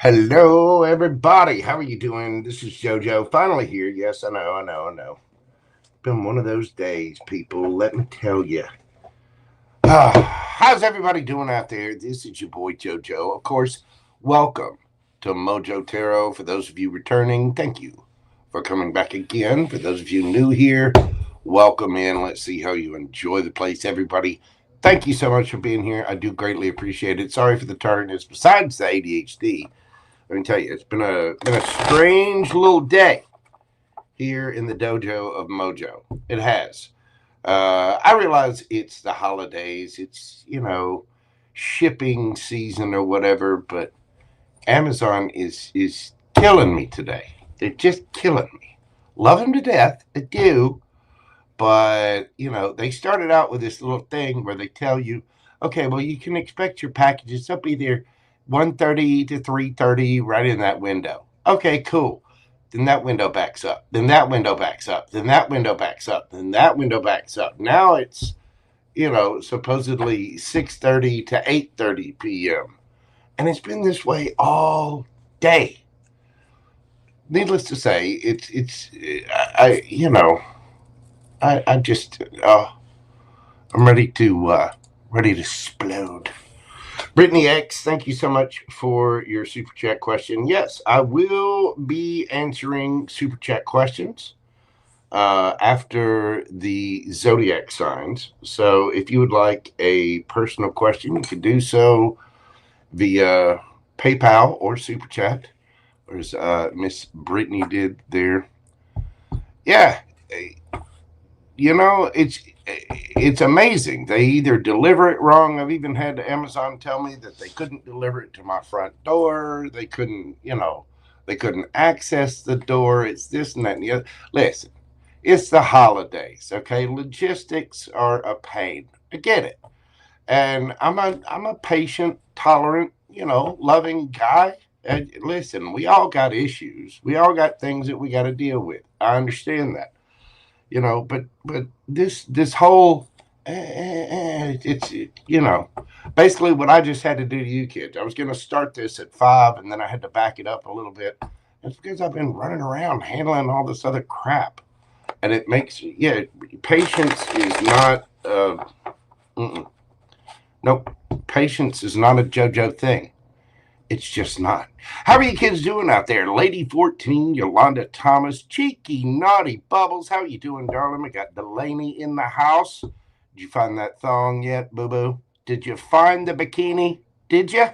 Hello, everybody. How are you doing? This is JoJo. Finally here. Yes, I know. Been one of those days, people. Let me tell you. How's everybody doing out there? This is your boy JoJo. Of course, welcome to Mojo Tarot. For those of you returning, thank you for coming back again. For those of you new here, welcome in. Let's see how you enjoy the place, everybody. Thank you so much for being here. I do greatly appreciate it. Sorry for the tardiness. Besides the ADHD, let me tell you, it's been a strange little day here in the dojo of Mojo. It has. I realize it's the holidays. It's shipping season or whatever, but Amazon is killing me today. They're just killing me. Love them to death. I do. But, they started out with this little thing where they tell you, okay, well, you can expect your packages. They'll be there 1:30 to 3:30, right in that window. Okay, cool. Then that window backs up. Then that window backs up. Then that window backs up. Then that window backs up. Now it's, supposedly 6:30 to 8:30 p.m. And it's been this way all day. Needless to say, I just, I'm ready to explode. BrittanyX, thank you so much for your super chat question. Yes, I will be answering super chat questions after the zodiac signs. So if you would like a personal question, you can do so via PayPal or super chat, as Miss Brittany did there. Yeah, it's amazing. They either deliver it wrong. I've even had Amazon tell me that they couldn't deliver it to my front door. They couldn't access the door. It's this and that and the other. Listen, it's the holidays, okay? Logistics are a pain. I get it. And I'm a patient, tolerant, loving guy. And listen, we all got issues. We all got things that we got to deal with. I understand that. But this whole it's basically what I just had to do to you kids. I was going to start this at 5, and then I had to back it up a little bit. It's because I've been running around handling all this other crap, and it makes patience is not nope, patience is not a JoJo thing. It's just not. How are you kids doing out there? Lady 14, Yolanda Thomas, Cheeky Naughty Bubbles. How are you doing, darling? We got Delaney in the house. Did you find that thong yet, boo-boo? Did you find the bikini? Did you?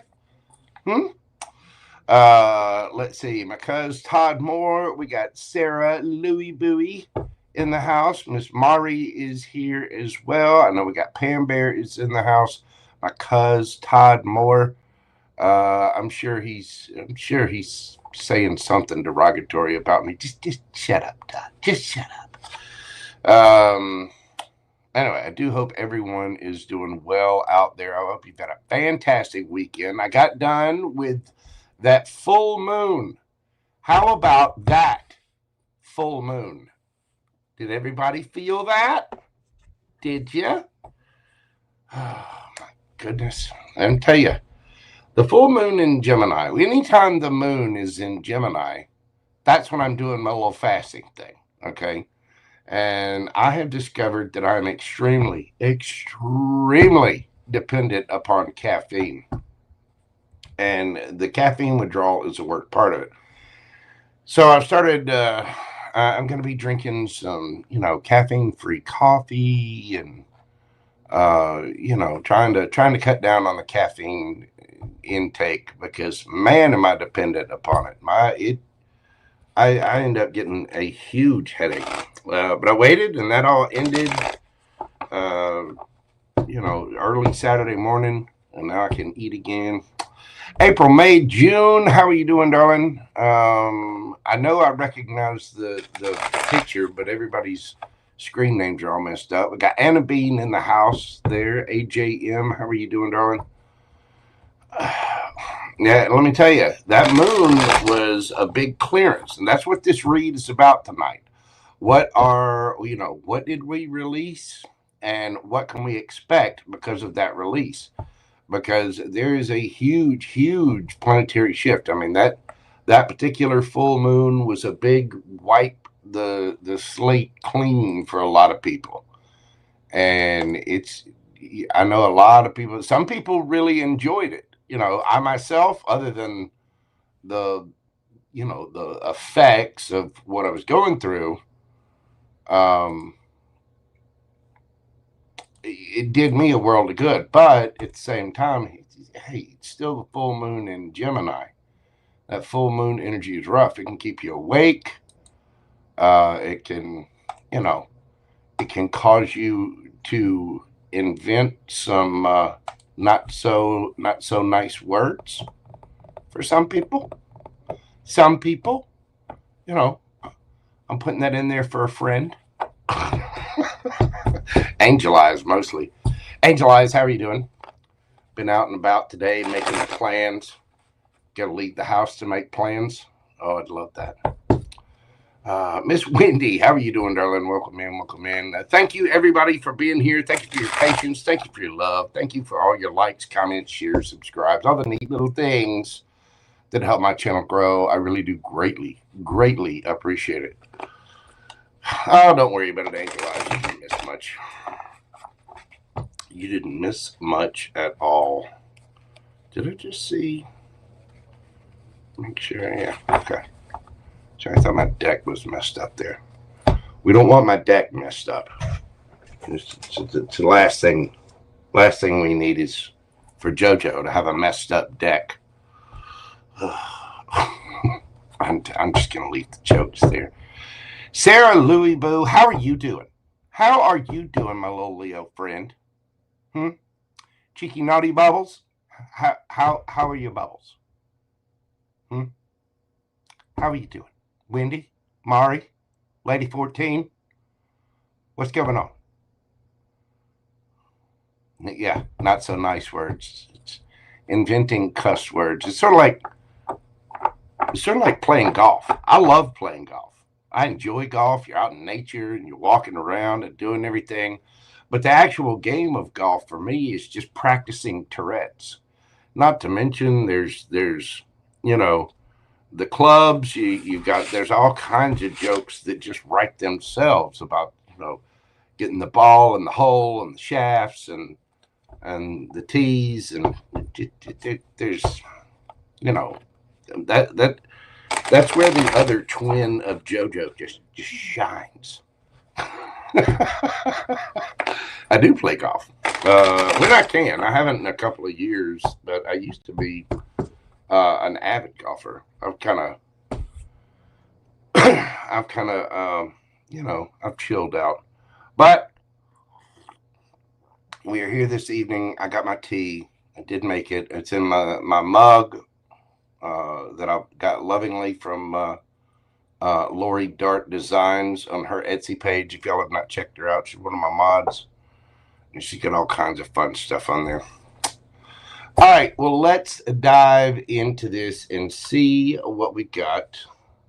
Let's see. My cousin Todd Moore. We got Sarah Louie Bowie in the house. Miss Mari is here as well. I know we got Pam Bear is in the house. My cousin Todd Moore. I'm sure he's saying something derogatory about me. Just shut up, Todd. Just shut up. Anyway, I do hope everyone is doing well out there. I hope you've had a fantastic weekend. I got done with that full moon. How about that full moon? Did everybody feel that? Did you? Oh, my goodness. I'll tell you. The full moon in Gemini, anytime the moon is in Gemini, that's when I'm doing my little fasting thing, okay? And I have discovered that I'm extremely, extremely dependent upon caffeine. And the caffeine withdrawal is a work part of it. So I've started, I'm going to be drinking some, caffeine-free coffee and, trying to cut down on the caffeine intake, because man am I dependent upon it. I end up getting a huge headache, but I waited, and that all ended early Saturday morning, and now I can eat again. April, May, June, how are you doing, darling? I know I recognize the picture, but everybody's screen names are all messed up. We got Anna Bean in the house there. AJM, how are you doing, darling? Yeah, let me tell you, that moon was a big clearance, and that's what this read is about tonight. What did we release, and what can we expect because of that release? because there is a huge, huge planetary shift. I mean, that particular full moon was a big wipe the slate clean for a lot of people. And I know a lot of people, some people really enjoyed it. You know, I myself, other than the, you know, the effects of what I was going through, it did me a world of good. But at the same time, hey, it's still the full moon in Gemini. That full moon energy is rough. It can keep you awake. It can, you know, it can cause you to invent some not so nice words for some people. Some people, you know, I'm putting that in there for a friend. Angel Eyes mostly. Angel Eyes, how are you doing? Been out and about today making plans. Gotta leave the house to make plans. Oh, I'd love that. Miss Wendy, how are you doing, darling? Welcome in, welcome in. Thank you, everybody, for being here. Thank you for your patience. Thank you for your love. Thank you for all your likes, comments, shares, subscribes, all the neat little things that help my channel grow. I really do greatly, greatly appreciate it. Oh, don't worry about it, Angel Eyes. You didn't miss much. You didn't miss much at all. Did I just see? Make sure, yeah, okay. So I thought my deck was messed up there. We don't want my deck messed up. It's the last thing we need is for JoJo to have a messed up deck. I'm just gonna leave the jokes there. Sarah Louie Boo, how are you doing? How are you doing, my little Leo friend? Cheeky naughty Bubbles? How are your bubbles? How are you doing? Wendy, Mari, Lady 14, what's going on? Yeah, not so nice words. It's inventing cuss words. It's sort of like playing golf. I love playing golf. I enjoy golf. You're out in nature and you're walking around and doing everything. But the actual game of golf for me is just practicing Tourette's. Not to mention there's you know, the clubs, you got, there's all kinds of jokes that just write themselves about, you know, getting the ball in the hole and the shafts and the tees, and there's, you know, that's where the other twin of JoJo just shines. I do play golf when I can. I haven't in a couple of years, but I used to be an avid golfer. I've kind of, you know, I've chilled out. But we are here this evening. I got my tea. I did make it. It's in my mug that I got lovingly from Lori Dart Designs on her Etsy page. If y'all have not checked her out, she's one of my mods. And she's got all kinds of fun stuff on there. All right, well, let's dive into this and see what we got.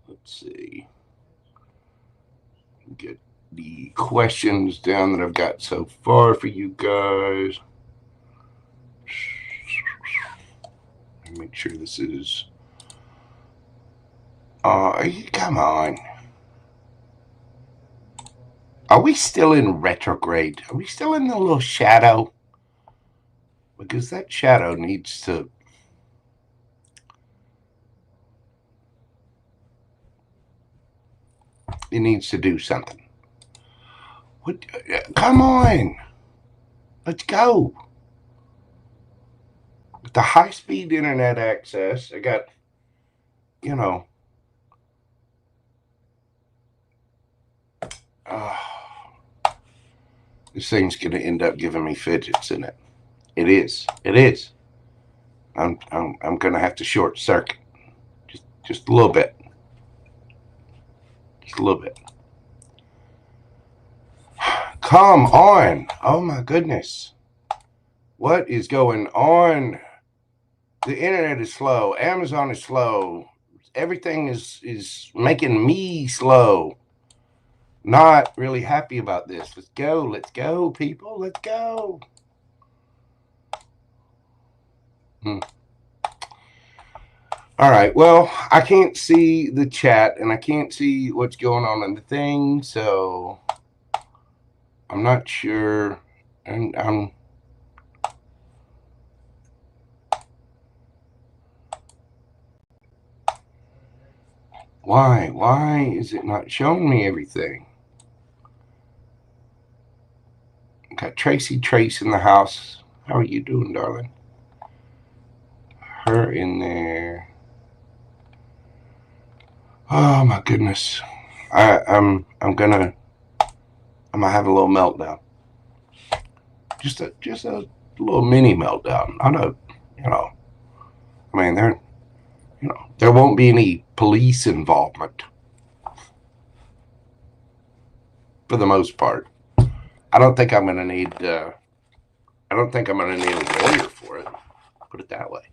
Let's see. Get the questions down that I've got so far for you guys. Make sure this is... come on. Are we still in retrograde? Are we still in the little shadow? Because that shadow needs to... It needs to do something. What? Come on. Let's go. With the high-speed internet access, I got, you know... this thing's going to end up giving me fidgets in it. It is. It is. I'm going to have to short circuit. Just a little bit. Just a little bit. Come on. Oh my goodness. What is going on? The internet is slow. Amazon is slow. Everything is making me slow. Not really happy about this. Let's go. Let's go, people. Let's go. All right. Well, I can't see the chat and I can't see what's going on in the thing, so I'm not sure. And why is it not showing me everything? Got Tracy Trace in the house. How are you doing, darling? Her in there. Oh my goodness. I'm gonna have a little meltdown. Just a little mini meltdown. I don't, I mean, there won't be any police involvement for the most part. I don't think I'm gonna need. I don't think I'm gonna need a lawyer for it. Put it that way.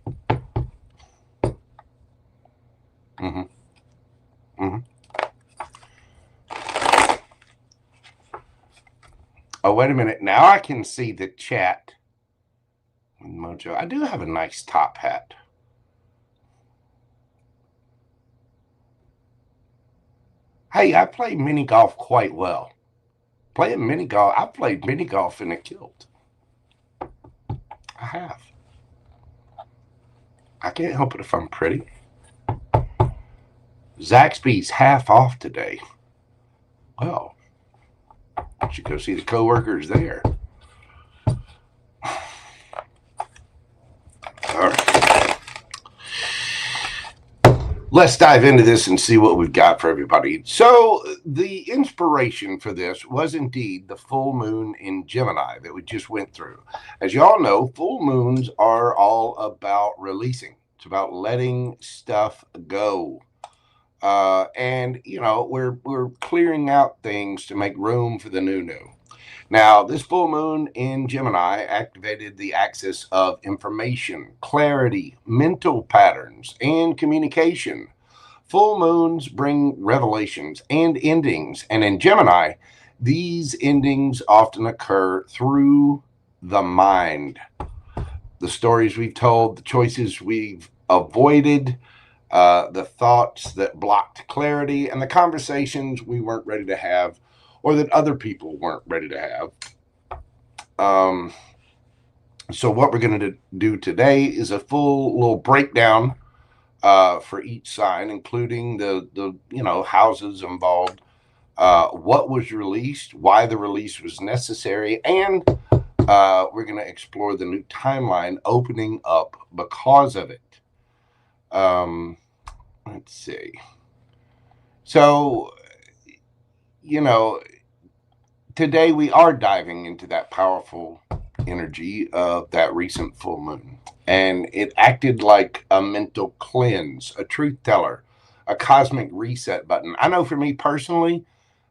Oh, wait a minute. Now I can see the chat. Mojo. I do have a nice top hat. Hey, I play mini golf quite well. Playing mini golf, I've played mini golf in a kilt. I have. I can't help it if I'm pretty. Zaxby's half off today. Well, you should go see the coworkers there. All right. Let's dive into this and see what we've got for everybody. So the inspiration for this was indeed the full moon in Gemini that we just went through. As you all know, full moons are all about releasing. It's about letting stuff go. And we're clearing out things to make room for the new. Now, this full moon in Gemini activated the axis of information, clarity, mental patterns, and communication. Full moons bring revelations and endings, and in Gemini, these endings often occur through the mind. The stories we've told, the choices we've avoided, the thoughts that blocked clarity, and the conversations we weren't ready to have or that other people weren't ready to have. So what we're going to do today is a full little breakdown for each sign, including the houses involved, what was released, why the release was necessary, and we're going to explore the new timeline opening up because of it. Let's see. So, today we are diving into that powerful energy of that recent full moon. And it acted like a mental cleanse, a truth teller, a cosmic reset button. I know for me personally,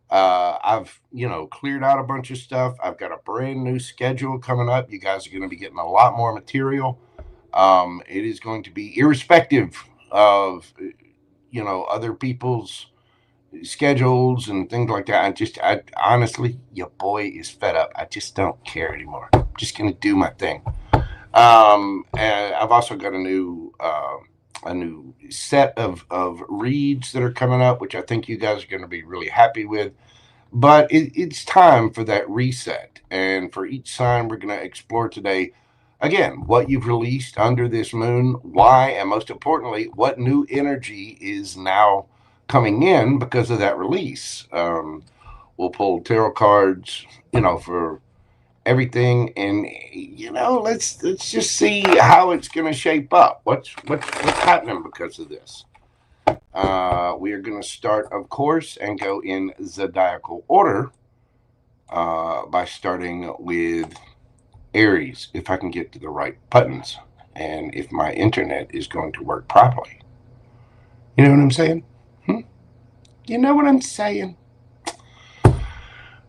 I've, cleared out a bunch of stuff. I've got a brand new schedule coming up. You guys are going to be getting a lot more material. It is going to be irrespective of, other people's schedules and things like that. I honestly, your boy is fed up. I just don't care anymore. I'm just going to do my thing. And I've also got a new set of reads that are coming up, which I think you guys are going to be really happy with. But it's time for that reset. And for each sign we're going to explore today, again, what you've released under this moon, why, and most importantly, what new energy is now coming in because of that release. We'll pull tarot cards, for everything, and let's just see how it's going to shape up. What's happening because of this? We are going to start, of course, and go in zodiacal order by starting with Aries, if I can get to the right buttons and if my internet is going to work properly. You know what I'm saying? You know what I'm saying? All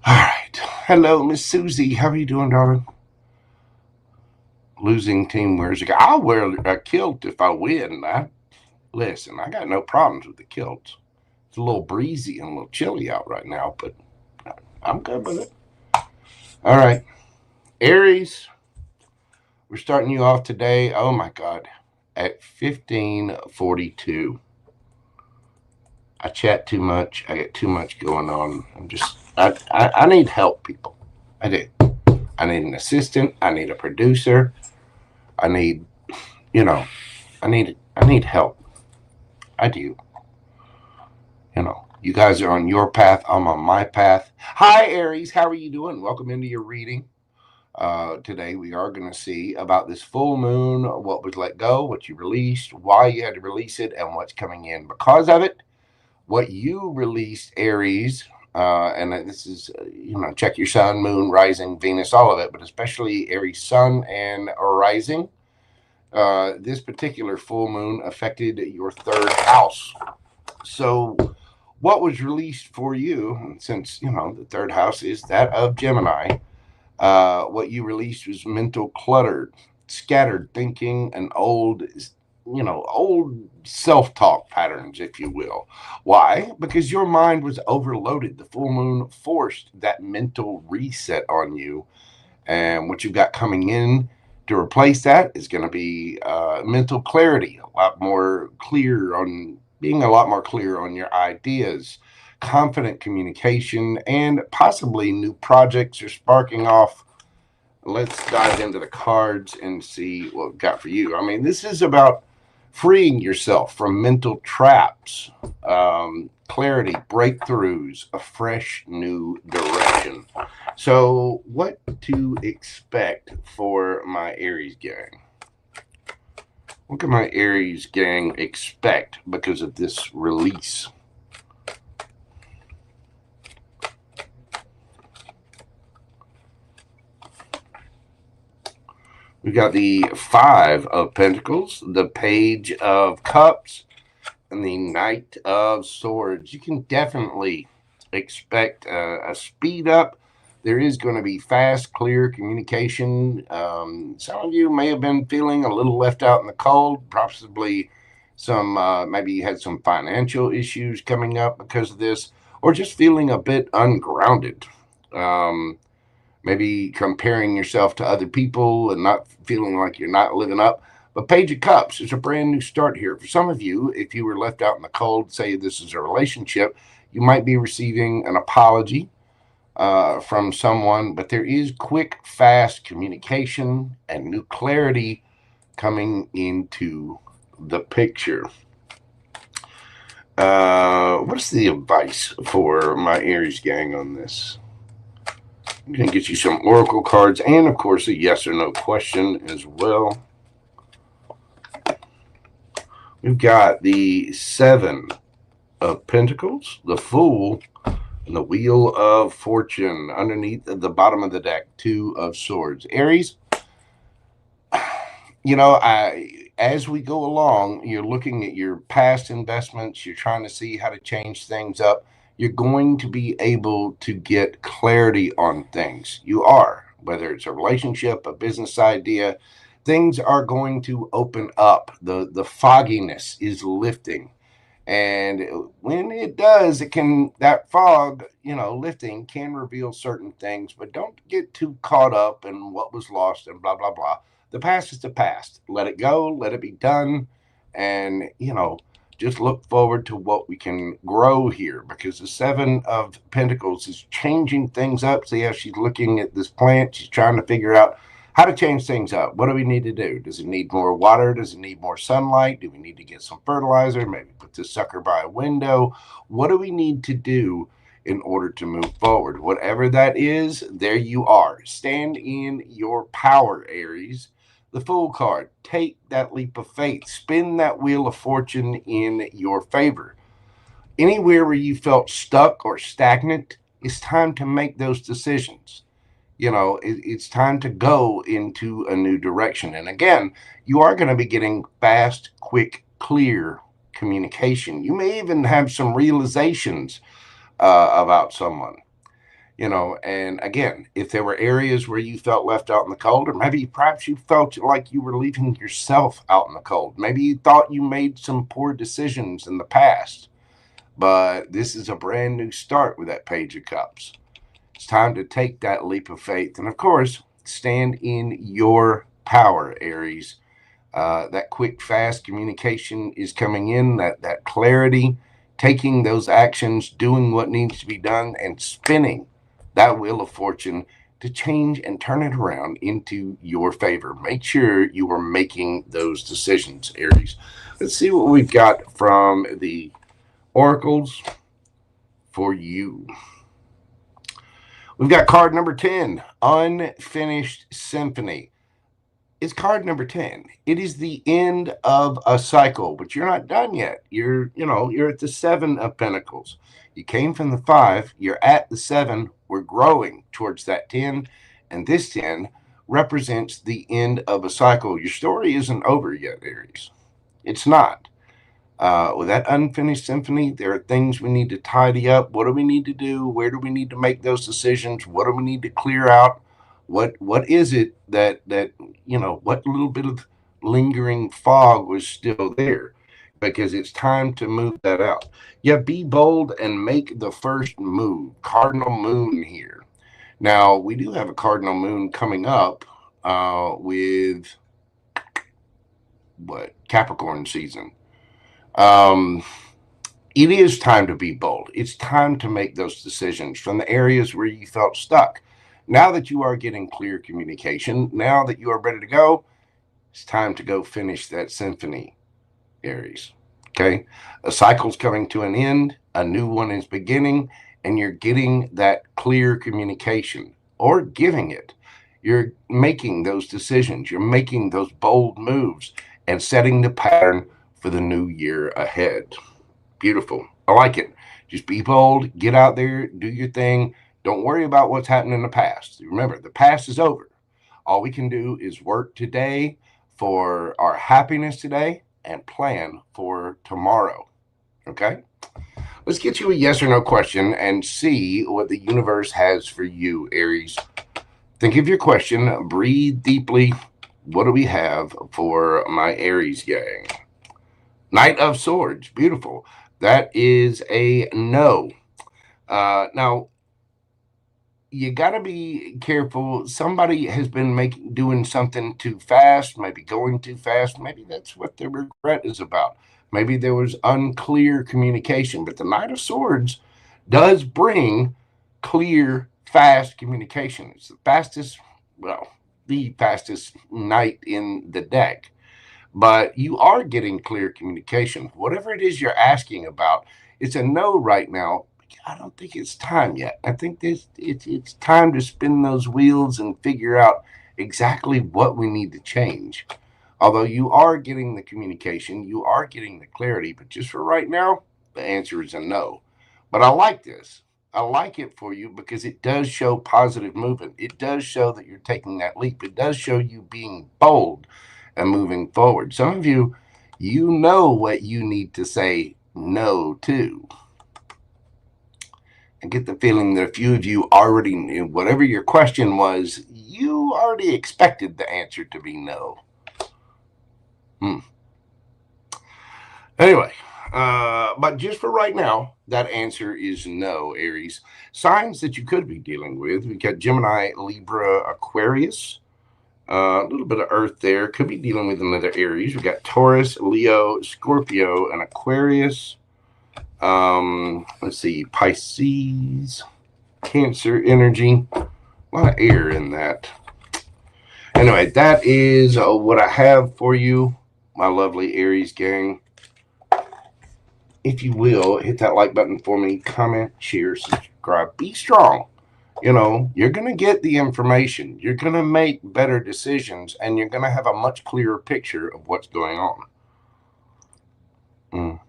right. Hello, Miss Susie. How are you doing, darling? Losing team wears a... I'll wear a kilt if I win. Listen, I got no problems with the kilts. It's a little breezy and a little chilly out right now, but I'm good with it. All right. Aries, We're starting you off today, oh my God, at 15:42. I chat too much. I get too much going on. I need help, people. I do. I need an assistant. I need a producer. I need, I need help. I do. You guys are on your path. I'm on my path. Hi, Aries. How are you doing? Welcome into your reading. Today we are going to see about this full moon, what was let go, what you released, why you had to release it, and what's coming in because of it. What you released, Aries, and this is, check your sun, moon, rising, Venus, all of it, but especially Aries sun and rising. This particular full moon affected your third house. So what was released for you, since, the third house is that of Gemini, what you released was mental clutter, scattered thinking, and old self-talk patterns, if you will. Why? Because your mind was overloaded. The full moon forced that mental reset on you. And what you've got coming in to replace that is going to be mental clarity, a lot more clear on being a lot more clear on your ideas, confident communication, and possibly new projects are sparking off. Let's dive into the cards and see what we've got for you. I mean, this is about freeing yourself from mental traps, clarity, breakthroughs, a fresh new direction. So what to expect for my Aries gang? What can my Aries gang expect because of this release? We got the Five of Pentacles, the Page of Cups, and the Knight of Swords. You can definitely expect a speed up. There is going to be fast, clear communication. Some of you may have been feeling a little left out in the cold, possibly maybe you had some financial issues coming up because of this, or just feeling a bit ungrounded. Maybe comparing yourself to other people and not feeling like you're not living up. But Page of Cups is a brand new start here. For some of you, if you were left out in the cold, say this is a relationship, you might be receiving an apology from someone, but there is quick, fast communication and new clarity coming into the picture. What's the advice for my Aries gang on this? I'm going to get you some oracle cards and, of course, a yes or no question as well. We've got the Seven of Pentacles, the Fool, and the Wheel of Fortune. Underneath the bottom of the deck, Two of Swords. Aries, as we go along, you're looking at your past investments. You're trying to see how to change things up. You're going to be able to get clarity on things. You are, whether it's a relationship, a business idea, things are going to open up. The fogginess is lifting. And when it does, that fog, lifting can reveal certain things, but don't get too caught up in what was lost and blah, blah, blah. The past is the past. Let it go, let it be done. And, just look forward to what we can grow here, because the Seven of Pentacles is changing things up. See how she's looking at this plant. She's trying to figure out how to change things up. What do we need to do? Does it need more water? Does it need more sunlight? Do we need to get some fertilizer? Maybe put this sucker by a window? What do we need to do in order to move forward? Whatever that is, there you are. Stand in your power, Aries. The Fool card. Take that leap of faith. Spin that wheel of fortune in your favor. Anywhere where you felt stuck or stagnant, it's time to make those decisions. It's time to go into a new direction. And again, you are going to be getting fast, quick, clear communication. You may even have some realizations about someone. And again, if there were areas where you felt left out in the cold, or maybe perhaps you felt like you were leaving yourself out in the cold. Maybe you thought you made some poor decisions in the past, but this is a brand new start with that Page of Cups. It's time to take that leap of faith. And of course, stand in your power, Aries. That quick, fast communication is coming in, that clarity, taking those actions, doing what needs to be done, and spinning that wheel of fortune to change and turn it around into your favor. Make sure you are making those decisions, Aries. Let's see what we've got from the oracles for you. We've got card number 10, Unfinished Symphony. It's card number 10. It is the end of a cycle, but you're not done yet. You're at the 7 of Pentacles. You came from the 5, you're at the 7, we're growing towards that 10, and this 10 represents the end of a cycle. Your story isn't over yet, Aries. It's not. With that unfinished symphony, there are things we need to tidy up. What do we need to do? Where do we need to make those decisions? What do we need to clear out? What is it that what little bit of lingering fog was still there? Because it's time to move that out. Yeah, be bold and make the first move. Cardinal moon here. Now, we do have a cardinal moon coming up with Capricorn season. It is time to be bold. It's time to make those decisions from the areas where you felt stuck. Now that you are getting clear communication, now that you are ready to go, it's time to go finish that symphony, Aries. Okay? A cycle's coming to an end, a new one is beginning, and you're getting that clear communication, or giving it. You're making those decisions. You're making those bold moves and setting the pattern for the new year ahead. Beautiful. I like it. Just be bold, get out there, do your thing. Don't worry about what's happened in the past. Remember, the past is over. All we can do is work today for our happiness today and plan for tomorrow. Okay? Let's get you a yes or no question and see what the universe has for you, Aries. Think of your question, breathe deeply. What do we have for my Aries gang? Knight of Swords. Beautiful. That is a no. Now, you got to be careful. Somebody has been doing something too fast, maybe going too fast. Maybe that's what the regret is about. Maybe there was unclear communication. But the Knight of Swords does bring clear, fast communication. It's the fastest knight in the deck. But you are getting clear communication. Whatever it is you're asking about, it's a no right now. I don't think it's time yet. I think it's time to spin those wheels and figure out exactly what we need to change. Although you are getting the communication, you are getting the clarity, but just for right now, the answer is a no. But I like this. I like it for you because it does show positive movement. It does show that you're taking that leap. It does show you being bold and moving forward. Some of you, you know what you need to say no to. I get the feeling that a few of you already knew whatever your question was, you already expected the answer to be no. Anyway, but just for right now, that answer is no, Aries. Signs that you could be dealing with, we got Gemini, Libra, Aquarius. A little bit of Earth there. Could be dealing with another Aries. We got Taurus, Leo, Scorpio, and Aquarius. Let's see, Pisces, Cancer energy. A lot of air in that. Anyway, that is what I have for you, my lovely Aries gang. If you will, hit that like button for me, comment, share, subscribe. Be strong. You're going to get the information. You're going to make better decisions, and you're going to have a much clearer picture of what's going on.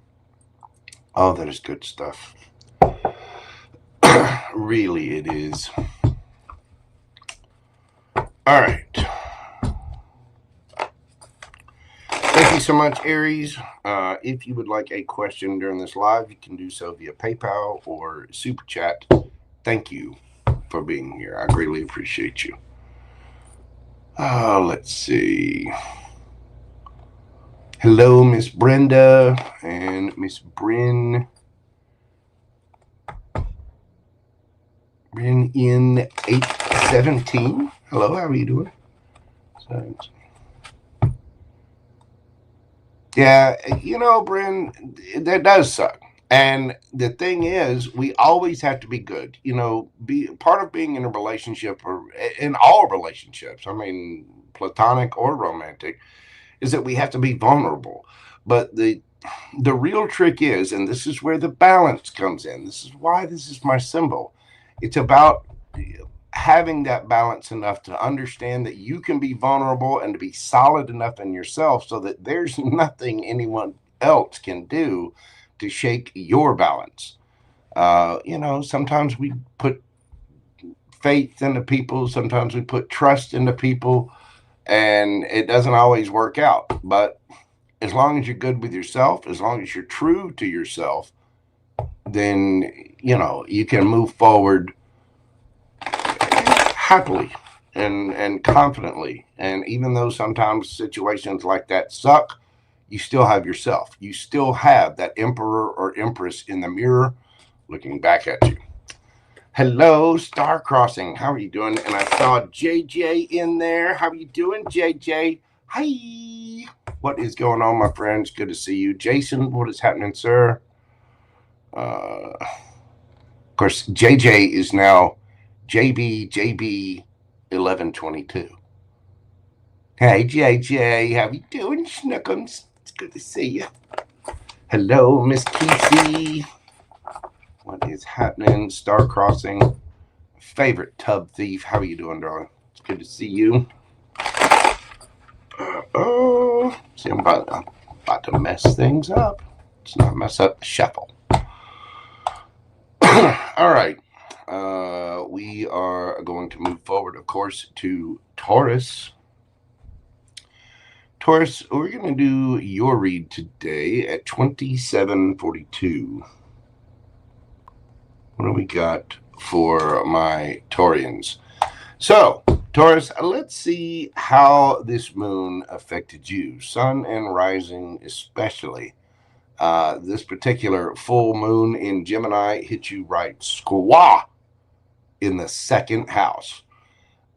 Oh, that is good stuff. Really, it is. All right. Thank you so much, Aries. If you would like a question during this live, you can do so via PayPal or Super Chat. Thank you for being here. I greatly appreciate you. Let's see. Hello, Miss Brenda and Miss Bryn in 817. Hello, how are you doing? Yeah, you know, Bryn, that does suck. And the thing is, we always have to be good. You know, be part of being in a relationship or in all relationships. I mean, platonic or romantic, is that we have to be vulnerable. But the real trick is, and this is where the balance comes in. This is why this is my symbol. It's about having that balance enough to understand that you can be vulnerable and to be solid enough in yourself so that there's nothing anyone else can do to shake your balance. You know, sometimes we put faith into people, sometimes we put trust into people, and it doesn't always work out. But as long as you're good with yourself, as long as you're true to yourself, then, you know, you can move forward happily and confidently. And even though sometimes situations like that suck, you still have yourself. You still have that emperor or empress in the mirror looking back at you. Hello, Star Crossing. How are you doing? And I saw JJ in there. How are you doing, JJ? Hi. What is going on, my friends? Good to see you. Jason, what is happening, sir? Of course, JJ is now JB 1122. Hey, JJ, how you doing, Schnookums? It's good to see you. Hello, Miss Kesey. What is happening? Star Crossing. Favorite tub thief. How are you doing, darling? It's good to see you. See, I'm about to mess things up. Let's not mess up the shuffle. All right. We are going to move forward, of course, to Taurus. Taurus, we're going to do your read today at 2742. What do we got for my Taurians? So, Taurus, let's see how this moon affected you, sun and rising especially. This particular full moon in Gemini hit you right squaw in the second house.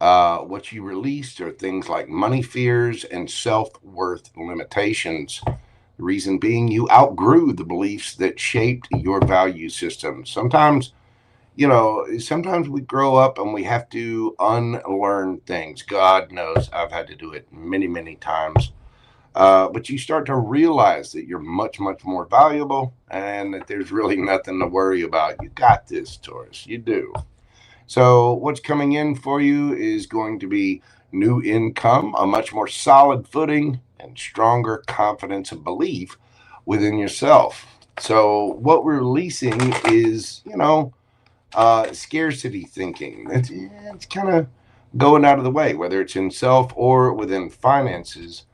What you released are things like money fears and self-worth limitations. The reason being, you outgrew the beliefs that shaped your value system. Sometimes, you know, sometimes we grow up and we have to unlearn things. God knows I've had to do it many, many times. But you start to realize that you're much, much more valuable and that there's really nothing to worry about. You got this, Taurus. You do. So what's coming in for you is going to be new income, a much more solid footing, and stronger confidence and belief within yourself. So what we're releasing is, you know, scarcity thinking. It's kind of going out of the way, whether it's in self or within finances.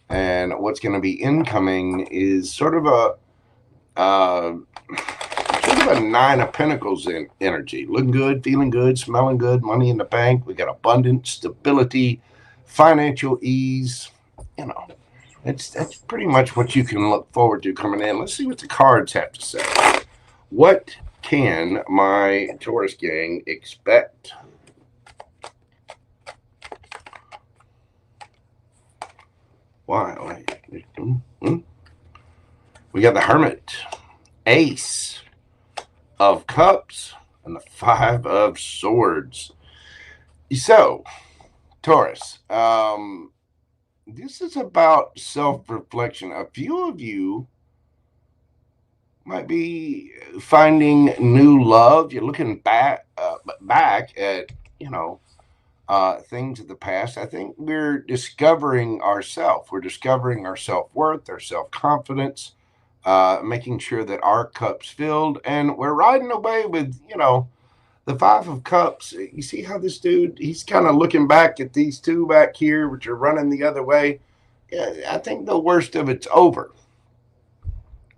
And what's going to be incoming is sort of a Nine of Pentacles in energy. Looking good, feeling good, smelling good, money in the bank. We got abundance, stability, financial ease. You know, that's pretty much what you can look forward to coming in. Let's see what the cards have to say. What can my Taurus gang expect? Why? We got the Hermit, Ace of Cups, and the Five of Swords. So, Taurus, this is about self-reflection. A few of you might be finding new love. You're looking back at, you know, things of the past. I think we're discovering ourselves. We're discovering our self-worth, our self-confidence, making sure that our cup's filled, and we're riding away with, you know, the Five of Cups. You see how this dude, he's kind of looking back at these two back here, which are running the other way. Yeah, I think the worst of it's over.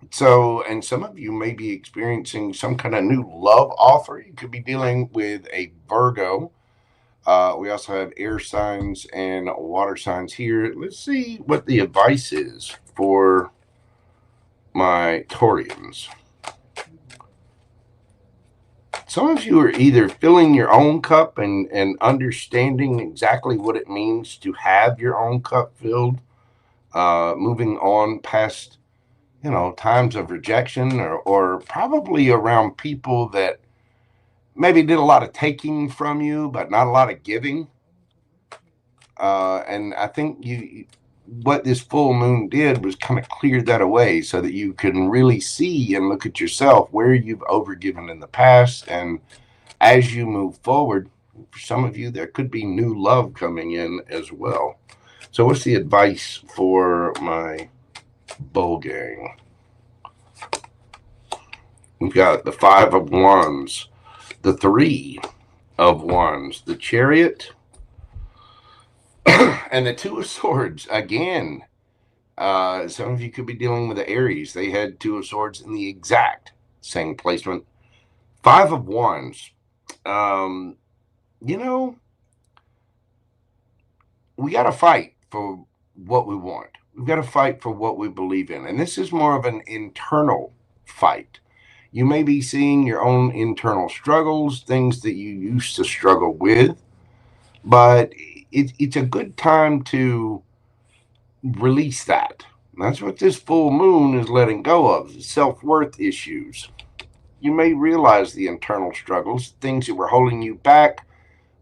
So, and some of you may be experiencing some kind of new love offer. You could be dealing with a Virgo. We also have air signs and water signs here. Let's see what the advice is for my Taurians. Some of you are either filling your own cup and understanding exactly what it means to have your own cup filled. moving on past, times of rejection, or probably around people that maybe did a lot of taking from you, but not a lot of giving. And I think what this full moon did was kind of clear that away so that you can really see and look at yourself where you've overgiven in the past. And as you move forward, for some of you, there could be new love coming in as well. So what's the advice for my bull gang? We've got the 5 of Wands, the 3 of Wands, the Chariot, and the 2 of Swords. Again, some of you could be dealing with the Aries. They had 2 of Swords in the exact same placement. 5 of Wands. We got to fight for what we want. We've got to fight for what we believe in. And this is more of an internal fight. You may be seeing your own internal struggles, things that you used to struggle with, but it's a good time to release that. And that's what this full moon is letting go of, self-worth issues. You may realize the internal struggles, things that were holding you back,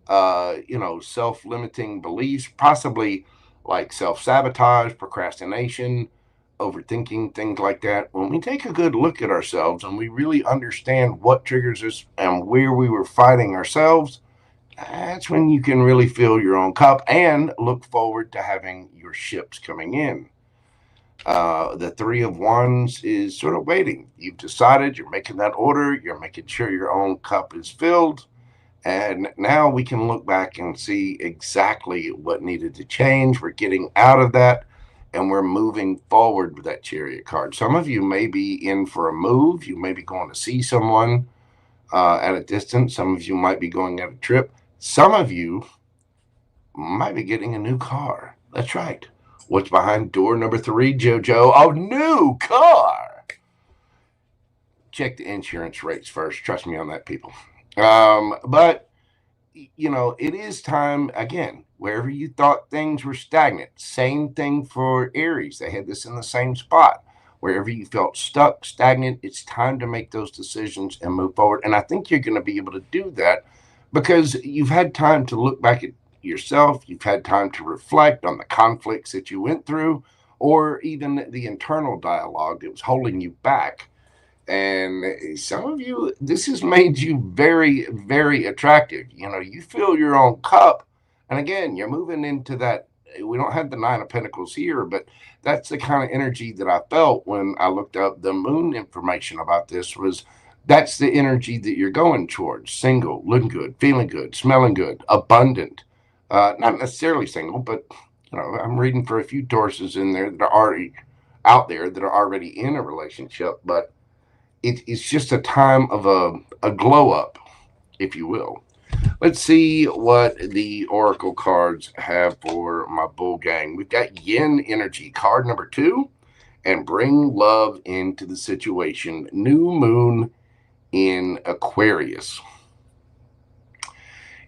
self-limiting beliefs, possibly like self-sabotage, procrastination, overthinking, things like that. When we take a good look at ourselves and we really understand what triggers us and where we were fighting ourselves, that's when you can really fill your own cup and look forward to having your ships coming in. The 3 of Wands is sort of waiting. You've decided, you're making that order, you're making sure your own cup is filled. And now we can look back and see exactly what needed to change. We're getting out of that and we're moving forward with that Chariot card. Some of you may be in for a move. You may be going to see someone at a distance. Some of you might be going on a trip. Some of you might be getting a new car. That's right. What's behind door number 3, JoJo? A new car. Check the insurance rates first. Trust me on that, people. But it is time again, wherever you thought things were stagnant. Same thing for Aries. They had this in the same spot. Wherever you felt stuck, stagnant, it's time to make those decisions and move forward. And I think you're going to be able to do that because you've had time to look back at yourself. You've had time to reflect on the conflicts that you went through, or even the internal dialogue that was holding you back. And some of you, this has made you very, very attractive. You fill your own cup. And again, you're moving into that. We don't have the 9 of Pentacles here, but that's the kind of energy that I felt when I looked up the moon information about this. That's the energy that you're going towards. Single, looking good, feeling good, smelling good, abundant. Not necessarily single, but I'm reading for a few Tauruses in there that are already out there, that are already in a relationship, but it's just a time of a glow up, if you will. Let's see what the Oracle cards have for my bull gang. We've got Yin Energy, card number 2, and bring love into the situation. New moon in Aquarius.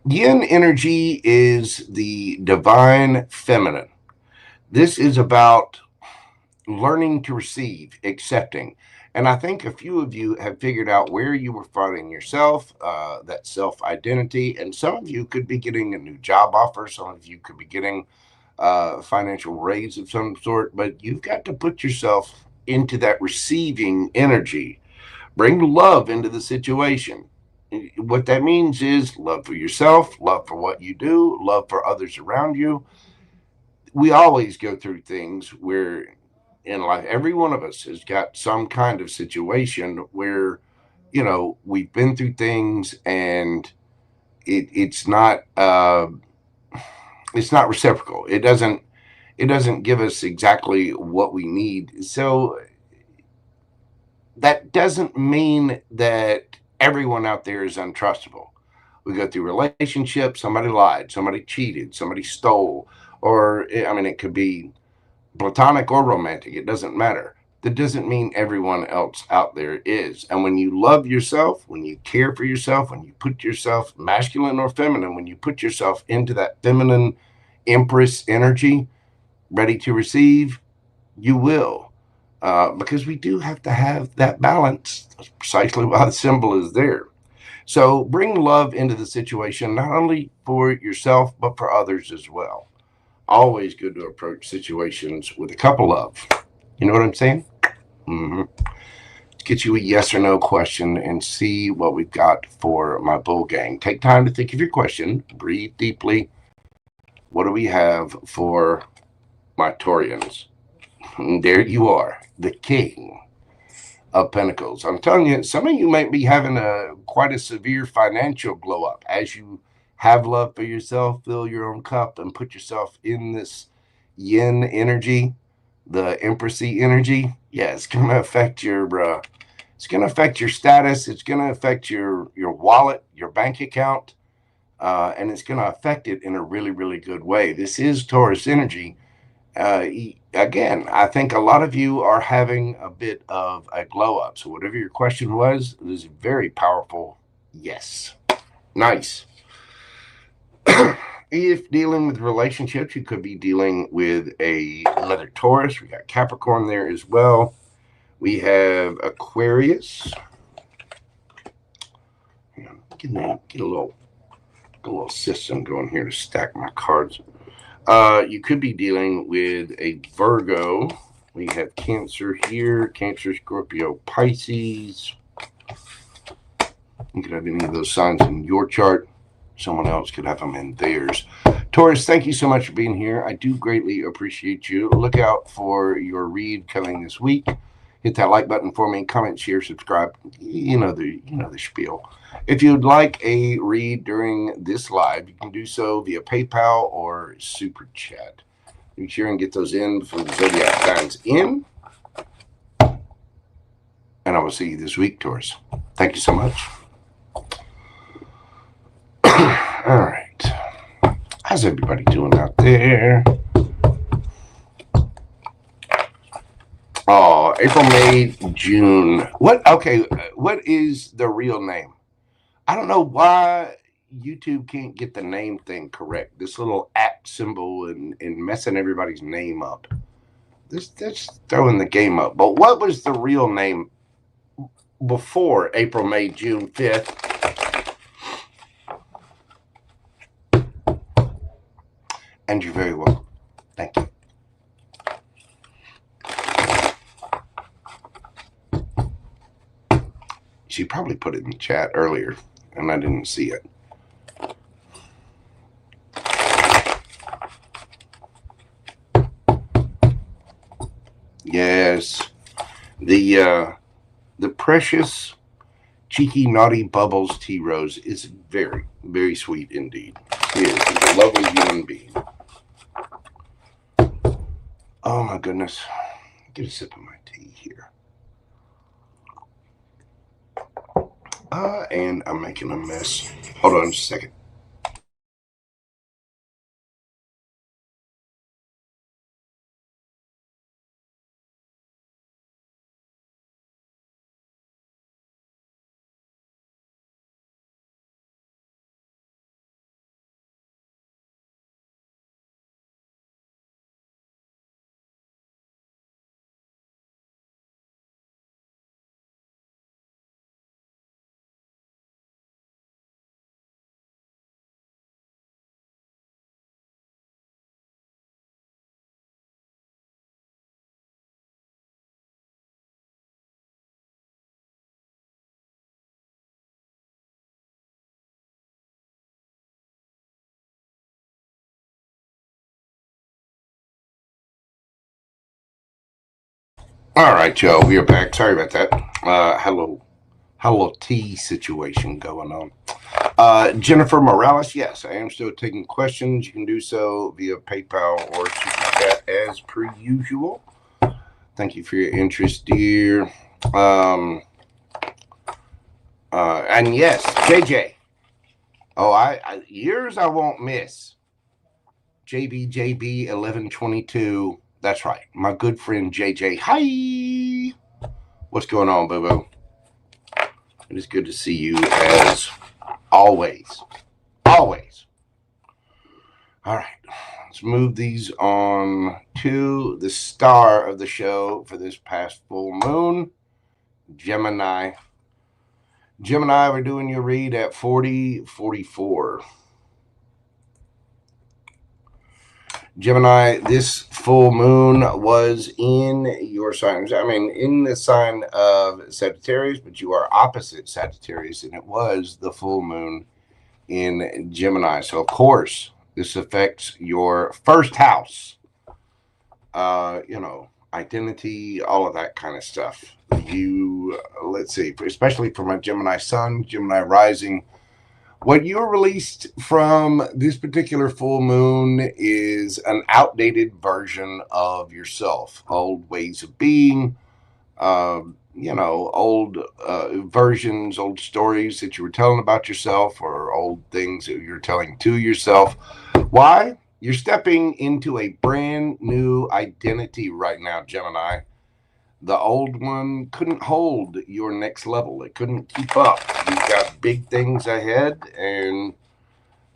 Yin Energy is the divine feminine. This is about learning to receive, accepting. And I think a few of you have figured out where you were finding yourself, that self-identity. And some of you could be getting a new job offer. Some of you could be getting a financial raise of some sort. But you've got to put yourself into that receiving energy. Bring love into the situation. What that means is love for yourself, love for what you do, love for others around you. We always go through things where in life, every one of us has got some kind of situation where, we've been through things and it's not reciprocal. It doesn't give us exactly what we need. So that doesn't mean that everyone out there is untrustable. We go through relationships, somebody lied, somebody cheated, somebody stole, or it could be platonic or romantic, it doesn't matter. That doesn't mean everyone else out there is. And when you love yourself, when you care for yourself, when you put yourself, masculine or feminine, when you put yourself into that feminine empress energy, ready to receive, You will. Because we do have to have that balance. That's precisely why the symbol is there. So bring love into the situation, not only for yourself, but for others as well. Always good to approach situations with a couple of. You know what I'm saying? Mm-hmm. Get you a yes or no question and see what we've got for my bull gang. Take time to think of your question. Breathe deeply. What do we have for my Taurians? And there you are, the King of Pentacles. I'm telling you, some of you might be having quite a severe financial glow up as you have love for yourself, fill your own cup, and put yourself in this yin energy, the empressy energy. Yeah, it's going to affect your status. It's going to affect your wallet, your bank account, and it's going to affect it in a really, really good way. This is Taurus energy. Again, I think a lot of you are having a bit of a glow up. So whatever your question was, it is very powerful. Yes. Nice. If dealing with relationships, you could be dealing with a leather Taurus. We got Capricorn there as well. We have Aquarius. Get a little system going here to stack my cards. You could be dealing with a Virgo. We have Cancer here, Cancer, Scorpio, Pisces. You could have any of those signs in your chart. Someone else could have them in theirs. Taurus, thank you so much for being here. I do greatly appreciate you. Look out for your read coming this week. Hit that like button for me. Comment, share, subscribe. You know the spiel. If you'd like a read during this live, you can do so via PayPal or Super Chat. Make sure and get those in before the zodiac signs in. And I will see you this week, Taurus. Thank you so much. All right. How's everybody doing out there? Oh, April, May, June. What? Okay. What is the real name? I don't know why YouTube can't get the name thing correct. This little @ symbol and messing everybody's name up. That's throwing the game up. But what was the real name before April, May, June 5th? And you're very welcome. Thank you. She probably put it in the chat earlier, and I didn't see it. Yes, the precious, cheeky, naughty Bubbles Tea Rose is very, very sweet indeed. She is a lovely human being. Oh my goodness. Get a sip of my tea here. And I'm making a mess. Hold on just a second. All right, Joe, we are back. Sorry about that. Hello tea situation going on. Jennifer Morales, yes, I am still taking questions. You can do so via PayPal or Super Chat as per usual. Thank you for your interest, dear. And yes, JJ. Oh, yours I won't miss. JB 1122. That's right, my good friend JJ. Hi. What's going on, boo boo? It is good to see you as always. Always. All right. let's move these on to the star of the show for this past full moon, Gemini. Gemini, we're doing your read at 4044. Gemini, this full moon was in your sign. I mean, in the sign of Sagittarius, but you are opposite Sagittarius, and it was the full moon in Gemini. So, of course, this affects your first house. You know, identity, all of that kind of stuff. You, let's see, especially for my Gemini sun, Gemini rising, what you're released from this particular full moon is an outdated version of yourself, old ways of being, you know, old versions, old stories that you were telling about yourself, or old things that you're telling to yourself. Why? You're stepping into a brand new identity right now, Gemini. The old one couldn't hold your next level. It couldn't keep up. You've got big things ahead, and,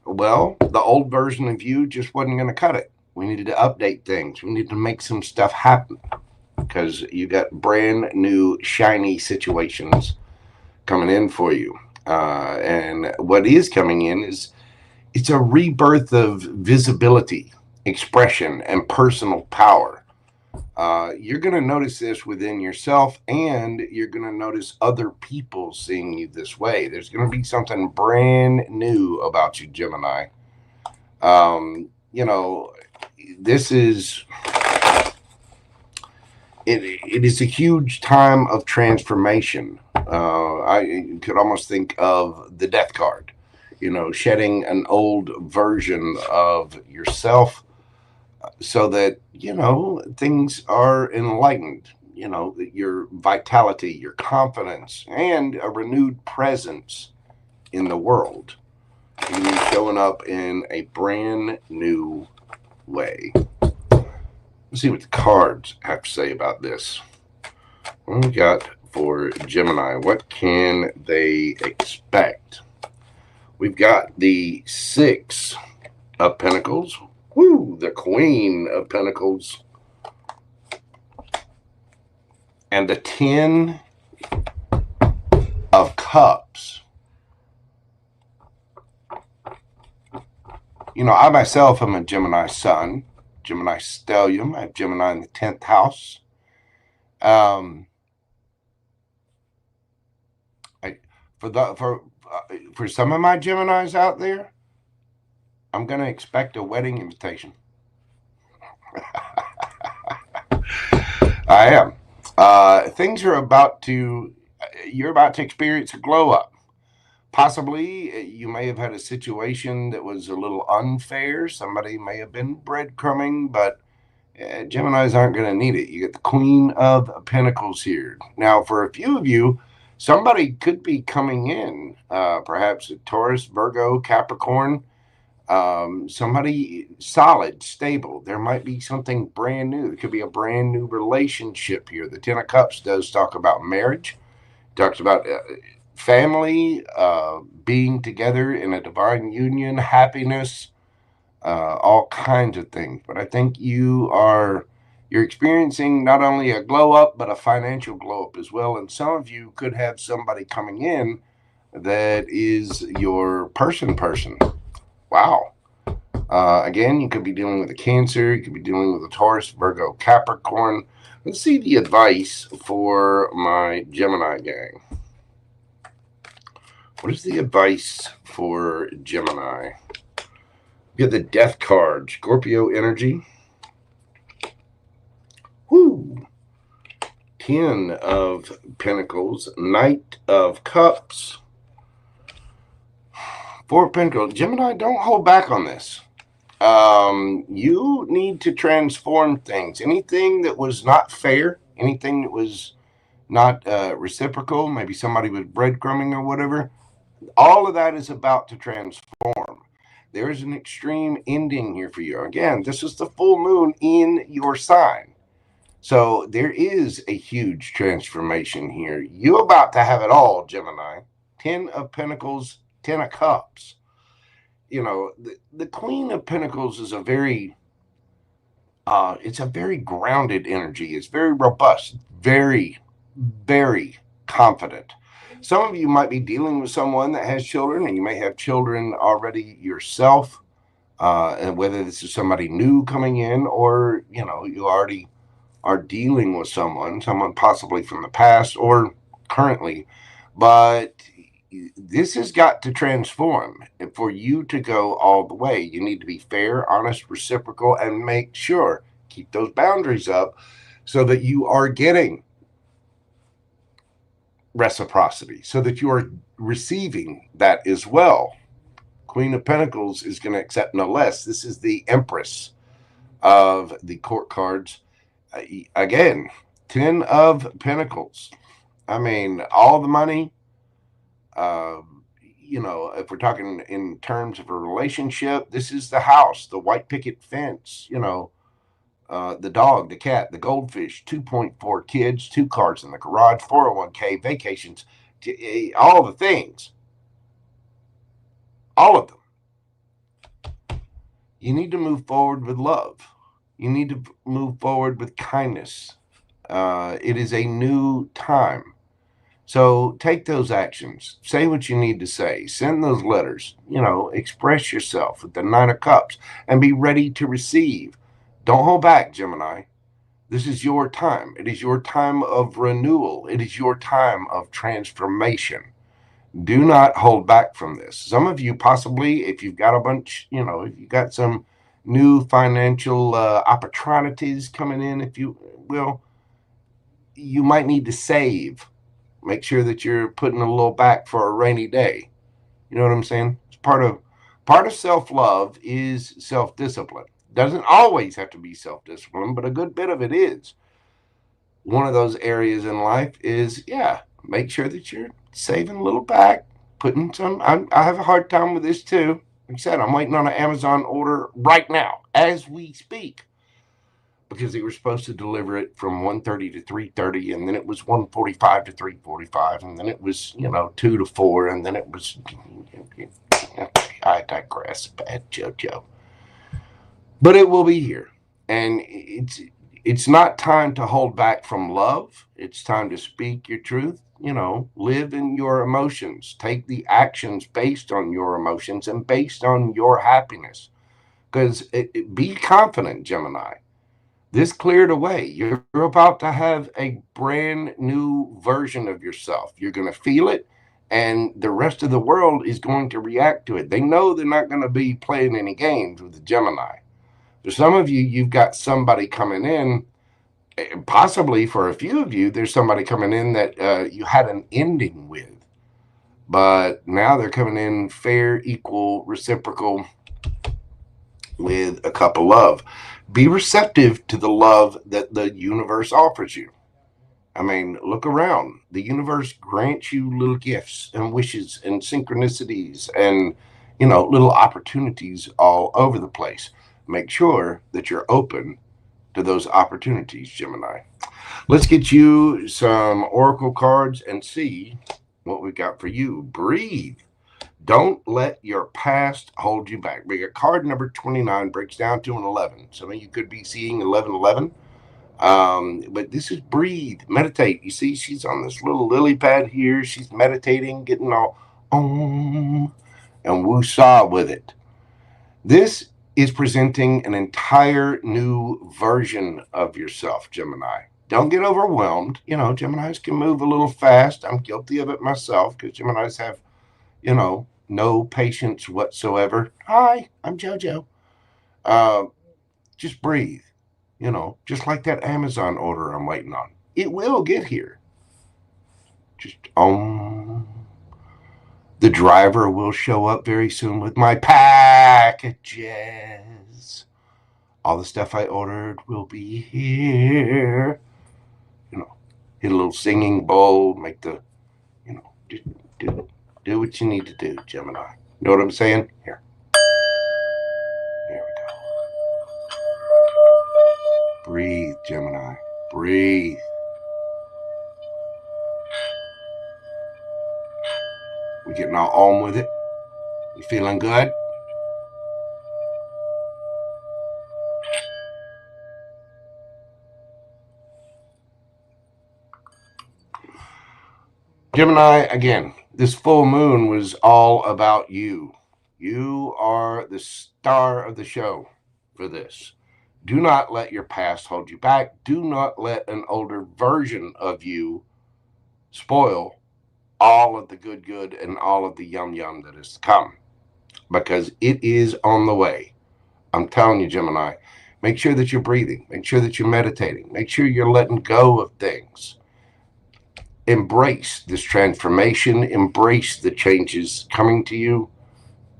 well, the old version of you just wasn't going to cut it. We needed to update things. We needed to make some stuff happen because you got brand new, shiny situations coming in for you. And what is coming in is it's a rebirth of visibility, expression, and personal power. You're going to notice this within yourself, and you're going to notice other people seeing you this way. There's going to be something brand new about you, Gemini. You know, this is, it is a huge time of transformation. I could almost think of the death card, you know, shedding an old version of yourself, so that, you know, things are enlightened, you know, your vitality, your confidence, and a renewed presence in the world. You're showing up in a brand new way. Let's see what the cards have to say about this. What do we got for Gemini? What can they expect? We've got the Six of Pentacles. Woo, the Queen of Pentacles. And the Ten of Cups. You know, I myself am a Gemini sun, Gemini stellium. I have Gemini in the 10th house. For some of my Geminis out there, I'm going to expect a wedding invitation. I am. Things are you're about to experience a glow up. Possibly you may have had a situation that was a little unfair. Somebody may have been breadcrumbing, but Geminis aren't going to need it. You get the Queen of Pentacles here. Now, for a few of you, somebody could be coming in, perhaps a Taurus, Virgo, Capricorn, somebody solid, stable. There might be something brand new. It could be a brand new relationship here. The Ten of Cups does talk about marriage. It talks about family, being together in a divine union, happiness, all kinds of things. But I think you're experiencing not only a glow up, but a financial glow up as well. And some of you could have somebody coming in that is your person. Wow. Again, you could be dealing with a Cancer. You could be dealing with a Taurus, Virgo, Capricorn. Let's see the advice for my Gemini gang. What is the advice for Gemini? You get the Death card, Scorpio energy. Woo. 10 of Pentacles, Knight of Cups. 4 of Pentacles. Gemini, don't hold back on this. You need to transform things. Anything that was not fair, anything that was not reciprocal, maybe somebody was breadcrumbing or whatever, all of that is about to transform. There is an extreme ending here for you. Again, this is the full moon in your sign. So there is a huge transformation here. You're about to have it all, Gemini. 10 of Pentacles, 10 of Cups. You know, the Queen of Pentacles is a very It's a very grounded energy. It's very robust, very, very confident. Some of you might be dealing with someone that has children, and you may have children already yourself. And whether this is somebody new coming in, or you already are dealing with someone possibly from the past or currently, but this has got to transform. And for you to go all the way, you need to be fair, honest, reciprocal, and make sure, keep those boundaries up so that you are getting reciprocity, so that you are receiving that as well. Queen of Pentacles is going to accept no less. This is the Empress of the court cards. Again, 10 of Pentacles. I mean, all the money, if we're talking in terms of a relationship, this is the house, the white picket fence, the dog, the cat, the goldfish, 2.4 kids, 2 cars in the garage, 401k, vacations, all the things, all of them. You need to move forward with love. You need to move forward with kindness. It is a new time. So take those actions. Say what you need to say. Send those letters. Express yourself with the 9 of Cups and be ready to receive. Don't hold back, Gemini. This is your time. It is your time of renewal. It is your time of transformation. Do not hold back from this. Some of you possibly, if you've got a bunch, if you've got some new financial opportunities coming in, if you will, you might need to save. Make sure that you're putting a little back for a rainy day. You know what I'm saying? It's part of self-love is self-discipline. Doesn't always have to be self-discipline, but a good bit of it is. One of those areas in life is, make sure that you're saving a little back, putting some. I have a hard time with this too. Like I said, I'm waiting on an Amazon order right now as we speak, because they were supposed to deliver it from 1:30 to 3:30, and then it was 1:45 to 3:45, and then it was 2 to 4, and then it was. I digress. Bad JoJo. But it will be here, and it's not time to hold back from love. It's time to speak your truth. Live in your emotions. Take the actions based on your emotions and based on your happiness. Because be confident, Gemini. This cleared away. You're about to have a brand new version of yourself. You're going to feel it, and the rest of the world is going to react to it. They know they're not going to be playing any games with the Gemini. For some of you, you've got somebody coming in, possibly for a few of you, there's somebody coming in that you had an ending with. But now they're coming in fair, equal, reciprocal, with a cup of love. Be receptive to the love that the universe offers you. I mean, look around. The universe grants you little gifts and wishes and synchronicities and, little opportunities all over the place. Make sure that you're open to those opportunities, Gemini. Let's get you some oracle cards and see what we got for you. Breathe. Don't let your past hold you back. We got card number 29, breaks down to an 11. Some of you could be seeing 1111. But this is breathe, meditate. You see, she's on this little lily pad here. She's meditating, getting all and woo-saw with it. This is presenting an entire new version of yourself, Gemini. Don't get overwhelmed. Geminis can move a little fast. I'm guilty of it myself, because Geminis have, no patience whatsoever. Hi, I'm JoJo. Just breathe. Just like that Amazon order I'm waiting on. It will get here. Just the driver will show up very soon with my packages. All the stuff I ordered will be here. Hit a little singing bowl, make the, do what you need to do, Gemini. You know what I'm saying? Here. There we go. Breathe, Gemini. Breathe. We getting all on with it? You feeling good? Gemini, again, this full moon was all about you. You are the star of the show for this. Do not let your past hold you back. Do not let an older version of you spoil all of the good and all of the yum that is to come, because it is on the way. I'm telling you, Gemini, make sure that you're breathing. Make sure that you're meditating. Make sure you're letting go of things. Embrace this transformation. Embrace the changes coming to you.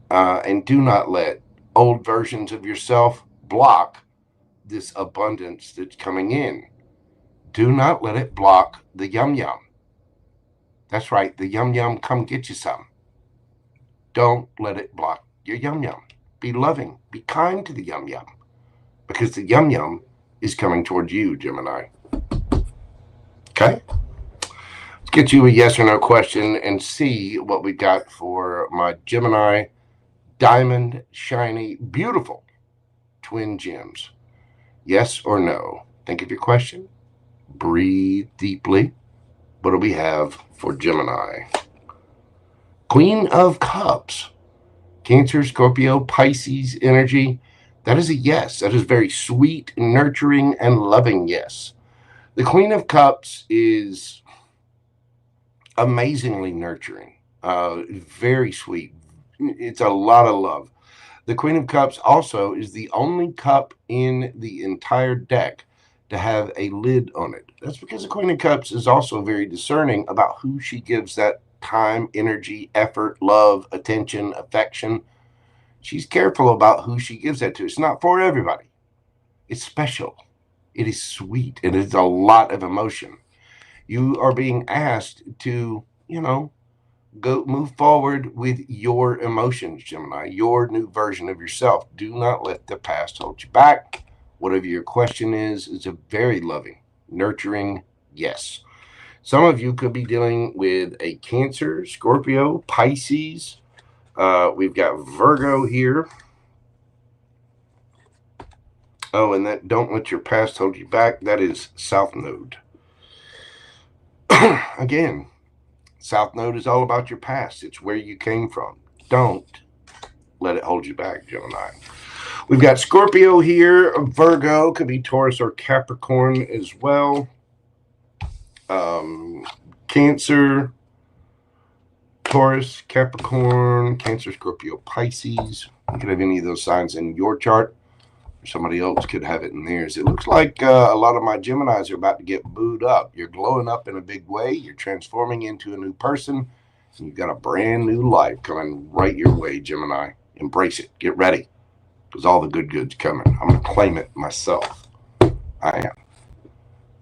And do not let old versions of yourself block this abundance that's coming in. Do not let it block the yum. That's right, the yum, come get you some. Don't let it block your yum. Be loving, be kind to the yum, because the yum is coming towards you, Gemini. Okay? Let's get you a yes or no question and see what we got for my Gemini diamond, shiny, beautiful twin gems. Yes or no? Think of your question. Breathe deeply. What do we have for Gemini? Queen of Cups. Cancer, Scorpio, Pisces energy. That is a yes. That is very sweet, nurturing, and loving yes. The Queen of Cups is amazingly nurturing, very sweet. It's a lot of love. The Queen of Cups also is the only cup in the entire deck to have a lid on it. That's because the Queen of Cups is also very discerning about who she gives that time, energy, effort, love, attention, affection. She's careful about who she gives that to. It's not for everybody. It's special. It is sweet. It is a lot of emotion. You are being asked to, go move forward with your emotions, Gemini, your new version of yourself. Do not let the past hold you back. Whatever your question is a very loving, nurturing yes. Some of you could be dealing with a Cancer, Scorpio, Pisces. We've got Virgo here. Oh, and that don't let your past hold you back. That is South Node. Again, South Node is all about your past. It's where you came from. Don't let it hold you back, Gemini. We've got Scorpio here. Virgo could be Taurus or Capricorn as well. Cancer, Taurus, Capricorn, Cancer, Scorpio, Pisces. You could have any of those signs in your chart. Somebody else could have it in theirs. It looks like a lot of my Geminis are about to get booed up. You're glowing up in a big way. You're transforming into a new person. And you've got a brand new life coming right your way, Gemini. Embrace it. Get ready. Because all the good's coming. I'm going to claim it myself. I am.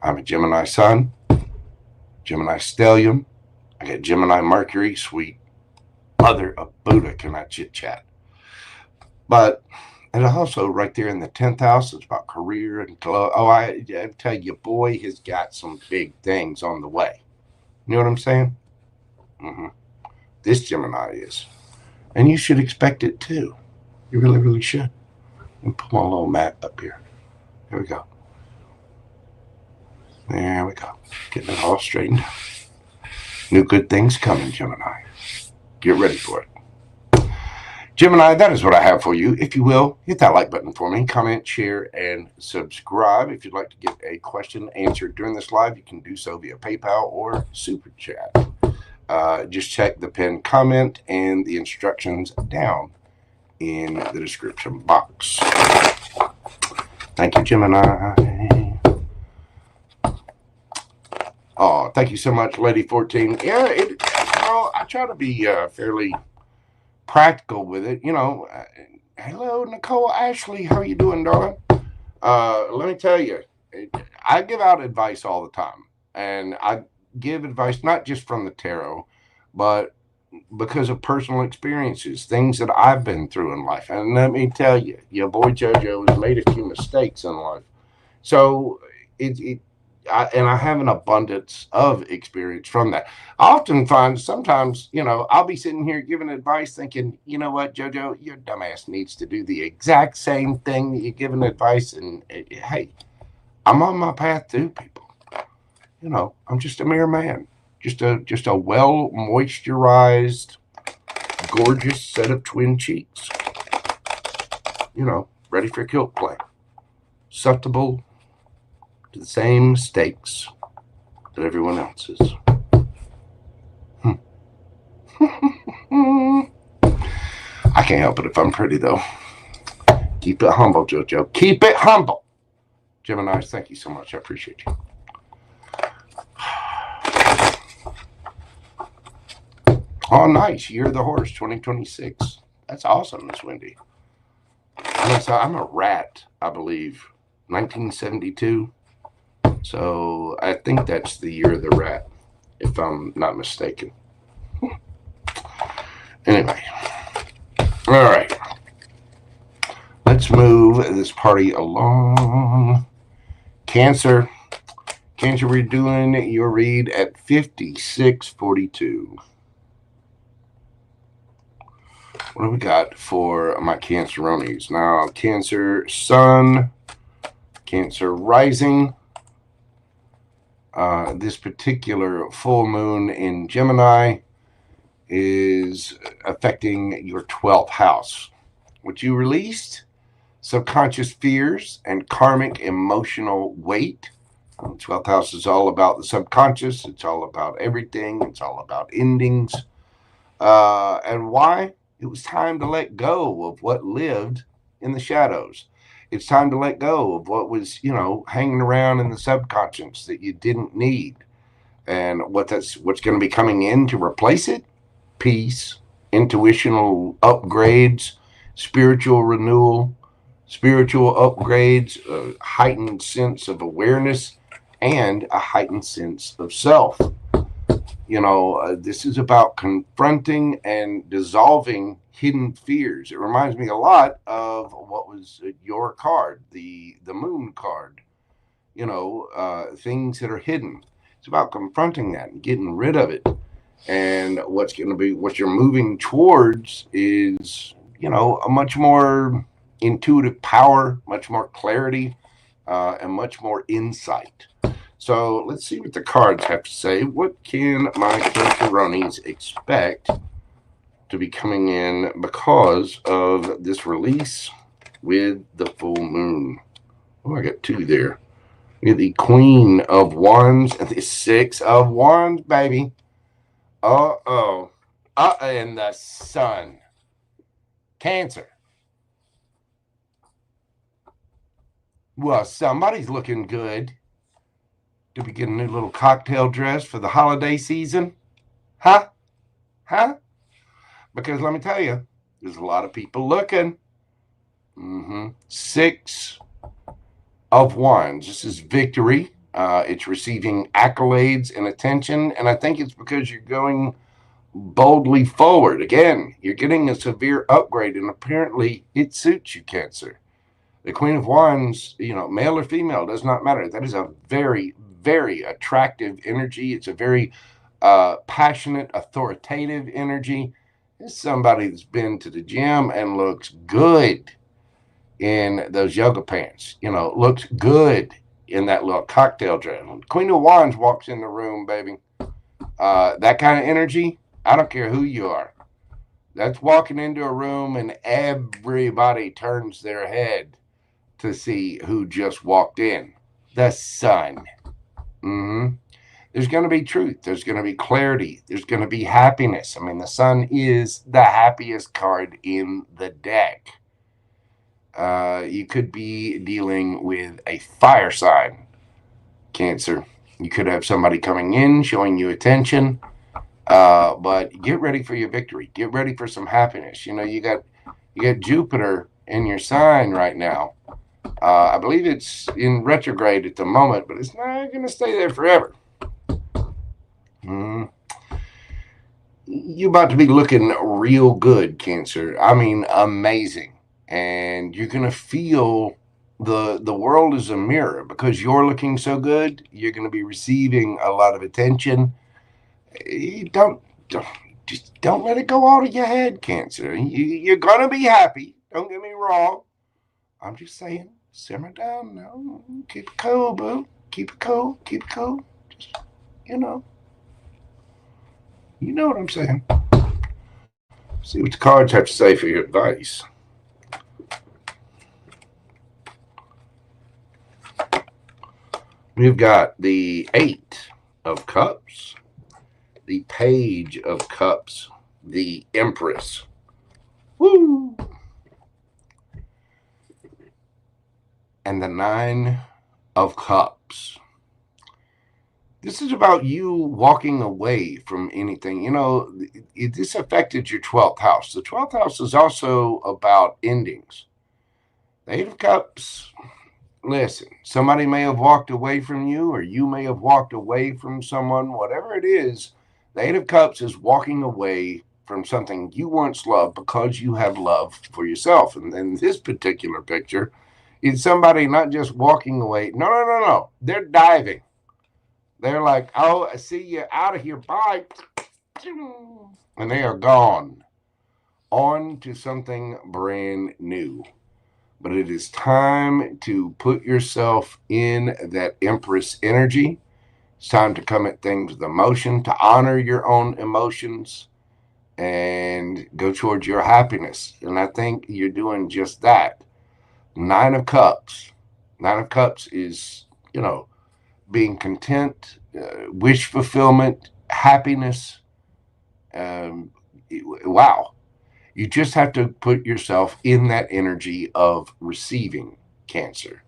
I'm a Gemini Sun. Gemini Stellium. I got Gemini Mercury. Sweet mother of Buddha. Can I chit chat? But... and also right there in the 10th house, it's about career and glow. Oh, I tell you, boy has got some big things on the way. You know what I'm saying? This Gemini is. And you should expect it too. You really, really should. Let me put my little map up here. There we go. There we go. Getting it all straightened out. New good things coming, Gemini. Get ready for it. Gemini, that is what I have for you. If you will, hit that like button for me, comment, share, and subscribe. If you'd like to get a question answered during this live, you can do so via PayPal or Super Chat. Just check the pinned comment and the instructions down in the description box. Thank you, Gemini. Oh, thank you so much, Lady 14. Yeah, I try to be fairly practical with it. Hello, Nicole Ashley. How are you doing, darling? Let me tell you, I give out advice all the time. And I give advice not just from the tarot, but because of personal experiences, things that I've been through in life. And let me tell you, your boy JoJo has made a few mistakes in life. So I have an abundance of experience from that. I often find sometimes, I'll be sitting here giving advice thinking, you know what, JoJo, your dumbass needs to do the exact same thing that you're giving advice. And hey, I'm on my path too, people. I'm just a mere man. Just a well moisturized, gorgeous set of twin cheeks. You know, ready for kilt play. Susceptible to the same mistakes that everyone else is. I can't help it if I'm pretty, though. Keep it humble, JoJo. Keep it humble. Geminis, thank you so much. I appreciate you. Oh, nice. Year of the Horse, 2026. That's awesome, Miss Wendy. So I'm a rat, I believe. 1972. So I think that's the year of the rat, if I'm not mistaken. Anyway. All right. Let's move this party along. Cancer. Cancer, we're doing your read at 5642. What do we got for my Canceronis? Now, Cancer Sun, Cancer Rising. This particular full moon in Gemini is affecting your 12th house. What you released? Subconscious fears and karmic emotional weight. The 12th house is all about the subconscious. It's all about everything. It's all about endings. And why? It was time to let go of what lived in the shadows. It's time to let go of what was, hanging around in the subconscious that you didn't need. And what's going to be coming in to replace it? Peace, intuitional upgrades, spiritual renewal, spiritual upgrades, a heightened sense of awareness, and a heightened sense of self. This is about confronting and dissolving hidden fears. It reminds me a lot of what was your card, the moon card. Things that are hidden. It's about confronting that and getting rid of it. And what you're moving towards is, a much more intuitive power, much more clarity, and much more insight. So let's see what the cards have to say. What can my Canceronis expect to be coming in because of this release with the full moon? Oh, I got two there. We have the Queen of Wands and the Six of Wands, baby. Uh-oh. And the Sun. Cancer. Well, somebody's looking good. Did we get a new little cocktail dress for the holiday season? Huh? Because let me tell you, there's a lot of people looking. Six of Wands. This is victory. It's receiving accolades and attention. And I think it's because you're going boldly forward. Again, you're getting a severe upgrade, and apparently it suits you, Cancer. The Queen of Wands, male or female, does not matter. That is a very, very attractive energy. It's a very passionate, authoritative energy. It's somebody that's been to the gym and looks good in those yoga pants. Looks good in that little cocktail dress. Queen of Wands walks in the room, baby. That kind of energy, I don't care who you are. That's walking into a room and everybody turns their head to see who just walked in. The Sun. There's going to be truth. There's going to be clarity. There's going to be happiness. I mean, the Sun is the happiest card in the deck. You could be dealing with a fire sign, Cancer. You could have somebody coming in, showing you attention. But get ready for your victory. Get ready for some happiness. You got Jupiter in your sign right now. I believe it's in retrograde at the moment, but it's not going to stay there forever. You're about to be looking real good, Cancer. I mean, amazing. And you're going to feel the world is a mirror. Because you're looking so good, you're going to be receiving a lot of attention. Don't let it go out of your head, Cancer. You're going to be happy. Don't get me wrong. I'm just saying, simmer down now. Keep it cool, boo. Keep it cool. Just, You know what I'm saying? See what the cards have to say for your advice. We've got the Eight of Cups, the Page of Cups, the Empress. Woo! And the Nine of Cups. This is about you walking away from anything. You know, this affected your 12th house. The 12th house is also about endings. The Eight of Cups, listen, somebody may have walked away from you, or you may have walked away from someone. Whatever it is, the Eight of Cups is walking away from something you once loved because you have love for yourself. And in this particular picture, it's somebody not just walking away. No. They're diving. They're like, oh, I see you, out of here, bye. And they are gone on to something brand new. But it is time to put yourself in that Empress energy. It's time to come at things with emotion, to honor your own emotions, and go towards your happiness. And I think you're doing just that. Nine of Cups. Nine of Cups is, you know, being content, wish fulfillment, happiness. Wow. You just have to put yourself in that energy of receiving, Cancer.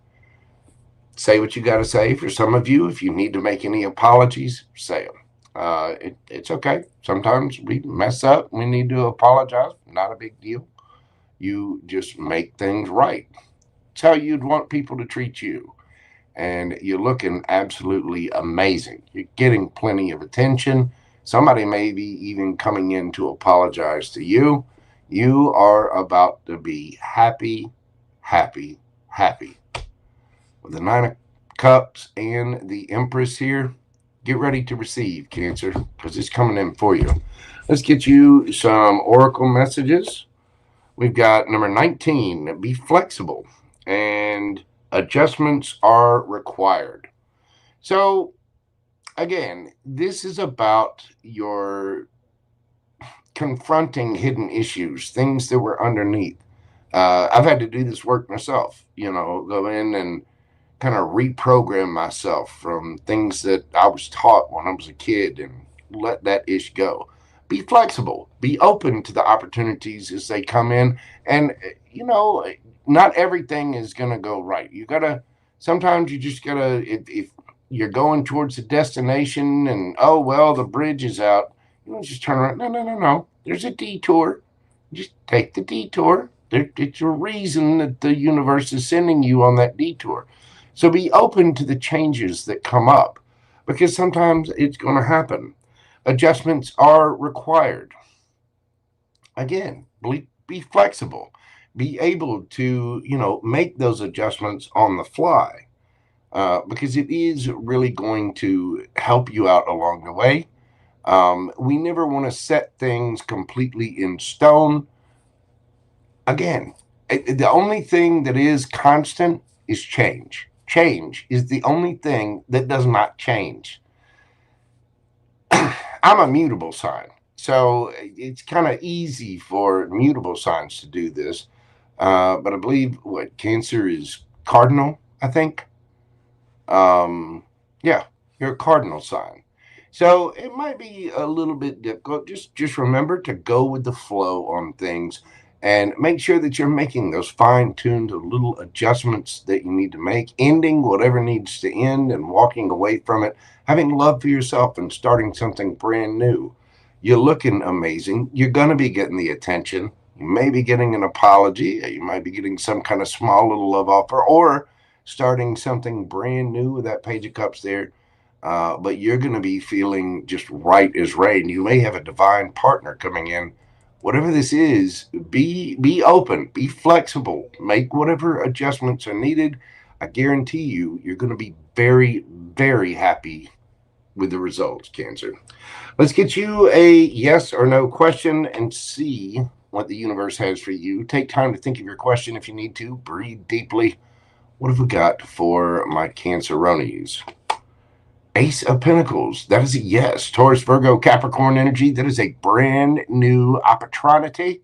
Say what you got to say. For some of you, if you need to make any apologies, say them. It's okay. Sometimes we mess up. We need to apologize. Not a big deal. You just make things right. It's how you'd want people to treat you. And you're looking absolutely amazing. You're getting plenty of attention. Somebody may be even coming in to apologize to you. You are about to be happy, happy, happy. With the Nine of Cups and the Empress here, get ready to receive, Cancer, because it's coming in for you. Let's get you some oracle messages. We've got number 19, be flexible, and adjustments are required. So, again, this is about your confronting hidden issues, things that were underneath. I've had to do this work myself, you know, go in and kind of reprogram myself from things that I was taught when I was a kid and let that ish go. Be flexible, be open to the opportunities as they come in. And, you know, not everything is going to go right. You got to, sometimes you just got to, if you're going towards the destination and, oh, well, the bridge is out, you don't just turn around. No. There's a detour. Just take the detour. It's a reason that the universe is sending you on that detour. So be open to the changes that come up, because sometimes it's going to happen. Adjustments are required. Again, be flexible. Be able to, you know, make those adjustments on the fly, because it is really going to help you out along the way. We never want to set things completely in stone. Again, the only thing that is constant is change. Change is the only thing that does not change. I'm a mutable sign, so it's kind of easy for mutable signs to do this. But I believe Cancer is cardinal, I think. Yeah, you're a cardinal sign. So it might be a little bit difficult. Just remember to go with the flow on things and make sure that you're making those fine-tuned little adjustments that you need to make, ending whatever needs to end and walking away from it, having love for yourself and starting something brand new. You're looking amazing. You're going to be getting the attention. You may be getting an apology. You might be getting some kind of small little love offer, or starting something brand new with that Page of Cups there. But you're going to be feeling just right as rain. You may have a divine partner coming in. Whatever this is, be open, be flexible, make whatever adjustments are needed. I guarantee you're going to be very, very happy with the results, Cancer. Let's get you a yes or no question and see what the universe has for you. Take time to think of your question if you need to. Breathe deeply. What have we got for my Canceronies? Ace of Pentacles. That is a yes. Taurus, Virgo, Capricorn energy. That is a brand new opportunity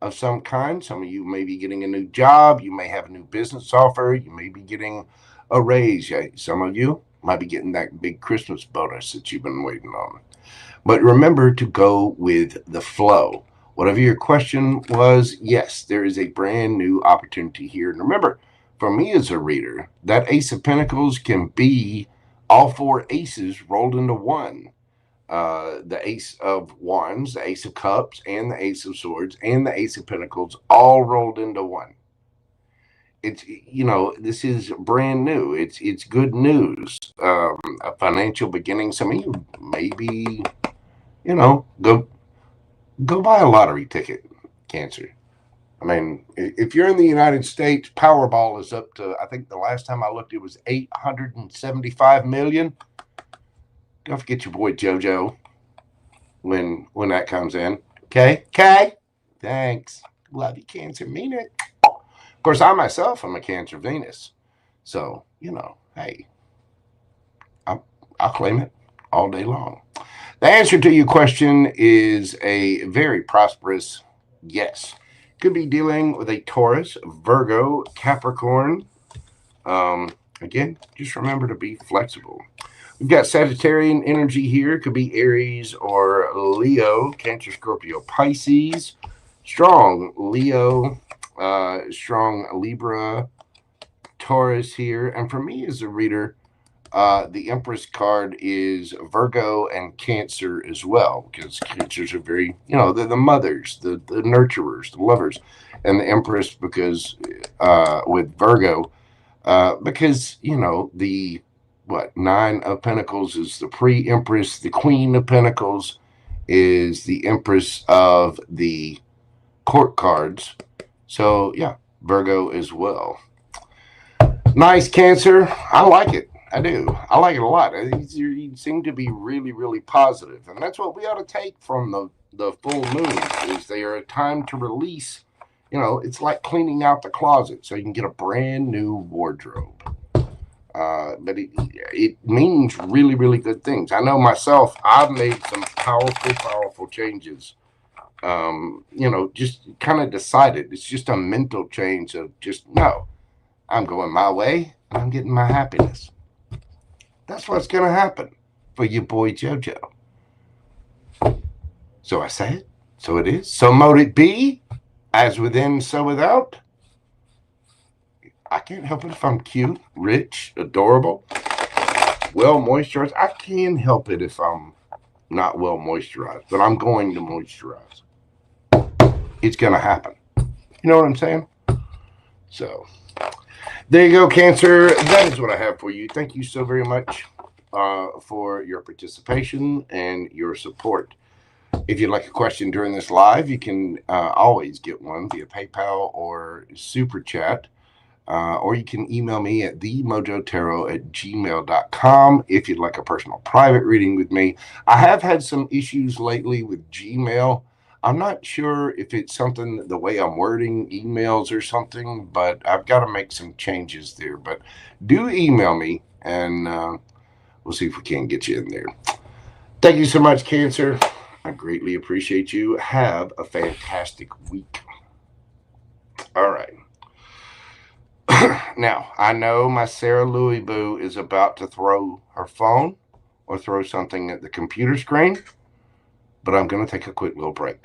of some kind. Some of you may be getting a new job. You may have a new business offer. You may be getting a raise. Some of you might be getting that big Christmas bonus that you've been waiting on. But remember to go with the flow. Whatever your question was, yes, there is a brand new opportunity here. And remember, for me as a reader, that Ace of Pentacles can be all four aces rolled into one. The Ace of Wands, the Ace of Cups, and the Ace of Swords, and the Ace of Pentacles all rolled into one. It's, you know, this is brand new. It's good news. A financial beginning. Some of you maybe, you know, go buy a lottery ticket, Cancer. I mean, if you're in the United States, Powerball is up to, I think the last time I looked, it was 875 million. Don't forget your boy JoJo when that comes in. Okay? Thanks. Love you, Cancer. Mean it. Of course, I myself am a Cancer Venus. So, you know, hey, I'll claim it all day long. The answer to your question is a very prosperous yes. Could be dealing with a Taurus, Virgo, Capricorn. Again, just remember to be flexible. We've got Sagittarian energy here. Could be Aries or Leo, Cancer, Scorpio, Pisces. Strong Leo, strong Libra, Taurus here. And for me as a reader, the Empress card is Virgo and Cancer as well, because Cancers are very, you know, they're the mothers, the nurturers, the lovers. And the Empress, because with Virgo, because, you know, the Nine of Pentacles is the pre-Empress. The Queen of Pentacles is the Empress of the court cards. So, yeah, Virgo as well. Nice, Cancer. I like it. I do. I like it a lot. You seem to be really, really positive. And that's what we ought to take from the full moon, is they are a time to release. You know, it's like cleaning out the closet so you can get a brand new wardrobe. But it means really, really good things. I know myself, I've made some powerful changes. You know, just kind of decided. It's just a mental change of just, no, I'm going my way and I'm getting my happiness. That's what's going to happen for your boy JoJo. So I say it, so it is, so mote it be, as within, so without. I can't help it if I'm cute, rich, adorable, well moisturized. I can't help it if I'm not well moisturized, but I'm going to moisturize. It's going to happen. You know what I'm saying? So there you go, Cancer. That is what I have for you. Thank you so very much for your participation and your support. If you'd like a question during this live, you can always get one via PayPal or Super Chat. Or you can email me at themojotarot@gmail.com if you'd like a personal private reading with me. I have had some issues lately with Gmail. I'm not sure if it's something, the way I'm wording emails or something, but I've got to make some changes there. But do email me, and we'll see if we can get you in there. Thank you so much, Cancer. I greatly appreciate you. Have a fantastic week. All right. Now, I know my Sarah Louie Boo is about to throw her phone or throw something at the computer screen, but I'm going to take a quick little break.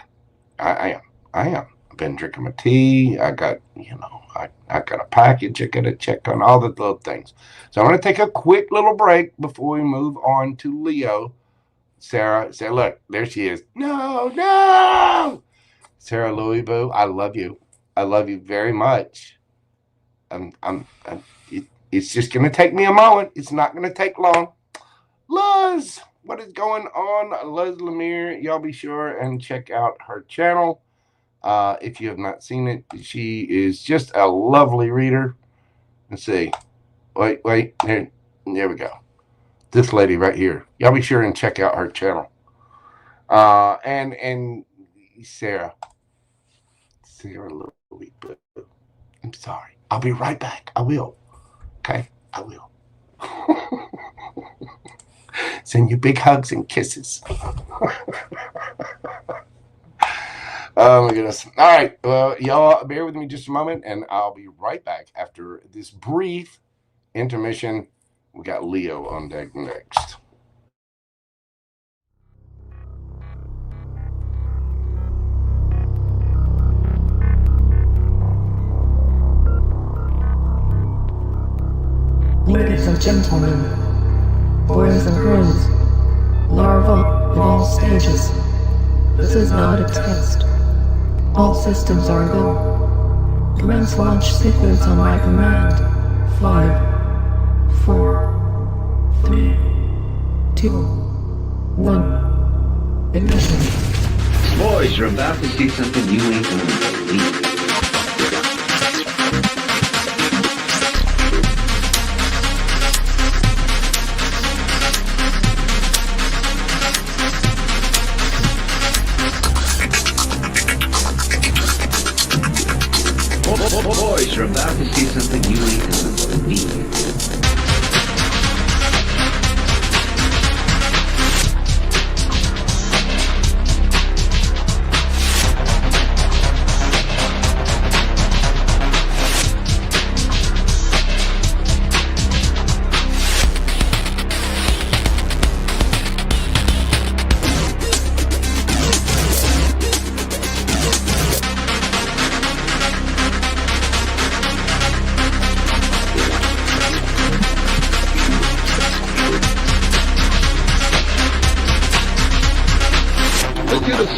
I am. I've been drinking my tea. I got, you know, I got a package. I got to check on all the little things. So I'm going to take a quick little break before we move on to Leo. Sarah, look, there she is. No. Sarah Louie Boo, I love you. I love you very much. It's just going to take me a moment. It's not going to take long. Luz, what is going on? Luz Lemire, y'all be sure and check out her channel. If you have not seen it, she is just a lovely reader. Let's see. Wait. There we go. This lady right here. Y'all be sure and check out her channel. And Sarah Louie Boo. I'm sorry. I'll be right back. I will. Okay? I will. Send you big hugs and kisses. Oh my goodness. All right. Well, y'all bear with me just a moment and I'll be right back after this brief intermission. We got Leo on deck next. Ladies and gentlemen, boys and girls, larvae of all stages, this is not a test. All systems are go. Commence launch sequence on my command. 5, 4, 3, 2, 1. Ignition. Boys, you're about to see something you ain't gonna believe. Boys, you're about to see something you ain't gonna believe.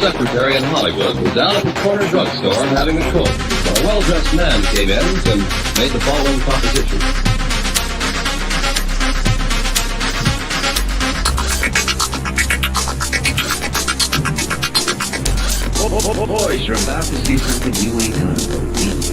Secretary in Hollywood was down at the corner drugstore having a coke when a well-dressed man came in and made the following proposition. Boys, you're about to see something you ain't gonna believe.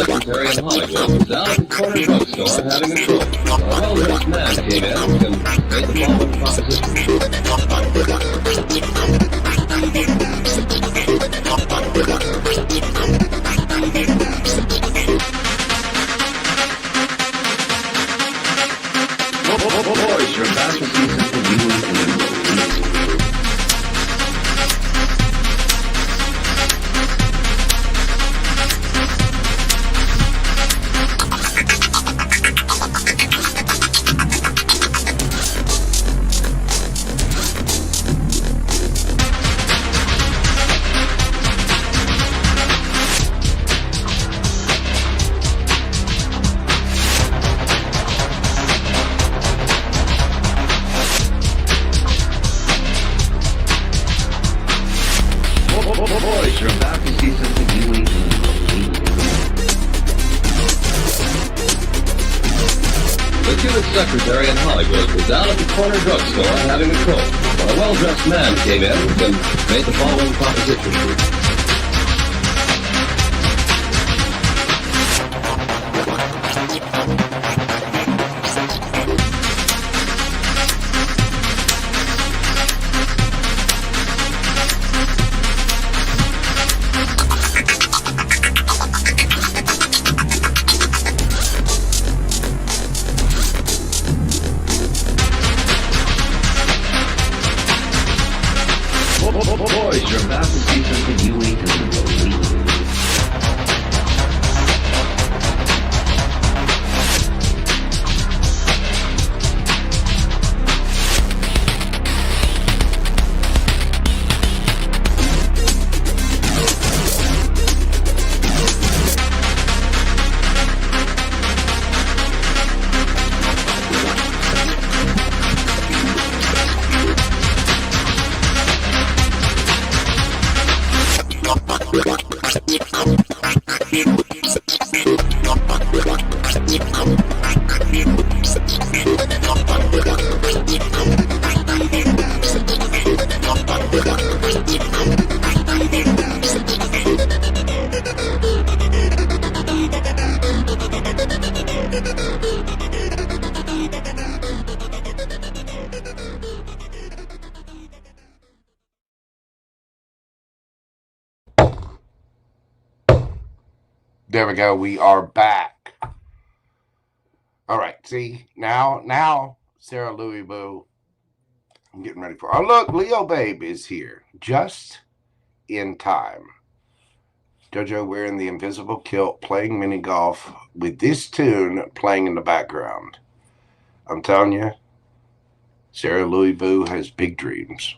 Secretary in Hollywood was down at the corner drugstore having a coke. A well-dressed man came in and made the following proposition. Boys, you're about to see something you ain't gonna believe. Boys, you're about to see something you ain't gonna believe. The Cuban secretary in Hollywood was down at the corner drugstore having a coke when a well-dressed man came in and made the following proposition. Boys, you're about to see something you ain't gonna believe. There we go. We are back. All right. See, now, Sarah Louie Boo, I'm getting ready for. Oh, look, Leo Babe is here just in time. JoJo wearing the invisible kilt, playing mini golf with this tune playing in the background. I'm telling you, Sarah Louie Boo has big dreams.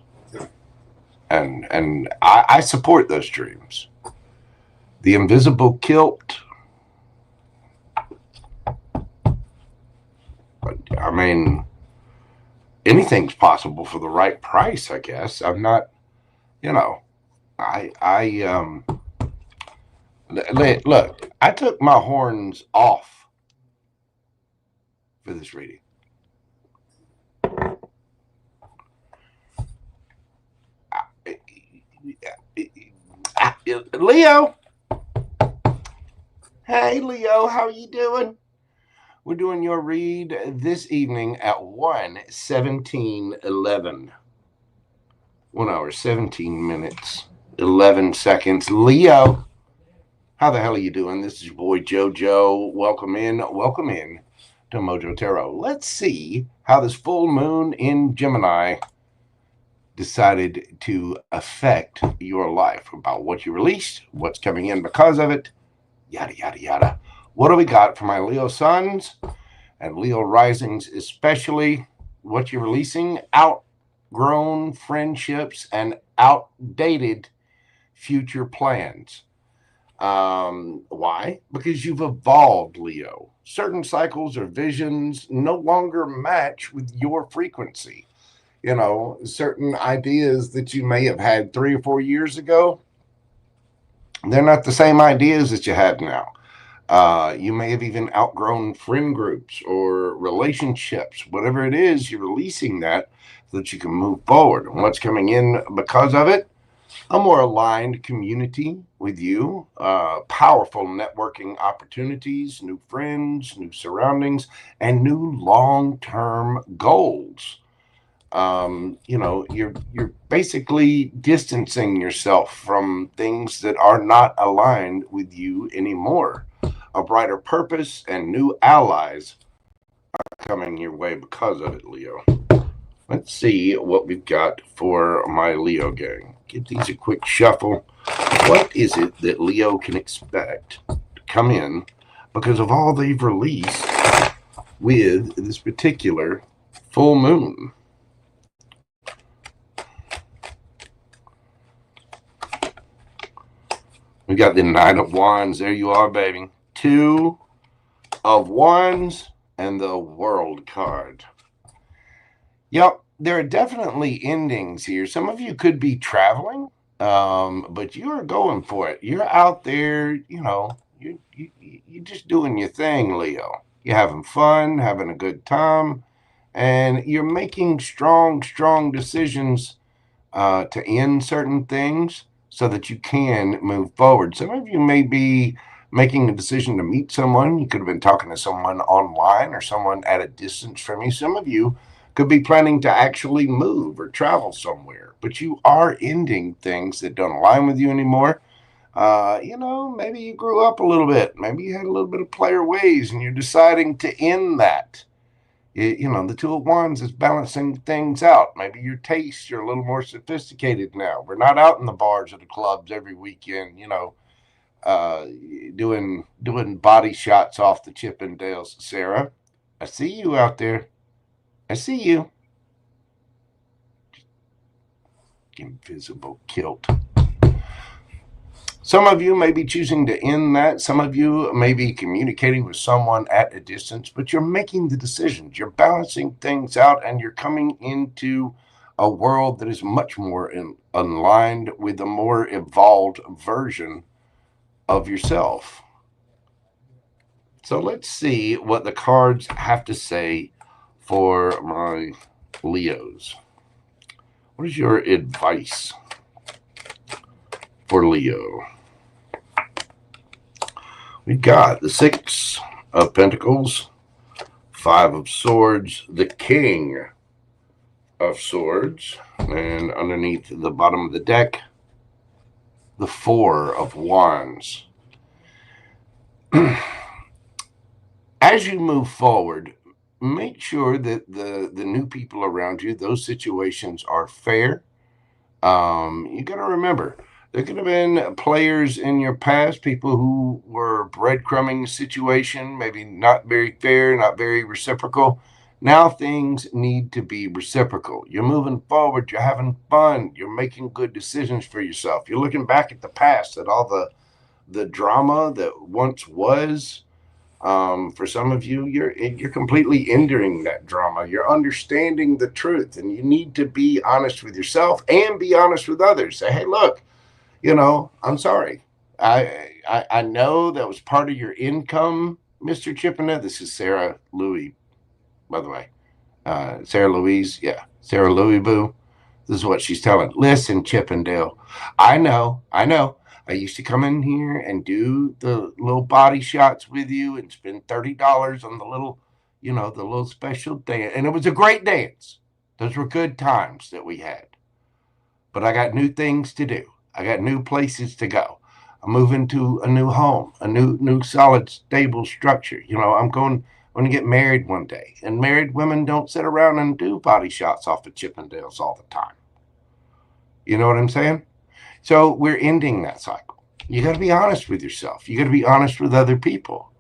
And I support those dreams. The invisible kilt. But I mean, anything's possible for the right price, I guess. I'm not, you know, look, I took my horns off for this reading. Leo. Hey, Leo, how are you doing? We're doing your read this evening at 1:17:11. 1 hour, 17 minutes, 11 seconds. Leo, how the hell are you doing? This is your boy JoJo. Welcome in to Mojo Tarot. Let's see how this full moon in Gemini decided to affect your life, about what you released, what's coming in because of it, yada, yada, yada. What do we got for my Leo suns and Leo risings, especially what you're releasing? Outgrown friendships and outdated future plans. Why? Because you've evolved, Leo. Certain cycles or visions no longer match with your frequency. You know, certain ideas that you may have had 3 or 4 years ago, they're not the same ideas that you have now. You may have even outgrown friend groups or relationships. Whatever it is, you're releasing that so that you can move forward. And what's coming in because of it? A more aligned community with you, powerful networking opportunities, new friends, new surroundings, and new long-term goals. You know, you're basically distancing yourself from things that are not aligned with you anymore. A brighter purpose and new allies are coming your way because of it, Leo. Let's see what we've got for my Leo gang. Give these a quick shuffle. What is it that Leo can expect to come in because of all they've released with this particular full moon? We got the Knight of Wands. There you are, baby. 2 of Wands and the World card. Yep, there are definitely endings here. Some of you could be traveling, but you are going for it. You're out there, you know, you're just doing your thing, Leo. You're having fun, having a good time, and you're making strong decisions to end certain things so that you can move forward. Some of you may be making a decision to meet someone. You could have been talking to someone online or someone at a distance from you. Some of you could be planning to actually move or travel somewhere, but you are ending things that don't align with you anymore. You know, maybe you grew up a little bit. Maybe you had a little bit of player ways and you're deciding to end that. You know, the 2 of Wands is balancing things out. Maybe your tastes are a little more sophisticated now. We're not out in the bars or the clubs every weekend, you know, doing body shots off the Chippendales. Sarah, I see you out there. I see you. Invisible kilt. Some of you may be choosing to end that. Some of you may be communicating with someone at a distance, but you're making the decisions. You're balancing things out, and you're coming into a world that is much more aligned with a more evolved version of yourself. So let's see what the cards have to say for my Leos. What is your advice for Leo? We got the 6 of Pentacles, 5 of Swords, the King of Swords, and underneath the bottom of the deck, the 4 of Wands. As you move forward, make sure that the new people around you, those situations are fair. You got to remember, there could have been players in your past, people who were breadcrumbing the situation, maybe not very fair, not very reciprocal. Now things need to be reciprocal. You're moving forward. You're having fun. You're making good decisions for yourself. You're looking back at the past, at all the drama that once was. For some of you, you're completely ending that drama. You're understanding the truth, and you need to be honest with yourself and be honest with others. Say, hey, look, I'm sorry. I know that was part of your income, Mr. Chippendale. This is Sarah Louie, by the way. Sarah Louise, yeah, Sarah Louie Boo. This is what she's telling. Listen, Chippendale, I know. I used to come in here and do the little body shots with you and spend $30 on the little special dance. And it was a great dance. Those were good times that we had. But I got new things to do. I got new places to go. I'm moving to a new home, a new solid, stable structure. I'm going to get married one day. And married women don't sit around and do body shots off of Chippendales all the time. You know what I'm saying? So we're ending that cycle. You got to be honest with yourself. You got to be honest with other people,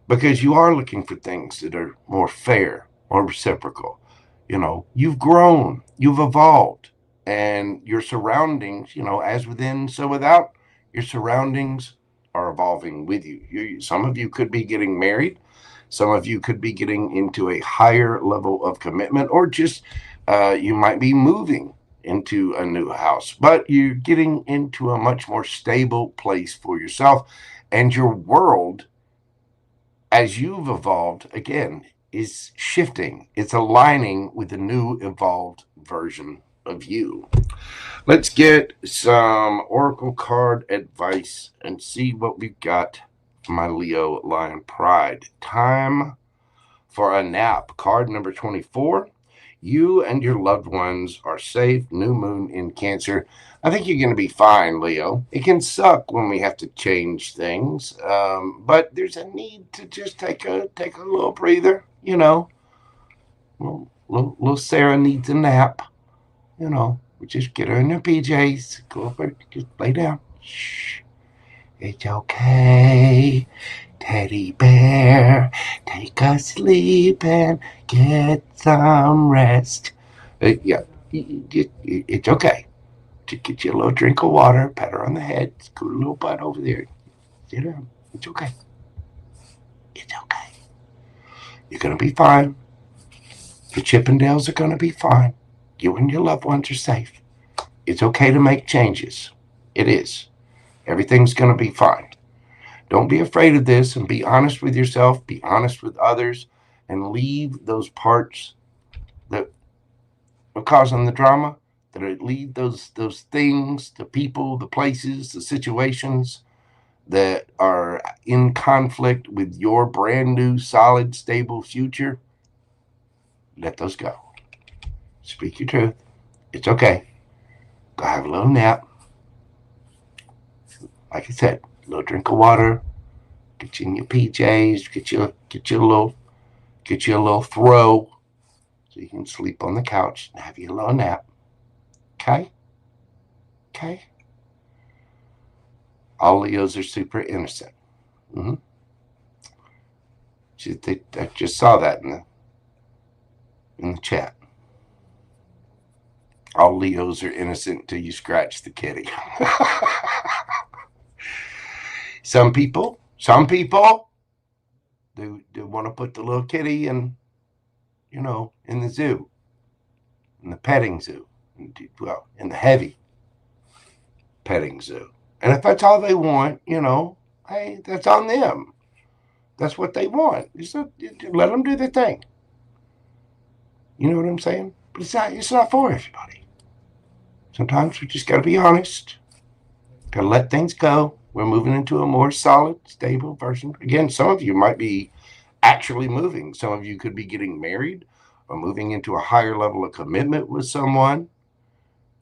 because you are looking for things that are more fair, more reciprocal. You've grown, you've evolved, and your surroundings, as within, so without, your surroundings are evolving with you. Some of you could be getting married. Some of you could be getting into a higher level of commitment, or just you might be moving into a new house, but you're getting into a much more stable place for yourself, and your world, as you've evolved, again, is shifting. It's aligning with the new evolved version of you. Let's get some Oracle card advice and see what we've got for my Leo Lion Pride. Time for a nap. Card number 24. You and your loved ones are safe. New moon in Cancer. I think you're going to be fine, Leo. It can suck when we have to change things, but there's a need to just take a little breather. Little Sarah needs a nap. We just get her in her PJs. Go over, just lay down. Shh. It's okay. Teddy bear, take a sleep and get some rest. Yeah, it's okay. Just get you a little drink of water, pat her on the head, scoot a little butt over there. Sit down. It's okay. It's okay. You're going to be fine. The Chippendales are going to be fine. You and your loved ones are safe. It's okay to make changes. It is. Everything's going to be fine. Don't be afraid of this, and be honest with yourself, be honest with others, and leave those parts that are causing the drama, leave those things, the people, the places, the situations that are in conflict with your brand new, solid, stable future. Let those go. Speak your truth. It's okay. Go have a little nap. Like I said, a little drink of water, get you in your PJs, get you a little throw, so you can sleep on the couch and have your little nap. Okay? All Leos are super innocent. I just saw that in the chat. All Leos are innocent until you scratch the kitty. Some people, they want to put the little kitty in the zoo, in the petting zoo, in the heavy petting zoo. And if that's all they want, hey, that's on them. That's what they want. Let them do their thing. You know what I'm saying? But it's not for everybody. Sometimes we just got to be honest. Got to let things go. We're moving into a more solid, stable version. Again, some of you might be actually moving. Some of you could be getting married or moving into a higher level of commitment with someone.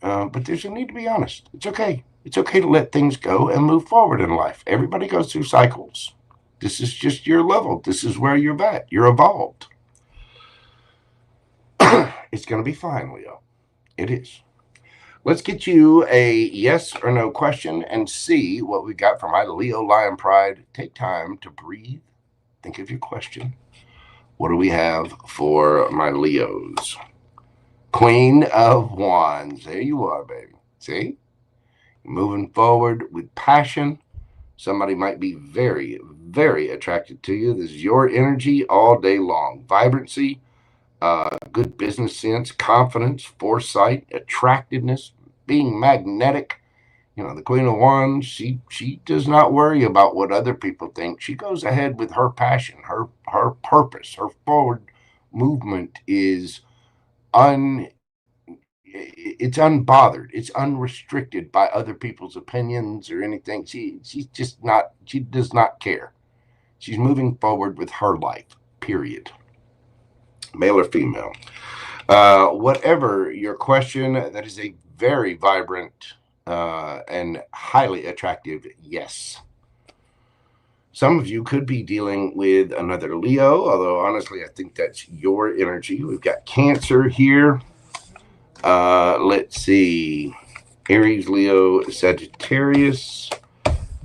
But there's a need to be honest. It's okay. It's okay to let things go and move forward in life. Everybody goes through cycles. This is just your level. This is where you're at. You're evolved. It's going to be fine, Leo. It is. Let's get you a yes or no question and see what we got for my Leo Lion Pride. Take time to breathe. Think of your question. What do we have for my Leos? Queen of Wands. There you are, baby. See? Moving forward with passion. Somebody might be very, very attracted to you. This is your energy all day long. Vibrancy, good business sense, confidence, foresight, attractiveness, being magnetic. You know, the Queen of Wands, she does not worry about what other people think. She goes ahead with her passion, her purpose, her forward movement is it's unbothered. It's unrestricted by other people's opinions or anything. She's just not, she does not care. She's moving forward with her life, period. Male or female. Whatever your question, that is a very vibrant and highly attractive yes. Some of you could be dealing with another Leo, although honestly, I think that's your energy. We've got Cancer here. Let's see. Aries, Leo, Sagittarius,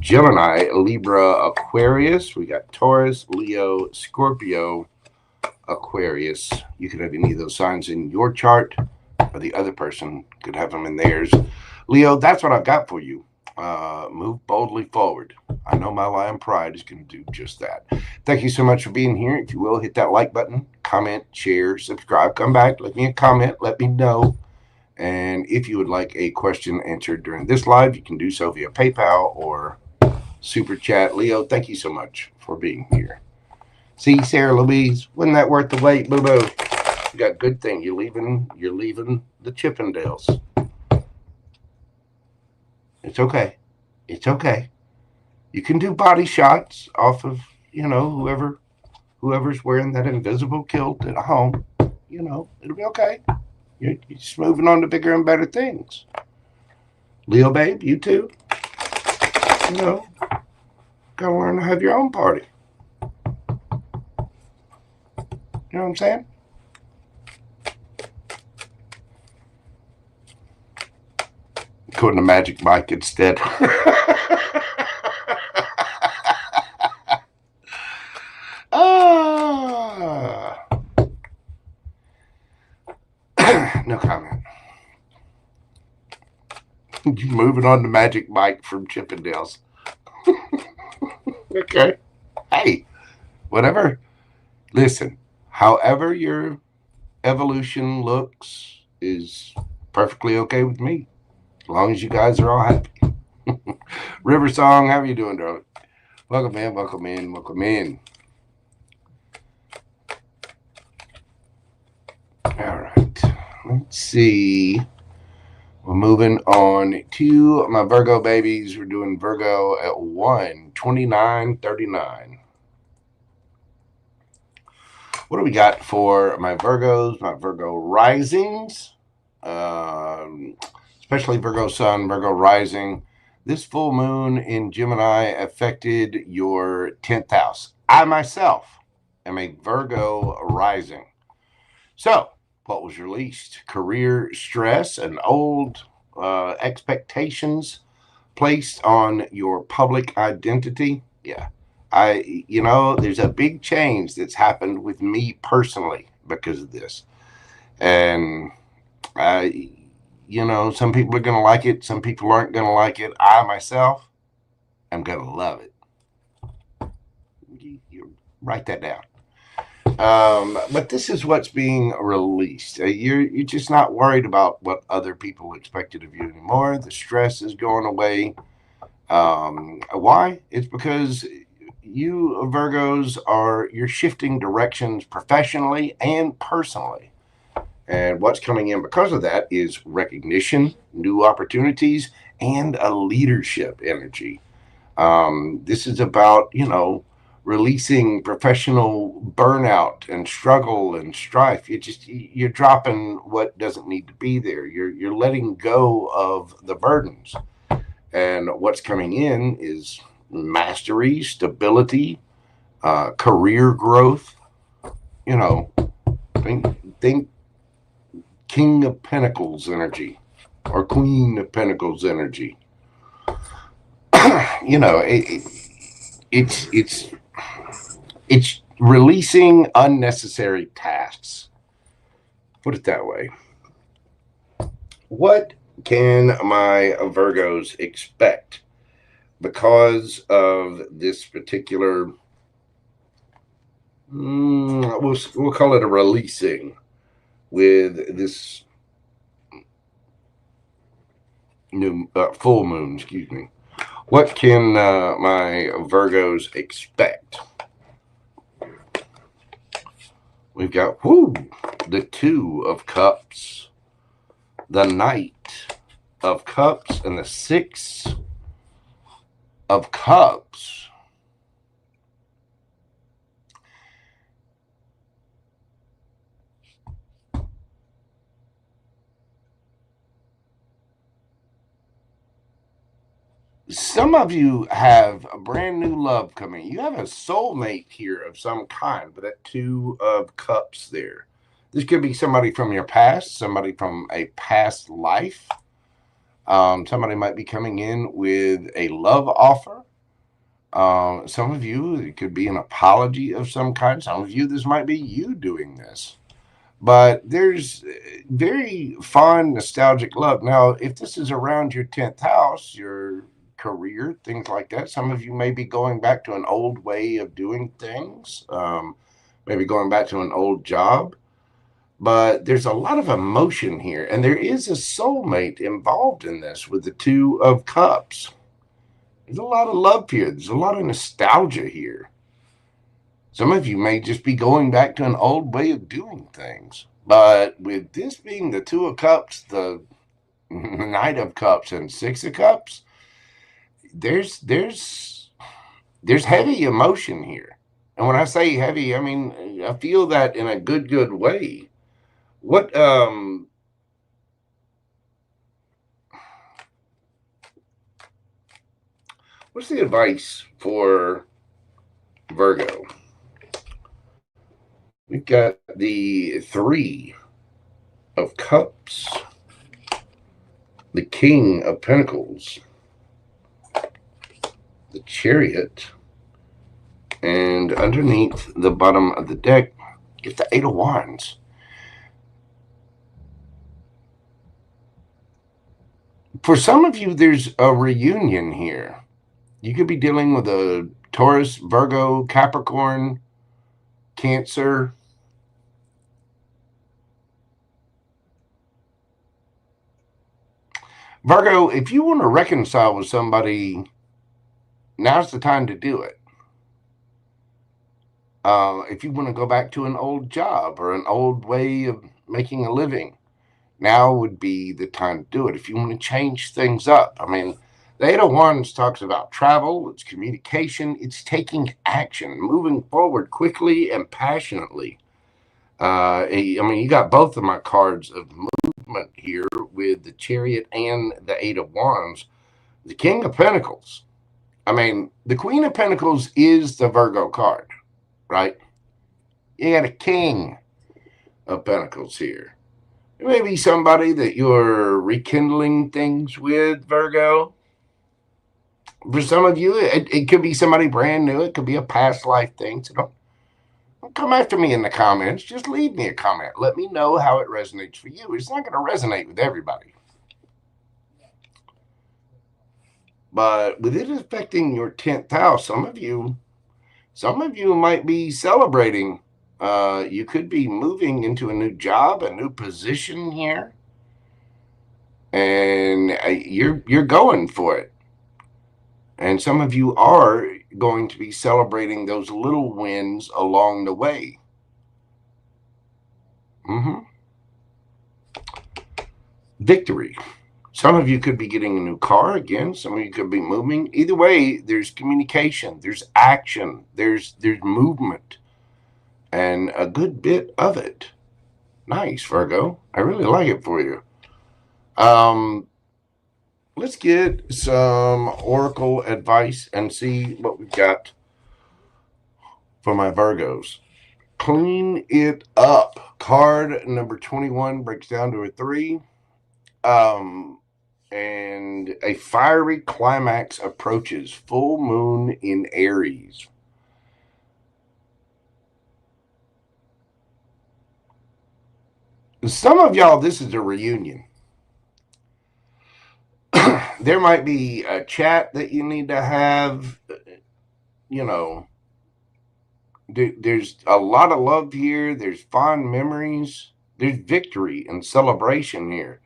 Gemini, Libra, Aquarius. We got Taurus, Leo, Scorpio, Aquarius. You could have any of those signs in your chart, or the other person could have them in theirs. Leo, that's what I've got for you. Move boldly forward. I know my Lion Pride is going to do just that. Thank you so much for being here. If you will, hit that like button, comment, share, subscribe, come back, let me a comment, let me know. And if you would like a question answered during this live, you can do so via PayPal or Super Chat. Leo, thank you so much for being here. See, Sarah Louise, wasn't that worth the wait, boo-boo? You got good thing. You're leaving the Chippendales. It's okay. It's okay. You can do body shots off of, you know, whoever's wearing that invisible kilt at home. You know, it'll be okay. You're just moving on to bigger and better things. Leo, babe, you too. You know, gotta learn to have your own party. You know what I'm saying? Go in the magic mic instead. No comment. Moving on to Magic Mike from Chippendales. Okay. Hey, whatever. Listen, however your evolution looks is perfectly okay with me, as long as you guys are all happy. River Song, how are you doing, darling? Welcome in, welcome in, welcome in. All right. Let's see. We're moving on to my Virgo babies. We're doing Virgo at 1:29:39. What do we got for my Virgos, my Virgo risings? Especially Virgo Sun, Virgo rising. This full moon in Gemini affected your 10th house. I myself am a Virgo rising. So, what was released? Career stress and old expectations placed on your public identity. Yeah. There's a big change that's happened with me personally because of this. And, some people are going to like it. Some people aren't going to like it. I, myself, am going to love it. You write that down. But this is what's being released. You're just not worried about what other people expected of you anymore. The stress is going away. Why? It's because you Virgos you're shifting directions professionally and personally. And what's coming in because of that is recognition, new opportunities, and a leadership energy. This is about, releasing professional burnout and struggle and strife. You're dropping what doesn't need to be there. You're letting go of the burdens. And what's coming in is mastery, stability, career growth. You know, think King of Pentacles energy or Queen of Pentacles energy. You know, it's releasing unnecessary tasks. Put it that way. What can my Virgos expect because of this particular, we'll call it a releasing with this new full moon, excuse me. What can my Virgos expect? We've got, the Two of Cups, the Knight of Cups, and the Six of Cups. Some of you have a brand new love coming. You have a soulmate here of some kind, but that Two of Cups there. This could be somebody from your past, somebody from a past life. Somebody might be coming in with a love offer. Some of you, it could be an apology of some kind. Some of you, this might be you doing this. But there's very fond, nostalgic love. Now, if this is around your 10th house, your career, things like that, some of you may be going back to an old way of doing things, maybe going back to an old job. But there's a lot of emotion here, and there is a soulmate involved in this with the Two of Cups. There's a lot of love here. There's a lot of nostalgia here. Some of you may just be going back to an old way of doing things. But with this being the Two of Cups, the Knight of Cups, and Six of Cups, there's heavy emotion here. And when I say heavy, I mean, I feel that in a good way. What's the advice for Virgo? We've got the Three of Cups, the King of Pentacles, the Chariot, and underneath the bottom of the deck, get the Eight of Wands. For some of you, there's a reunion here. You could be dealing with a Taurus, Virgo, Capricorn, Cancer. Virgo, if you want to reconcile with somebody, now's the time to do it. If you want to go back to an old job or an old way of making a living, now would be the time to do it. If you want to change things up, I mean, the Eight of Wands talks about travel, it's communication, it's taking action, moving forward quickly and passionately. I mean, you got both of my cards of movement here with the Chariot and the Eight of Wands. The King of Pentacles. I mean, the Queen of Pentacles is the Virgo card, right? You got a King of Pentacles here. It may be somebody that you're rekindling things with, Virgo. For some of you, it could be somebody brand new. It could be a past life thing. So don't come after me in the comments. Just leave me a comment. Let me know how it resonates for you. It's not going to resonate with everybody. But with it affecting your 10th house, some of you might be celebrating. You could be moving into a new job, a new position here, and you're going for it. And some of you are going to be celebrating those little wins along the way. Victory. Some of you could be getting a new car again. Some of you could be moving. Either way, there's communication, there's action, there's movement, and a good bit of it. Nice, Virgo. I really like it for you. Let's get some oracle advice and see what we've got for my Virgos. Clean it up. Card number 21 breaks down to a 3. And a fiery climax approaches. Full moon in Aries. Some of y'all, this is a reunion. There might be a chat that you need to have. You know, there's a lot of love here. There's fond memories. There's victory and celebration here.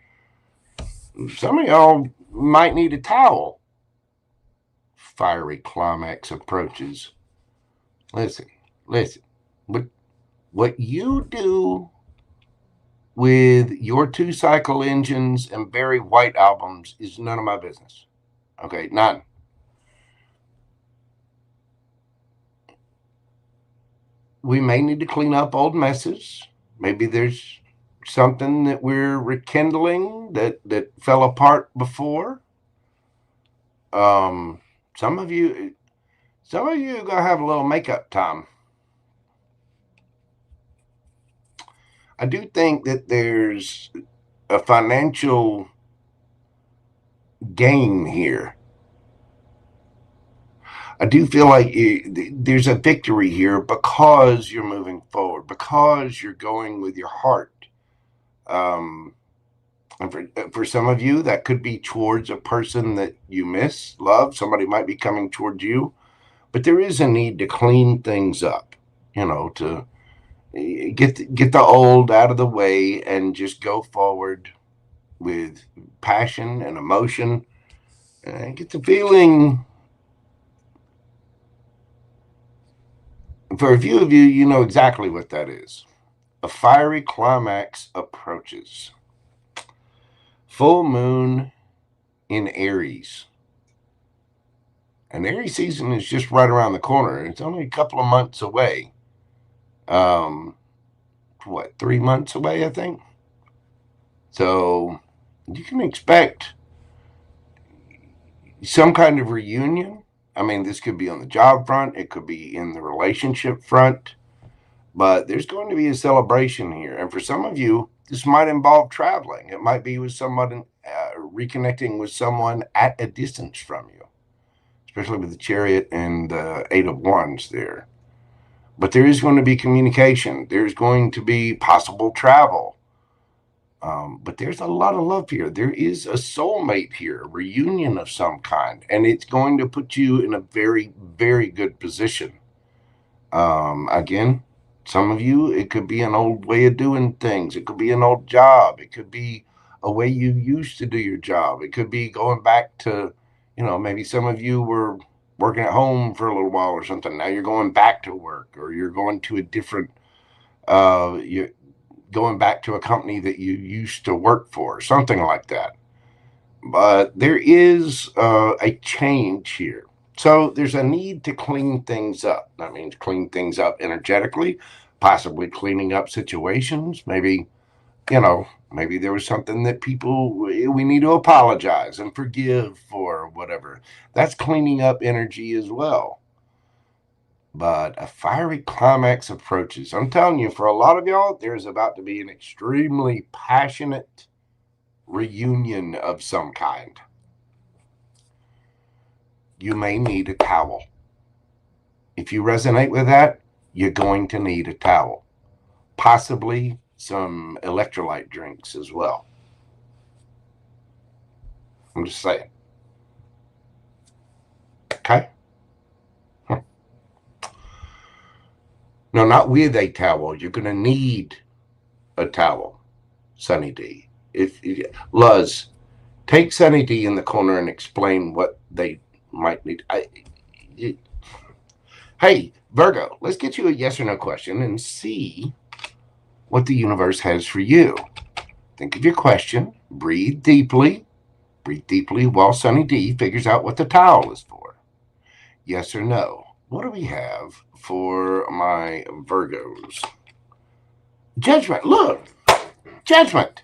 Some of y'all might need a towel. Fiery climax approaches. Listen. What you do with your 2-cycle engines and Barry White albums is none of my business. Okay, none. We may need to clean up old messes. Maybe there's something that we're rekindling that fell apart before. Some of you are gonna have a little makeup time. I do think that there's a financial gain here. I do feel like there's a victory here because you're moving forward, because you're going with your heart. And for some of you, that could be towards a person that you miss, love. Somebody might be coming towards you. But there is a need to clean things up, to get the old out of the way and just go forward with passion and emotion. And get the feeling. For a few of you, you know exactly what that is. A fiery climax approaches. Full moon in Aries. And Aries season is just right around the corner. It's only a couple of months away. 3 months away, I think. So you can expect some kind of reunion. I mean, this could be on the job front. It could be in the relationship front. But there's going to be a celebration here. And for some of you, this might involve traveling. It might be with someone, reconnecting with someone at a distance from you, especially with the Chariot and the 8 of Wands there. But there is going to be communication. There's going to be possible travel. But there's a lot of love here. There is a soulmate here, a reunion of some kind. And it's going to put you in a very, very good position. Again, some of you, it could be an old way of doing things. It could be an old job. It could be a way you used to do your job. It could be going back to, maybe some of you were working at home for a little while or something. Now you're going back to work, or you're going to a different, you're going back to a company that you used to work for, something like that. But there is a change here. So there's a need to clean things up. That means clean things up energetically, possibly cleaning up situations. Maybe, maybe there was something that we need to apologize and forgive for, whatever. That's cleaning up energy as well. But a fiery climax approaches. I'm telling you, for a lot of y'all, there's about to be an extremely passionate reunion of some kind. You may need a towel. If you resonate with that, you're going to need a towel. Possibly some electrolyte drinks as well. I'm just saying. Okay? No, not with a towel. You're going to need a towel, Sunny D. Luz, take Sunny D in the corner and explain what they might need. Hey, Virgo, let's get you a yes or no question and see what the universe has for you. Think of your question. Breathe deeply. Breathe deeply while Sunny D figures out what the towel is for. Yes or no? What do we have for my Virgos? Judgment. Look. Judgment.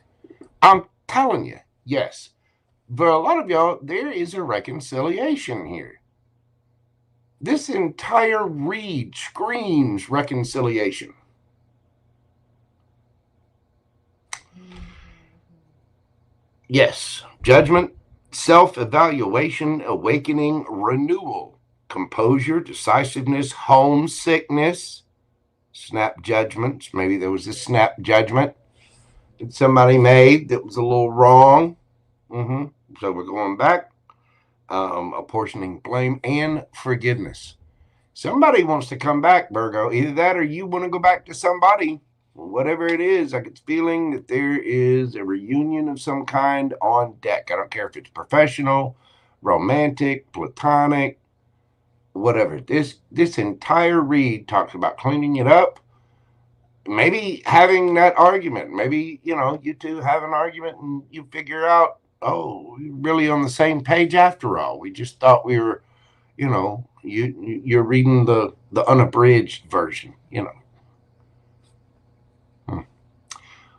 I'm telling you. Yes. For a lot of y'all, there is a reconciliation here. This entire read screams reconciliation. Yes, judgment, self-evaluation, awakening, renewal, composure, decisiveness, homesickness, snap judgments. Maybe there was a snap judgment that somebody made that was a little wrong. So we're going back, apportioning blame and forgiveness. Somebody wants to come back, Virgo. Either that or you want to go back to somebody. Whatever it is, I get the feeling that there is a reunion of some kind on deck. I don't care if it's professional, romantic, platonic, whatever. This entire read talks about cleaning it up, maybe having that argument. Maybe, you two have an argument and you figure out, oh, we're really on the same page after all. We just thought we were, you're reading the unabridged version,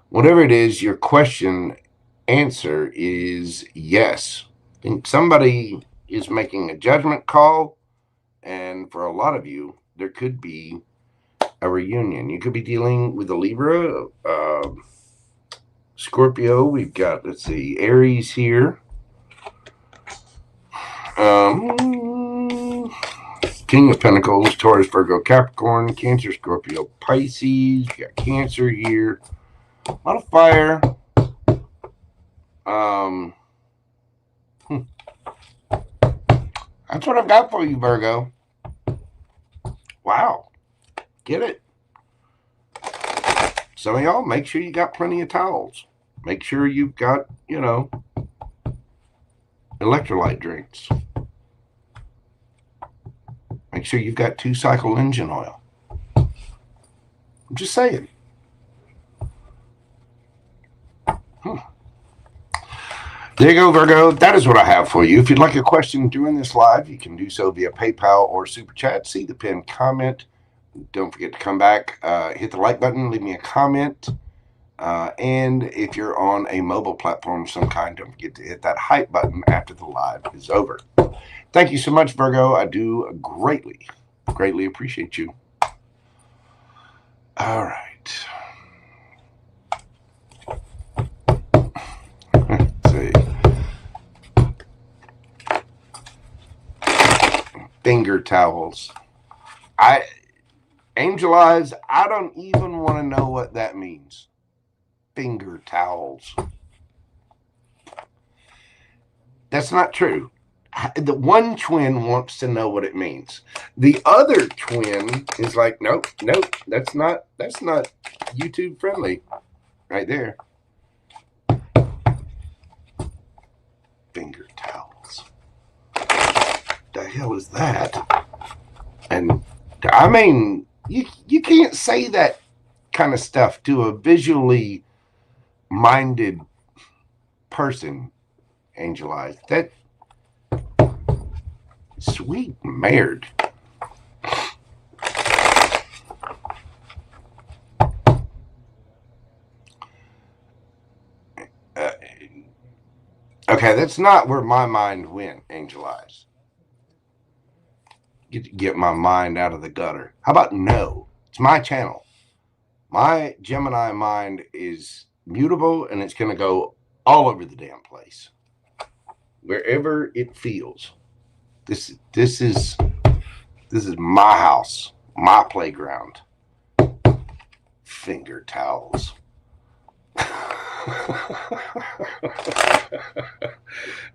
Whatever it is, your question answer is yes. And somebody is making a judgment call, and for a lot of you, there could be a reunion. You could be dealing with a Libra, Scorpio. We've got, let's see, Aries here. King of Pentacles, Taurus, Virgo, Capricorn, Cancer, Scorpio, Pisces. We got Cancer here. A lot of fire. That's what I've got for you, Virgo. Wow. Get it. Some of y'all, make sure you got plenty of towels. Make sure you've got, electrolyte drinks. Make sure you've got 2-cycle engine oil. I'm just saying. There you go, Virgo. That is what I have for you. If you'd like a question during this live, you can do so via PayPal or Super Chat. See the pinned comment. Don't forget to come back, hit the like button, leave me a comment. And if you're on a mobile platform of some kind, don't forget to hit that hype button after the live is over. Thank you so much, Virgo. I do greatly appreciate you. All right. Finger towels. Angel Eyes, I don't even want to know what that means. Finger towels. That's not true. The one twin wants to know what it means. The other twin is like, nope, that's not YouTube friendly. Right there. Finger towels. The hell is that? And I mean, you can't say that kind of stuff to a visually minded person, Angel Eyes. That sweet merd. Okay, that's not where my mind went, Angel Eyes. Get my mind out of the gutter. How about no? It's my channel. My Gemini mind is mutable, and it's going to go all over the damn place, wherever it feels. This is my house, my playground. Finger towels.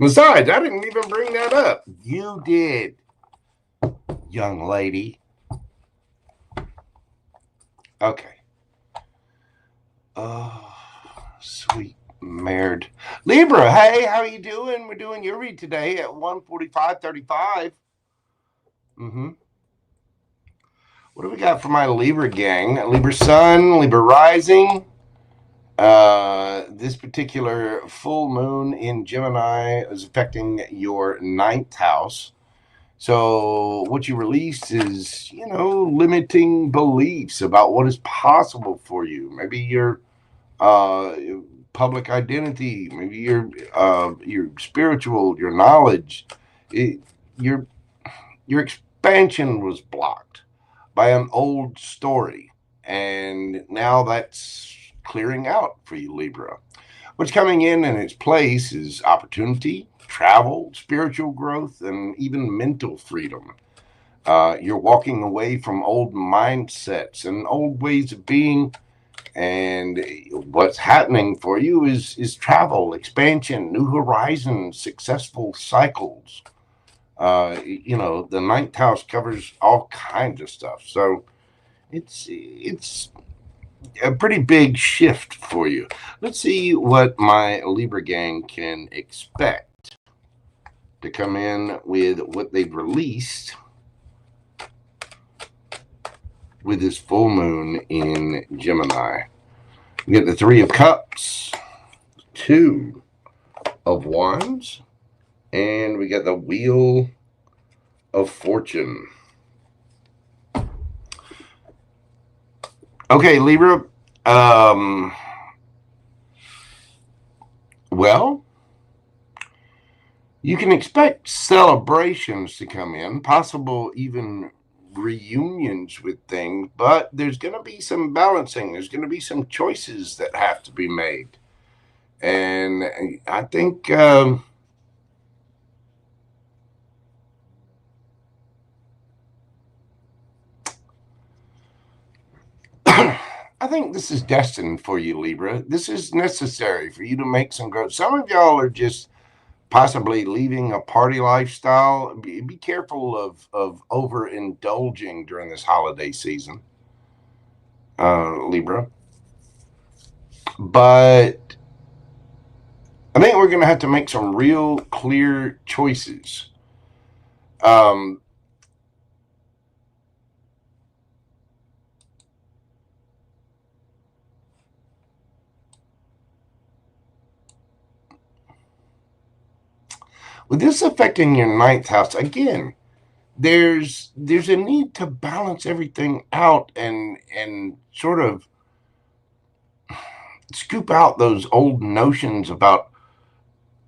Besides, I didn't even bring that up. You did, young lady. Okay. Oh, sweet merd. Libra, hey, how you doing? We're doing your read today at 1:45:35. What do we got for my Libra gang? Libra Sun, Libra Rising. This particular full moon in Gemini is affecting your 9th house. So what you release is, limiting beliefs about what is possible for you. Maybe your public identity, maybe your spiritual, your knowledge, your expansion was blocked by an old story. And now that's clearing out for you, Libra. What's coming in its place is opportunity, travel, spiritual growth, and even mental freedom. You're walking away from old mindsets and old ways of being. And what's happening for you is travel, expansion, new horizons, successful cycles. You know, the ninth house covers all kinds of stuff. So it's a pretty big shift for you. Let's see what my Libra gang can expect to come in with what they've released with this full moon in Gemini. We get the Three of Cups, Two of Wands, and we got the Wheel of Fortune. Okay, Libra. Well, you can expect celebrations to come in, possible even reunions with things, but there's going to be some balancing. There's going to be some choices that have to be made. And I think I think this is destined for you, Libra. This is necessary for you to make some growth. Some of y'all are just possibly leaving a party lifestyle. Be careful of overindulging during this holiday season, Libra. But I think we're going to have to make some real clear choices. With this affecting your ninth house, again, there's a need to balance everything out and sort of scoop out those old notions about,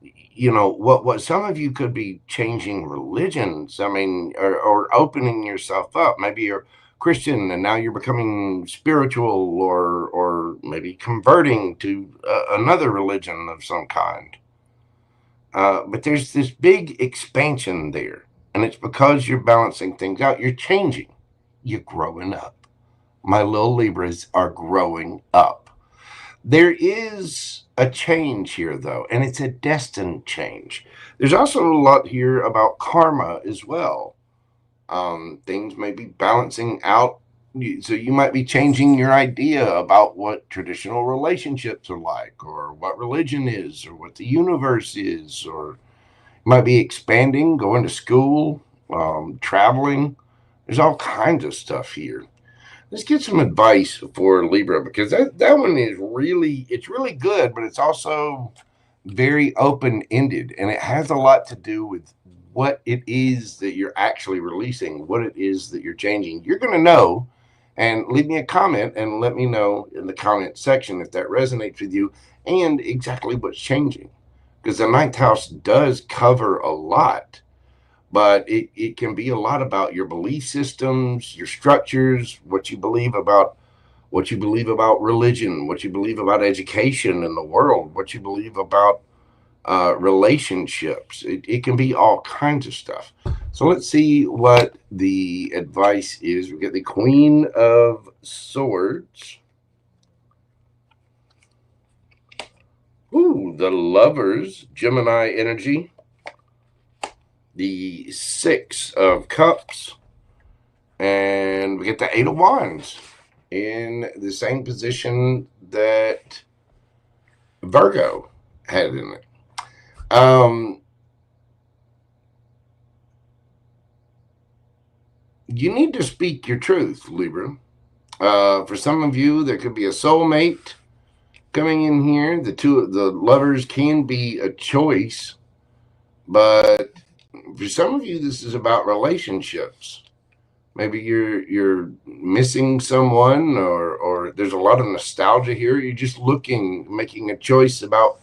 you know, what some of you could be changing religions. I mean, or opening yourself up. Maybe you're Christian and now you're becoming spiritual, or maybe converting to another religion of some kind. But there's this big expansion there, and it's because you're balancing things out. You're changing. You're growing up. My little Libras are growing up. There is a change here, though, and it's a destined change. There's also a lot here about karma as well. Things may be balancing out. So you might be changing your idea about what traditional relationships are like, or what religion is, or what the universe is, or you might be expanding, going to school, traveling. There's all kinds of stuff here. Let's get some advice for Libra, because that one is really good, but it's also very open-ended, and it has a lot to do with what it is that you're actually releasing, what it is that you're changing. You're going to know. And leave me a comment and let me know in the comment section if that resonates with you and exactly what's changing. Because the ninth house does cover a lot, but it can be a lot about your belief systems, your structures, what you believe about religion, what you believe about education in the world, what you believe about relationships. It can be all kinds of stuff. So let's see what the advice is. We get the Queen of Swords. Ooh, the Lovers, Gemini energy. The Six of Cups. And we get the Eight of Wands in the same position that Virgo had in it. You need to speak your truth, Libra. For some of you, there could be a soulmate coming in here. The Lovers can be a choice, but for some of you, this is about relationships. Maybe you're missing someone, or there's a lot of nostalgia here. You're just making a choice about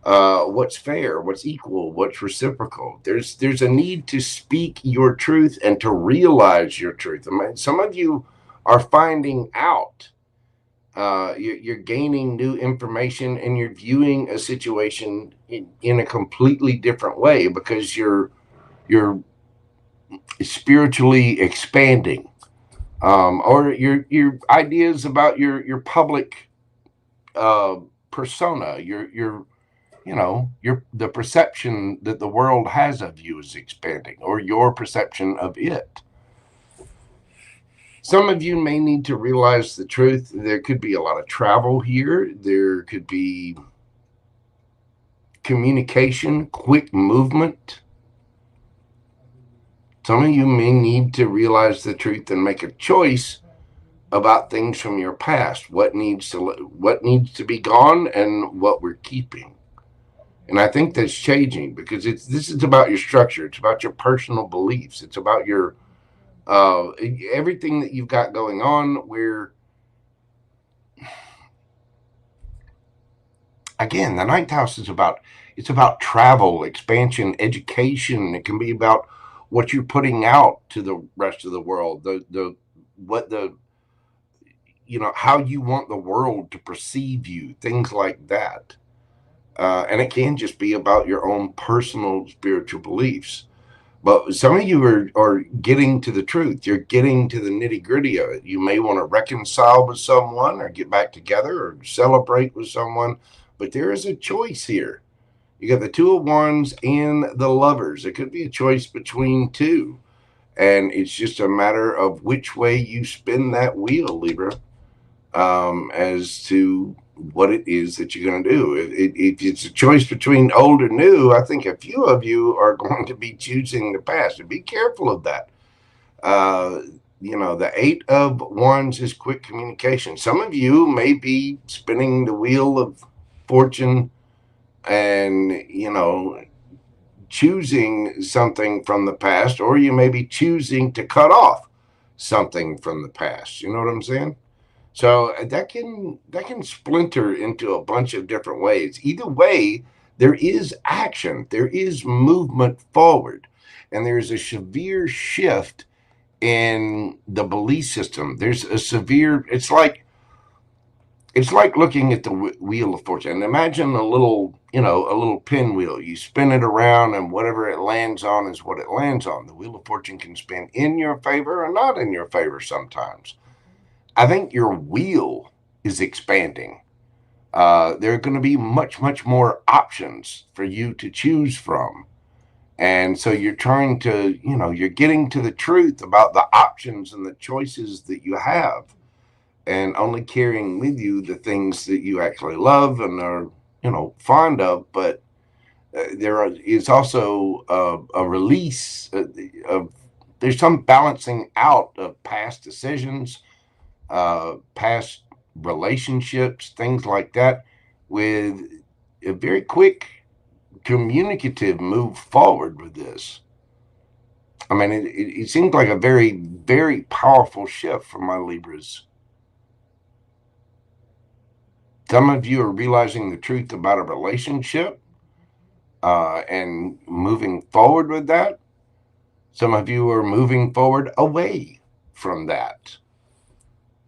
what's fair, what's equal, what's reciprocal. There's a need to speak your truth and to realize your truth. I mean, some of you are finding out. You're gaining new information and you're viewing a situation in a completely different way because you're spiritually expanding, or your ideas about your public persona, your the perception that the world has of you is expanding, or your perception of it. Some of you may need to realize the truth. There could be a lot of travel here. There could be communication, quick movement. Some of you may need to realize the truth and make a choice about things from your past. What needs to be gone and what we're keeping. And I think that's changing because this is about your structure. It's about your personal beliefs. It's about your everything that you've got going on, where again, the ninth house is about travel, expansion, education. It can be about what you're putting out to the rest of the world, how you want the world to perceive you, things like that. And it can just be about your own personal spiritual beliefs. But some of you are getting to the truth. You're getting to the nitty gritty of it. You may want to reconcile with someone or get back together or celebrate with someone. But there is a choice here. You got the Two of Wands and the Lovers. It could be a choice between two. And it's just a matter of which way you spin that wheel, Libra, as to what it is that you're going to do. If it's a choice between old or new, I think a few of you are going to be choosing the past. And be careful of that. The Eight of Wands is quick communication. Some of you may be spinning the wheel of fortune and, choosing something from the past, or you may be choosing to cut off something from the past. You know what I'm saying? So that can splinter into a bunch of different ways. Either way, there is action, there is movement forward, and there's a severe shift in the belief system. There's a severe, it's like looking at the wheel of fortune. Imagine a little pinwheel. You spin it around and whatever it lands on is what it lands on. The wheel of fortune can spin in your favor or not in your favor sometimes. I think your wheel is expanding. There are going to be much, much more options for you to choose from. And so you're trying to, you're getting to the truth about the options and the choices that you have, and only carrying with you the things that you actually love and are, fond of. But there is also a release of, there's some balancing out of past decisions, past relationships, things like that, with a very quick communicative move forward with this. I mean, it seems like a very, very powerful shift for my Libras. Some of you are realizing the truth about a relationship and moving forward with that. Some of you are moving forward away from that.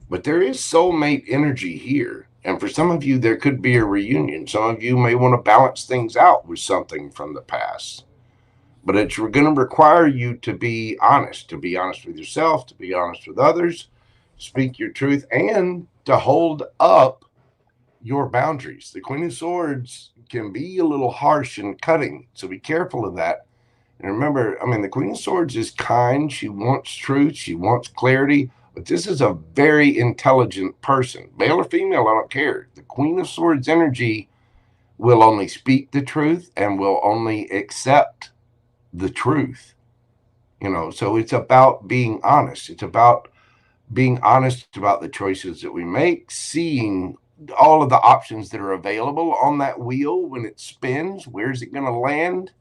But there is soulmate energy here. And for some of you, there could be a reunion. Some of you may want to balance things out with something from the past. But it's going to require you to be honest with yourself, to be honest with others, speak your truth, and to hold up your boundaries. The Queen of Swords can be a little harsh and cutting, so be careful of that. And remember, the Queen of Swords is kind. She wants truth. She wants clarity. But this is a very intelligent person. Male or female, I don't care. The Queen of Swords energy will only speak the truth and will only accept the truth. So it's about being honest. It's about being honest about the choices that we make, seeing all of the options that are available on that wheel when it spins. Where's it going to land?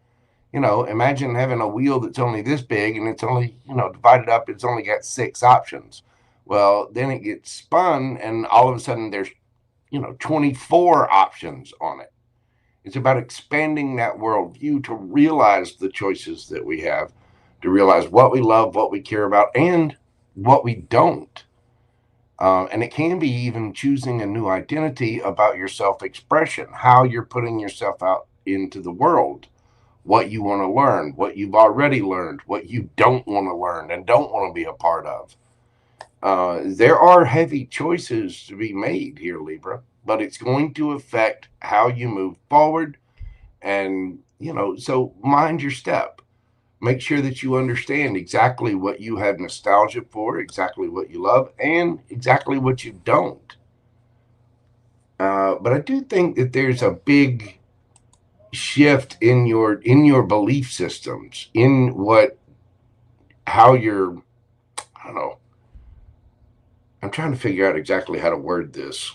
Imagine having a wheel that's only this big and it's only, divided up. It's only got 6 options. Well, then it gets spun and all of a sudden there's, 24 options on it. It's about expanding that worldview to realize the choices that we have, to realize what we love, what we care about, and what we don't. And it can be even choosing a new identity about your self-expression, how you're putting yourself out into the world, what you want to learn, what you've already learned, what you don't want to learn and don't want to be a part of. There are heavy choices to be made here, Libra, but it's going to affect how you move forward. And, so mind your step. Make sure that you understand exactly what you have nostalgia for, exactly what you love, and exactly what you don't. But I do think that there's a big shift in your belief systems, in how you're, I don't know. I'm trying to figure out exactly how to word this.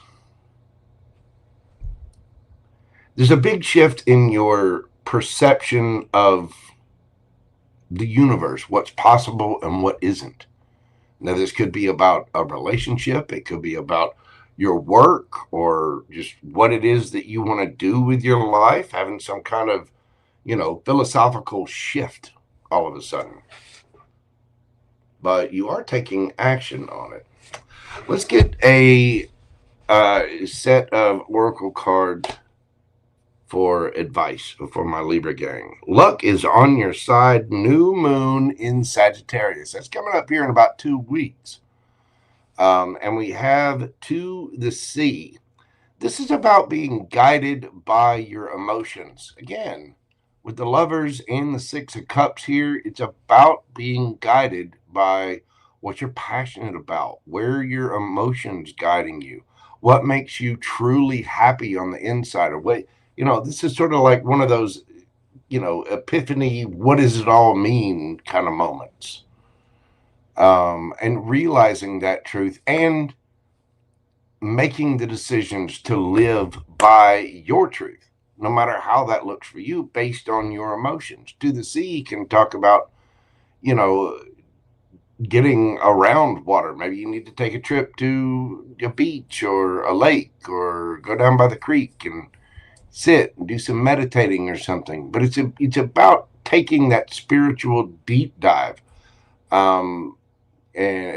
There's a big shift in your perception of the universe, what's possible and what isn't. Now, this could be about a relationship. It could be about your work, or just what it is that you want to do with your life, having some kind of, philosophical shift all of a sudden. But you are taking action on it. Let's get a set of oracle cards for advice for my Libra gang. Luck is on your side. New moon in Sagittarius. That's coming up here in about 2 weeks. And we have to the sea. This is about being guided by your emotions. Again, with the Lovers and the Six of Cups here, it's about being guided by what you're passionate about, where your emotions guiding you, what makes you truly happy on the inside, or what, this is sort of like one of those, epiphany, what does it all mean kind of moments. And realizing that truth and making the decisions to live by your truth, no matter how that looks for you, based on your emotions. To the sea can talk about, getting around water. Maybe you need to take a trip to a beach or a lake, or go down by the creek and sit and do some meditating or something. But it's about taking that spiritual deep dive. And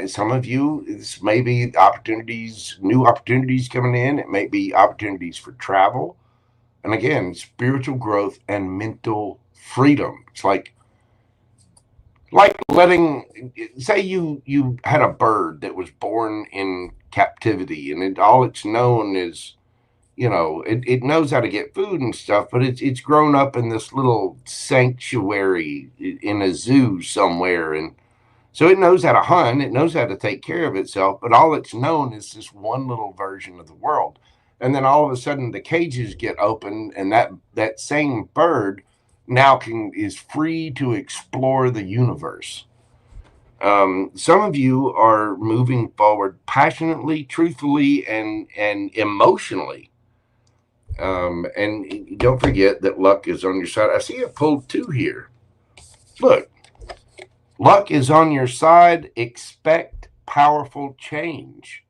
some of you, this may be opportunities, new opportunities coming in. It may be opportunities for travel. And again, spiritual growth and mental freedom. It's like letting, say you had a bird that was born in captivity, and all it's known is, it knows how to get food and stuff, but it's grown up in this little sanctuary in a zoo somewhere. And so it knows how to hunt, it knows how to take care of itself, but all it's known is this one little version of the world. And then all of a sudden the cages get opened, and that same bird now is free to explore the universe. Some of you are moving forward passionately, truthfully, and emotionally. And don't forget that luck is on your side. I see I pulled 2 here. Look, luck is on your side. Expect powerful change.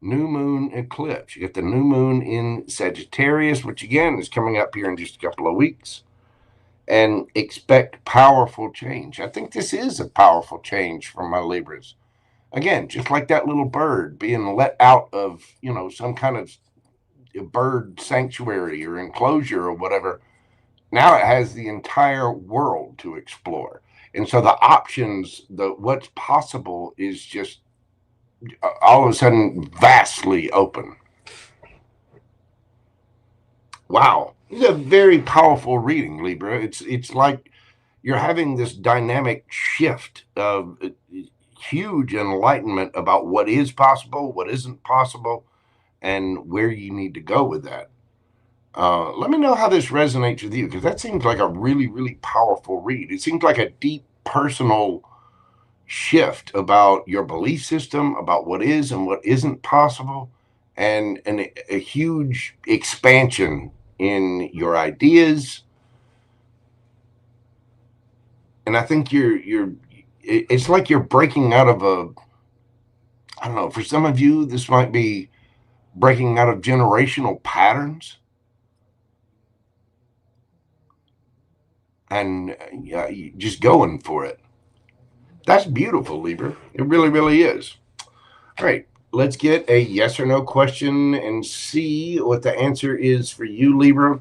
New moon eclipse. You get the new moon in Sagittarius, which again is coming up here in just a couple of weeks. And expect powerful change. I think this is a powerful change for my Libras. Again, just like that little bird being let out of, some kind of bird sanctuary or enclosure or whatever. Now it has the entire world to explore. And so the options, what's possible is just all of a sudden vastly open. Wow. It's a very powerful reading, Libra. It's like you're having this dynamic shift of huge enlightenment about what is possible, what isn't possible, and where you need to go with that. Let me know how this resonates with you, because that seems like a really, really powerful read. It seems like a deep personal shift about your belief system, about what is and what isn't possible, and a huge expansion in your ideas. And I think it's like you're breaking out of I don't know, for some of you, this might be breaking out of generational patterns. and just going for it. That's beautiful, Libra. It really, really is. All right, let's get a yes or no question and see what the answer is for you, Libra.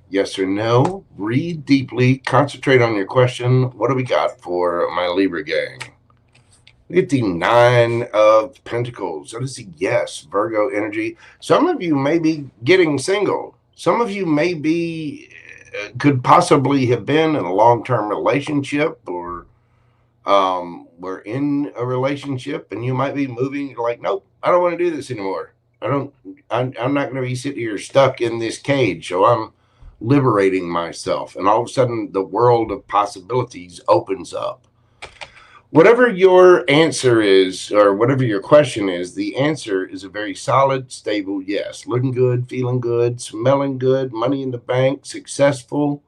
Yes or no. Breathe deeply. Concentrate on your question. What do we got for my Libra gang? We get the 9 of Pentacles. That is a yes, Virgo energy. Some of you may be getting single. Some of you may be, could possibly have been in a long-term relationship, or we're in a relationship, and you might be moving. You're like, nope, I don't want to do this anymore. I'm not going to be sitting here stuck in this cage. So I'm liberating myself. And all of a sudden, the world of possibilities opens up. Whatever your answer is, or whatever your question is, the answer is a very solid, stable yes. Looking good, feeling good, smelling good, money in the bank, successful.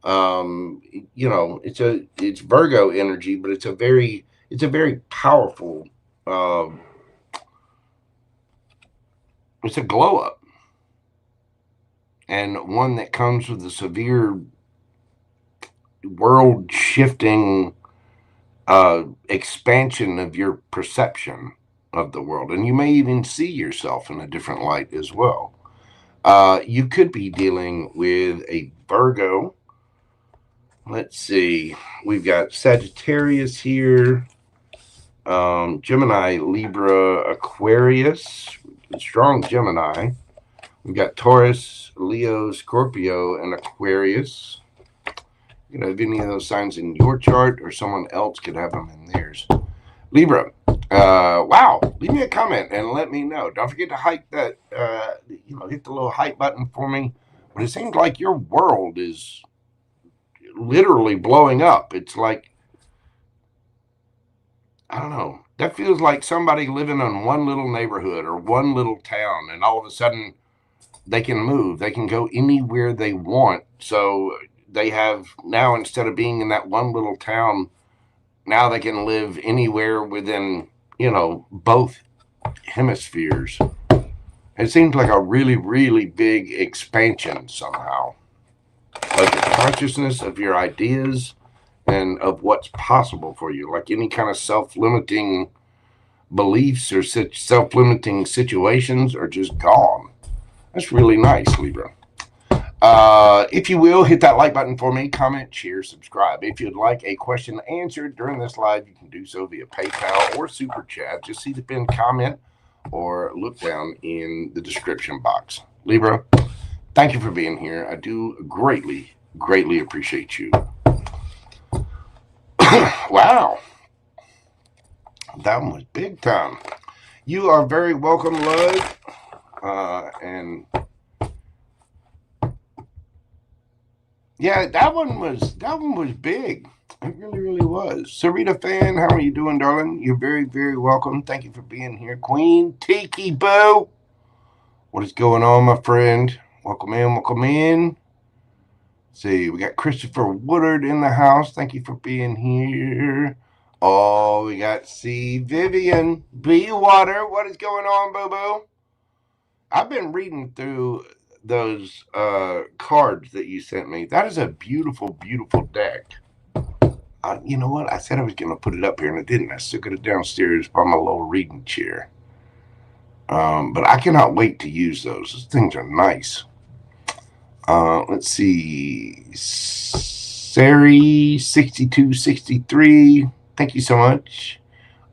You know, it's Virgo energy, but it's a very powerful, it's a glow up, and one that comes with a severe world shifting expansion of your perception of the world, and you may even see yourself in a different light as well. You could be dealing with a Virgo. Let's see, we've got Sagittarius here, Gemini, Libra, Aquarius, strong Gemini. We've got Taurus, Leo, Scorpio, and Aquarius. You know, if any of those signs in your chart, or someone else could have them in theirs. Libra, wow, leave me a comment and let me know. Don't forget to hype that, hit the little hype button for me. But it seems like your world is literally blowing up. It's like, I don't know, that feels like somebody living in one little neighborhood or one little town, and all of a sudden they can move. They can go anywhere they want. So they have now, instead of being in that one little town, now they can live anywhere within, both hemispheres. It seems like a really, really big expansion somehow of your consciousness, of your ideas, and of what's possible for you. Like any kind of self-limiting beliefs or self-limiting situations are just gone. That's really nice, Libra. If you will, hit that like button for me, comment, share, subscribe. If you'd like a question answered during this live, you can do so via PayPal or Super Chat. Just see the pinned comment or look down in the description box. Libra, thank you for being here. I do greatly, greatly appreciate you. Wow. That one was big time. You are very welcome, love. And yeah, that one was big. It really, really was. Sarita fan, how are you doing, darling? You're very, very welcome. Thank you for being here. Queen Tiki Boo, what is going on, my friend? Welcome in, welcome in. Let's see, we got Christopher Woodard in the house. Thank you for being here. Oh, we got Vivian B. Water. What is going on, boo-boo? I've been reading through those cards that you sent me. That is a beautiful, beautiful deck. You know what? I said I was going to put it up here, and I didn't. I still got it downstairs by my little reading chair. But I cannot wait to use those. Those things are nice. Let's see. Sari 6263. Thank you so much.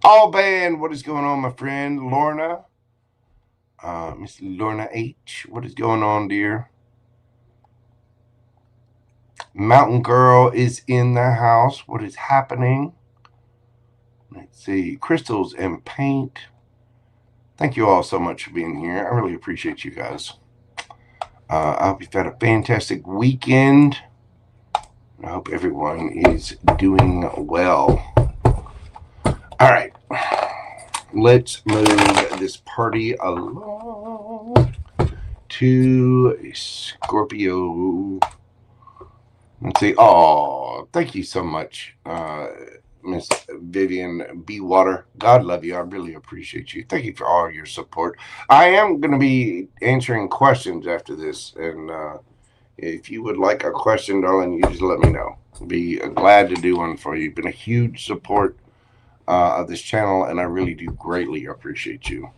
All band, what is going on, my friend? Lorna. Miss Lorna H. What is going on, dear? Mountain Girl is in the house. What is happening? Let's see. Crystals and paint. Thank you all so much for being here. I really appreciate you guys. I hope you've had a fantastic weekend. I hope everyone is doing well. All right. Let's move this party along to Scorpio. Let's see. Oh, thank you so much, Miss Vivian B. Water. God love you. I really appreciate you. Thank you for all your support. I am going to be answering questions after this, and If you would like a question, darling, you just let me know. I'll be glad to do one for you. You've been a huge support of this channel, and I really do greatly appreciate you.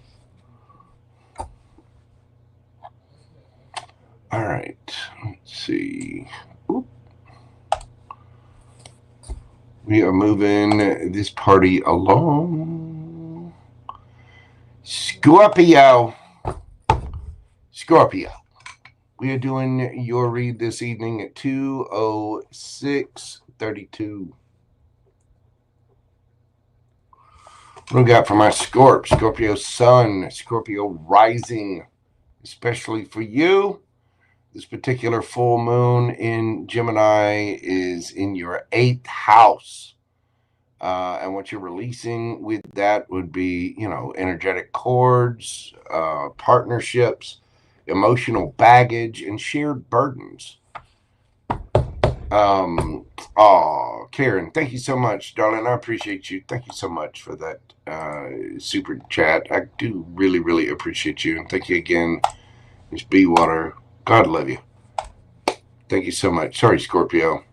All right, let's see. Oop. We are moving this party along. Scorpio. We are doing your read this evening at 2:06:32. What do we got for my Scorpio Sun, Scorpio Rising, especially for you? This particular full moon in Gemini is in your 8th house. And what you're releasing with that would be, energetic cords, partnerships, emotional baggage, and shared burdens. Karen, thank you so much, darling. I appreciate you. Thank you so much for that super chat. I do really, really appreciate you. And thank you again, Miss B Water. God love you. Thank you so much. Sorry, Scorpio.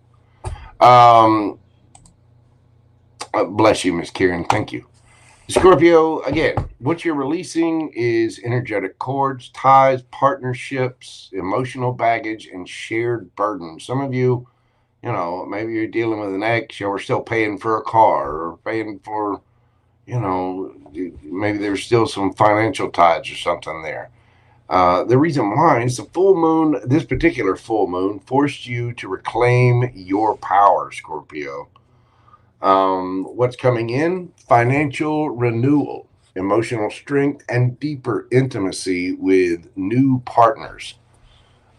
Bless you, Miss Karen. Thank you. Scorpio, again, what you're releasing is energetic cords, ties, partnerships, emotional baggage, and shared burdens. Some of you, maybe you're dealing with an ex, or still paying for a car, or paying for, maybe there's still some financial ties or something there. The reason why is the full moon, this particular full moon, forced you to reclaim your power, Scorpio. What's coming in? Financial renewal, emotional strength, and deeper intimacy with new partners.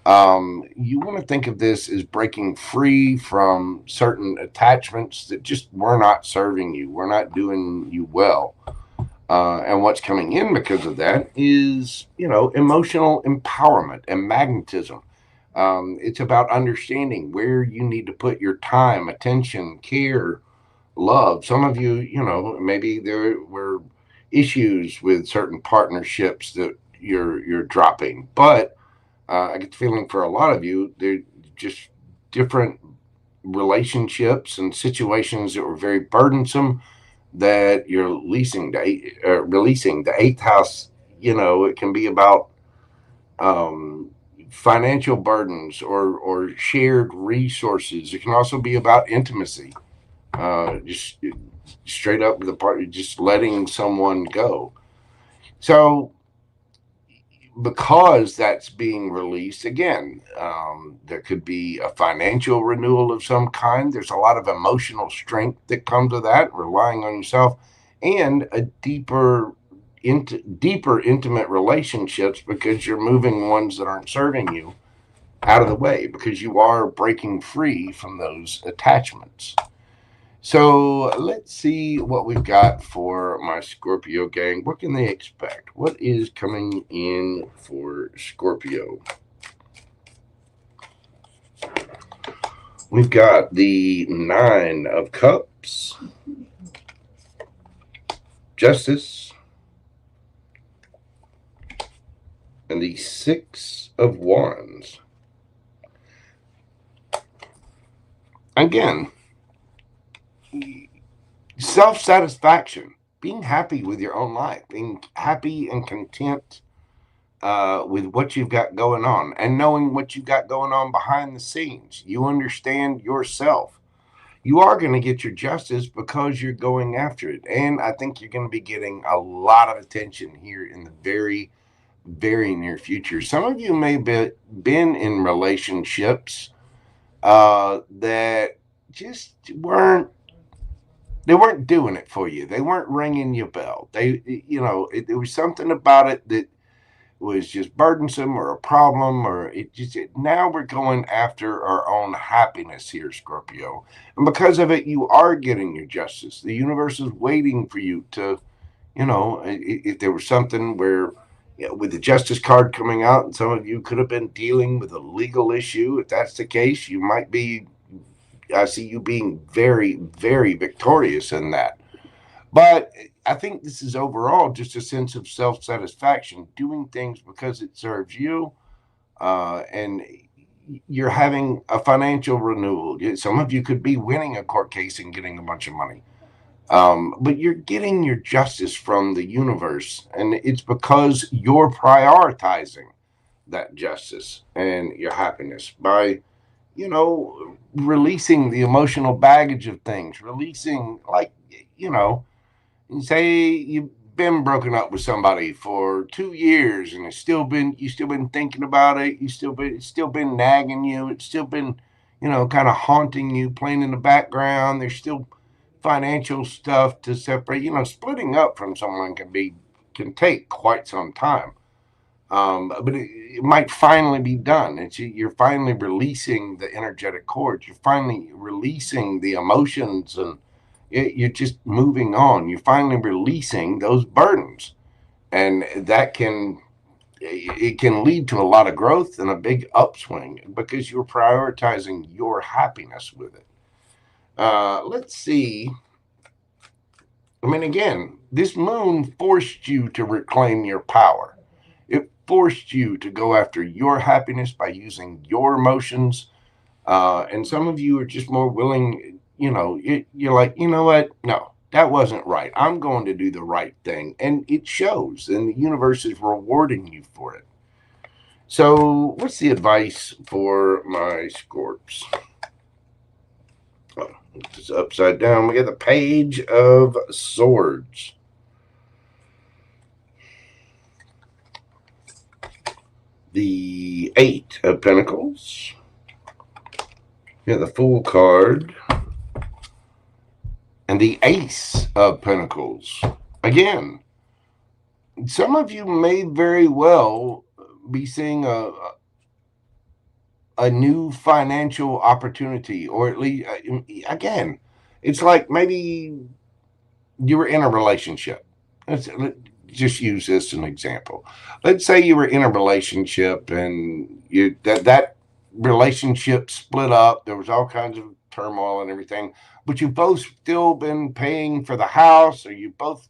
You want to think of this as breaking free from certain attachments that just were not serving you, were not doing you well. And what's coming in because of that is, emotional empowerment and magnetism. It's about understanding where you need to put your time, attention, care, love. Some of you, maybe there were issues with certain partnerships that you're dropping, but I get the feeling for a lot of you, they're just different relationships and situations that were very burdensome that you're releasing the 8th house. It can be about financial burdens or shared resources. It can also be about intimacy, just straight up the part, just letting someone go. So because that's being released, again, there could be a financial renewal of some kind. There's a lot of emotional strength that comes with that, relying on yourself, and a deeper intimate relationships, because you're moving ones that aren't serving you out of the way, because you are breaking free from those attachments. So let's see what we've got for my Scorpio gang. What can they expect? What is coming in for Scorpio? We've got the 9 of Cups, Justice, and the 6 of Wands. Again, self-satisfaction, being happy with your own life, being happy and content with what you've got going on, and knowing what you've got going on behind the scenes. You understand yourself. You are going to get your justice because you're going after it. And I think you're going to be getting a lot of attention here in the very, very near future. Some of you may have been in relationships that just weren't doing it for you. They weren't ringing your bell. There was something about it that was just burdensome, or a problem, or now we're going after our own happiness here, Scorpio. And because of it, you are getting your justice. The universe is waiting for you to, if there was something where, with the justice card coming out, and some of you could have been dealing with a legal issue. If that's the case, you might be, I see you being very, very victorious in that. But I think this is overall just a sense of self-satisfaction, doing things because it serves you. And, you're having a financial renewal. Some of you could be winning a court case and getting a bunch of money. But you're getting your justice from the universe, and it's because you're prioritizing that justice and your happiness by, releasing the emotional baggage of things, releasing, like, say you've been broken up with somebody for 2 years and you've still been thinking about it. It's still been nagging you. It's still been, kind of haunting you, playing in the background. There's still financial stuff to separate. Splitting up from someone can take quite some time. But it might finally be done. You're finally releasing the energetic cords. You're finally releasing the emotions, and you're just moving on. You're finally releasing those burdens, and it can lead to a lot of growth and a big upswing because you're prioritizing your happiness with it. Let's see. I mean, again, this moon forced you to reclaim your power. It forced you to go after your happiness by using your emotions. And some of you are just more willing, you're like, you know what? No, that wasn't right. I'm going to do the right thing. And it shows, and the universe is rewarding you for it. So what's the advice for my Scorps? Oh, it's upside down. We got the Page of Swords. The Eight of Pentacles. Yeah, the Fool card. And the Ace of Pentacles. Again, some of you may very well be seeing a new financial opportunity, or at least, again, it's like maybe you were in a relationship. Let's just use this as an example. Let's say you were in a relationship and that relationship split up. There was all kinds of turmoil and everything, but you've both still been paying for the house, or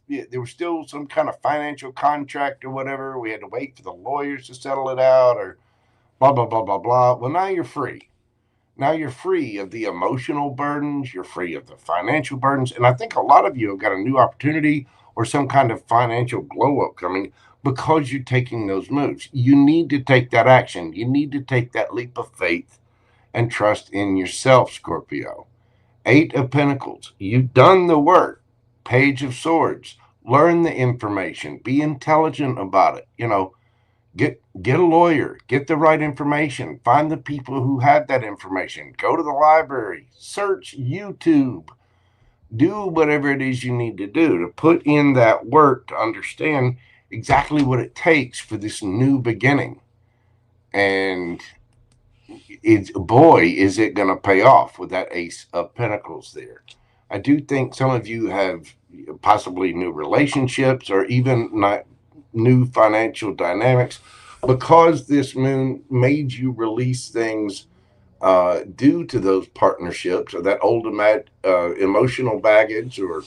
there was still some kind of financial contract or whatever. We had to wait for the lawyers to settle it out, or blah, blah, blah, blah, blah. Well, now you're free. Now you're free of the emotional burdens. You're free of the financial burdens. And I think a lot of you have got a new opportunity or some kind of financial glow up coming because you're taking those moves. You need to take that action. You need to take that leap of faith and trust in yourself, Scorpio. Eight of Pentacles. You've done the work. Page of Swords. Learn the information. Be intelligent about it. Get a lawyer, get the right information, find the people who have that information, go to the library, search YouTube, do whatever it is you need to do to put in that work to understand exactly what it takes for this new beginning. And is it going to pay off with that Ace of Pentacles there. I do think some of you have possibly new relationships, or even not new financial dynamics, because this moon made you release things due to those partnerships, or that old emotional baggage, or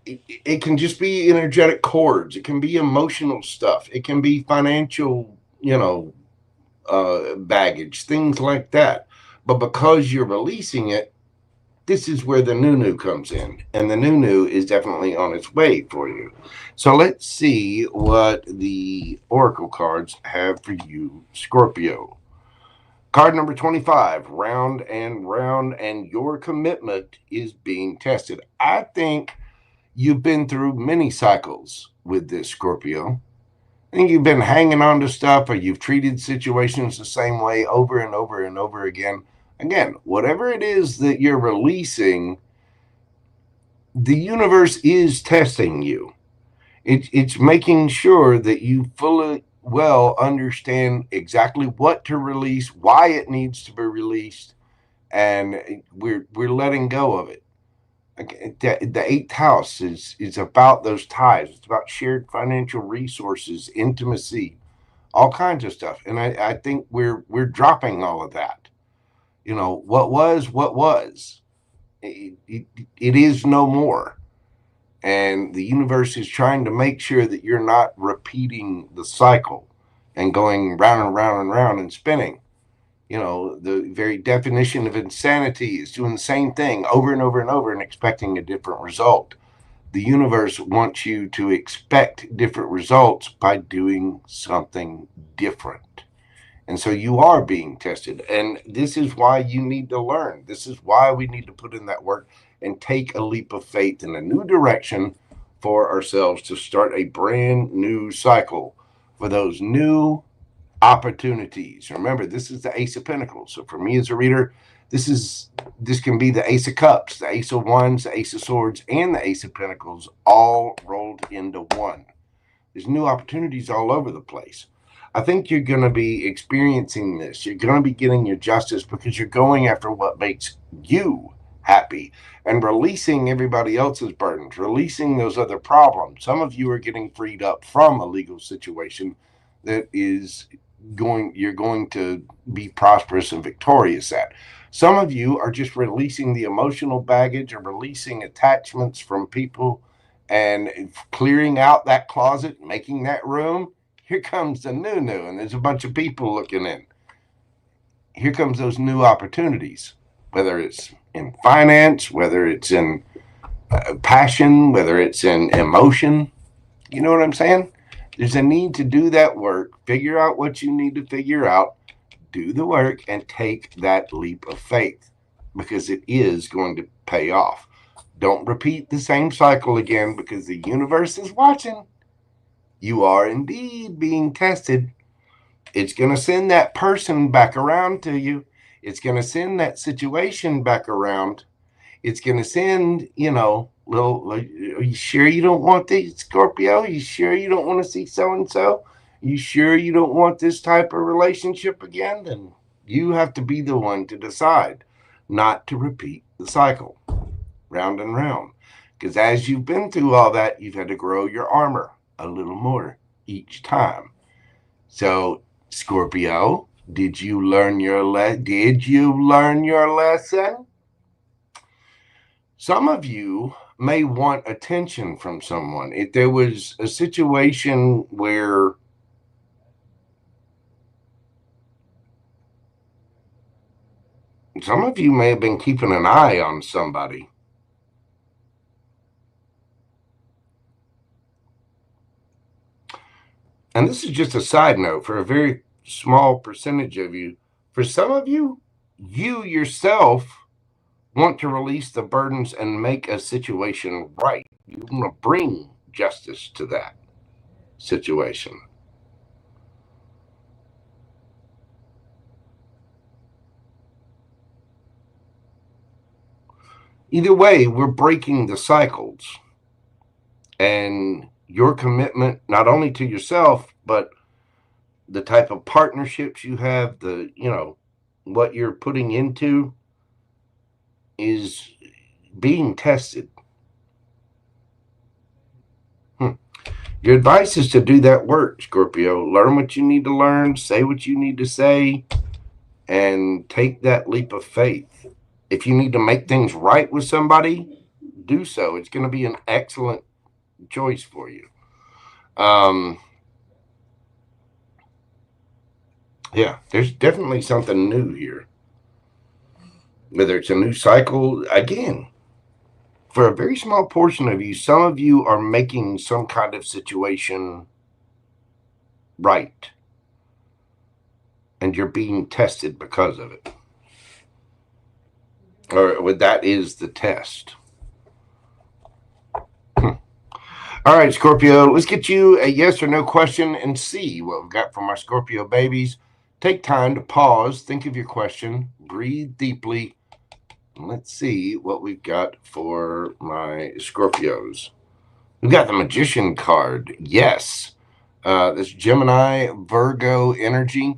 it can just be energetic cords. It can be emotional stuff. It can be financial baggage, things like that. But because you're releasing it, this is where the new comes in, and the new is definitely on its way for you. So let's see what the oracle cards have for you, Scorpio. Card number 25, round and round, and your commitment is being tested. I think you've been through many cycles with this, Scorpio. I think you've been hanging on to stuff, or you've treated situations the same way over and over and over again. Again, whatever it is that you're releasing, the universe is testing you. It's making sure that you fully well understand exactly what to release, why it needs to be released, and we're letting go of it. The eighth house is about those ties. It's about shared financial resources, intimacy, all kinds of stuff. And I think we're dropping all of that. What was, it is no more. And the universe is trying to make sure that you're not repeating the cycle. and going round and round and round and spinning. You know, the very definition of insanity is doing the same thing over and over and over and expecting a different result. The universe wants you to expect different results by doing something different. And so you are being tested. And this is why you need to learn. This is why we need to put in that work and take a leap of faith in a new direction for ourselves to start a brand new cycle for those new opportunities. Remember, this is the Ace of Pentacles. So for me as a reader, this can be the Ace of Cups, the Ace of Wands, the Ace of Swords, and the Ace of Pentacles all rolled into one. There's new opportunities all over the place. I think you're going to be experiencing this. You're going to be getting your justice because you're going after what makes you happy and releasing everybody else's burdens, releasing those other problems. Some of you are getting freed up from a legal situation that is you're going to be prosperous and victorious at. Some of you are just releasing the emotional baggage or releasing attachments from people and clearing out that closet, making that room. Here comes the new, and there's a bunch of people looking in. Here comes those new opportunities, whether it's in finance, whether it's in passion, whether it's in emotion. You know what I'm saying? There's a need to do that work, figure out what you need to figure out, do the work, and take that leap of faith because it is going to pay off. Don't repeat the same cycle again because the universe is watching. You are indeed being tested. It's going to send that person back around to you. It's going to send that situation back around. It's going to send, are you sure you don't want this, Scorpio? Are you sure you don't want to see so-and-so? Are you sure you don't want this type of relationship again? Then you have to be the one to decide not to repeat the cycle round and round. Because as you've been through all that, you've had to grow your armor a little more each time. So, Scorpio, did you learn your lesson? Some of you may want attention from someone. If there was a situation where some of you may have been keeping an eye on somebody. And this is just a side note for a very small percentage of you. For some of you, you yourself want to release the burdens and make a situation right. You want to bring justice to that situation. Either way, we're breaking the cycles. And your commitment, not only to yourself, but the type of partnerships you have, what you're putting into is being tested. Your advice is to do that work, Scorpio. Learn what you need to learn, say what you need to say, and take that leap of faith. If you need to make things right with somebody, do so. It's going to be an excellent choice for you. Yeah, there's definitely something new here. Whether it's a new cycle, again, for a very small portion of you, some of you are making some kind of situation right. And you're being tested because of it. Or that is the test. All right, Scorpio, let's get you a yes or no question and see what we've got from our Scorpio babies. Take time to pause, think of your question, breathe deeply. Let's see what we've got for my Scorpios. We've got the Magician card. Yes. This Gemini, Virgo energy.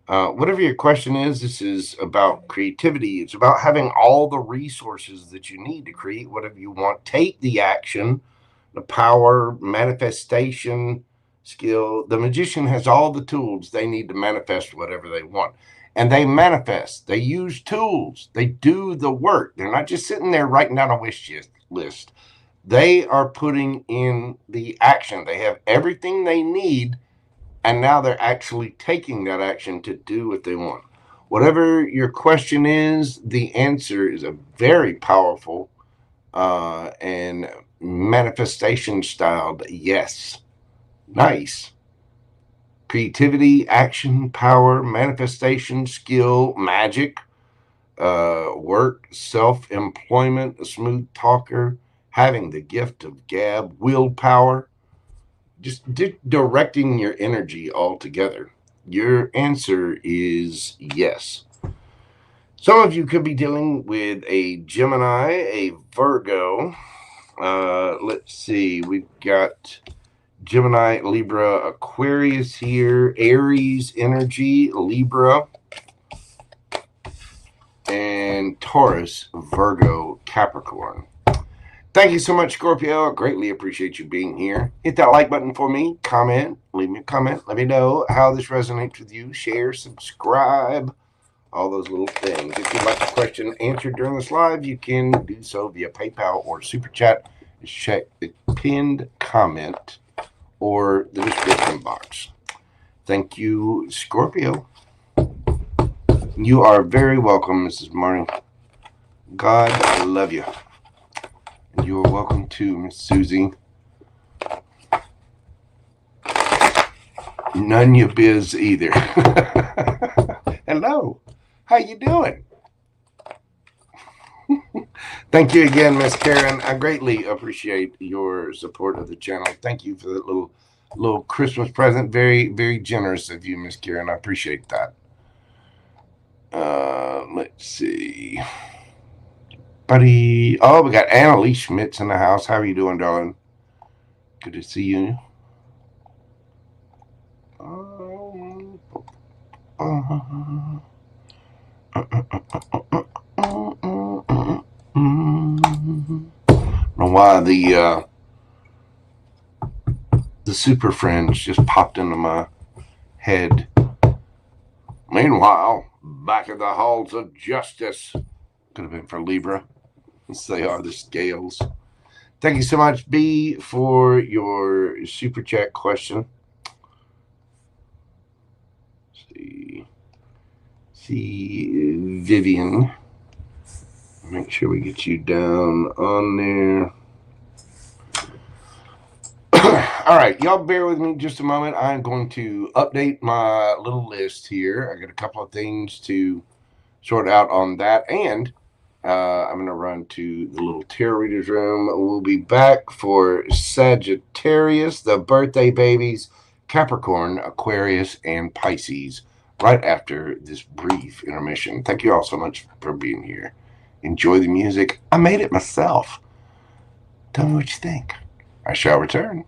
Whatever your question is, this is about creativity. It's about having all the resources that you need to create whatever you want. Take the action, the power, manifestation skill. The Magician has all the tools they need to manifest whatever they want. And they manifest. They use tools. They do the work. They're not just sitting there writing down a wish list. They are putting in the action. They have everything they need and now they're actually taking that action to do what they want. Whatever your question is, the answer is a very powerful and manifestation styled yes. Nice. Creativity, action, power, manifestation, skill, magic, work, self-employment, a smooth talker, having the gift of gab, willpower, just directing your energy altogether. Your answer is yes. Some of you could be dealing with a Gemini, a Virgo. Let's see, we've got Gemini, Libra, Aquarius here, Aries energy, Libra, and Taurus, Virgo, Capricorn. Thank you so much, Scorpio. I greatly appreciate you being here. Hit that like button for me. Comment. Leave me a comment. Let me know how this resonates with you. Share, subscribe, all those little things. If you'd like a question answered during this live, you can do so via PayPal or Super Chat. Just check the pinned comment or the description box. Thank you, Scorpio. You are very welcome, Mrs. Martin. God, I love you. And you are welcome too, Miss Susie. None your biz either. Hello. How you doing? Thank you again, Miss Karen. I greatly appreciate your support of the channel. Thank you for that little Christmas present. Very, very generous of you, Miss Karen. I appreciate that. Let's see. Buddy. Oh, we got Annalise Schmitz in the house. How are you doing, darling? Good to see you. Why the Super Friends just popped into my head. Meanwhile, back at the halls of justice. Could have been for Libra. They are the scales. Thank you so much, B, for your super chat question. See Vivian. Make sure we get you down on there. All right, y'all bear with me just a moment. I'm going to update my little list here. I got a couple of things to sort out on that, and I'm going to run to the little tarot readers room. We'll be back for Sagittarius, the birthday babies, Capricorn, Aquarius, and Pisces right after this brief intermission. Thank you all so much for being here. Enjoy the music. I made it myself. Tell me what you think. I shall return.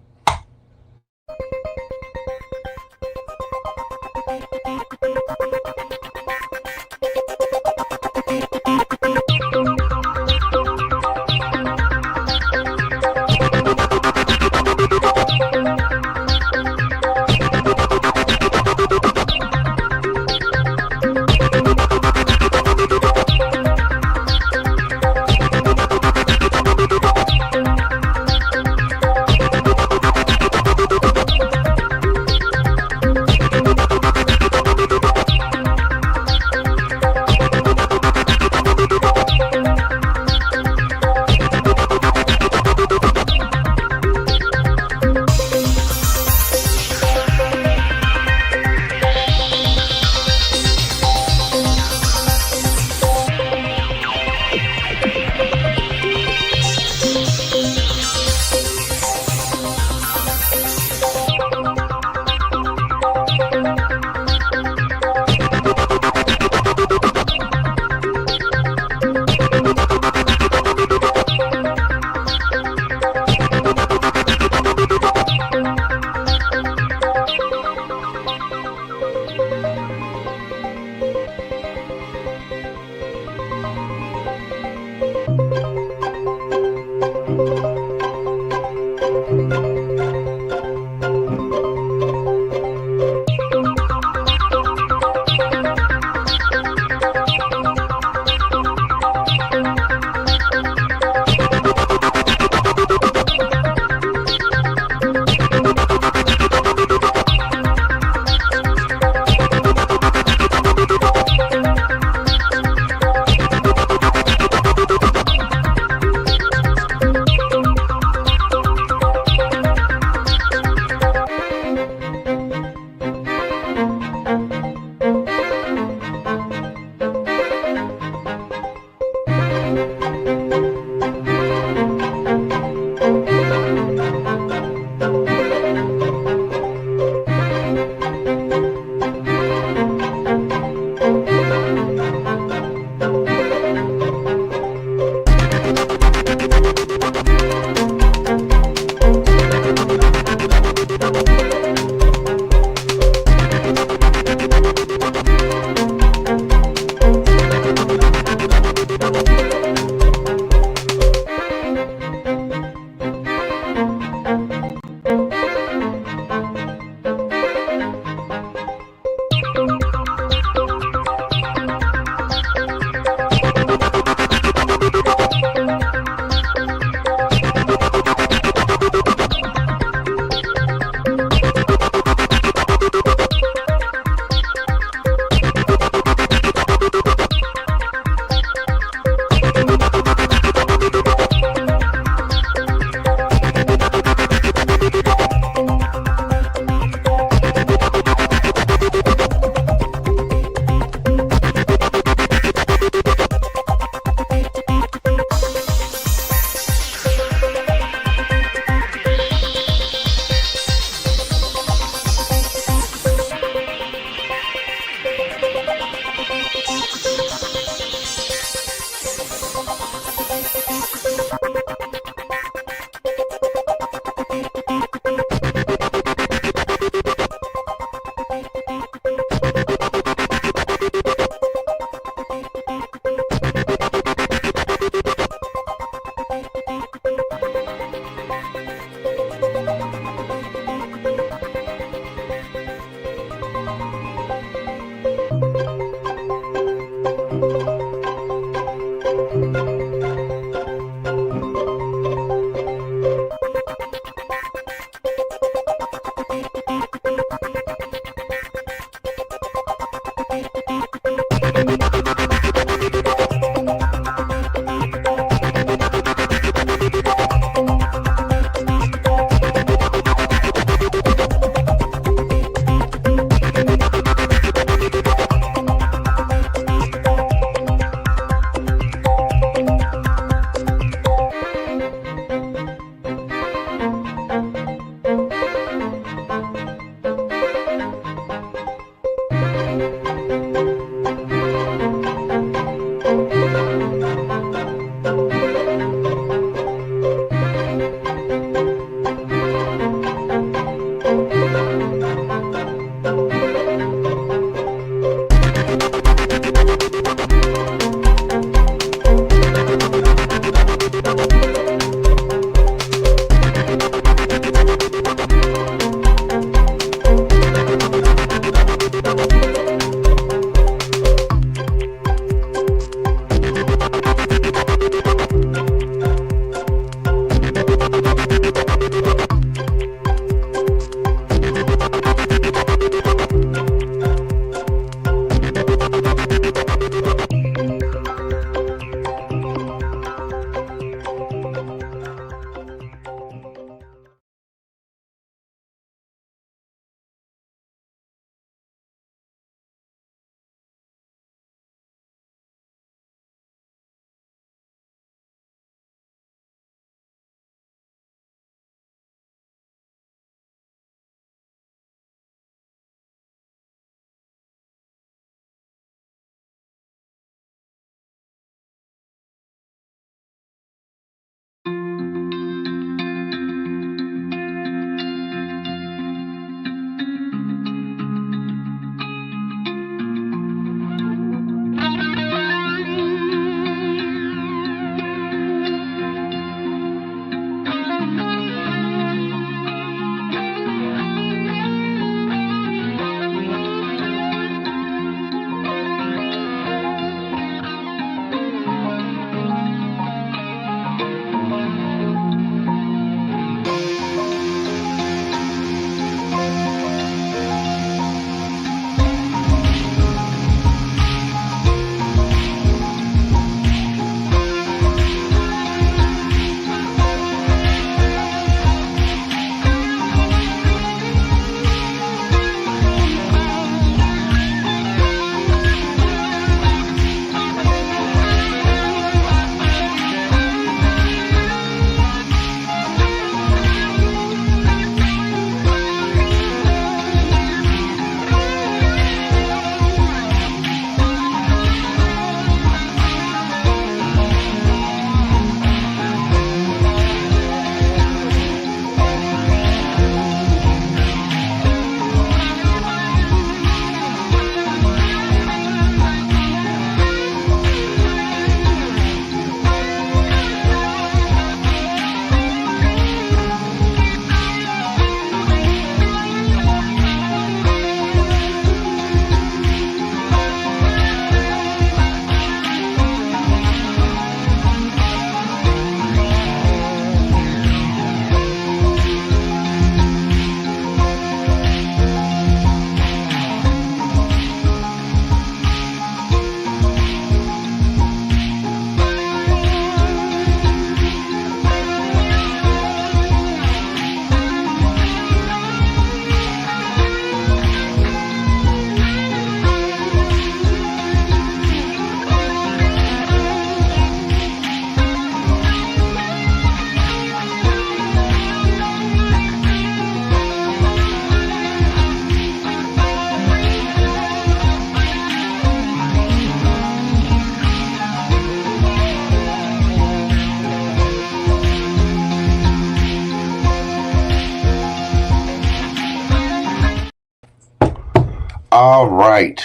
All right,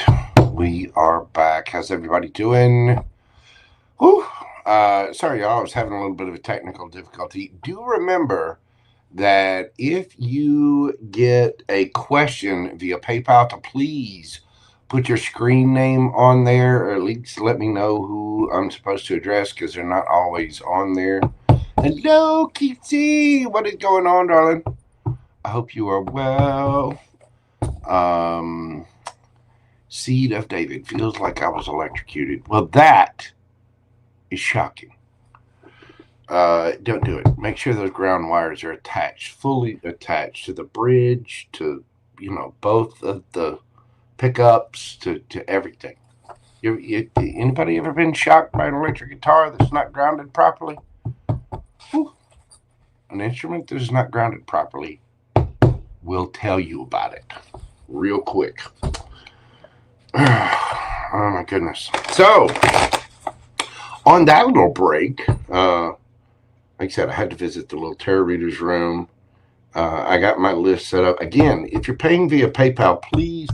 we are back. How's everybody doing? Whew. Sorry, y'all. I was having a little bit of a technical difficulty. Do remember that if you get a question via PayPal, to please put your screen name on there, or at least let me know who I'm supposed to address, because they're not always on there. Hello, Kitty. What is going on, darling? I hope you are well. Seed of David. Feels like I was electrocuted. Well, that is shocking. Don't do it. Make sure those ground wires are attached, fully attached to the bridge, to, you know, both of the pickups, to everything. Anybody ever been shocked by an electric guitar that's not grounded properly? Whew. An instrument that is not grounded properly will tell you about it real quick. Oh my goodness. So, on that little break, like I said, I had to visit the little tarot reader's room. I got my list set up. Again, if you're paying via PayPal, please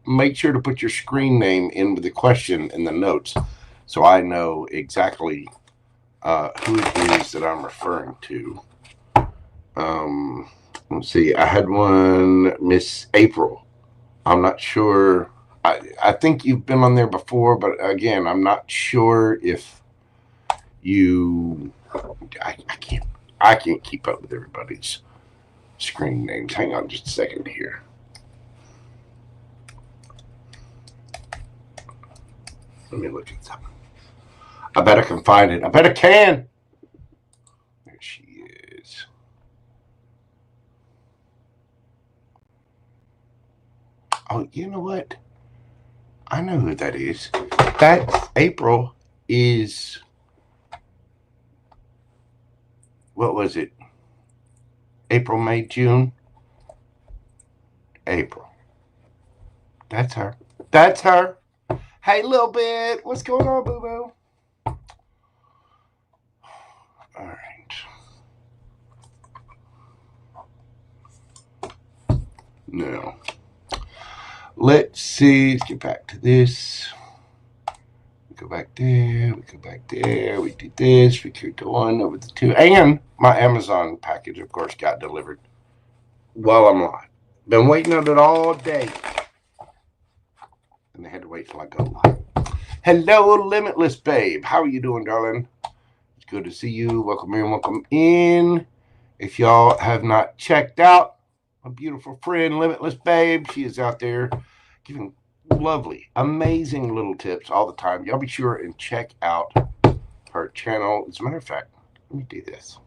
make sure to put your screen name in with the question in the notes, so I know exactly who it is that I'm referring to. Let's see. I had one, Miss April. I'm not sure. I think you've been on there before, but again, I'm not sure if you. I can't keep up with everybody's screen names. Hang on just a second here. Let me look at something. I bet I can find it. I bet I can. There she is. Oh, you know what? I know who that is. That April is, what was it? April, May, June? April. That's her. That's her. Hey, little bit. What's going on, boo-boo? All right. Now, let's see. Let's get back to this. We go back there. We go back there. We do this. We could go on over the two. And my Amazon package, of course, got delivered while I'm live. Been waiting on it all day. And they had to wait till I go live. Hello, Limitless Babe. How are you doing, darling? It's good to see you. Welcome in. Welcome in. If y'all have not checked out my beautiful friend, Limitless Babe, she is out there giving lovely, amazing little tips all the time. Y'all be sure and check out her channel. As a matter of fact, let me do this.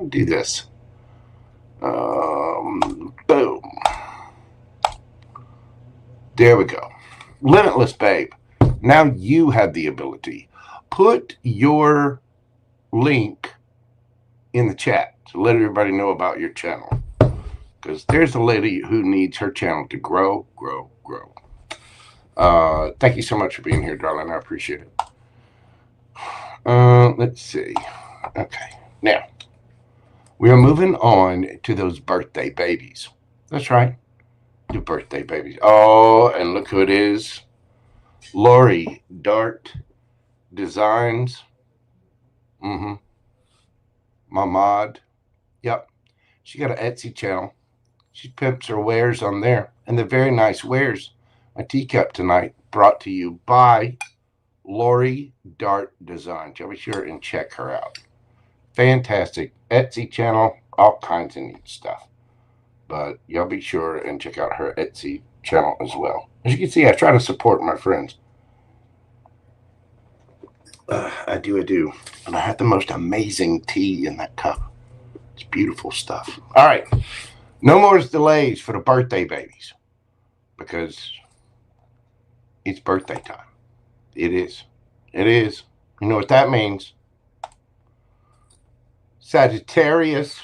Do this. Boom. There we go. Limitless Babe. Now you have the ability. Put your link in the chat to let everybody know about your channel. Because there's a lady who needs her channel to grow, grow, grow. Thank you so much for being here, darling. I appreciate it. Let's see. Okay. Now, we are moving on to those birthday babies. That's right. The birthday babies. Oh, and look who it is. Lori Dart Designs. My mod. Yep. She got an Etsy channel. She pimps her wares on there. And they're very nice wares. My teacup tonight brought to you by Lori Dart Designs. Y'all be sure and check her out. Fantastic Etsy channel. All kinds of neat stuff. But y'all be sure and check out her Etsy channel as well. As you can see, I try to support my friends. I do. And I have the most amazing tea in that cup. It's beautiful stuff. All right. No more delays for the birthday babies. Because it's birthday time. It is. It is. You know what that means. Sagittarius.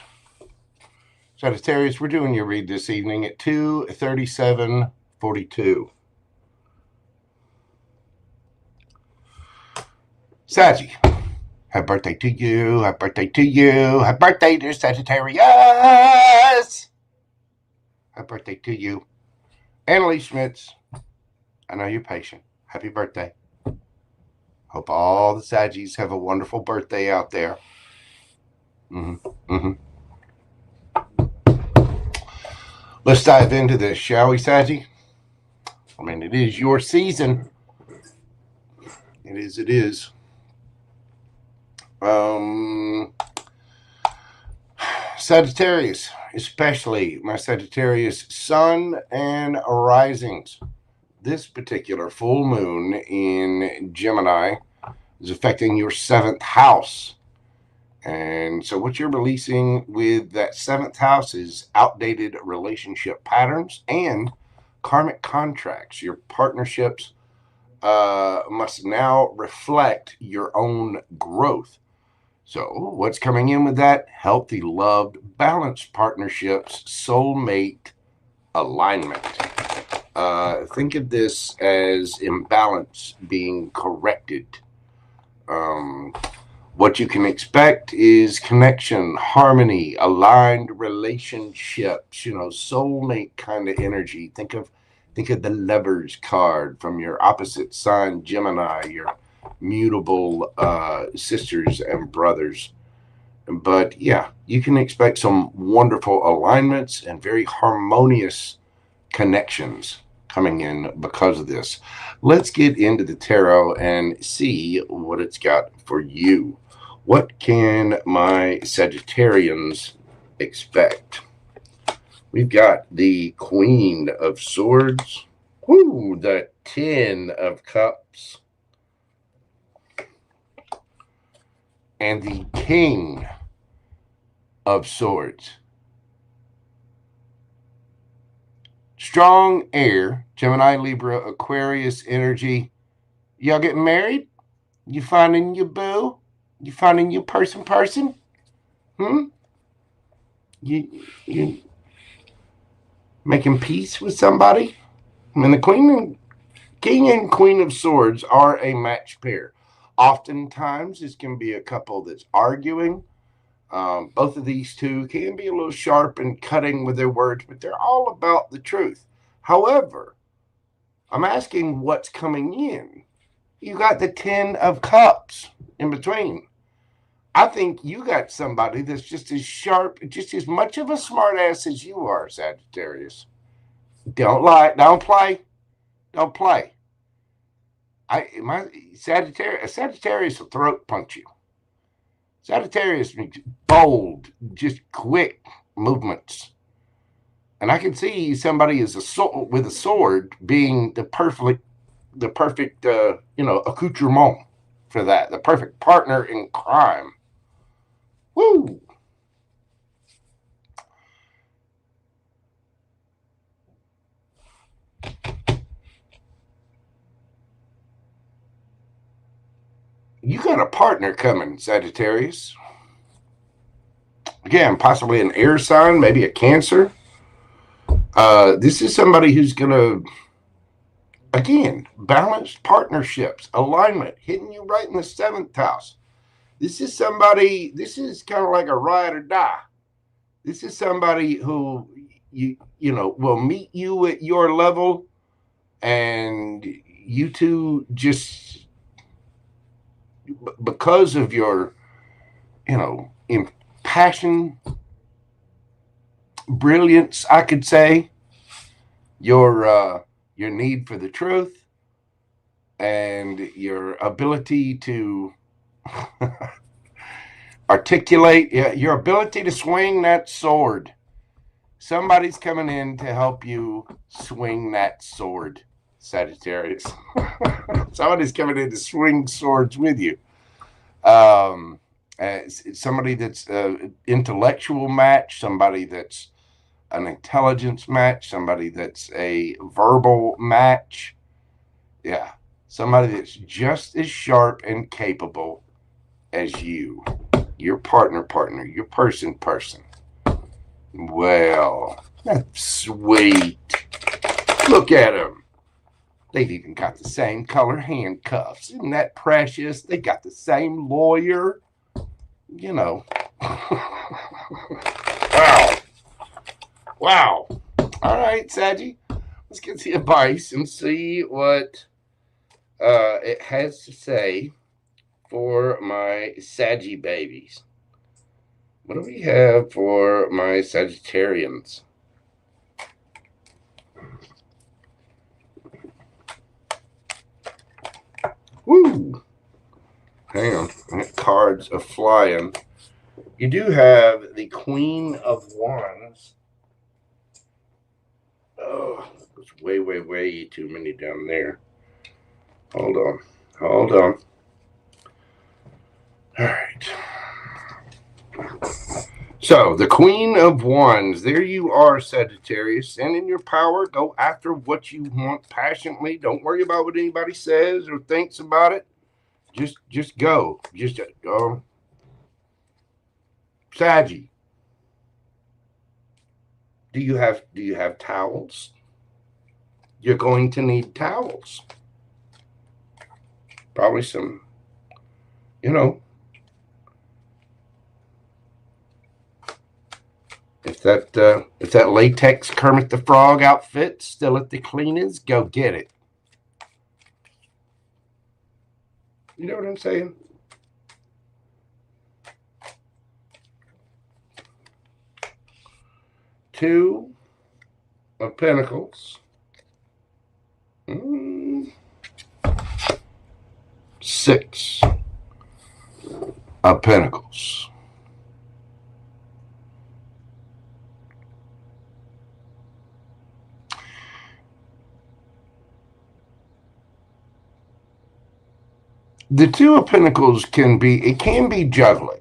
Sagittarius, we're doing your read this evening at 2:37:42. Saggy, happy birthday to you. Happy birthday to you. Happy birthday, dear Sagittarius. Happy birthday to you. Annalise Schmitz, I know you're patient. Happy birthday. Hope all the Saggies have a wonderful birthday out there. Let's dive into this, shall we, Saggy? I mean, it is your season. It is. It is. Sagittarius, especially my Sagittarius sun and risings. This particular full moon in Gemini is affecting your 7th house. And so what you're releasing with that 7th house is outdated relationship patterns and karmic contracts. Your partnerships must now reflect your own growth. So what's coming in with that? Healthy, loved, balanced partnerships, soulmate alignment. Think of this as imbalance being corrected. What you can expect is connection, harmony, aligned relationships, you know, soulmate kind of energy. Think of the Lovers card from your opposite sign, Gemini, your mutable sisters and brothers. But yeah, you can expect some wonderful alignments and very harmonious connections coming in because of this. Let's get into the tarot and see what it's got for you. What can my Sagittarians expect? We've got the Queen of Swords. Woo, the 10 of Cups. And the King of Swords. Strong air, Gemini, Libra, Aquarius energy. Y'all getting married? You finding your boo? You finding your person? You making peace with somebody? I mean, the King and Queen of Swords are a match pair. Oftentimes, this can be a couple that's arguing. Both of these two can be a little sharp and cutting with their words, but they're all about the truth. However, I'm asking what's coming in. You got the 10 of Cups in between. I think you got somebody that's just as sharp, just as much of a smartass as you are, Sagittarius. Don't lie. Don't play. Don't play. Sagittarius will throat punch you. Sagittarius makes bold, just quick movements. And I can see somebody with a sword being the perfect accoutrement for that. The perfect partner in crime. Woo! You got a partner coming, Sagittarius. Again, possibly an air sign, maybe a Cancer. This is somebody who's going to, again, balanced partnerships, alignment, hitting you right in the 7th house. This is somebody, this is kind of like a ride or die. This is somebody who, will meet you at your level, and you two just, because of your, impassion, brilliance, I could say, your need for the truth, and your ability to articulate, your ability to swing that sword. Somebody's coming in to help you swing that sword, Sagittarius. Somebody's coming in to swing swords with you. Somebody that's an intellectual match, somebody that's an intelligence match, somebody that's a verbal match. Yeah, somebody that's just as sharp and capable as you. Your partner, your person. Well, that's sweet. Look at them. They've even got the same color handcuffs. Isn't that precious? They got the same lawyer. Wow. All right, Saggy. Let's get to the advice and see what it has to say for my Saggy babies. What do we have for my Sagittarians? Woo! Hang on. Cards are flying. You do have the Queen of Wands. Oh, there's way, way, way too many down there. Hold on. Hold on. All right. So, the Queen of Wands. There you are, Sagittarius. Stand in your power. Go after what you want passionately. Don't worry about what anybody says or thinks about it. Just go. Just go. Saggy. Do you have towels? You're going to need towels. Probably some, you know, if that latex Kermit the Frog outfit's still at the cleaners, go get it. You know what I'm saying? Two of Pentacles. Six of Pentacles. The Two of Pentacles can be juggling,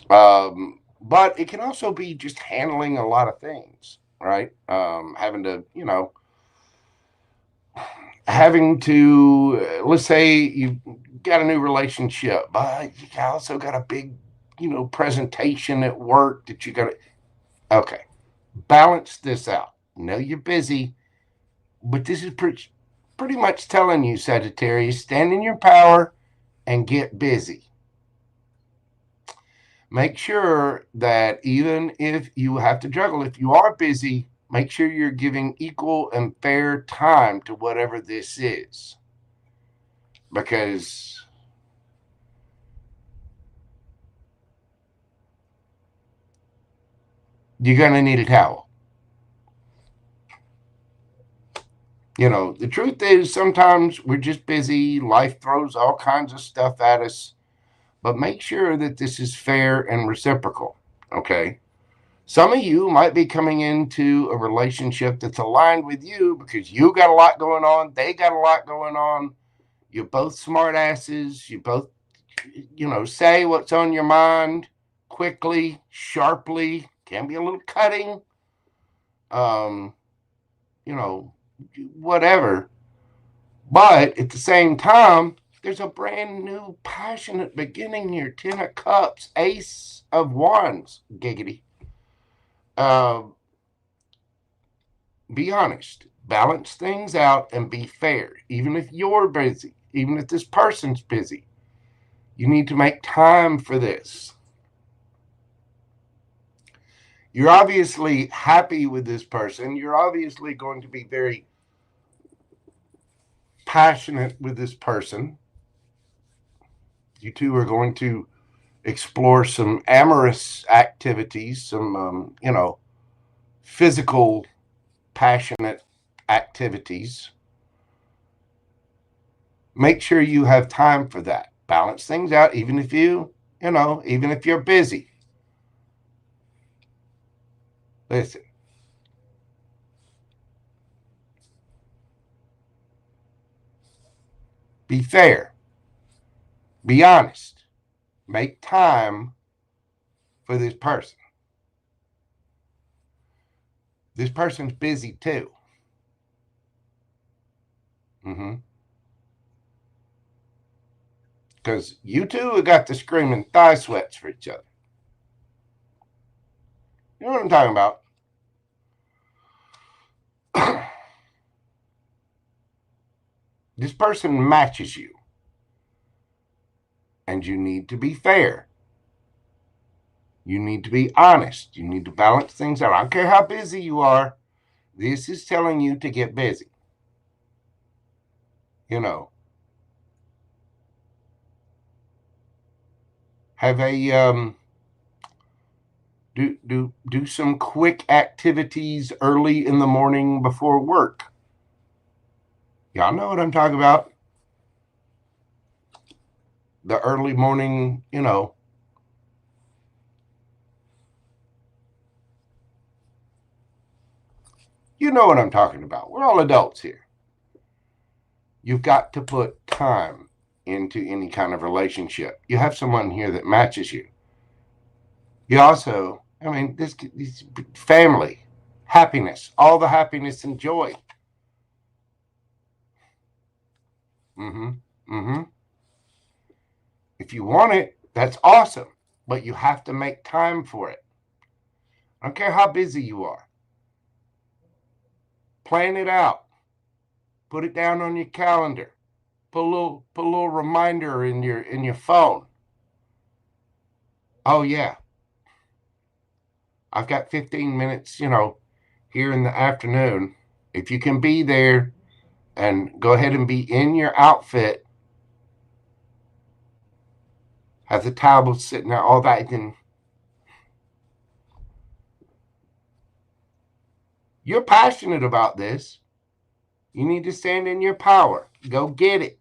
but it can also be just handling a lot of things, right? Having to, let's say you got a new relationship, but you also got a big, presentation at work that you got to, okay, balance this out. I know you're busy, but this is pretty much telling you, Sagittarius, stand in your power and get busy. Make sure that even if you have to juggle, if you are busy, make sure you're giving equal and fair time to whatever this is. Because you're going to need a towel. The truth is sometimes we're just busy. Life throws all kinds of stuff at us. But make sure that this is fair and reciprocal, okay? Some of you might be coming into a relationship that's aligned with you because you got a lot going on. They got a lot going on. You're both smart asses. You both, say what's on your mind quickly, sharply. Can be a little cutting. Whatever. But at the same time, there's a brand new passionate beginning here. 10 of Cups, Ace of Wands, giggity. Be honest. Balance things out and be fair. Even if you're busy, even if this person's busy, you need to make time for this. You're obviously happy with this person. You're obviously going to be very passionate with this person. You two are going to explore some amorous activities, some, physical, passionate activities. Make sure you have time for that. Balance things out, even if even if you're busy. Listen. Be fair. Be honest. Make time for this person. This person's busy too. Because you two have got the screaming thigh sweats for each other. You know what I'm talking about? This person matches you. And you need to be fair. You need to be honest. You need to balance things out. I don't care how busy you are. This is telling you to get busy. Have a do some quick activities early in the morning before work. Y'all know what I'm talking about. the early morning, you know, what I'm talking about. We're all adults here. You've got to put time into any kind of relationship. You have someone here that matches you. You also, I mean, this family, happiness, all the happiness and joy. If you want it, that's awesome, but you have to make time for it. I don't care how busy you are. Plan it out. Put it down on your calendar. Put a little reminder in your phone. Oh yeah, I've got 15 minutes, you know, here in the afternoon. If you can be there and go ahead and be in your outfit, have the towel sitting there, all that, then you're passionate about this. You need to stand in your power. Go get it.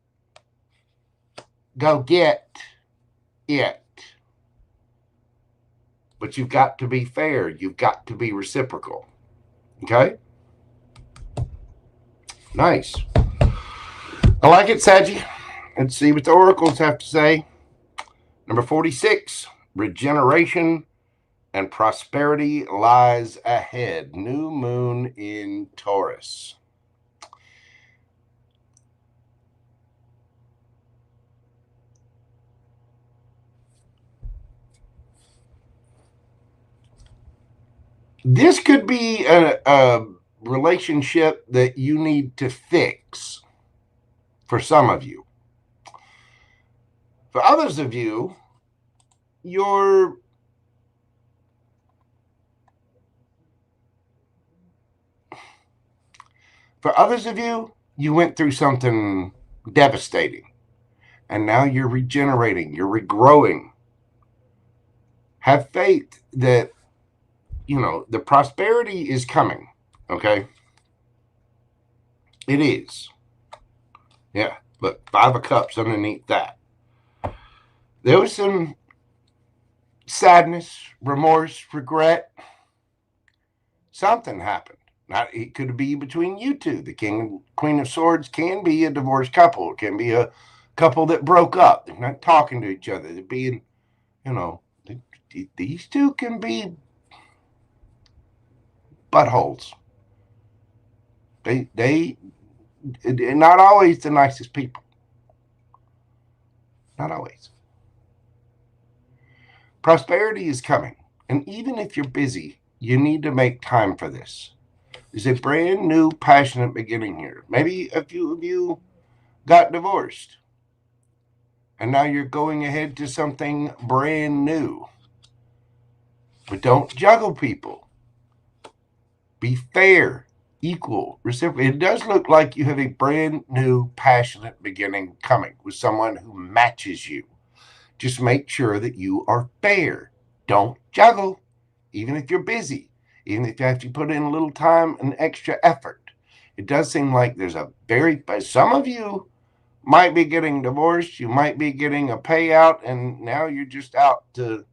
Go get it. But you've got to be fair. You've got to be reciprocal. Okay? Nice. I like it, Saggy. Let's see what the oracles have to say. Number 46, regeneration and prosperity lies ahead. New moon in Taurus. This could be a relationship that you need to fix for some of you. For others of you, you went through something devastating, and now you're regenerating, you're regrowing. Have faith that, you know, the prosperity is coming, okay? It is. Yeah, look, 5 of Cups underneath that. There was some sadness, remorse, regret. Something happened. Not, it could be between you two. The King and Queen of Swords can be a divorced couple. It can be a couple that broke up. They're not talking to each other. They're being, you know, these two can be buttholes. They're not always the nicest people. Not always. Prosperity is coming. And even if you're busy, you need to make time for this. There's a brand new, passionate beginning here. Maybe a few of you got divorced, and now you're going ahead to something brand new. But don't juggle people. Be fair, equal, reciprocal. It does look like you have a brand new, passionate beginning coming with someone who matches you. Just make sure that you are fair. Don't juggle, even if you're busy, even if you have to put in a little time and extra effort. It does seem like there's some of you might be getting divorced, you might be getting a payout, and now you're just out to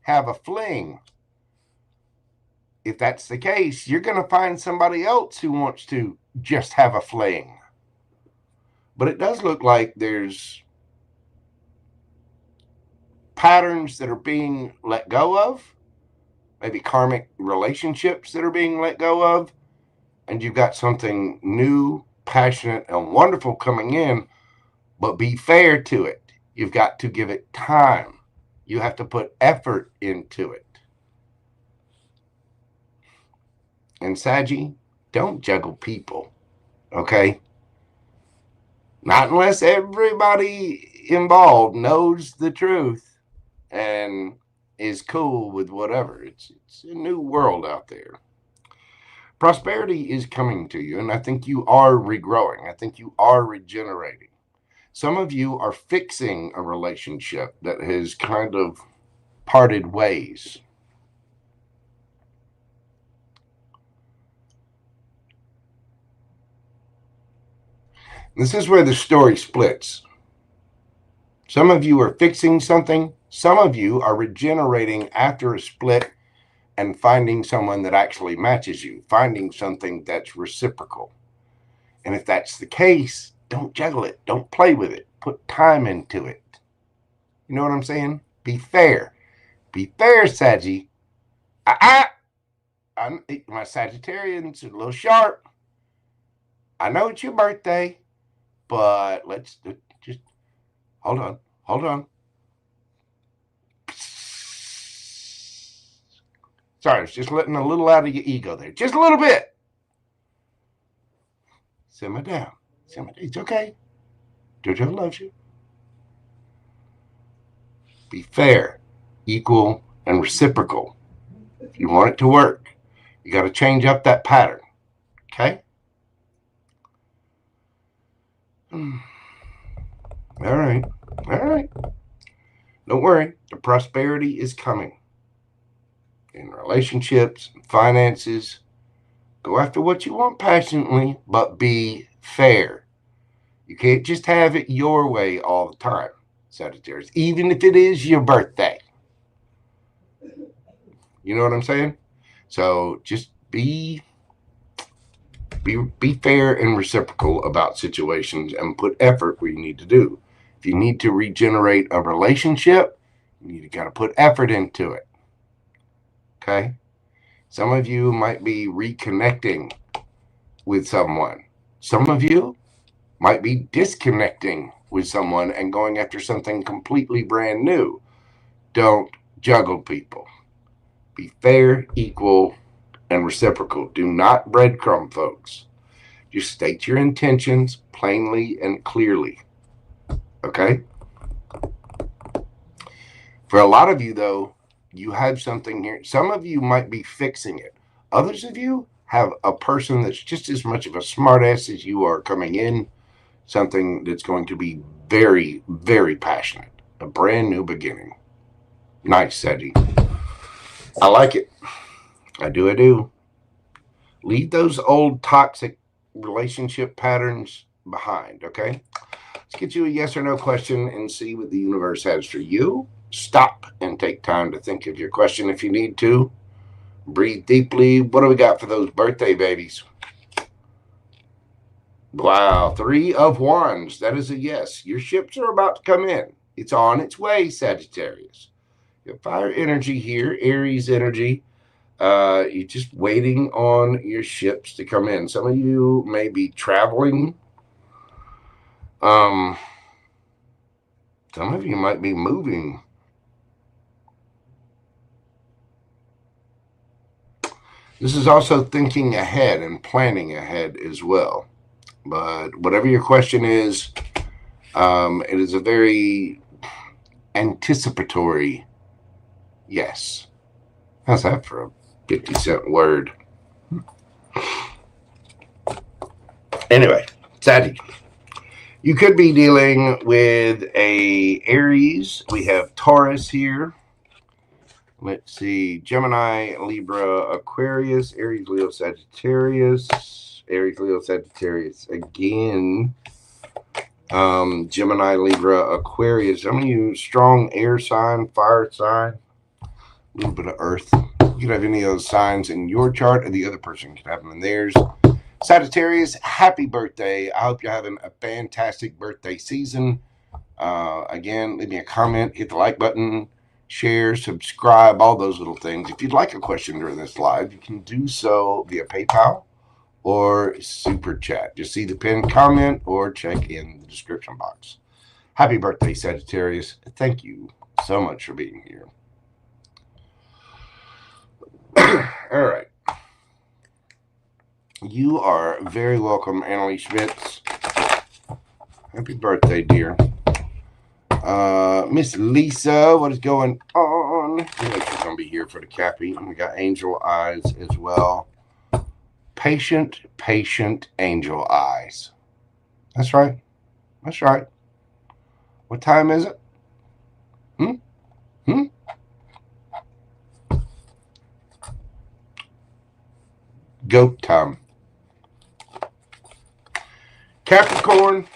have a fling. If that's the case, you're going to find somebody else who wants to just have a fling. But it does look like there's patterns that are being let go of, maybe karmic relationships that are being let go of, and you've got something new, passionate, and wonderful coming in, but be fair to it. You've got to give it time. You have to put effort into it. And Saggy, don't juggle people, okay? Not unless everybody involved knows the truth and is cool with whatever. It's a new world out there. Prosperity is coming to you, and I think you are regrowing. I think you are regenerating. Some of you are fixing a relationship that has kind of parted ways. This is where the story splits. Some of you are fixing something. Some of you are regenerating after a split and finding someone that actually matches you, finding something that's reciprocal. And if that's the case, don't juggle it. Don't play with it. Put time into it. You know what I'm saying? Be fair. Be fair, Saggy. My Sagittarian's a little sharp. I know it's your birthday, but let's just hold on. Hold on. Sorry, it's just letting a little out of your ego there. Just a little bit. Simmer down. Simmer down. It's okay. JoJo loves you. Be fair, equal, and reciprocal. If you want it to work, you got to change up that pattern. Okay? All right. All right. Don't worry. The prosperity is coming. In relationships, finances, go after what you want passionately, but be fair. You can't just have it your way all the time, Sagittarius, even if it is your birthday. You know what I'm saying? So just be fair and reciprocal about situations and put effort where you need to do. If you need to regenerate a relationship, you got to put effort into it. Okay? Some of you might be reconnecting with someone. Some of you might be disconnecting with someone and going after something completely brand new. Don't juggle people. Be fair, equal, and reciprocal. Do not breadcrumb, folks. Just state your intentions plainly and clearly. Okay? For a lot of you, though, you have something here. Some of you might be fixing it. Others of you have a person that's just as much of a smartass as you are coming in. Something that's going to be very, very passionate. A brand new beginning. Nice, Sedgy. I like it. I do. Leave those old toxic relationship patterns behind, okay? Let's get you a yes or no question and see what the universe has for you. Stop and take time to think of your question if you need to. Breathe deeply. What do we got for those birthday babies? Wow, 3 of Wands. That is a yes. Your ships are about to come in. It's on its way, Sagittarius. You have fire energy here, Aries energy. You're just waiting on your ships to come in. Some of you may be traveling. Some of you might be moving. This is also thinking ahead and planning ahead as well. But whatever your question is, it is a very anticipatory yes. How's that for a 50-cent word? Anyway, Sadie, you could be dealing with a Aries. We have Taurus here. Let's see, Gemini, Libra, Aquarius, Aries, Leo, Sagittarius, Aries, Leo, Sagittarius again. Gemini, Libra, Aquarius. Some of you strong air sign, fire sign, a little bit of earth. You could have any of those signs in your chart, or the other person could have them in theirs. Sagittarius, happy birthday. I hope you're having a fantastic birthday season. Again, leave me a comment, hit the like button, share, subscribe, all those little things. If you'd like a question during this live, you can do so via PayPal or Super Chat. Just see the pinned comment or check in the description box. Happy birthday, Sagittarius. Thank you so much for being here. All right. You are very welcome, Annalie Schmitz. Happy birthday, dear. Miss Lisa, what is going on? She's going to be here for the Cappy. And we got Angel Eyes as well. Patient Angel Eyes. That's right. That's right. What time is it? Goat time. Capricorn,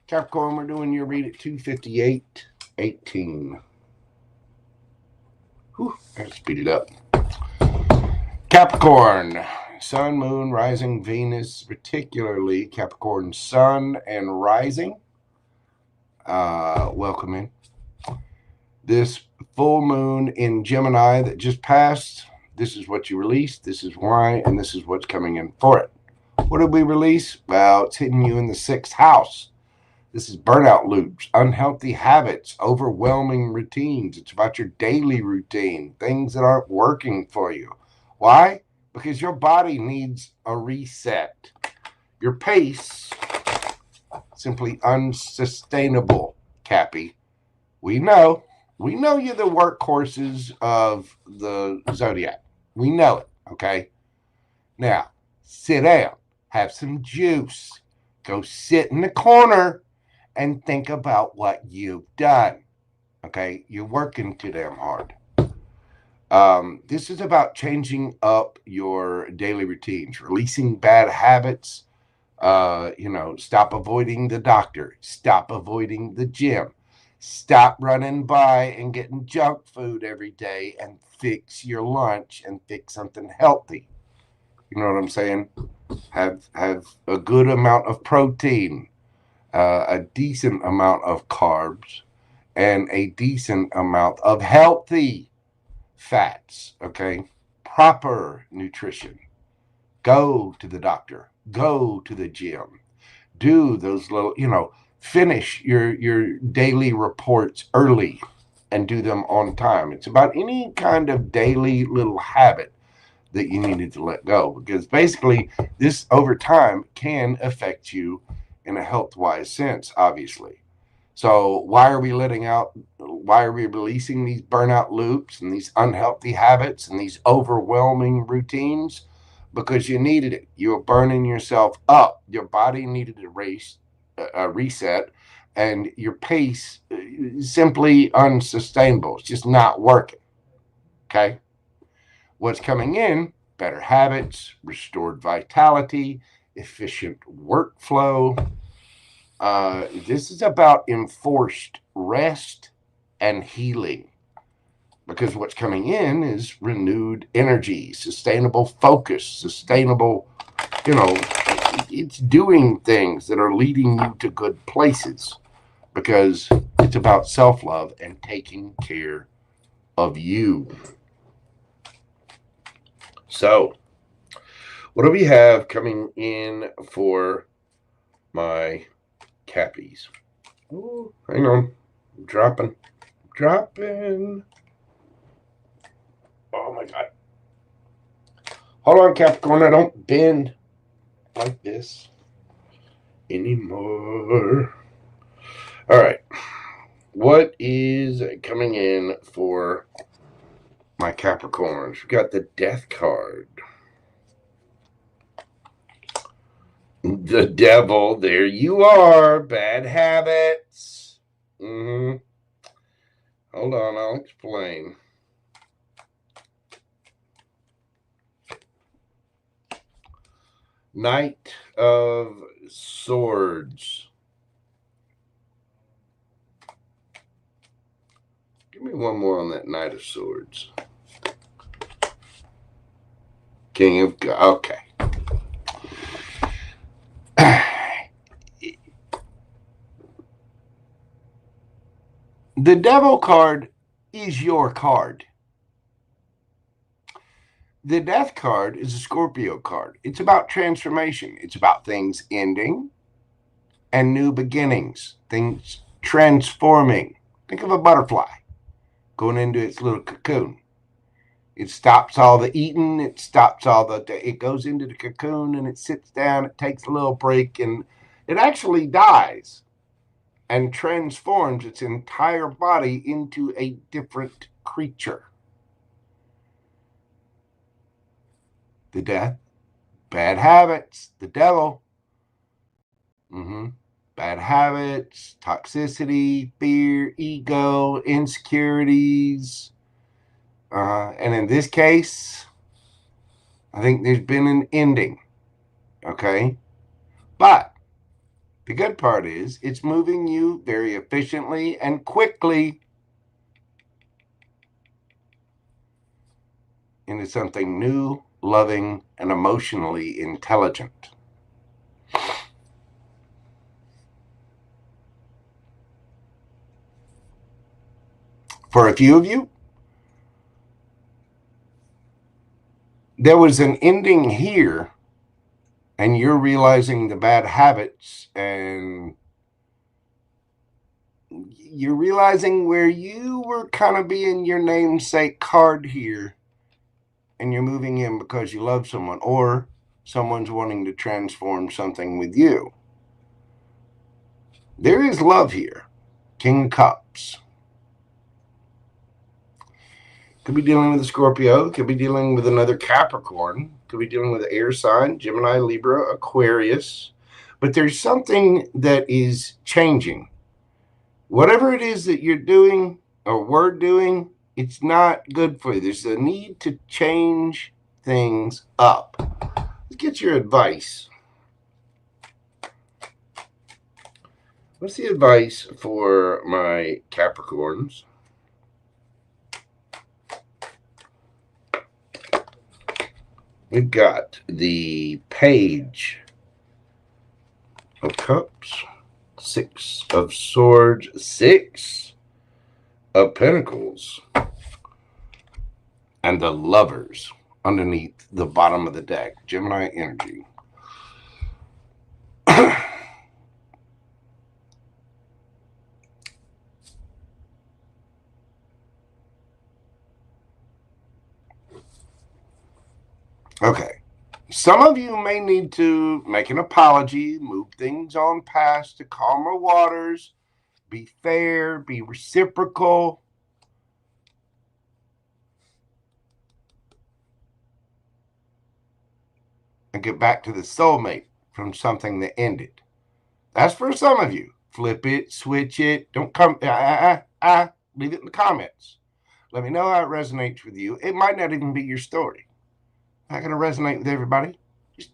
Capricorn, we're doing your read at 2:58:18. Whew, let's speed it up. Capricorn, Sun, Moon, Rising, Venus, particularly Capricorn, Sun and Rising. Welcome in. This full moon in Gemini that just passed, this is what you released, this is why, and this is what's coming in for it. What did we release? Well, it's hitting you in the 6th house. This is burnout loops, unhealthy habits, overwhelming routines. It's about your daily routine, things that aren't working for you. Why? Because your body needs a reset. Your pace, simply unsustainable, Cappy. We know you're the workhorses of the zodiac. We know it, okay? Now, sit down, have some juice, go sit in the corner and think about what you've done, okay? You're working too damn hard. This is about changing up your daily routines, releasing bad habits, stop avoiding the doctor, stop avoiding the gym, stop running by and getting junk food every day, and fix your lunch and fix something healthy. You know what I'm saying? Have a good amount of protein, a decent amount of carbs, and a decent amount of healthy fats, okay? Proper nutrition. Go to the doctor. Go to the gym. Do those little, finish your daily reports early and do them on time. It's about any kind of daily little habit that you needed to let go, because basically this over time can affect you in a health-wise sense, obviously. So why are we releasing these burnout loops and these unhealthy habits and these overwhelming routines? Because you needed it. You were burning yourself up. Your body needed a reset, and your pace is simply unsustainable. It's just not working. Okay? What's coming in? Better habits, restored vitality, efficient workflow. This is about enforced rest and healing, because what's coming in is renewed energy, sustainable focus, sustainable, it's doing things that are leading you to good places, because it's about self-love and taking care of you. So, what do we have coming in for my Cappies? Oh, hang on. I'm dropping. Oh my God. Hold on, Capricorn. I don't bend like this anymore. All right. What is coming in for my Capricorns? We got the Death card. The Devil. There you are. Bad habits. Hold on. I'll explain. Knight of Swords. Give me one more on that Knight of Swords. King of God. Okay. The Devil card is your card. The Death card is a Scorpio card. It's about transformation. It's about things ending and new beginnings, things transforming. Think of a butterfly going into its little cocoon. It stops all the eating. It goes into the cocoon and it sits down. It takes a little break and it actually dies and transforms its entire body into a different creature. The Death, bad habits, the Devil. Bad habits, toxicity, fear, ego, insecurities. And in this case, I think there's been an ending. Okay? But The good part is it's moving you very efficiently and quickly into something new, loving, and emotionally intelligent. For a few of you, there was an ending here, and you're realizing the bad habits, and you're realizing where you were kind of being your namesake card here, and you're moving in because you love someone, or someone's wanting to transform something with you. There is love here. King of Cups. Could be dealing with a Scorpio. Could be dealing with another Capricorn. Could be dealing with an air sign, Gemini, Libra, Aquarius. But there's something that is changing. Whatever it is that you're doing or were doing, it's not good for you. There's a need to change things up. Let's get your advice. What's the advice for my Capricorns? We've got the Page of Cups, Six of Swords, Six of Pentacles, and the Lovers underneath the bottom of the deck. Gemini energy. Okay, some of you may need to make an apology, move things on past to calmer waters, be fair, be reciprocal. And get back to the soulmate from something that ended. That's for some of you. Flip it, switch it. Don't come, leave it in the comments. Let me know how it resonates with you. It might not even be your story. Not going to resonate with everybody. Just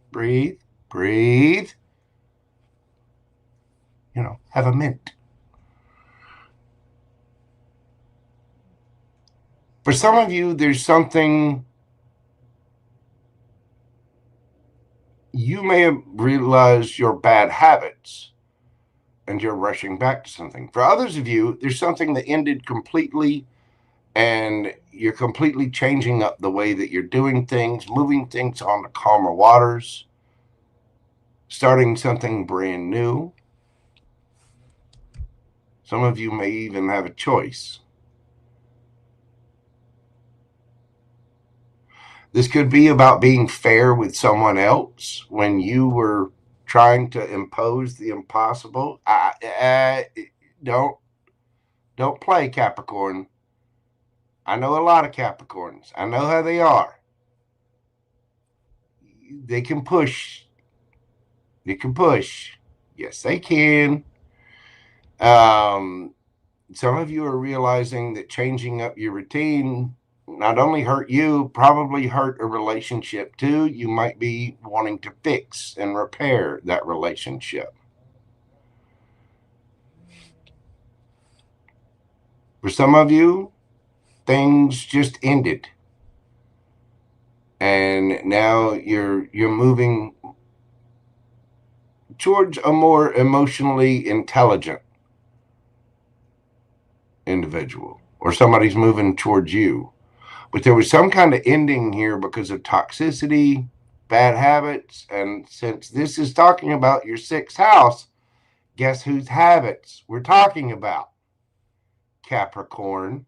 breathe, breathe. You know, have a mint. For some of you, there's something you may have realized your bad habits and you're rushing back to something. For others of you, there's something that ended completely and you're completely changing up the way that you're doing things, moving things on to calmer waters, starting something brand new. Some of you may even have a choice. This could be about being fair with someone else when you were trying to impose the impossible. Don't play, Capricorn. I know a lot of Capricorns. I know how they are. They can push. They can push. Yes, they can. Some of you are realizing that changing up your routine not only hurt you, probably hurt a relationship too. You might be wanting to fix and repair that relationship. For some of you, things just ended. And now you're moving towards a more emotionally intelligent individual, or somebody's moving towards you. But there was some kind of ending here because of toxicity, bad habits. And since this is talking about your sixth house, guess whose habits we're talking about? Capricorn.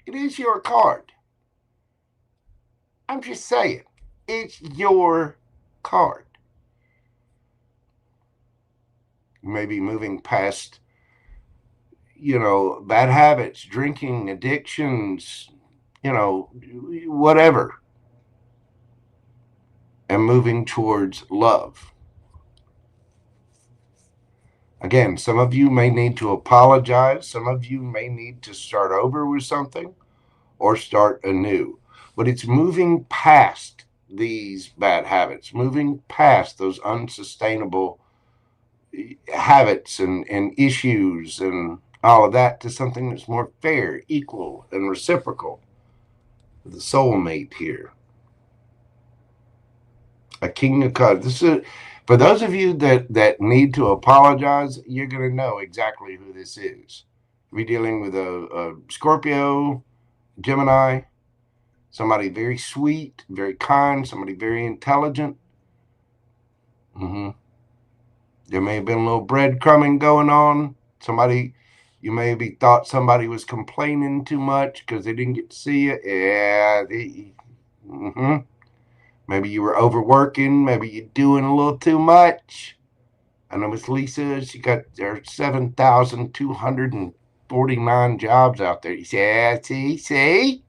It is your card. I'm just saying, it's your card. Maybe moving past, you know, bad habits, drinking, addictions, you know, whatever, and moving towards love. Again, some of you may need to apologize. Some of you may need to start over with something or start anew. But it's moving past these bad habits, moving past those unsustainable habits and issues and all of that to something that's more fair, equal, and reciprocal. The soulmate here. A king of cups. This is, for those of you that need to apologize, you're going to know exactly who this is. We're dealing with a Scorpio, Gemini, somebody very sweet, very kind, somebody very intelligent. There may have been a little breadcrumbing going on. Somebody, you maybe thought somebody was complaining too much because they didn't get to see it. Yeah. Maybe you were overworking. Maybe you're doing a little too much. I know Miss Lisa, she got there 7,249 jobs out there. You say, yeah, see.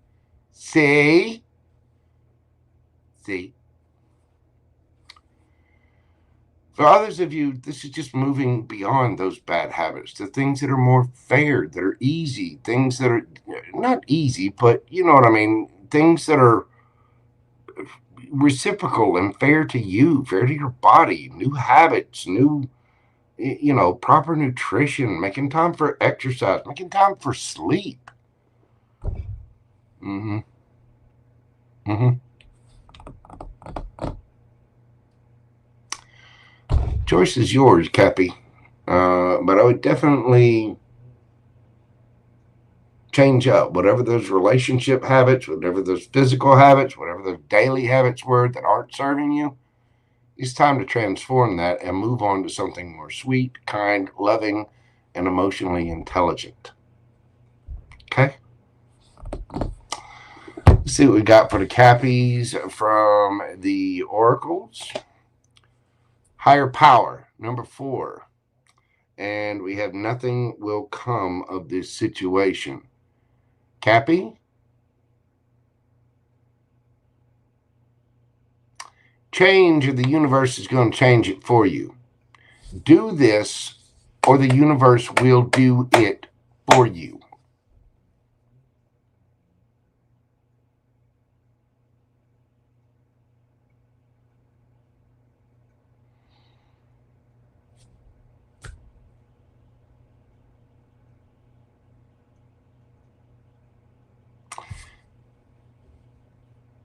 For others of you, this is just moving beyond those bad habits to things that are more fair, that are easy, things that are not easy, but you know what I mean, things that are reciprocal and fair to you, fair to your body, new habits, new, proper nutrition, making time for exercise, making time for sleep. Choice is yours, Cappy. But I would definitely change up whatever those relationship habits, whatever those physical habits, whatever those daily habits were that aren't serving you. It's time to transform that and move on to something more sweet, kind, loving, and emotionally intelligent. Okay? Let's see what we got for the Cappies from the Oracles. Higher power, number 4. And we have nothing will come of this situation. Cappy? Change, or the universe is going to change it for you. Do this, or the universe will do it for you.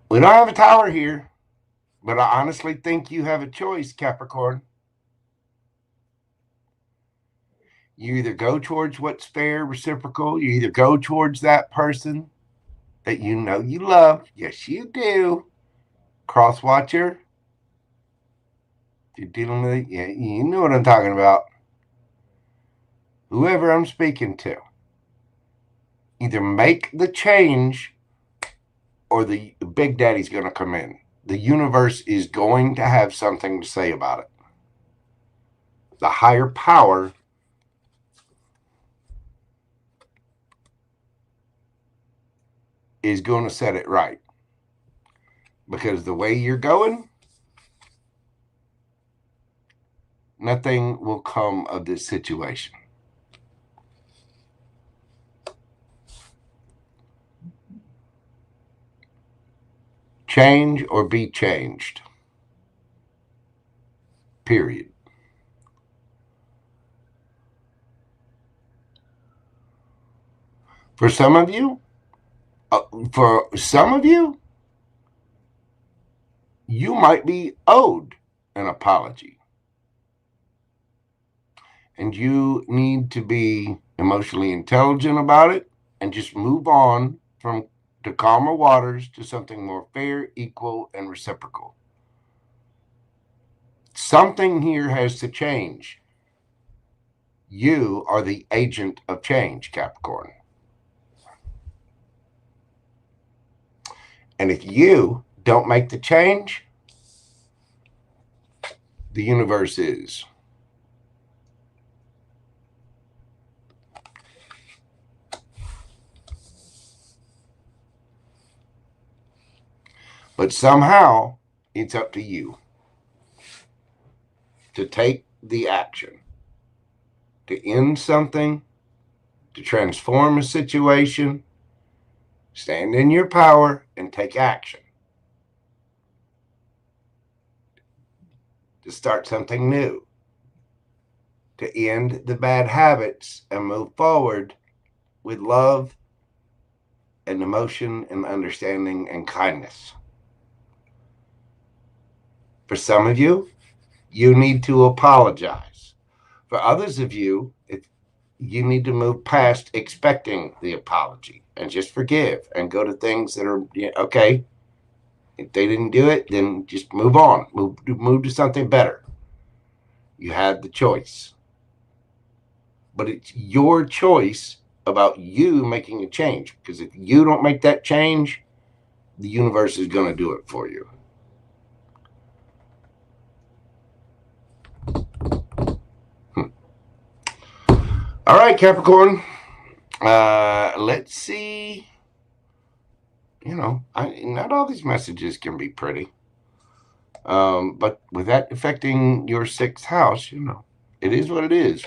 We don't have a tower here, but I honestly think you have a choice, Capricorn. You either go towards what's fair, reciprocal. You either go towards that person that you know you love. Yes, you do. Cross watcher. You're dealing with it. Yeah, you know what I'm talking about. Whoever I'm speaking to. Either make the change or the Big Daddy's going to come in. The universe is going to have something to say about it. The higher power is going to set it right. Because the way you're going, nothing will come of this situation. Change or be changed. Period. For some of you, you might be owed an apology. And you need to be emotionally intelligent about it and just move on to calmer waters to something more fair, equal, and reciprocal. Something here has to change. You are the agent of change, Capricorn. And if you don't make the change, the universe is. But somehow, it's up to you to take the action. to end something, to transform a situation, stand in your power and take action. To start something new. To end the bad habits and move forward with love and emotion and understanding and kindness. For some of you, you need to apologize. For others of you, you need to move past expecting the apology and just forgive and go to things that are, okay, if they didn't do it, then just move on. Move to something better. You had the choice. But it's your choice about you making a change. Because if you don't make that change, the universe is going to do it for you. All right, Capricorn. Let's see. Not all these messages can be pretty. But with that affecting your 6th house, it is what it is.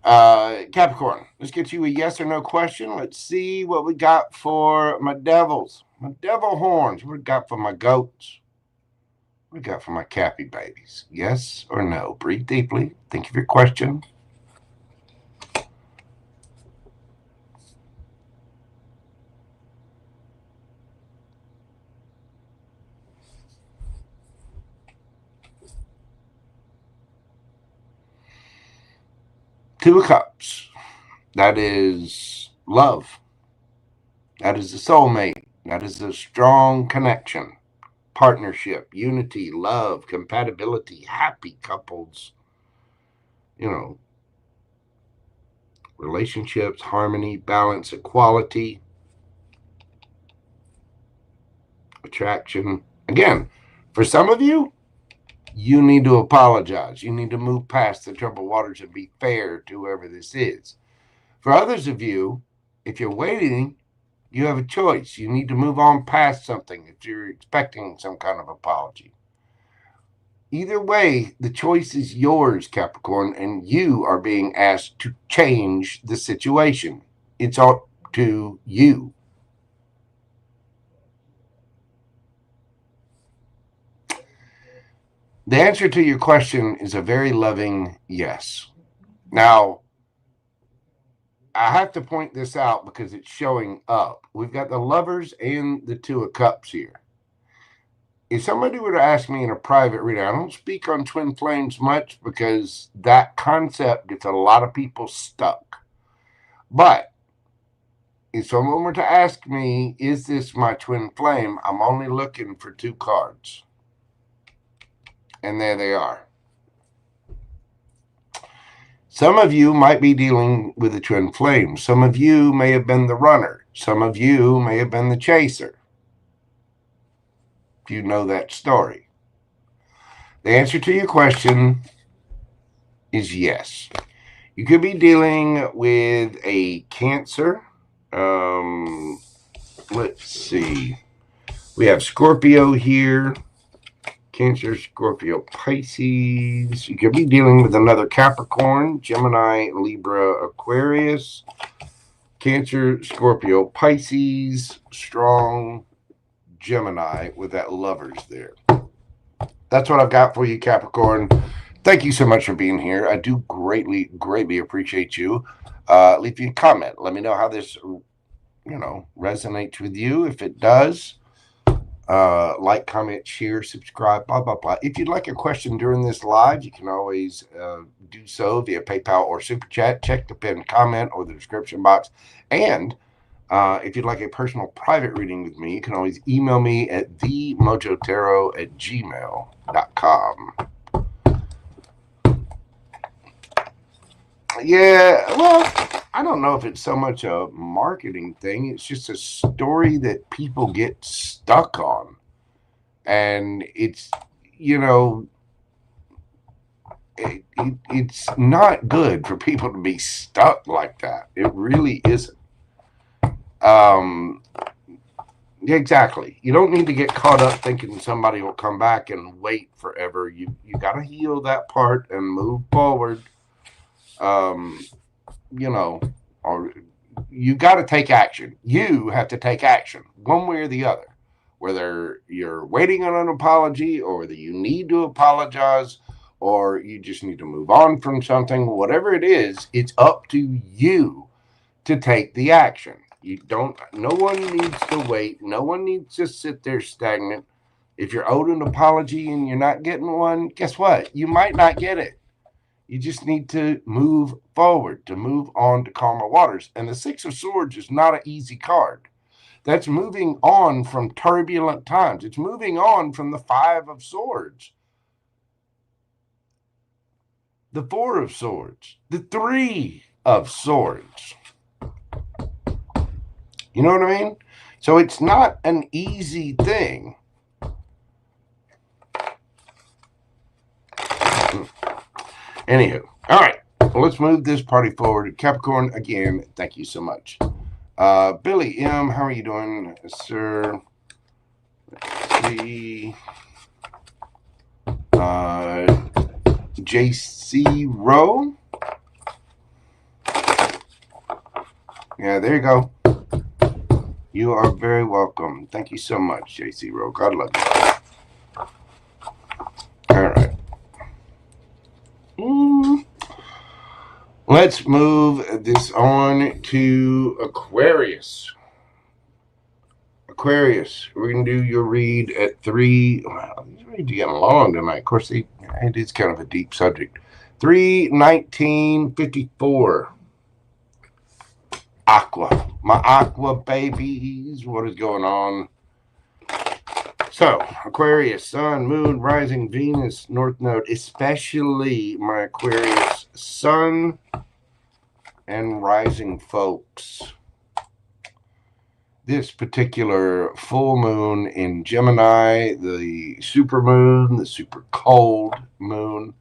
Capricorn, let's get you a yes or no question. Let's see what we got for my devils. My devil horns. What we got for my goats? What we got for my Cappy babies? Yes or no? Breathe deeply. Think of your question. Two of Cups. That is love. That is a soulmate. That is a strong connection, partnership, unity, love, compatibility, happy couples, relationships, harmony, balance, equality, attraction. Again, for some of you, you need to apologize. You need to move past the troubled waters and be fair to whoever this is. For others of you, if you're waiting, you have a choice. You need to move on past something if you're expecting some kind of apology. Either way, the choice is yours, Capricorn, and you are being asked to change the situation. It's up to you. The answer to your question is a very loving yes. Now, I have to point this out because it's showing up. We've got the Lovers and the Two of Cups here. If somebody were to ask me in a private reading, I don't speak on twin flames much because that concept gets a lot of people stuck. But if someone were to ask me, is this my twin flame? I'm only looking for 2 cards. And there they are. Some of you might be dealing with a twin flame. Some of you may have been the runner. Some of you may have been the chaser. If you know that story. The answer to your question is yes. You could be dealing with a Cancer. Let's see. We have Scorpio here. Cancer, Scorpio, Pisces. You could be dealing with another Capricorn, Gemini, Libra, Aquarius. Cancer, Scorpio, Pisces, strong Gemini with that Lovers there. That's what I've got for you, Capricorn. Thank you so much for being here. I do greatly, greatly appreciate you. Leave me a comment. Let me know how this, resonates with you. If it does, like, comment, share, subscribe, blah, blah, blah. If you'd like a question during this live, you can always do so via PayPal or Super Chat. Check the pinned comment or the description box. And if you'd like a personal private reading with me, you can always email me at themojotaro@gmail.com. Yeah, well, I don't know if it's so much a marketing thing. It's just a story that people get stuck on. And it's, it's not good for people to be stuck like that. It really isn't. Exactly. You don't need to get caught up thinking somebody will come back and wait forever. You got to heal that part and move forward. You know, or you got to take action. You have to take action one way or the other, whether you're waiting on an apology or that you need to apologize or you just need to move on from something. Whatever it is, it's up to you to take the action. No one needs to wait. No one needs to sit there stagnant. If you're owed an apology and you're not getting one, guess what? You might not get it. You just need to move forward, to move on to calmer waters. And the Six of Swords is not an easy card. That's moving on from turbulent times. It's moving on from the Five of Swords, the Four of Swords, the Three of Swords. You know what I mean? So it's not an easy thing. Anywho, all right, well, let's move this party forward. Capricorn, again, thank you so much. Billy M., how are you doing, sir? Let's see. JC Rowe. Yeah, there you go. You are very welcome. Thank you so much, JC Rowe. God love you. All right. Let's move this on to Aquarius. Aquarius, we're going to do your read at 3. Wow, these reads are getting long tonight. Of course, it is kind of a deep subject. 3/19/54. Aqua. My Aqua babies. What is going on? So, Aquarius, Sun, Moon, Rising, Venus, North Node, especially my Aquarius Sun and Rising folks. This particular full moon in Gemini, the super moon, the super cold moon,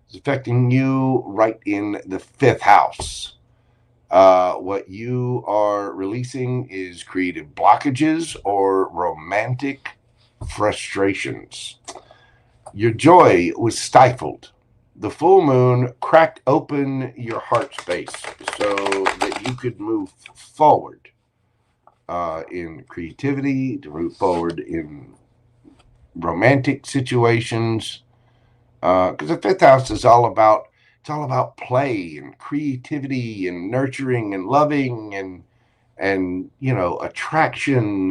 is affecting you right in the 5th house. What you are releasing is creative blockages or romantic frustrations. Your joy was stifled. The full moon cracked open your heart space so that you could move forward in creativity, to move forward in romantic situations. Because the 5th house is all about play and creativity and nurturing and loving and you know, attraction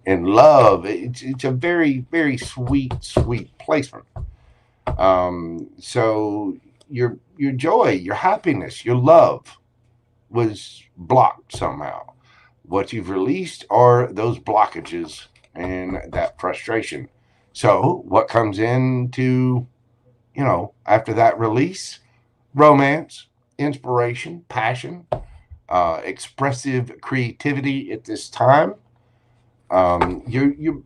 and love. It's a very, very sweet placement. So your joy, your happiness, your love was blocked somehow. What you've released are those blockages and that frustration. So what comes into, you know, after that release? Romance, inspiration, passion, expressive creativity at this time. You're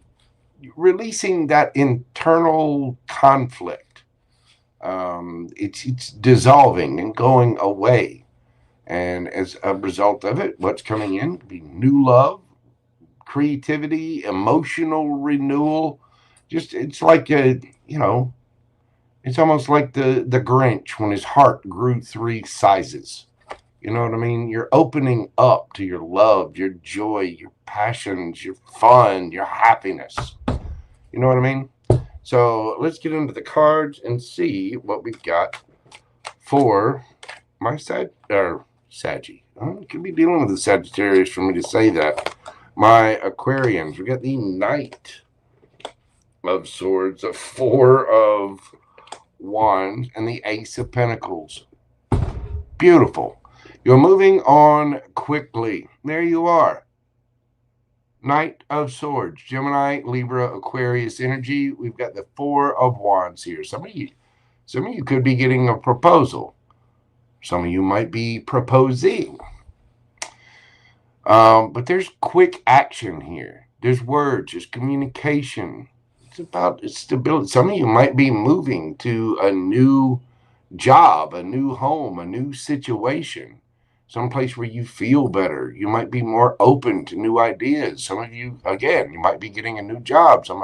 releasing that internal conflict. It's dissolving and going away. And as a result of it, what's coming in could be new love, creativity, emotional renewal. Just, it's like it's almost like the Grinch when his heart grew 3 sizes. You know what I mean? You're opening up to your love, your joy, your passions, your fun, your happiness. You know what I mean? So let's get into the cards and see what we've got for my Saggy. I could be dealing with the Sagittarius for me to say that. My Aquarians. We got the Knight of Swords, the 4 of Wands, and the Ace of Pentacles. Beautiful. You're moving on quickly. There you are. Knight of Swords, Gemini, Libra, Aquarius energy. We've got the 4 of Wands here. Some of you could be getting a proposal. Some of you might be proposing. But there's quick action here. There's words, there's communication. It's about stability. Some of you might be moving to a new job, a new home, a new situation, someplace where you feel better. You might be more open to new ideas. Some of you, again, you might be getting a new job. Some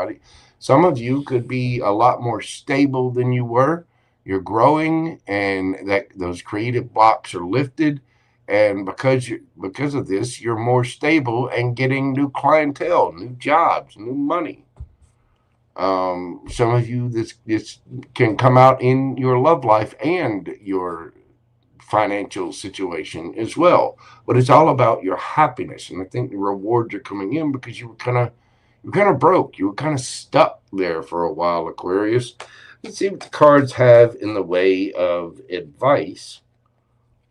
of you could be a lot more stable than you were. You're growing, and that those creative blocks are lifted. And because of this, you're more stable and getting new clientele, new jobs, new money. Some of you, this can come out in your love life and your financial situation as well. But it's all about your happiness. And I think the rewards are coming in because you were kind of broke. You were kind of stuck there for a while, Aquarius. Let's see what the cards have in the way of advice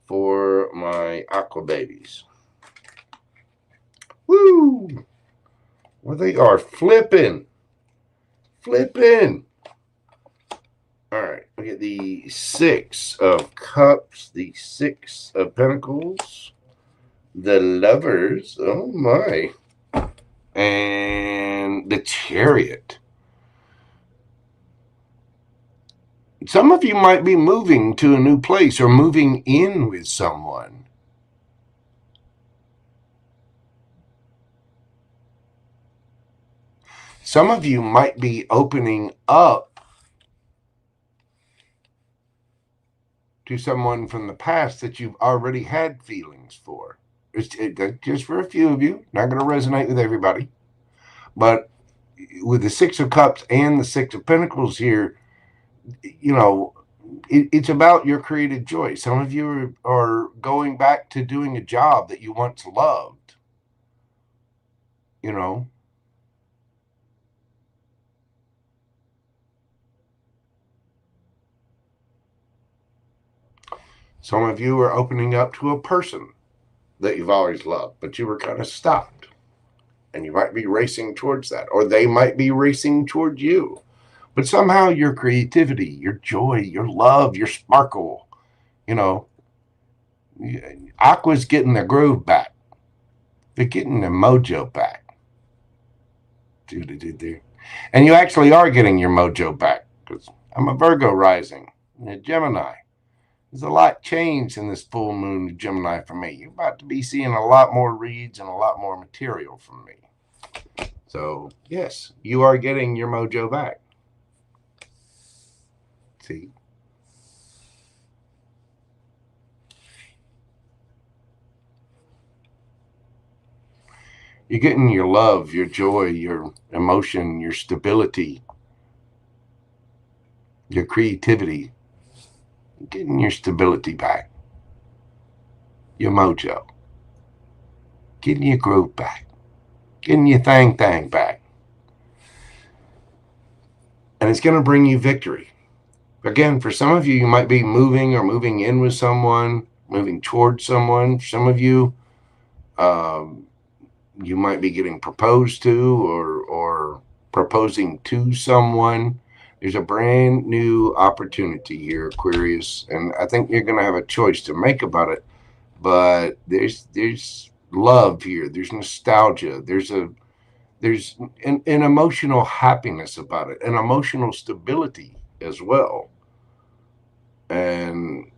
for my aqua babies. Woo! Well, they are flipping. All right, we get the 6 of Cups, the 6 of Pentacles, the Lovers, oh my, and the Chariot. Some of you might be moving to a new place or moving in with someone. Some of you might be opening up to someone from the past that you've already had feelings for. Just for a few of you, not going to resonate with everybody. But with the 6 of Cups and the 6 of Pentacles here, you know, it's about your creative joy. Some of you are going back to doing a job that you once loved, you know. Some of you are opening up to a person that you've always loved, but you were kind of stopped. And you might be racing towards that, or they might be racing towards you. But somehow your creativity, your joy, your love, your sparkle, you know, Aqua's getting their groove back. They're getting their mojo back. And you actually are getting your mojo back, because I'm a Virgo rising and a Gemini. There's a lot changed in this full moon of Gemini for me. You're about to be seeing a lot more reads and a lot more material from me. So, yes, you are getting your mojo back. See? You're getting your love, your joy, your emotion, your stability, your creativity. You're getting your stability back. Your mojo. Getting your groove back. Getting your thang back. And it's going to bring you victory. Again, for some of you, you might be moving or moving in with someone, moving towards someone. Some of you, you might be getting proposed to or proposing to someone. There's a brand new opportunity here, Aquarius, and I think you're going to have a choice to make about it. But there's love here. There's nostalgia. There's an emotional happiness about it, an emotional stability as well. And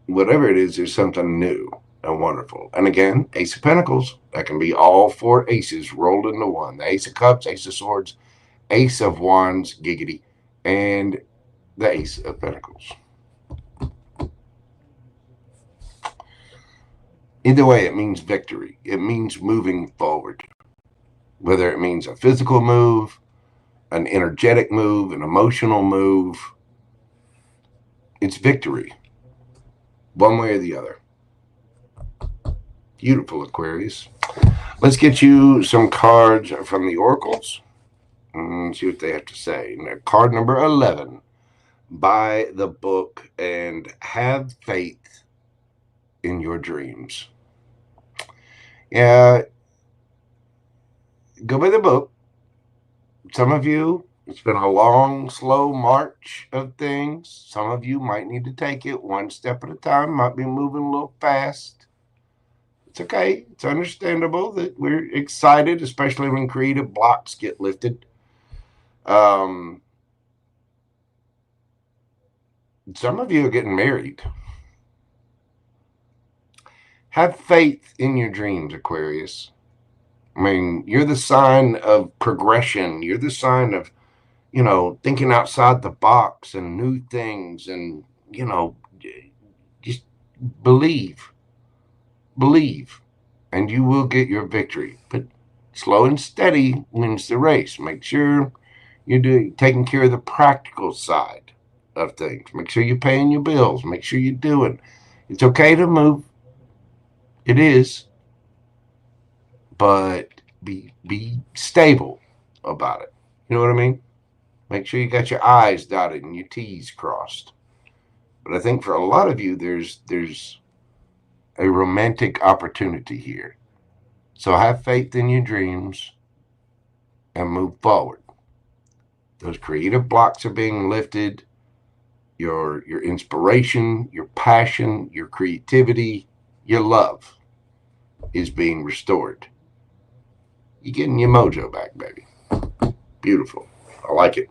whatever it is, there's something new and wonderful. And again, Ace of Pentacles, that can be all 4 aces rolled into one. The Ace of Cups, Ace of Swords, Ace of Wands, giggity, and the Ace of Pentacles. Either way, it means victory. It means moving forward. Whether it means a physical move, an energetic move, an emotional move, it's victory. One way or the other. Beautiful, Aquarius. Let's get you some cards from the oracles and see what they have to say. Now, card number 11. Buy the book and have faith in your dreams. Yeah, go by the book. Some of you, it's been a long, slow march of things. Some of you might need to take it one step at a time, might be moving a little fast. It's okay. It's understandable that we're excited, especially when creative blocks get lifted. Some of you are getting married. Have faith in your dreams, Aquarius. I mean, you're the sign of progression. You're the sign of, thinking outside the box and new things, and, just believe, and you will get your victory. But slow and steady wins the race. Make sure you're taking care of the practical side of things. Make sure you're paying your bills. Make sure you're doing. It's okay to move. It is. But be stable about it. You know what I mean? Make sure you got your I's dotted and your T's crossed. But I think for a lot of you, there's a romantic opportunity here. So have faith in your dreams and move forward. Those creative blocks are being lifted. Your inspiration, your passion, your creativity, your love is being restored. You're getting your mojo back, baby. Beautiful. I like it.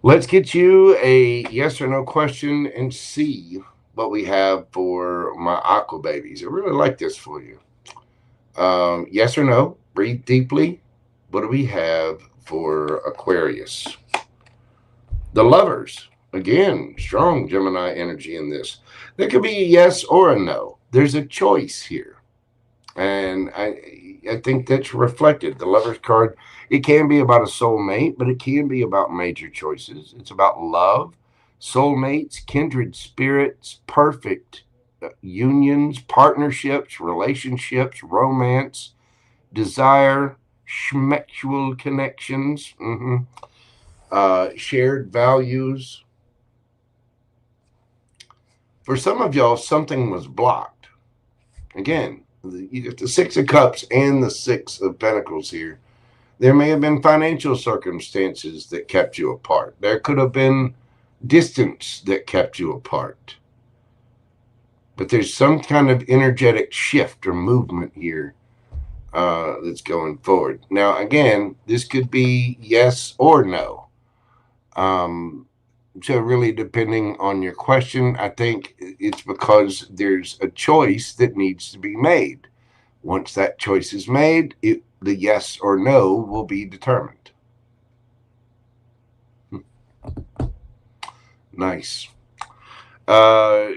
Let's get you a yes or no question and see what we have for my aqua babies. I really like this for you. Yes or no? Breathe deeply. What do we have for Aquarius? The Lovers. Again, strong Gemini energy in this. There could be a yes or a no. There's a choice here. And I think that's reflected. The Lovers card, it can be about a soulmate, but it can be about major choices. It's about love, soulmates, kindred spirits, perfect unions, partnerships, relationships, romance, desire, schmexual connections, shared values. For some of y'all, something was blocked. Again, you get the Six of Cups and the Six of Pentacles here. There may have been financial circumstances that kept you apart. There could have been distance that kept you apart. But there's some kind of energetic shift or movement here that's going forward. Now, again, this could be yes or no. So really, depending on your question, I think it's because there's a choice that needs to be made. Once that choice is made, the yes or no will be determined. Nice.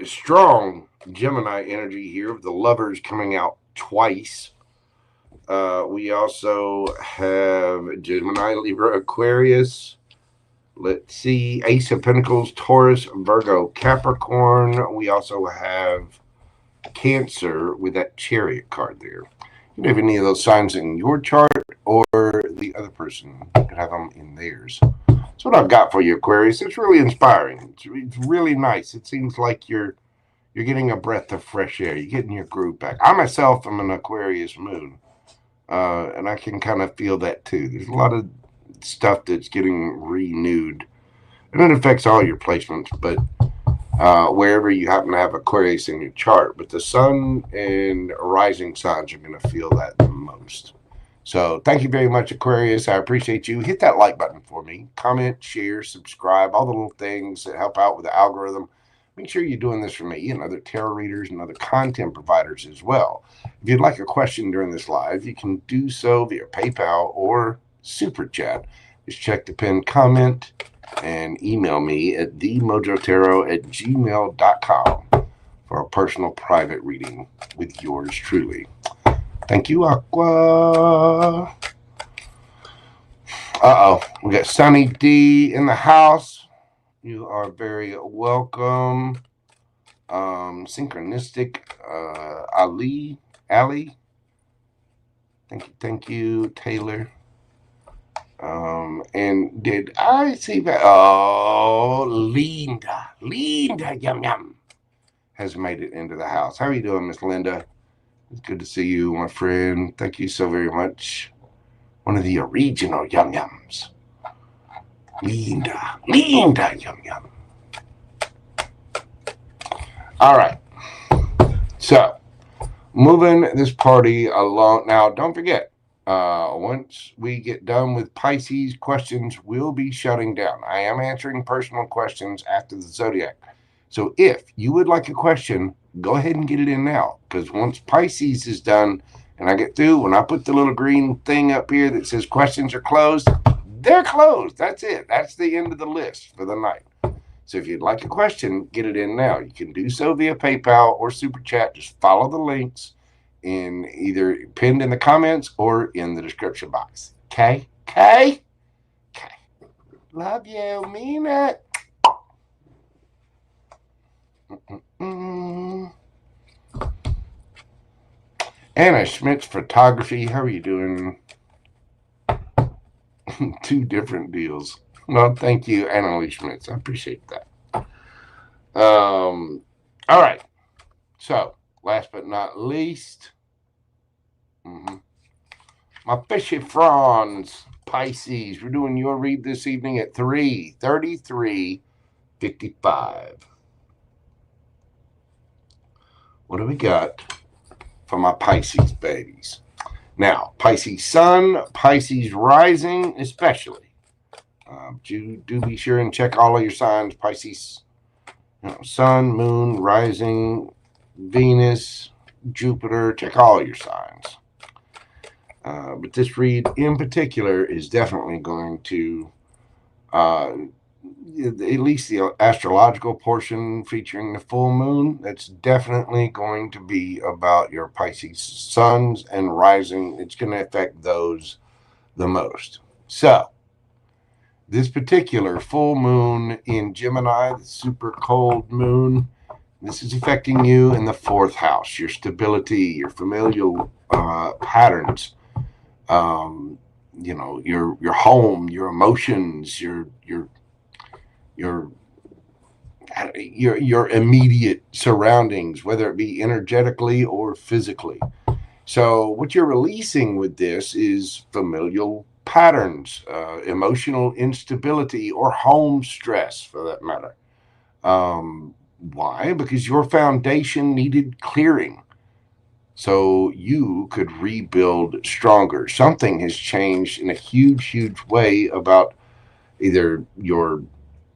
Strong Gemini energy here of the Lovers coming out twice. We also have Gemini, Libra, Aquarius. Let's see, Ace of Pentacles, Taurus, Virgo, Capricorn. We also have Cancer with that Chariot card there. You don't have any of those signs in your chart, or the other person could have them in theirs. That's what I've got for you, Aquarius. It's really inspiring. It's really nice. It seems like you're getting a breath of fresh air. You're getting your groove back. I myself am an Aquarius moon, and I can kind of feel that too. There's a lot of stuff that's getting renewed, and it affects all your placements, but wherever you happen to have Aquarius in your chart. But the sun and rising signs are going to feel that the most. So thank you very much, Aquarius. I appreciate you. Hit that like button for me. Comment, share, subscribe, all the little things that help out with the algorithm. Make sure you're doing this for me and other tarot readers and other content providers as well. If you'd like a question during this live, you can do so via PayPal or Super Chat. Just check the pinned comment and email me at themojotarot@gmail.com for a personal private reading with yours truly. Thank you, Aqua. We got Sunny D in the house. You are very welcome. Synchronistic Ali. Thank you, Taylor. And did I see that? Oh, Linda Yum Yum has made it into the house. How are you doing, Miss Linda? It's good to see you, my friend. Thank you so very much. One of the original Yum Yums. Linda Yum Yum. All right. So, moving this party along. Now, don't forget, once we get done with Pisces, questions will be shutting down. I am answering personal questions after the Zodiac. So if you would like a question, go ahead and get it in now. Because once Pisces is done and I get through, when I put the little green thing up here that says questions are closed, they're closed. That's it. That's the end of the list for the night. So if you'd like a question, get it in now. You can do so via PayPal or Super Chat. Just follow the links in either pinned in the comments or in the description box. Okay? Okay? Okay. Love you. Mean it. Anna Schmidt's Photography. How are you doing? 2 different deals. Well, thank you, Anna Schmitz. I appreciate that. All right. So, last but not least, my fishy fronds, Pisces. We're doing your read this evening at 3:33:55. What do we got for my Pisces babies? Now, Pisces Sun, Pisces Rising, especially. Do be sure and check all of your signs, Pisces. Sun, Moon, Rising, Venus, Jupiter. Check all your signs. But this read in particular is definitely going to, at least the astrological portion featuring the full moon, that's definitely going to be about your Pisces suns and rising. It's going to affect those the most. So, this particular full moon in Gemini, the super cold moon, this is affecting you in the 4th house, your stability, your familial patterns, your home, your emotions, your immediate surroundings, whether it be energetically or physically. So what you're releasing with this is familial patterns, emotional instability, or home stress, for that matter. Why? Because your foundation needed clearing so you could rebuild stronger. Something has changed in a huge way about either your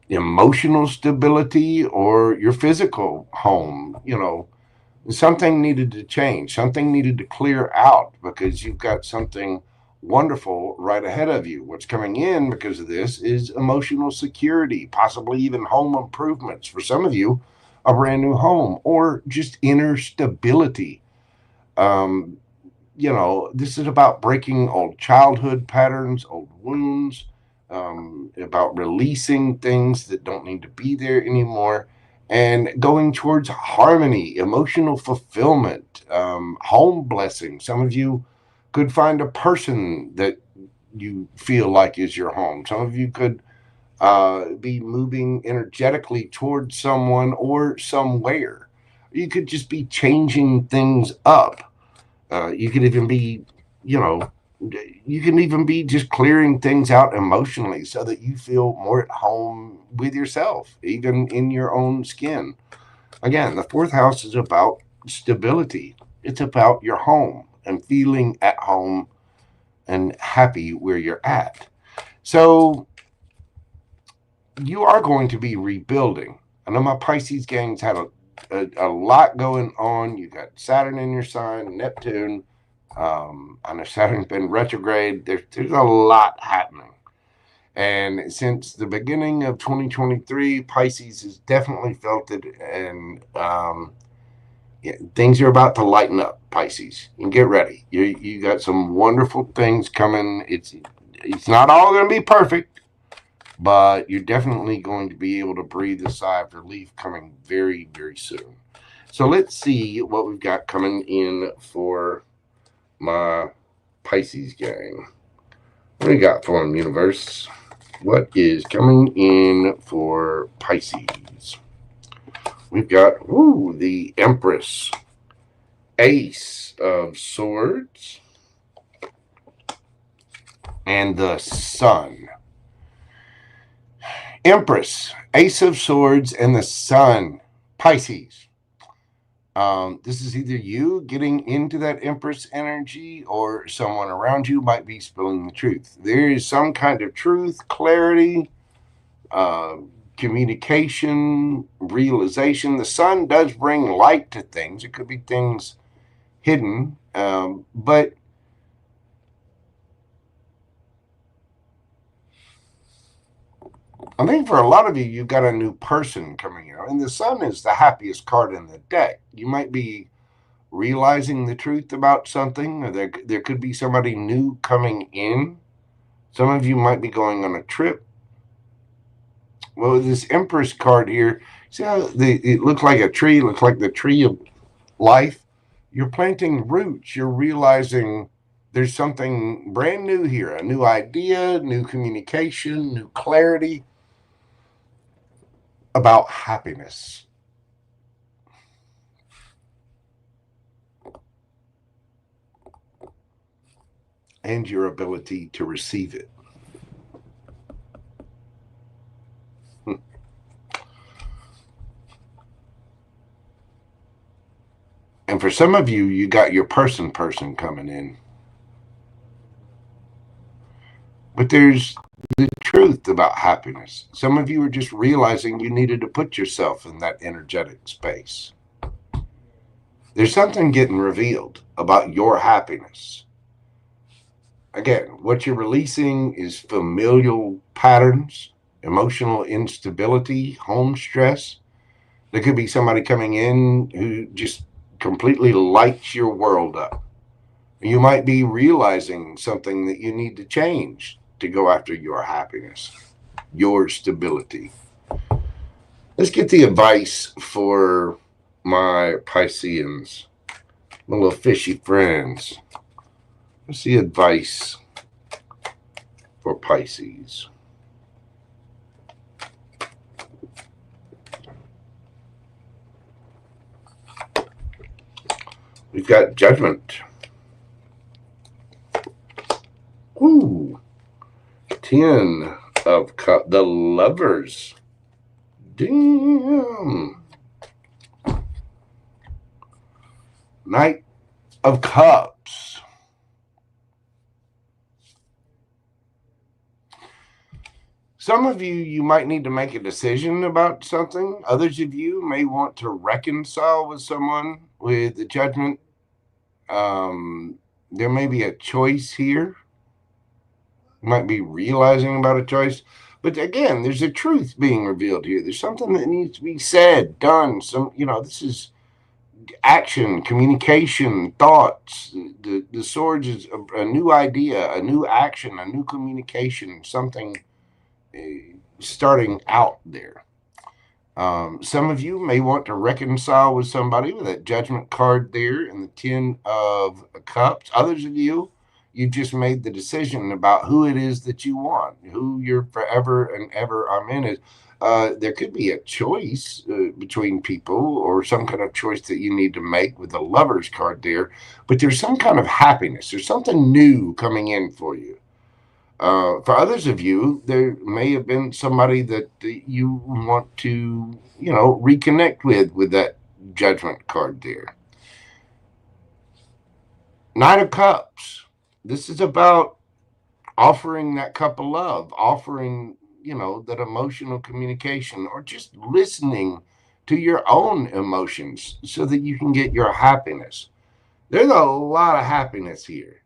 emotional stability or your physical home. Something needed to change. Something needed to clear out because you've got something wonderful right ahead of you. What's coming in because of this is emotional security, possibly even home improvements. For some of you, a brand new home or just inner stability. This is about breaking old childhood patterns, old wounds, about releasing things that don't need to be there anymore, and going towards harmony, emotional fulfillment, home blessing. Some of you could find a person that you feel like is your home. Some of you could be moving energetically towards someone or somewhere. You could just be changing things up. You could even be, just clearing things out emotionally so that you feel more at home with yourself, even in your own skin. Again, the 4th house is about stability. It's about your home and feeling at home and happy where you're at. So you are going to be rebuilding. I know my Pisces gang's had a lot going on. You got Saturn in your sign, Neptune. I know Saturn's been retrograde. There's a lot happening. And since the beginning of 2023, Pisces has definitely felt it. And things are about to lighten up, Pisces. And get ready. You got some wonderful things coming. It's not all going to be perfect, but you're definitely going to be able to breathe a sigh of relief coming very, very soon. So let's see what we've got coming in for my Pisces gang. What do we got for them, universe? What is coming in for Pisces? We've got, the Empress, Ace of Swords, and the Sun. Empress, Ace of Swords, and the Sun. Pisces. This is either you getting into that Empress energy or someone around you might be spilling the truth. There is some kind of truth, clarity, communication, realization. The Sun does bring light to things. It could be things hidden, but I think for a lot of you, you've got a new person coming in. And the sun is the happiest card in the deck. You might be realizing the truth about something, or there could be somebody new coming in. Some of you might be going on a trip. Well, with this Empress card here, see how it looks like a tree, looks like the tree of life. You're planting roots. You're realizing there's something brand new here, a new idea, new communication, new clarity about happiness. And your ability to receive it. And for some of you, you got your person coming in. But there's the truth about happiness. Some of you are just realizing you needed to put yourself in that energetic space. There's something getting revealed about your happiness. Again, what you're releasing is familial patterns, emotional instability, home stress. There could be somebody coming in who just completely lights your world up. You might be realizing something that you need to change to go after your happiness, your stability. Let's get the advice for my Pisceans, my little fishy friends. What's the advice for Pisces? We've got Judgment. Ooh. 10 of Cups. The Lovers. Damn. Knight of Cups. Some of you might need to make a decision about something. Others of you may want to reconcile with someone with the Judgment. There may be a choice here. You might be realizing about a choice. But again, there's a truth being revealed here. There's something that needs to be said, done. This is action, communication, thoughts. The swords is a new idea, a new action, a new communication, something starting out there. Some of you may want to reconcile with somebody with that Judgment card there and the 10 of Cups. Others of you, you've just made the decision about who it is that you want, who your forever and ever amen is. There could be a choice between people, or some kind of choice that you need to make with the Lovers card there, but there's some kind of happiness. There's something new coming in for you. For others of you, there may have been somebody that you want to, reconnect with that Judgment card there. Knight of Cups. This is about offering that cup of love, offering, that emotional communication, or just listening to your own emotions so that you can get your happiness. There's a lot of happiness here.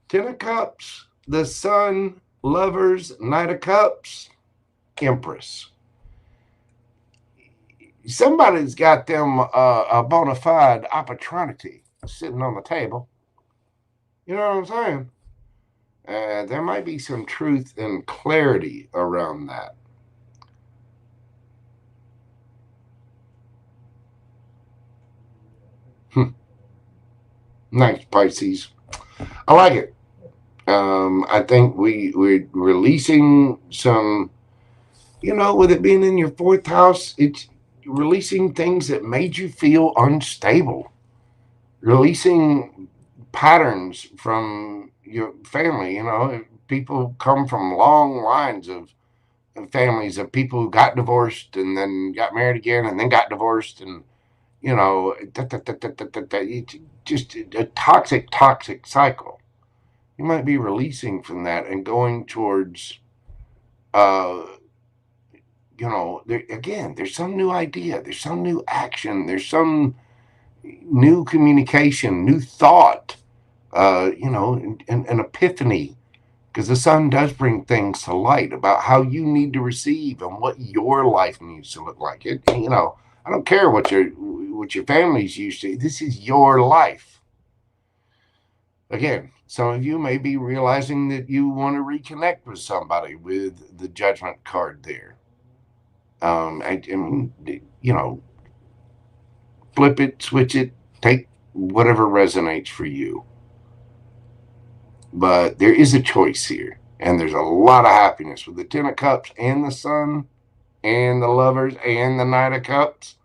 10 of Cups, the Sun, Lovers, Knight of Cups, Empress. Somebody's got them a bona fide opportunity sitting on the table. You know what I'm saying? There might be some truth and clarity around that. Nice, Pisces. I like it. I think we're releasing some, with it being in your 4th house, it's releasing things that made you feel unstable. Releasing patterns from your family. People come from long lines of families of people who got divorced and then got married again and then got divorced, and just a toxic cycle. You might be releasing from that and going towards there's some new idea, there's some new action, there's some new communication, new thought, an epiphany because the sun does bring things to light about how you need to receive and what your life needs to look like. It, you know, I don't care what your family's used to. This is your life. Again, some of you may be realizing that you want to reconnect with somebody with the Judgment card there. And you know, flip it, switch it, take whatever resonates for you. But there is a choice here, and there's a lot of happiness with the Ten of Cups and the Sun and the Lovers and the Knight of Cups.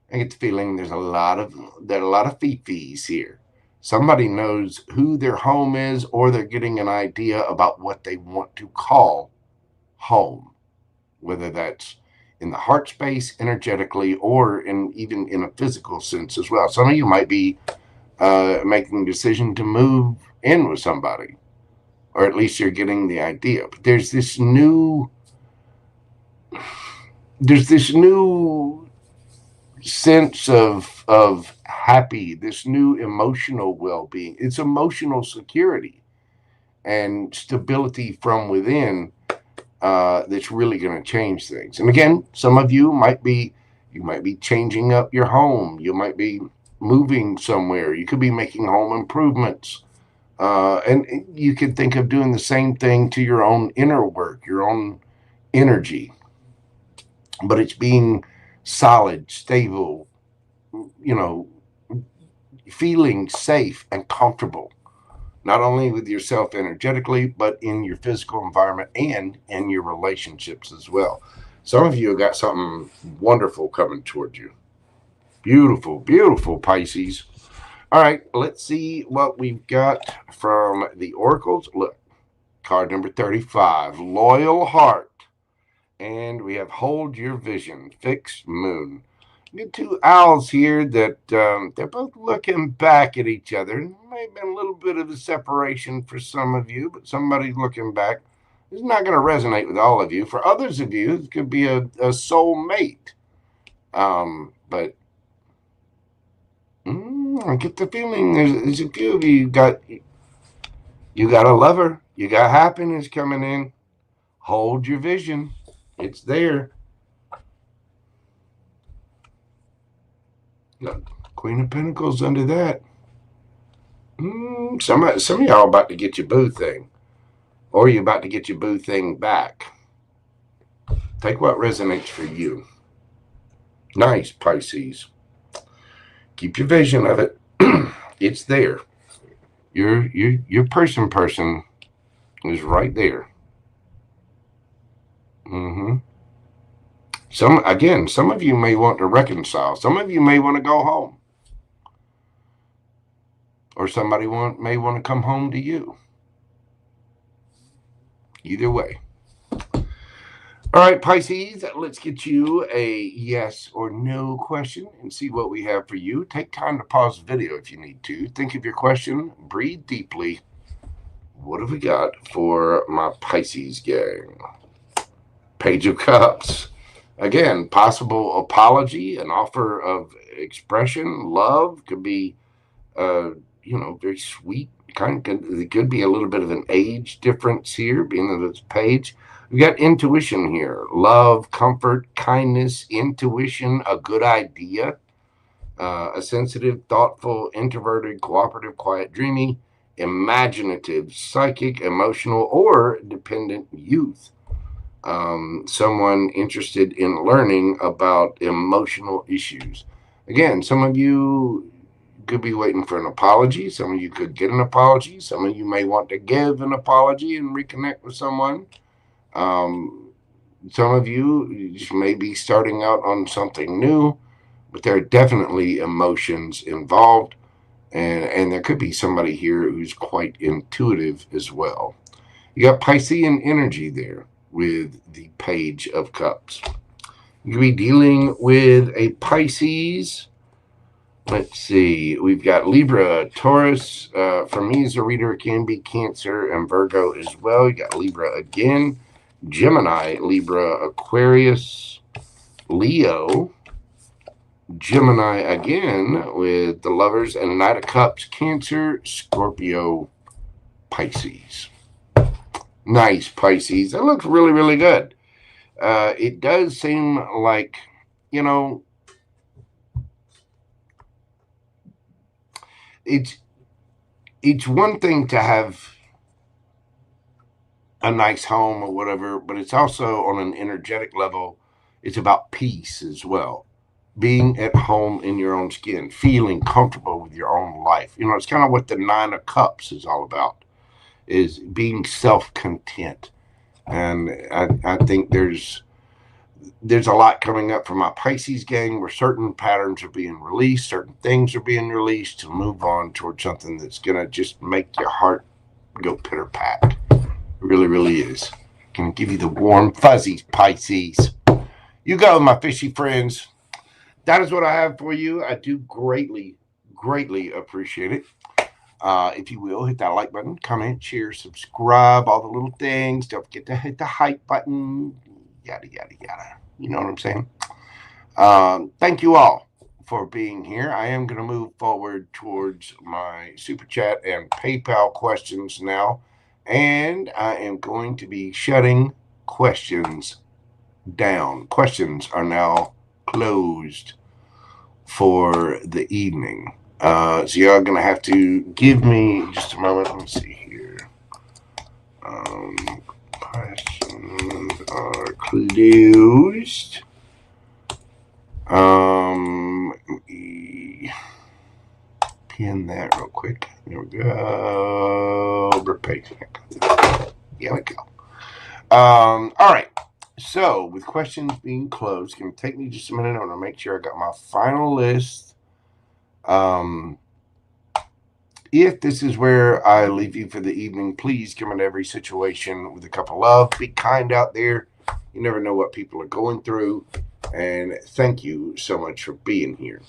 I get the feeling there's a lot of fifis here. Somebody knows who their home is, or they're getting an idea about what they want to call home, whether that's in the heart space energetically or even in a physical sense as well. Some of you might be making a decision to move in with somebody, or at least you're getting the idea. But there's this new sense of happy, this new emotional well-being. It's emotional security and stability from within that's really going to change things. And again, some of you might be changing up your home. You might be moving somewhere. You could be making home improvements. And you could think of doing the same thing to your own inner work, your own energy. But it's being solid, stable, you know, feeling safe and comfortable, not only with yourself energetically, but in your physical environment and in your relationships as well. Some of you have got something wonderful coming towards you. Beautiful, beautiful Pisces. All right, let's see what we've got from the oracles. Look, card number 35, Loyal Heart. And we have Hold Your Vision, Fixed Moon. We get two owls here that they're both looking back at each other. There may have been a little bit of a separation for some of you, but somebody's looking back. It's not going to resonate with all of you. For others of you, it could be a soul mate. But I get the feeling there's a few of you. You got a lover. You got happiness coming in. Hold your vision. It's there. Got Queen of Pentacles under that. Some of y'all about to get your boo thing. Or you're about to get your boo thing back. Take what resonates for you. Nice, Pisces. Keep your vision of it. It's there. Your person is right there. Some of you may want to reconcile. Some of you may want to go home. Or somebody may want to come home to you. Either way. All right, Pisces, let's get you a yes or no question and see what we have for you. Take time to pause the video if you need to. Think of your question. Breathe deeply. What have we got for my Pisces gang? Page of Cups. Again, possible apology, an offer of expression, love. Could be, very sweet. It could be a little bit of an age difference here, being that it's page. We've got intuition here. Love, comfort, kindness, intuition, a good idea. A sensitive, thoughtful, introverted, cooperative, quiet, dreamy, imaginative, psychic, emotional, or dependent youth. Someone interested in learning about emotional issues. Again, some of you could be waiting for an apology. Some of you could get an apology. Some of you may want to give an apology and reconnect with someone. Some of you may be starting out on something new, but there are definitely emotions involved. And there could be somebody here who's quite intuitive as well. You got Piscean energy there with the Page of Cups. You could be dealing with a Pisces. Let's see. We've got Libra, Taurus. For me as a reader, it can be Cancer and Virgo as well. You got Libra again. Gemini, Libra, Aquarius, Leo, Gemini again with the Lovers and Knight of Cups, Cancer, Scorpio, Pisces. All Nice, Pisces. That looks really, really good. It does seem like, you know, it's one thing to have a nice home or whatever, but it's also on an energetic level. It's about peace as well. Being at home in your own skin, feeling comfortable with your own life. You know, it's kind of what the Nine of Cups is all about, is being self-content. And I think there's a lot coming up for my Pisces gang where certain patterns are being released, certain things are being released to move on towards something that's going to just make your heart go pitter-pat. It really, really is. Can give you the warm fuzzies, Pisces. You go, my fishy friends. That is what I have for you. I do greatly, greatly appreciate it. If you will, hit that like button, comment, share, subscribe, all the little things. Don't forget to hit the hype button. Yada, yada, yada. You know what I'm saying? Thank you all for being here. I am going to move forward towards my Super Chat and PayPal questions now. And I am going to be shutting questions down. Questions are now closed for the evening. So y'all gonna have to give me just a moment. Let me see here. Questions are closed. Let me pin that real quick. There we go. Here we go. All right. So, with questions being closed, it's going to take me just a minute. I'm going to make sure I got my final list. If this is where I leave you for the evening, please come into every situation with a cup of love. Be kind out there. You never know what people are going through. And thank you so much for being here.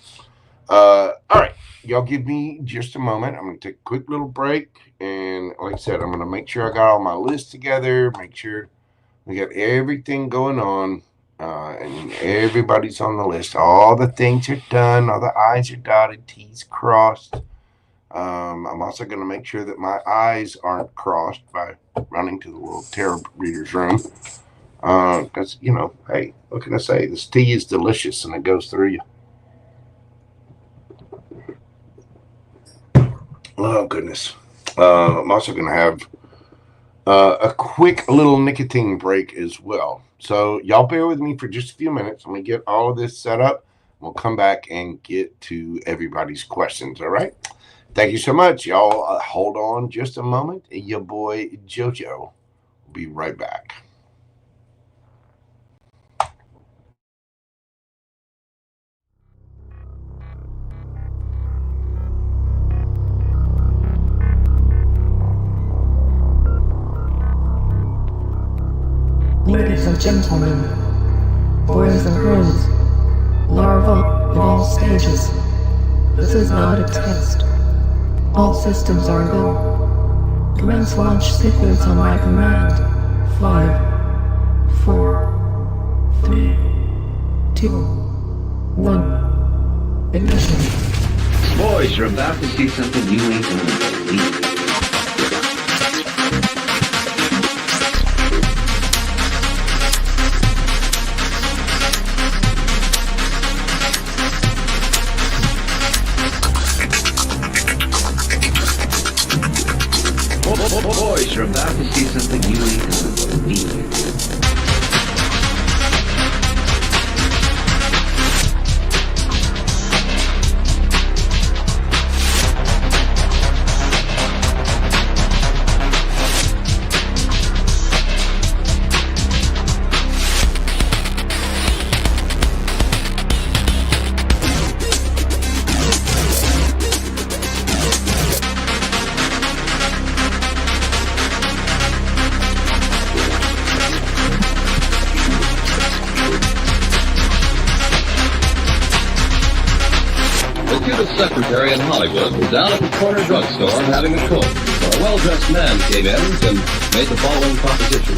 All right. Y'all give me just a moment. I'm going to take a quick little break. And like I said, I'm going to make sure I got all my list together. Make sure we got everything going on, and everybody's on the list. All the things are done. All the I's are dotted, T's crossed. I'm also going to make sure that my I's aren't crossed by running to the little tarot reader's room. Because, you know, hey, what can I say? This tea is delicious, and it goes through you. Oh, goodness. I'm also going to have a quick little nicotine break as well. So y'all bear with me for just a few minutes. Let me get all of this set up. We'll come back and get to everybody's questions. All right. Thank you so much. Y'all hold on just a moment. Your boy Jojo will be right back. Ladies and gentlemen, boys and girls, larvae in all stages. This is not a test. All systems are go. Commence launch sequence on my command. 5, 4, 3, 2, 1. Ignition. Boys, you're about to see something you ain't gonna believe. Boys, you're about to see something you ain't gonna believe. Secretary in Hollywood was down at the corner drugstore having a Coke when a well-dressed man came in and made the following proposition.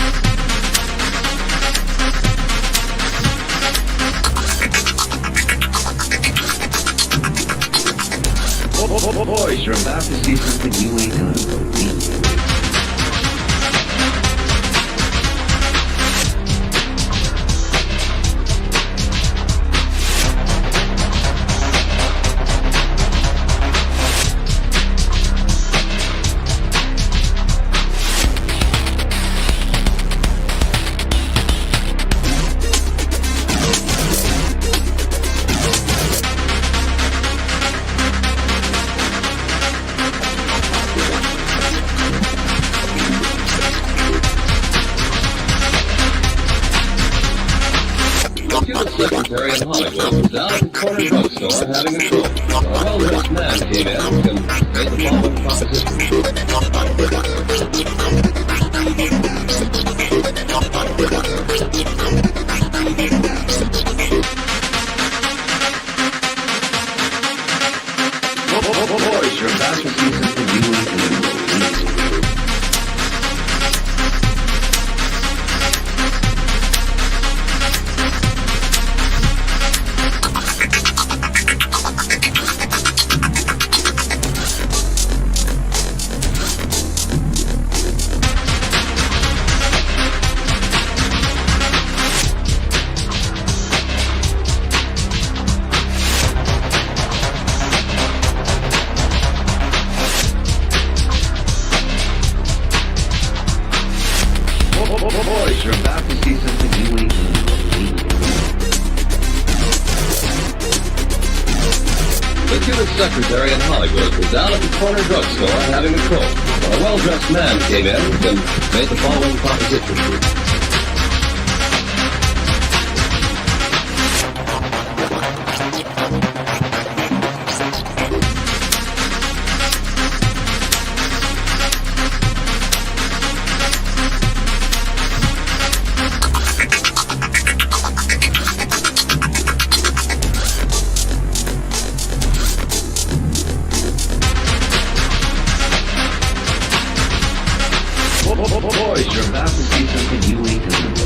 Boys, you're about to see something you ain't gonna believe. secretary in Hollywood was down at the corner drugstore having a stroke. A well-dressed man came in and made the following proposition. Boys, your faculties have been used in the boys, your faculties have been used in the cutest secretary in Hollywood was down at the corner drugstore having a stroke. A well-dressed man came in and made the following proposition. Boys, your faculties have been used in the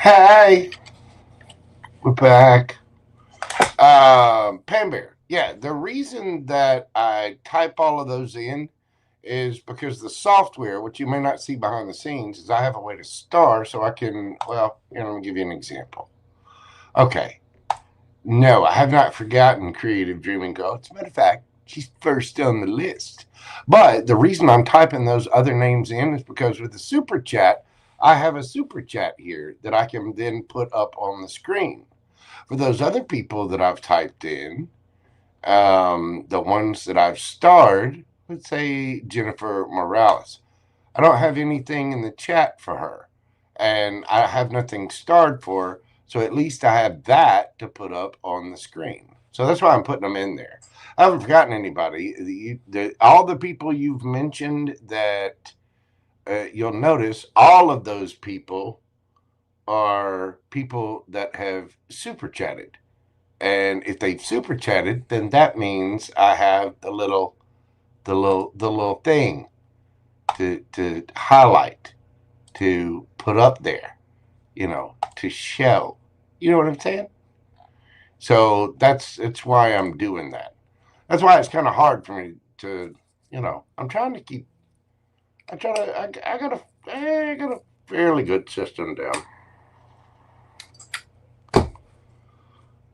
Hey, we're back. Pam Bear. Yeah, the reason that I type all of those in is because the software, which you may not see behind the scenes, is I have a way to star so I can, well, let me give you an example. Okay. No, I have not forgotten Creative Dreaming Girl. As a matter of fact, she's first on the list. But the reason I'm typing those other names in is because with the super chat, I have a super chat here that I can then put up on the screen. For those other people that I've typed in, the ones that I've starred, let's say Jennifer Morales, I don't have anything in the chat for her, and I have nothing starred for her, so at least I have that to put up on the screen. So that's why I'm putting them in there. I haven't forgotten anybody. All the people you've mentioned that you'll notice, all of those people are people that have super chatted. And if they've super chatted, then that means I have the little thing to highlight, to put up there, to show. You know what I'm saying? So that's why I'm doing that. That's why it's kind of hard for me to, I'm trying to keep. I got a fairly good system down.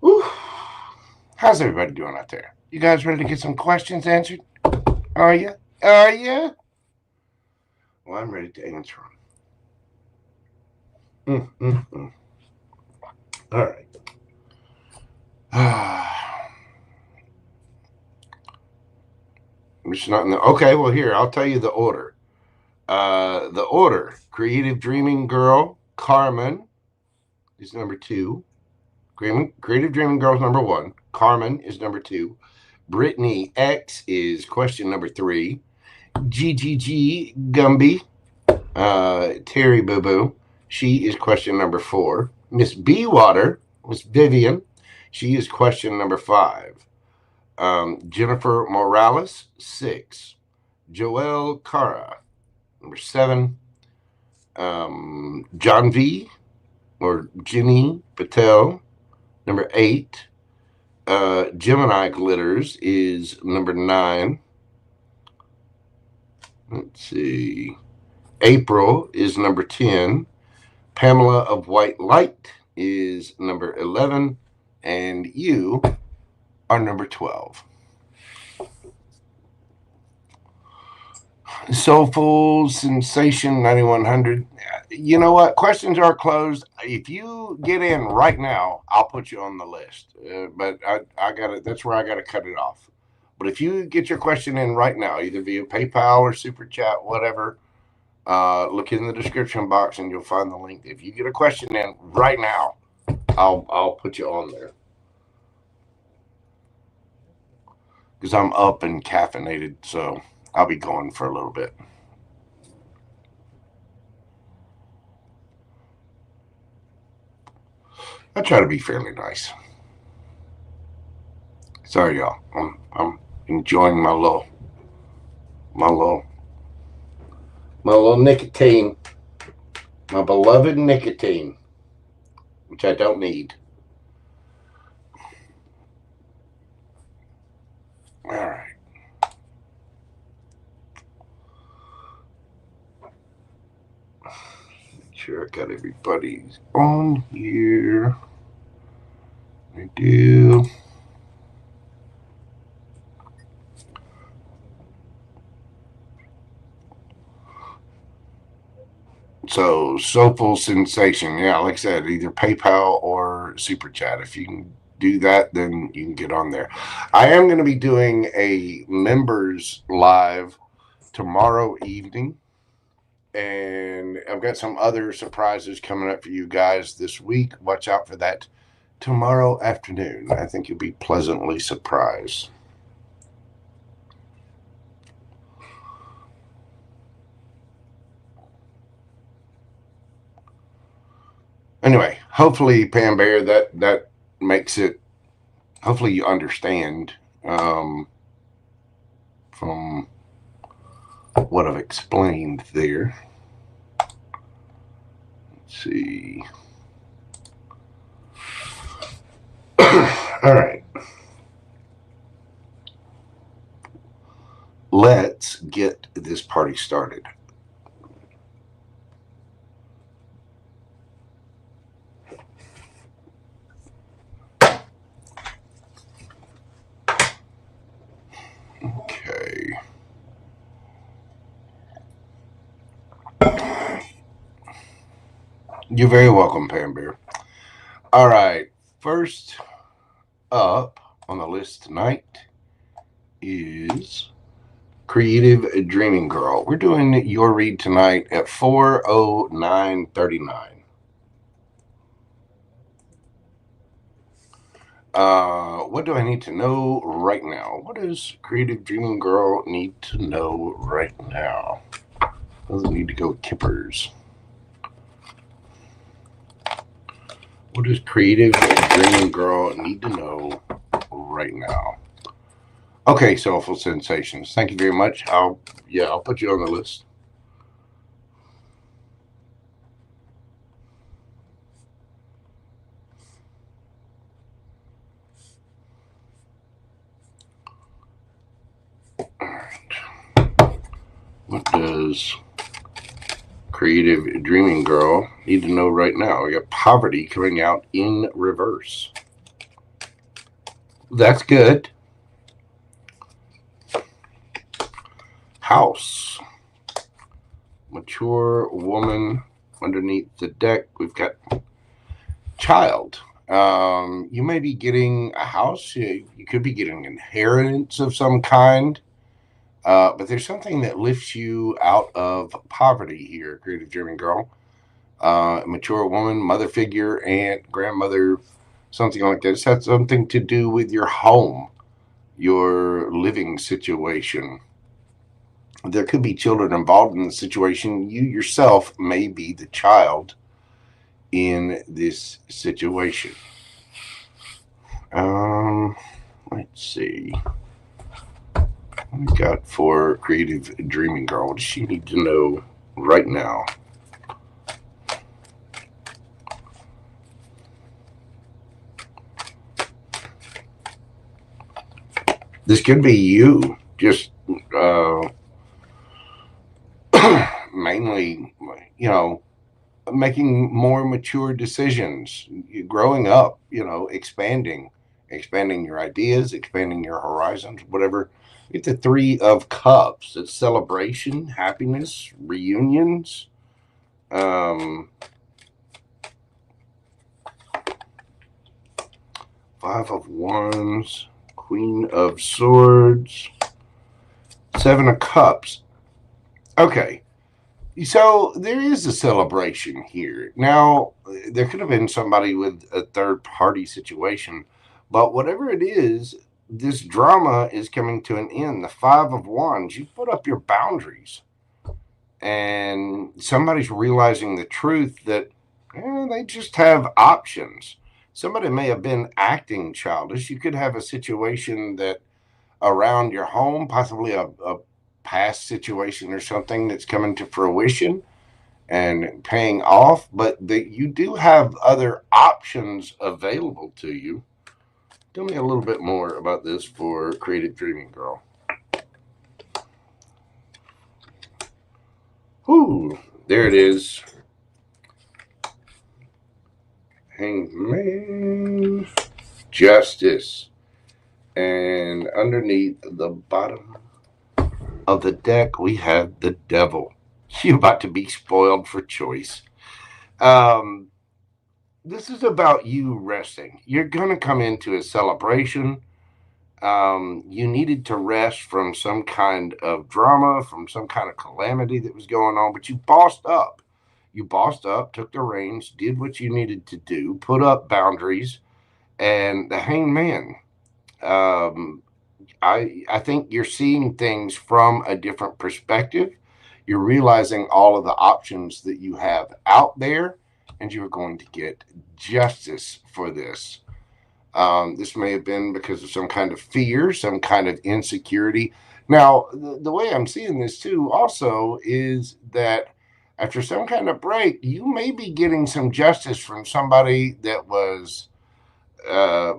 Whew. How's everybody doing out there? You guys ready to get some questions answered? Are you? Are you? Well, I'm ready to answer them. All right. It's not in the. Okay, well, here, I'll tell you the order. The order: Creative Dreaming Girl, Carmen is number 2. Creative Dreaming Girl is number 1. Carmen is number 2. BrittanyX is question number 3. GGGumby, Terry Boo Boo, she is question number 4. Miss B Water, Miss Vivian, she is question number 5. Jennifer Morales, 6. JoelleKara, number 7. janvipatel, number 8. GeminiGlitters is number 9. Let's see. April is number 10. PamelaofWhiteLight is number 11. And you are number 12. Soulfulsensation 9100. You know what? Questions are closed. If you get in right now, I'll put you on the list. But I got it. That's where I got to cut it off. But if you get your question in right now, either via PayPal or Super Chat, whatever, look in the description box and you'll find the link. If you get a question in right now, I'll put you on there. Because I'm up and caffeinated, so I'll be going for a little bit. I try to be fairly nice. Sorry, y'all. I'm enjoying my little nicotine, my beloved nicotine, which I don't need. All right. Make sure I got everybody on here. I do. So, Soulfulsensation, yeah, like I said, either PayPal or Super Chat. If you can do that, then you can get on there. I am going to be doing a members live tomorrow evening, and I've got some other surprises coming up for you guys this week. Watch out for that tomorrow afternoon. I think you'll be pleasantly surprised. Anyway, hopefully, Pam Bear, that makes it, hopefully you understand from what I've explained there. Let's see. All right. Let's get this party started. Okay. You're very welcome, Pam Bear. All right. First up on the list tonight is Creative Dreaming Girl. We're doing your read tonight at 4:09:39. What do I need to know right now? What does Creative Dreaming Girl need to know right now? Doesn't need to go kippers. What does Creative Dreaming Girl need to know right now? Okay, Soulful Sensations. Thank you very much. I'll put you on the list. What does Creative Dreaming Girl need to know right now? We got poverty coming out in reverse. That's good. House. Mature woman underneath the deck. We've got child. You may be getting a house. You could be getting inheritance of some kind. But there's something that lifts you out of poverty here, Creative Dreaming Girl. Mature woman, mother figure, aunt, grandmother, something like that. It's had something to do with your home, your living situation. There could be children involved in the situation. You yourself may be the child in this situation. Let's see. What we got for Creative Dreaming Girl? What does she need to know right now? This could be you, just mainly, making more mature decisions, growing up, expanding your ideas, expanding your horizons, whatever. It's the Three of Cups. It's celebration, happiness, reunions. Five of Wands, Queen of Swords, Seven of Cups. Okay. So there is a celebration here. Now, there could have been somebody with a third party situation, but whatever it is, this drama is coming to an end. The Five of Wands, you put up your boundaries, and somebody's realizing the truth that they just have options. Somebody may have been acting childish. You could have a situation that around your home, possibly a past situation or something that's coming to fruition and paying off, but that you do have other options available to you. Tell me a little bit more about this for Creative Dreaming Girl. Ooh, there it is. Hangman, Justice, and underneath the bottom of the deck we have the Devil. You're about to be spoiled for choice. This is about you resting. You're going to come into a celebration. You needed to rest from some kind of drama, from some kind of calamity that was going on, but you bossed up. You bossed up, took the reins, did what you needed to do, put up boundaries, and the Hangman. I think you're seeing things from a different perspective. You're realizing all of the options that you have out there, and you're going to get justice for this. This may have been because of some kind of fear, some kind of insecurity. Now, the way I'm seeing this too also is that after some kind of break, you may be getting some justice from somebody that was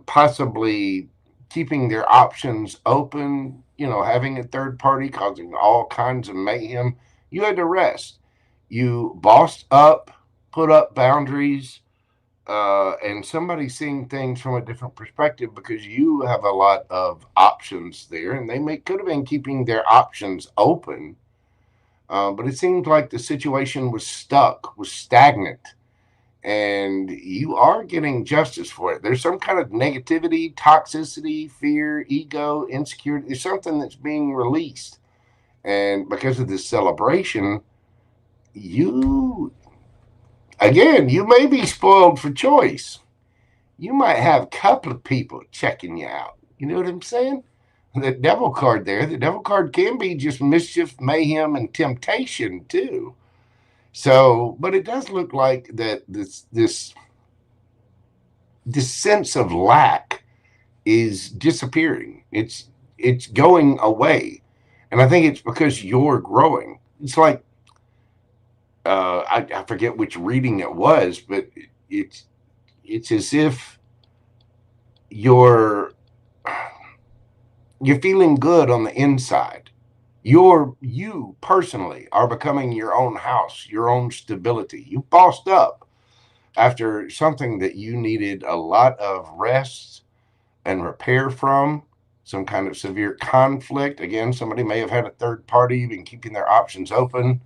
possibly keeping their options open, having a third party causing all kinds of mayhem. You had to rest. You bossed up, put up boundaries, and somebody seeing things from a different perspective because you have a lot of options there, and they could have been keeping their options open. But it seemed like the situation was stuck, was stagnant, and you are getting justice for it. There's some kind of negativity, toxicity, fear, ego, insecurity. There's something that's being released. And because of this celebration, you may be spoiled for choice. You might have a couple of people checking you out. You know what I'm saying? The devil card there. The devil card can be just mischief, mayhem, and temptation too. So, but it does look like that this sense of lack is disappearing. It's going away, and I think it's because you're growing. It's like I forget which reading it was, but it's as if you're feeling good on the inside. You personally are becoming your own house, your own stability. You bossed up after something that you needed a lot of rest and repair from, some kind of severe conflict. Again, somebody may have had a third party, been keeping their options open.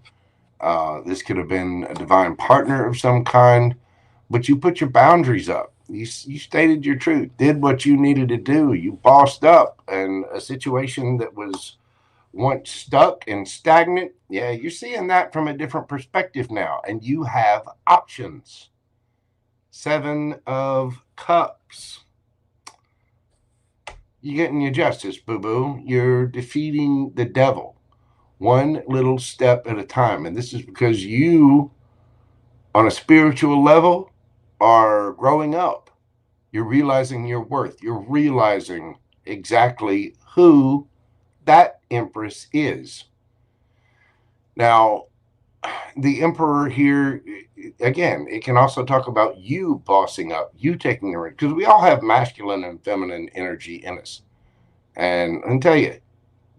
This could have been a divine partner of some kind, but you put your boundaries up. You stated your truth, did what you needed to do. You bossed up, and a situation that was once stuck and stagnant, yeah, you're seeing that from a different perspective now, and you have options. 7 of Cups. You're getting your justice, boo-boo. You're defeating the devil one little step at a time, and this is because you, on a spiritual level, are growing up. You're realizing your worth. You're realizing exactly who that Empress is. Now, the Emperor here, again, it can also talk about you bossing up, you taking the reins, because we all have masculine and feminine energy in us. And I can tell you,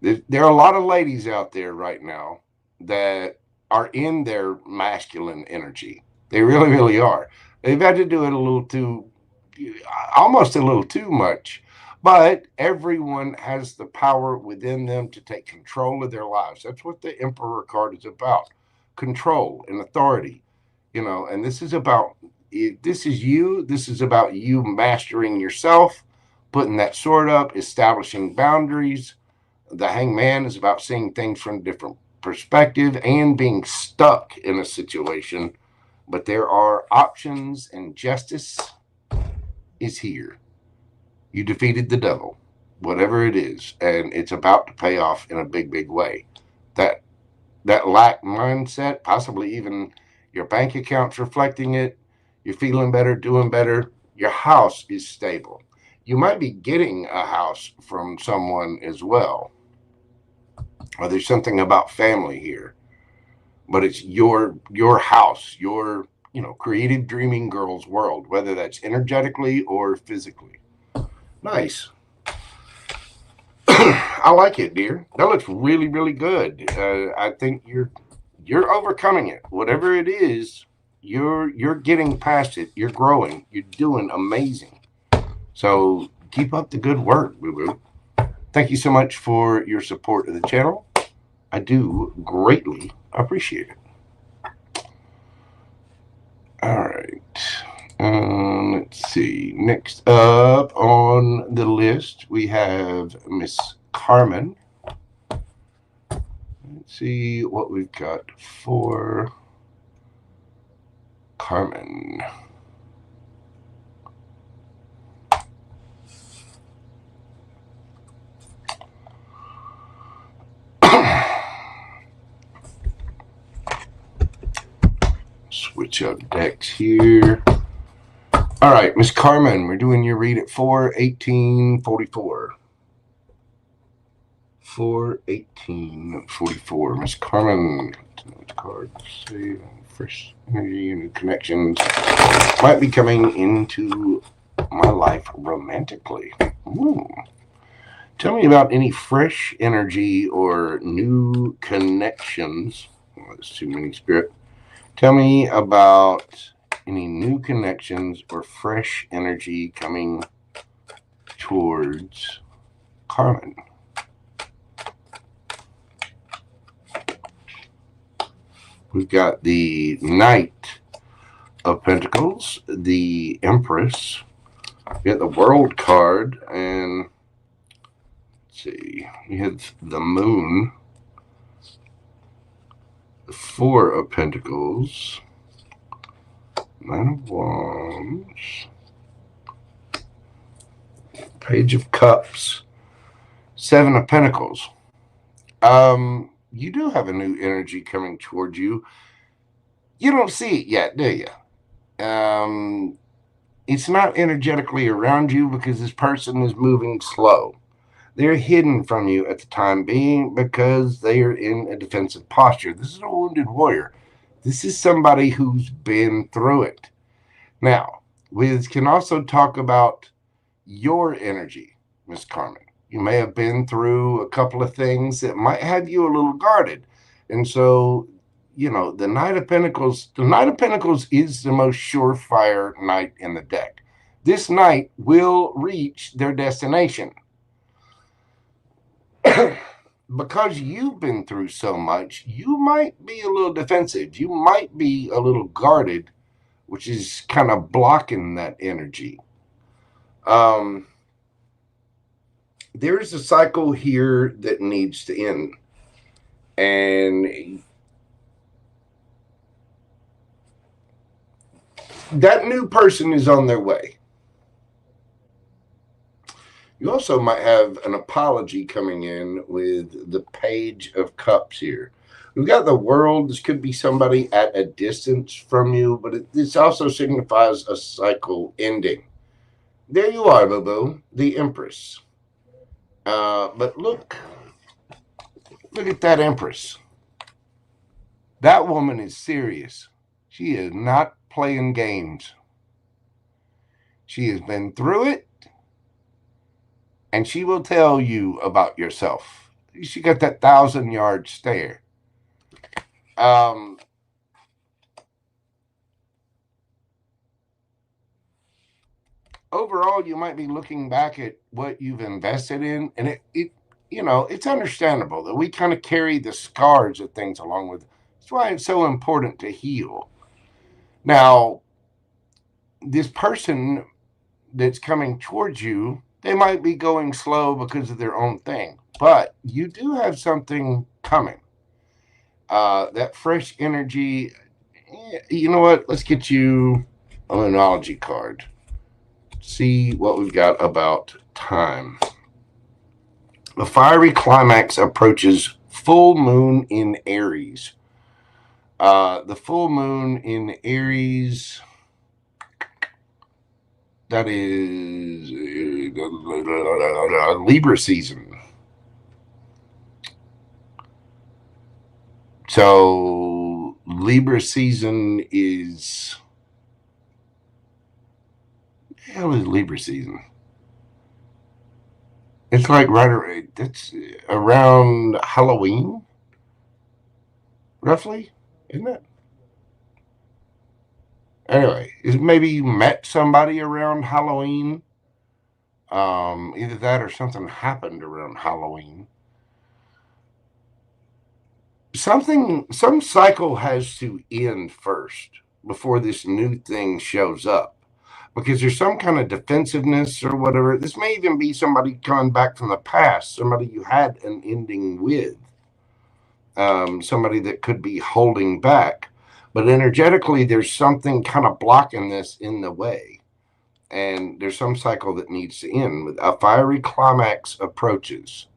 there are a lot of ladies out there right now that are in their masculine energy. They really, really are. They've had to do it almost a little too much. But everyone has the power within them to take control of their lives. That's what the Emperor card is about. Control and authority. And this is about you. This is about you mastering yourself, putting that sword up, establishing boundaries. The Hangman is about seeing things from a different perspective and being stuck in a situation. But there are options, and justice is here. You defeated the devil, whatever it is, and it's about to pay off in a big, big way. That lack mindset, possibly even your bank account's reflecting it. You're feeling better, doing better. Your house is stable. You might be getting a house from someone as well. Or there's something about family here. But it's your house, your creative dreaming girl's world, whether that's energetically or physically. Nice. I like it, dear. That looks really, really good. I think you're overcoming it. Whatever it is, you're getting past it. You're growing. You're doing amazing. So keep up the good work, boo-boo. Thank you so much for your support of the channel. I do greatly appreciate it. All right. Let's see. Next up on the list, we have Miss Carmen. Let's see what we've got for Carmen. Switch up decks here. All right, Miss Carmen, we're doing your read at 4/18/44. 4/18/44. Miss Carmen, card save, fresh energy and new connections might be coming into my life romantically. Ooh. Tell me about any fresh energy or new connections. Oh, that's too many, Spirit. Tell me about any new connections or fresh energy coming towards Carmen. We've got the Knight of Pentacles, the Empress, we got the World card, and let's see, we have the Moon, the Four of Pentacles, Nine of Wands, Page of Cups, Seven of Pentacles. You do have a new energy coming towards you. You don't see it yet, do you? It's not energetically around you because this person is moving slow. They're hidden from you at the time being because they are in a defensive posture. This is a wounded warrior. This is somebody who's been through it. Now, we can also talk about your energy, Miss Carmen. You may have been through a couple of things that might have you a little guarded. And so, you know, the Knight of Pentacles is the most surefire knight in the deck. This knight will reach their destination. Because you've been through so much, you might be a little defensive. You might be a little guarded, which is kind of blocking that energy. There's a cycle here that needs to end. And that new person is on their way. You also might have an apology coming in with the Page of Cups here. We've got the World. This could be somebody at a distance from you, but this also signifies a cycle ending. There you are, boo-boo, the Empress. But look at that Empress. That woman is serious. She is not playing games. She has been through it, and she will tell you about yourself. She got that 1,000-yard stare. Overall, you might be looking back at what you've invested in, and it you know, it's understandable that we kind of carry the scars of things along with. That's why it's so important to heal. Now, this person that's coming towards you, they might be going slow because of their own thing, but you do have something coming. That fresh energy. You know what? Let's get you a Lunology card. See what we've got about time. The fiery climax approaches full moon in Aries. The full moon in Aries, that is Libra season. So Libra season is, how is Libra season? It's like that's around Halloween, roughly, isn't it? Anyway, maybe you met somebody around Halloween. Either that or something happened around Halloween. Some cycle has to end first before this new thing shows up. Because there's some kind of defensiveness or whatever. This may even be somebody coming back from the past, somebody you had an ending with, somebody that could be holding back. But energetically, there's something kind of blocking this in the way. And there's some cycle that needs to end with a fiery climax approaches.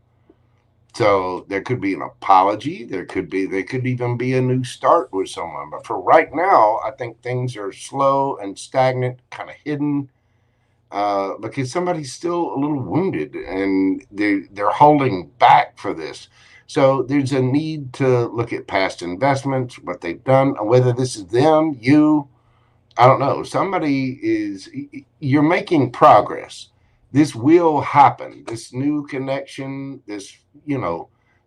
So there could be an apology. There could even be a new start with someone. But for right now, I think things are slow and stagnant, kind of hidden, because somebody's still a little wounded and they're holding back for this. So there's a need to look at past investments, what they've done, whether this is them, you, I don't know, you're making progress. This will happen. This new connection, this,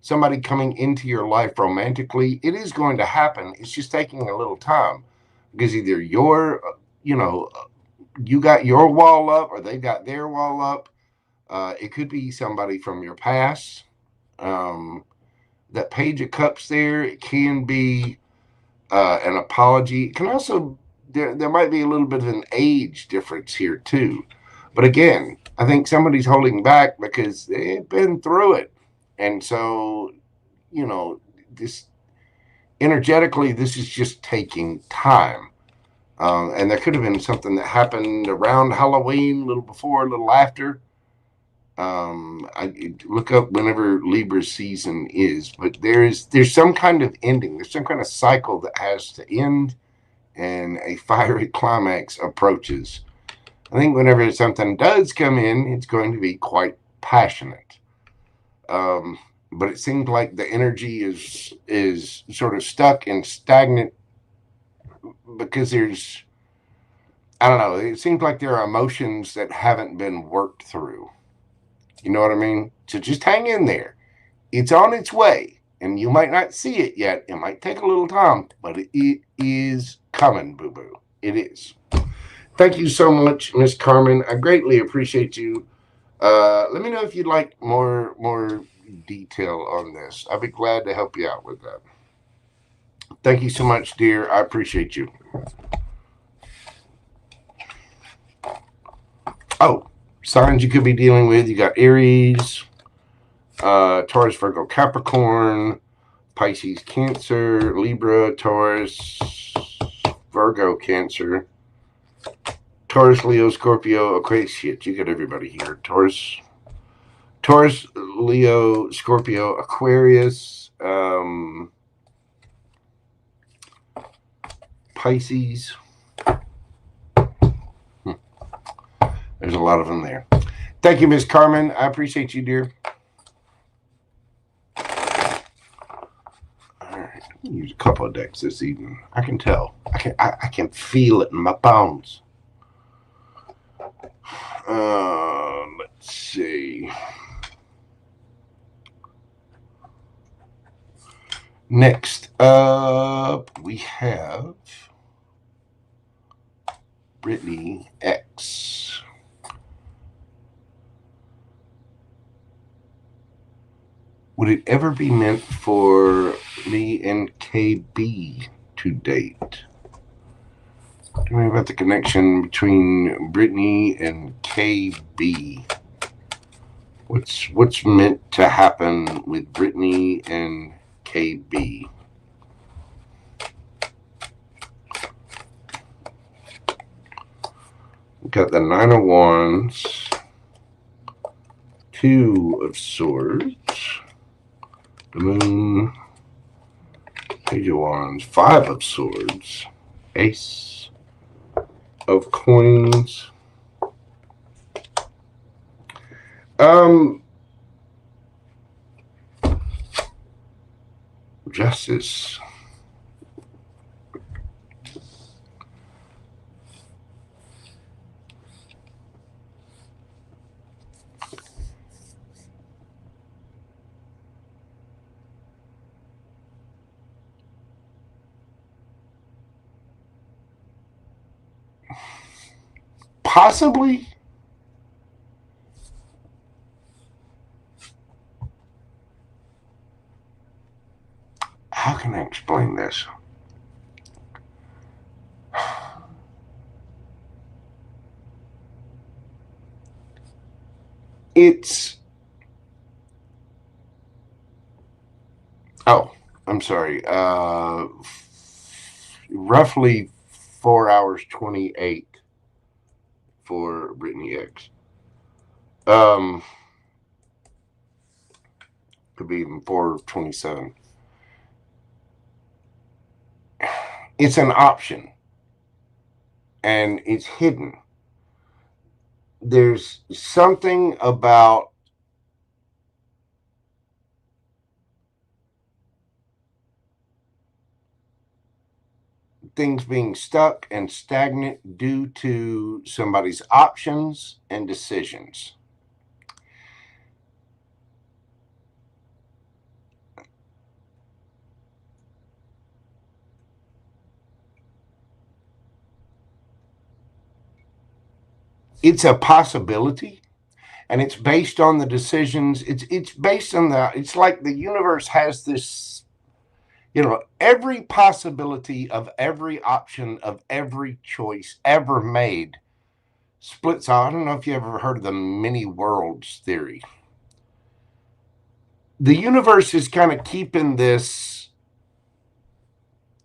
somebody coming into your life romantically, it is going to happen. It's just taking a little time because either you got your wall up or they got their wall up. It could be somebody from your past. That Page of Cups there, it can be an apology. It can also, there might be a little bit of an age difference here too. But again, I think somebody's holding back because they've been through it. And so, this energetically, this is just taking time. And there could have been something that happened around Halloween, a little before, a little after. I look up whenever Libra season is, but there's some kind of ending. There's some kind of cycle that has to end, and a fiery climax approaches. I think whenever something does come in, it's going to be quite passionate. But it seems like the energy is sort of stuck and stagnant because I don't know, it seems like there are emotions that haven't been worked through. You know what I mean? So just hang in there. It's on its way, and you might not see it yet. It might take a little time, but it is coming, boo-boo. It is. Thank you so much, Miss Carmen. I greatly appreciate you. Let me know if you'd like more detail on this. I'd be glad to help you out with that. Thank you so much, dear. I appreciate you. Oh, signs you could be dealing with. You got Aries, Taurus, Virgo, Capricorn, Pisces, Cancer, Libra, Taurus, Virgo, Cancer, Taurus, Leo, Scorpio, Aquarius. Shit, you got everybody here. Taurus, Leo, Scorpio, Aquarius, Pisces. There's a lot of them there. Thank you, Miss Carmen. I appreciate you, dear. All right, I'm gonna use a couple of decks this evening. I can tell. I can feel it in my bones. Let's see. Next up, we have BrittanyX. Would it ever be meant for me and KB to date? Tell me about the connection between Brittany and KB. What's meant to happen with Brittany and KB? We've got the Nine of Wands, Two of Swords, the Moon, Page of Wands, Five of Swords, Ace of Coins. Justice. Possibly. How can I explain this? It's... Oh, I'm sorry. Roughly 4 hours 28 for BrittanyX. Could be even 4:27. It's an option, and it's hidden. There's something about things being stuck and stagnant due to somebody's options and decisions. It's a possibility, and it's based on the decisions. It's based on it's like the universe has this, every possibility of every option of every choice ever made splits out. I don't know if you ever heard of the many worlds theory. The universe is kind of keeping this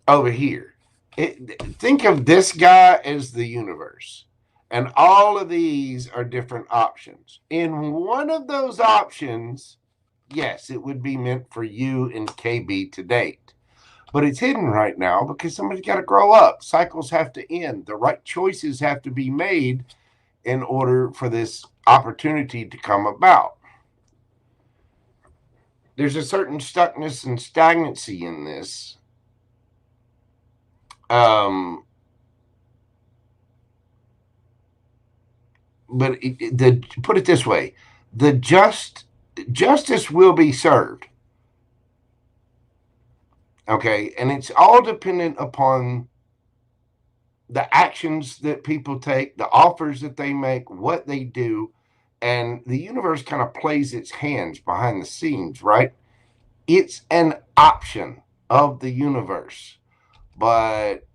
over here. Think of this guy as the universe, and all of these are different options. In one of those options, yes, it would be meant for you and KB to date, but it's hidden right now because somebody's got to grow up. Cycles have to end. The right choices have to be made in order for this opportunity to come about. There's a certain stuckness and stagnancy in this. But put it this way, the justice will be served. Okay, and it's all dependent upon the actions that people take, the offers that they make, what they do, and the universe kind of plays its hands behind the scenes, right? It's an option of the universe, but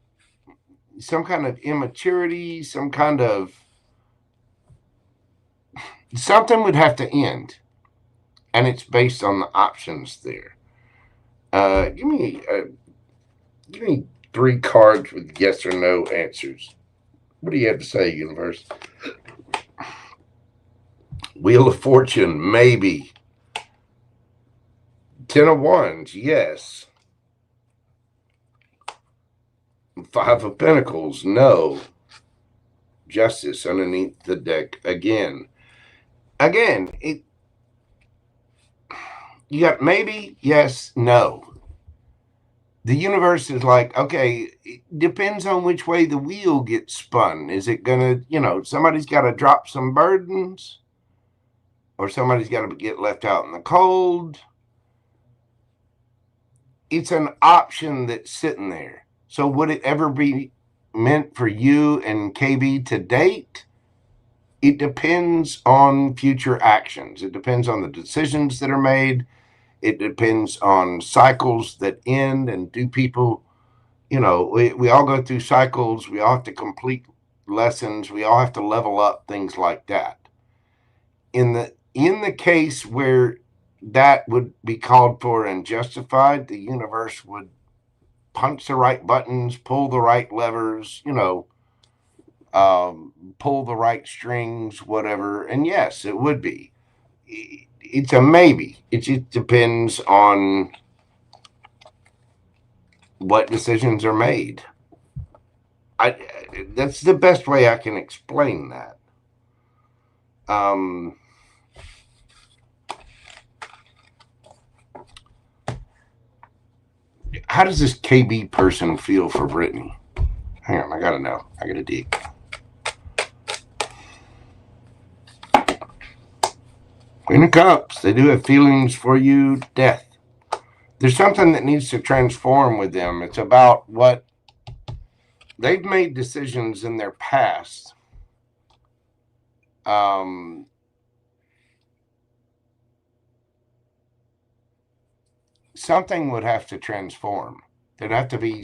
some kind of immaturity, something would have to end, and it's based on the options there. Give me 3 cards with yes or no answers. What do you have to say, universe? Wheel of Fortune, maybe. 10 of Wands, yes. 5 of Pentacles, no. Justice underneath the deck again. You got maybe, yes, no. The universe is like, okay, it depends on which way the wheel gets spun. Is it going to, somebody's got to drop some burdens, or somebody's got to get left out in the cold. It's an option that's sitting there. So would it ever be meant for you and KB to date? It depends on future actions. It depends on the decisions that are made. It depends on cycles that end, and do people, we all go through cycles. We all have to complete lessons. We all have to level up, things like that. In the case where that would be called for and justified, the universe would punch the right buttons, pull the right levers, pull the right strings, whatever. And yes, it would be. It's a maybe. It just depends on what decisions are made. That's the best way I can explain that. How does this KB person feel for Brittany? Hang on, I gotta know. I gotta dig. Queen of Cups, they do have feelings for you. Death. There's something that needs to transform with them. It's about what they've made decisions in their past. Something would have to transform. There'd have to be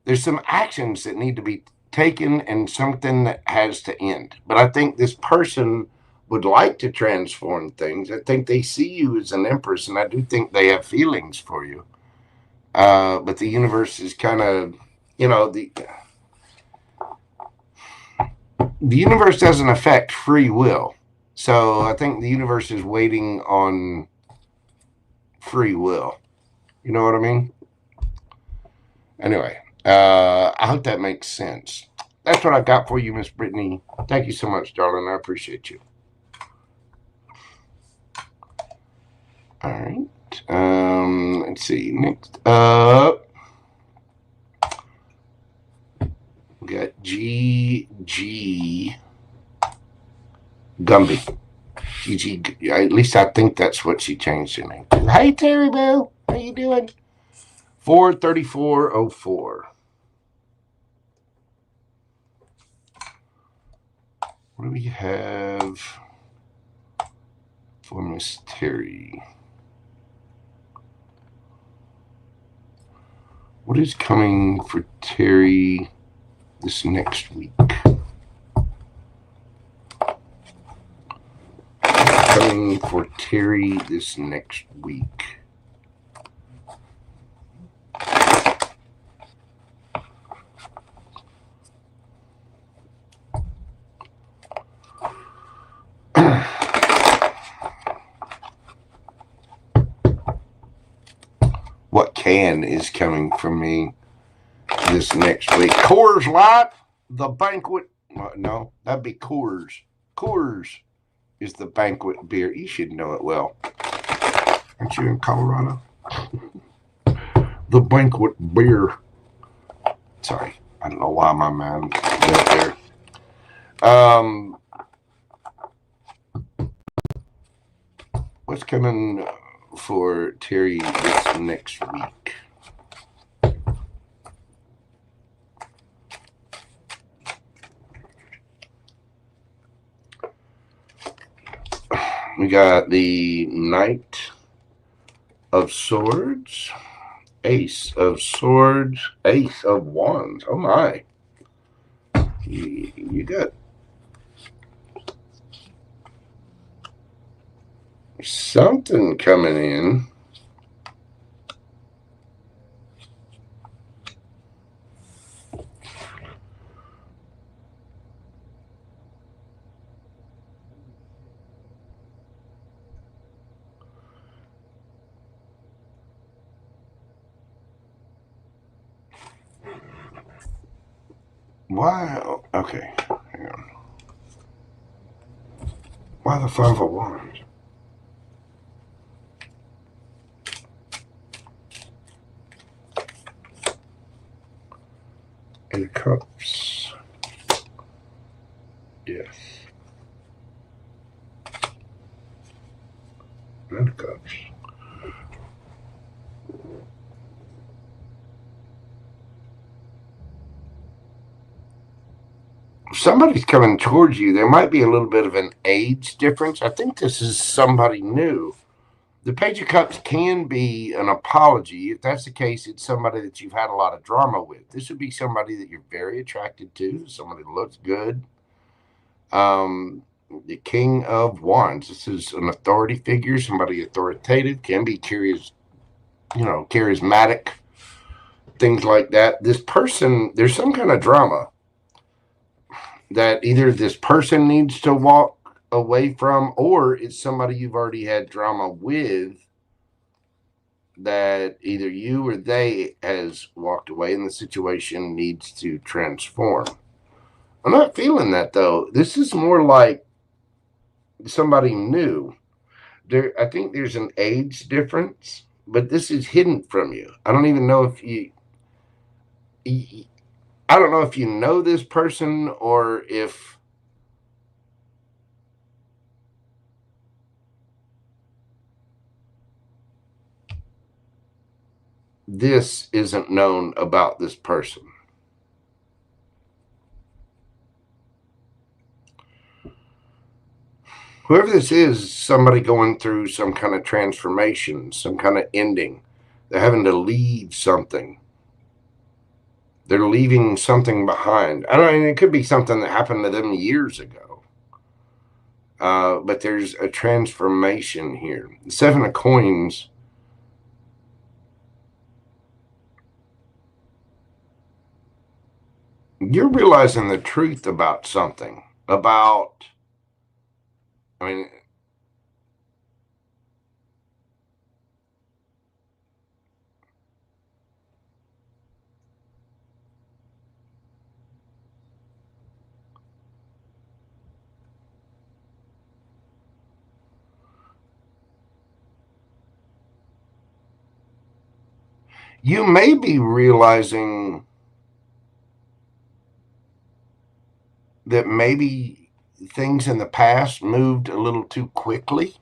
there's some actions that need to be taken and something that has to end. But I think this person would like to transform things. I think they see you as an empress, and I do think they have feelings for you. But the universe is kind of, the universe doesn't affect free will. So I think the universe is waiting on free will. You know what I mean? Anyway, I hope that makes sense. That's what I've got for you, Miss Brittany. Thank you so much, darling. I appreciate you. All right. Let's see. Next up, Gumby. GG, at least I think that's what she changed her name to. Hey, Terry Boo. How you doing? 43404. What do we have for Miss Terry? What is coming for Terry this next week? Coming for Terry this next week. What can is coming from me this next week? Coors Light, the banquet. No, that'd be Coors. Coors is the banquet beer. You should know it well. Aren't you in Colorado? The banquet beer. Sorry, I don't know why my mind went there. What's coming for Terry this next week? We got the Knight of Swords, Ace of Swords, Ace of Wands. Oh my. You got something coming in. Why? Okay, hang on. Why the Five of Wands? Eight of Cups. Yes. Nine of Cups. Somebody's coming towards you. There might be a little bit of an age difference. I think this is somebody new. The Page of Cups can be an apology. If that's the case, it's somebody that you've had a lot of drama with. This would be somebody that you're very attracted to, somebody that looks good. The King of Wands. This is an authority figure, somebody authoritative, can be curious, charismatic, things like that. This person, there's some kind of drama that either this person needs to walk away from, or it's somebody you've already had drama with that either you or they has walked away and the situation needs to transform. I'm not feeling that though. This is more like somebody new. I think there's an age difference, but this is hidden from you. I don't even know if I don't know if you know this person or if this isn't known about this person. Whoever this is, somebody going through some kind of transformation, some kind of ending. They're having to leave something. They're leaving something behind. I don't know, it could be something that happened to them years ago. But there's a transformation here. The Seven of Coins. You're realizing the truth about something. You may be realizing that maybe things in the past moved a little too quickly.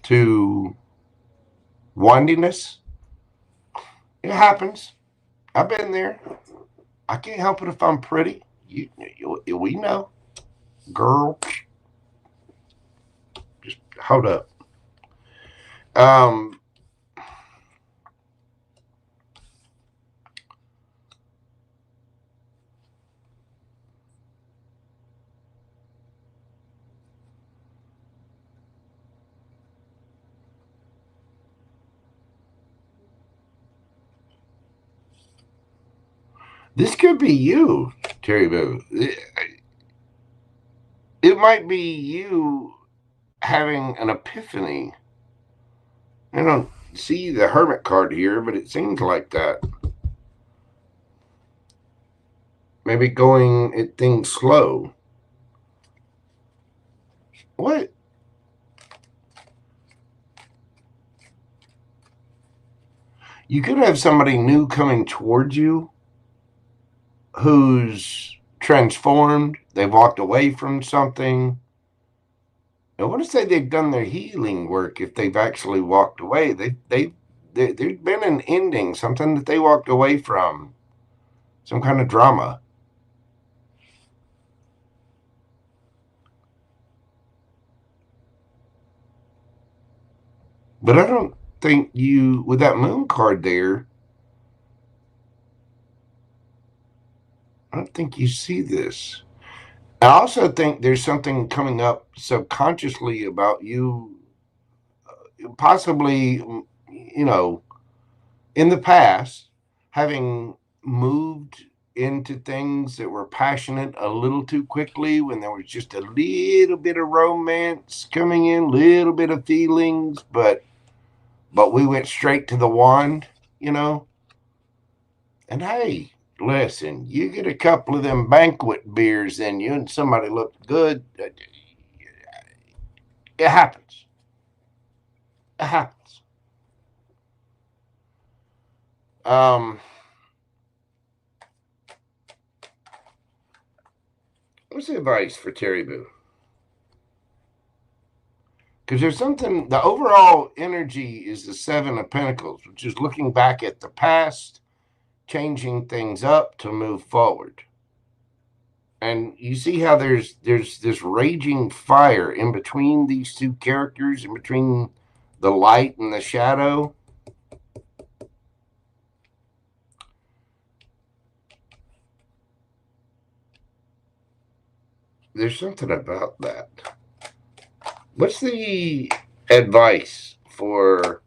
To wandiness. It happens. I've been there. I can't help it if I'm pretty. We know. Girl. Just hold up. This could be you, Terry Boo. It might be you having an epiphany. I don't see the Hermit card here, but it seems like that. Maybe going at things slow. What? You could have somebody new coming towards you who's transformed. They've walked away from something. I want to say they've done their healing work if they've actually walked away. There's been an ending, something that they walked away from, some kind of drama. But I don't think you, with that moon card there, I don't think you see this. I also think there's something coming up subconsciously about you, possibly, you know, in the past, having moved into things that were passionate a little too quickly when there was just a little bit of romance coming in, little bit of feelings, but we went straight to the wand, you know. And hey, listen, you get a couple of them banquet beers in you and somebody looked good. It happens. It happens. What's the advice for Terry Boo? Because there's something, the overall energy is the Seven of Pentacles, which is looking back at the past, changing things up to move forward. And you see how there's this raging fire in between these two characters, in between the light and the shadow. There's something about that. What's the advice for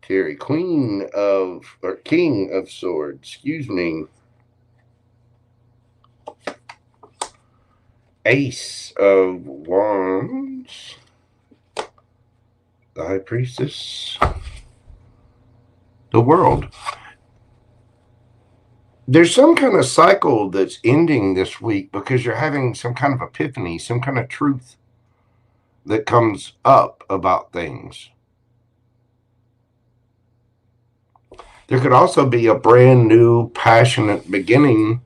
Terry? King of Swords, excuse me. Ace of Wands. The High Priestess. The World. There's some kind of cycle that's ending this week because you're having some kind of epiphany, some kind of truth that comes up about things. There could also be a brand new, passionate beginning.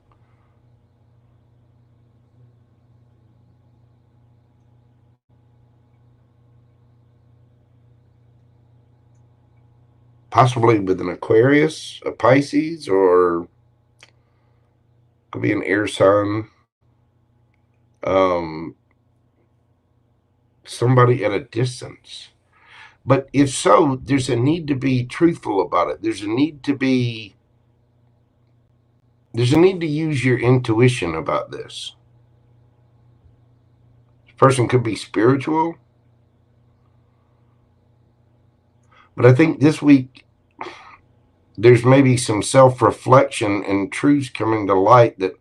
Possibly with an Aquarius, a Pisces, or could be an air sign. Somebody at a distance. But if so, there's a need to be truthful about it. There's a need to use your intuition about this. This person could be spiritual. But I think this week, there's maybe some self-reflection and truths coming to light that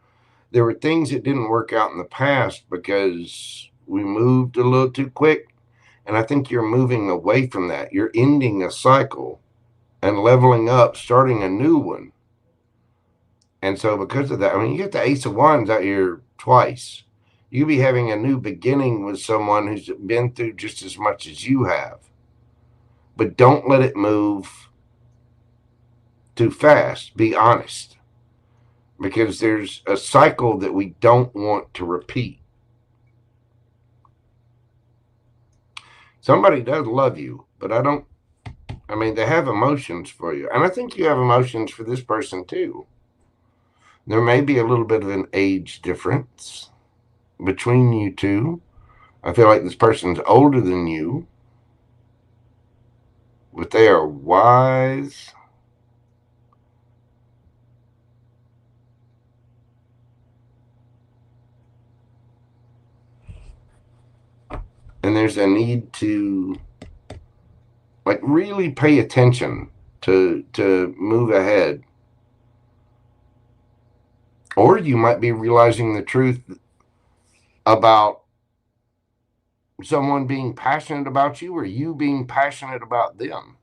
there were things that didn't work out in the past because we moved a little too quick. And I think you're moving away from that. You're ending a cycle and leveling up, starting a new one. And so because of that, I mean, you get the Ace of Wands out here twice. You be having a new beginning with someone who's been through just as much as you have. but don't let it move too fast. Be honest, because there's a cycle that we don't want to repeat. Somebody does love you, but I mean, they have emotions for you. And I think you have emotions for this person too. There may be a little bit of an age difference between you two. I feel like this person's older than you, but they are wise. And there's a need to like really pay attention to move ahead. Or you might be realizing the truth about someone being passionate about you or you being passionate about them.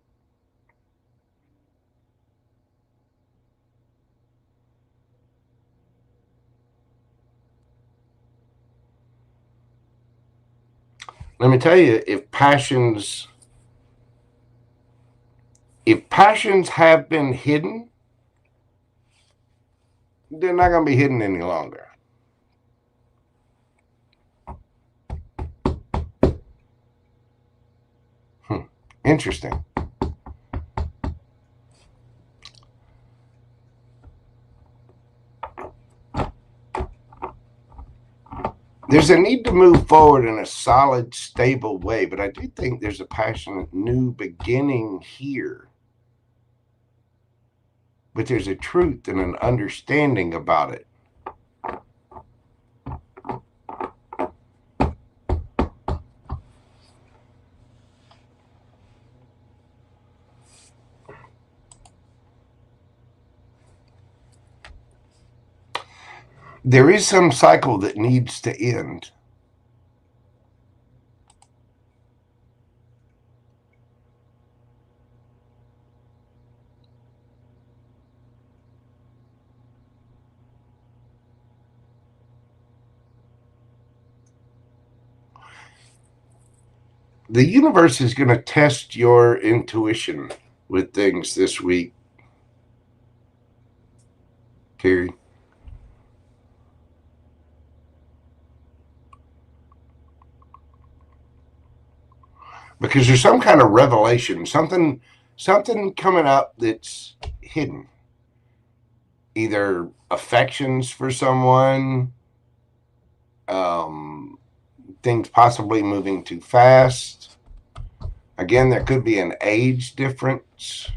Let me tell you, if passions have been hidden, they're not going to be hidden any longer. Interesting. There's a need to move forward in a solid, stable way, but I do think there's a passionate new beginning here. But there's a truth and an understanding about it. There is some cycle that needs to end. The universe is going to test your intuition with things this week, Terry. Because there's some kind of revelation, something coming up that's hidden. Either affections for someone, things possibly moving too fast. Again, there could be an age difference.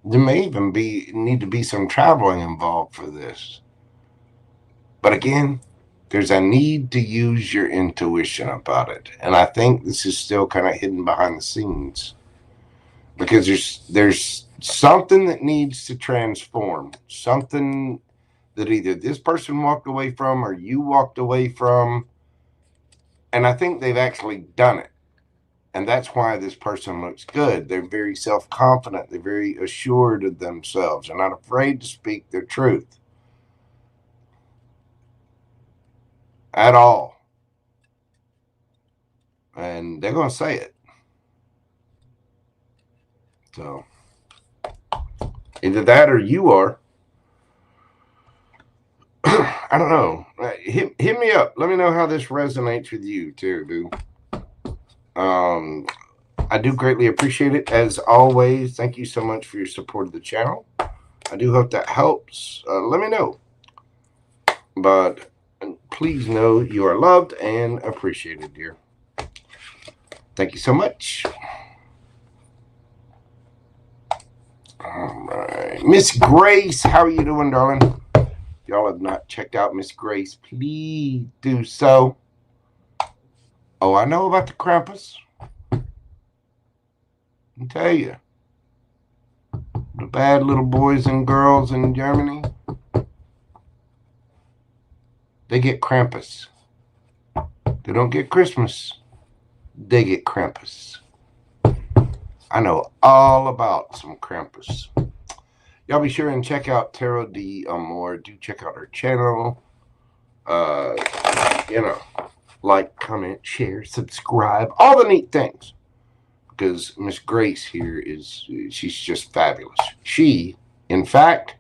There may even need to be some traveling involved for this. But again, there's a need to use your intuition about it. And I think this is still kind of hidden behind the scenes. Because there's something that needs to transform. Something that either this person walked away from or you walked away from. And I think they've actually done it. And that's why this person looks good. They're very self-confident. They're very assured of themselves. They're not afraid to speak their truth. At all. And they're going to say it. So, either that or you are. I don't know. Hit me up. Let me know how this resonates with you too, dude. I do greatly appreciate it. As always, thank you so much for your support of the channel. I do hope that helps. Let me know. But please know you are loved and appreciated, dear. Thank you so much. All right. Miss Grace, how are you doing, darling? Y'all have not checked out Miss Grace, please do so. Oh, I know about the Krampus. I'll tell you. The bad little boys and girls in Germany, they get Krampus. They don't get Christmas. They get Krampus. I know all about some Krampus. Y'all be sure and check out Tarot d'Amour. Do check out her channel. You know, like, comment, share, subscribe, all the neat things. Because Miss Grace here she's just fabulous. She, in fact,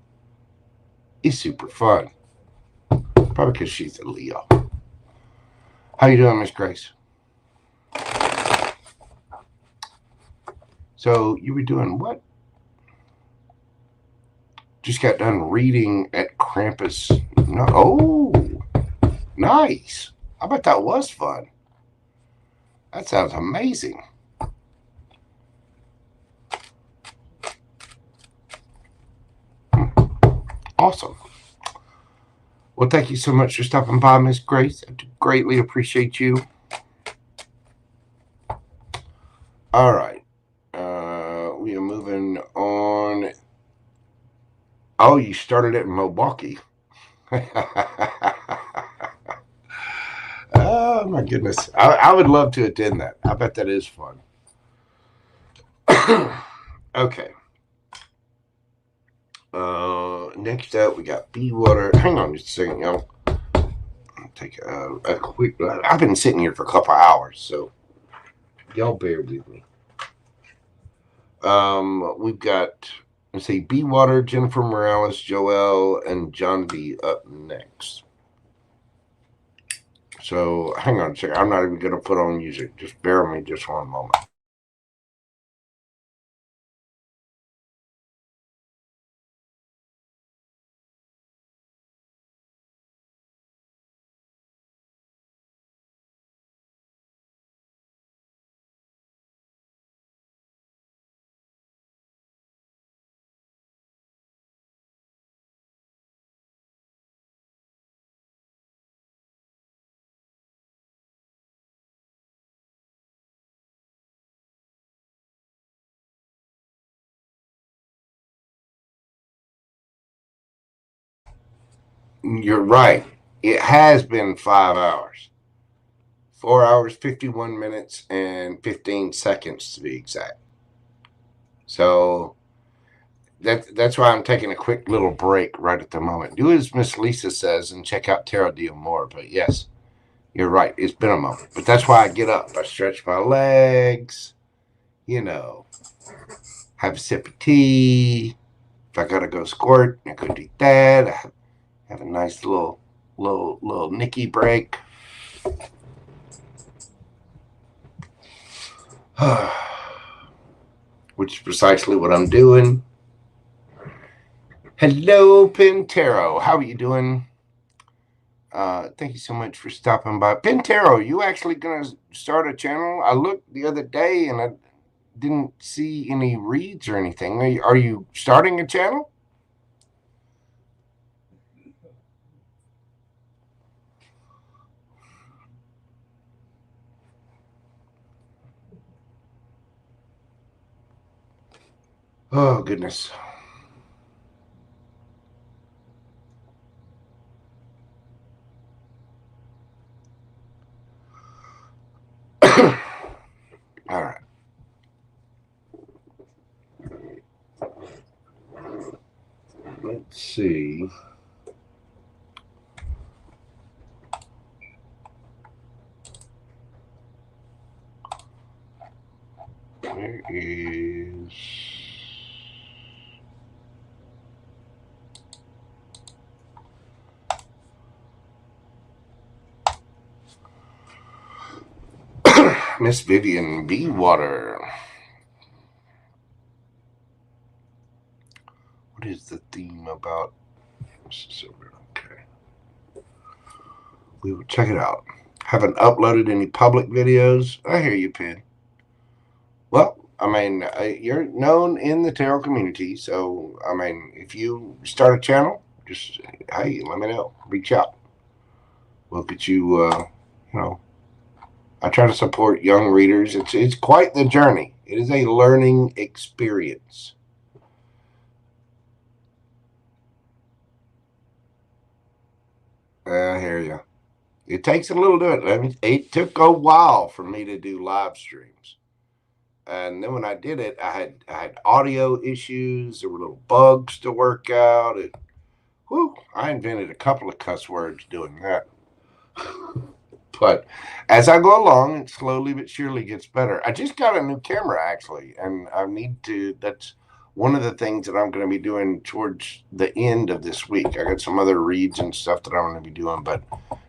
is super fun. Probably because she's a Leo. How you doing, Miss Grace? So you were doing what? Just got done reading at Krampus. No, oh, nice. I bet that was fun. That sounds amazing. Awesome. Well, thank you so much for stopping by, Miss Grace. I greatly appreciate you. All right. We are moving on. Oh, you started it in Milwaukee. Oh, my goodness. I would love to attend that. I bet that is fun. Okay. Next up, we got Bee Water. Hang on just a second, y'all. I'll take a quick. I've been sitting here for a couple hours, so y'all bear with me. We've got, let's see, Bee Water, Jennifer Morales, Joelle, and John B up next. So hang on a second. I'm not even going to put on music. Just bear with me just one moment. You're right. It has been 5 hours. 4 hours, 51 minutes, and 15 seconds to be exact. So that's why I'm taking a quick little break right at the moment. Do as Miss Lisa says and check out Tarot Deal more. But yes, you're right. It's been a moment. But that's why I get up. I stretch my legs, you know, have a sip of tea. If I got to go squirt, I could do that. I have a nice little Nikki break. Which is precisely what I'm doing. Hello, Pintero. How are you doing? Thank you so much for stopping by. Pintero, you actually going to start a channel? I looked the other day and I didn't see any reads or anything. Are you starting a channel? Oh, goodness. All right. Let's see. Where is... Miss Vivian B. Water. What is the theme about? Okay. We will check it out. Haven't uploaded any public videos. I hear you, Pin. Well, I mean, you're known in the tarot community, so, I mean, if you start a channel, just, hey, let me know. Reach out. We'll get you, you know, I try to support young readers. It's quite the journey. It is a learning experience. I hear you. It takes a little to it. I mean, it took a while for me to do live streams. And then when I did it, I had audio issues. There were little bugs to work out. Whew, I invented a couple of cuss words doing that. But as I go along, it slowly but surely gets better. I just got a new camera, actually, and I need to, that's one of the things that I'm going to be doing towards the end of this week. I got some other reads and stuff that I'm going to be doing, but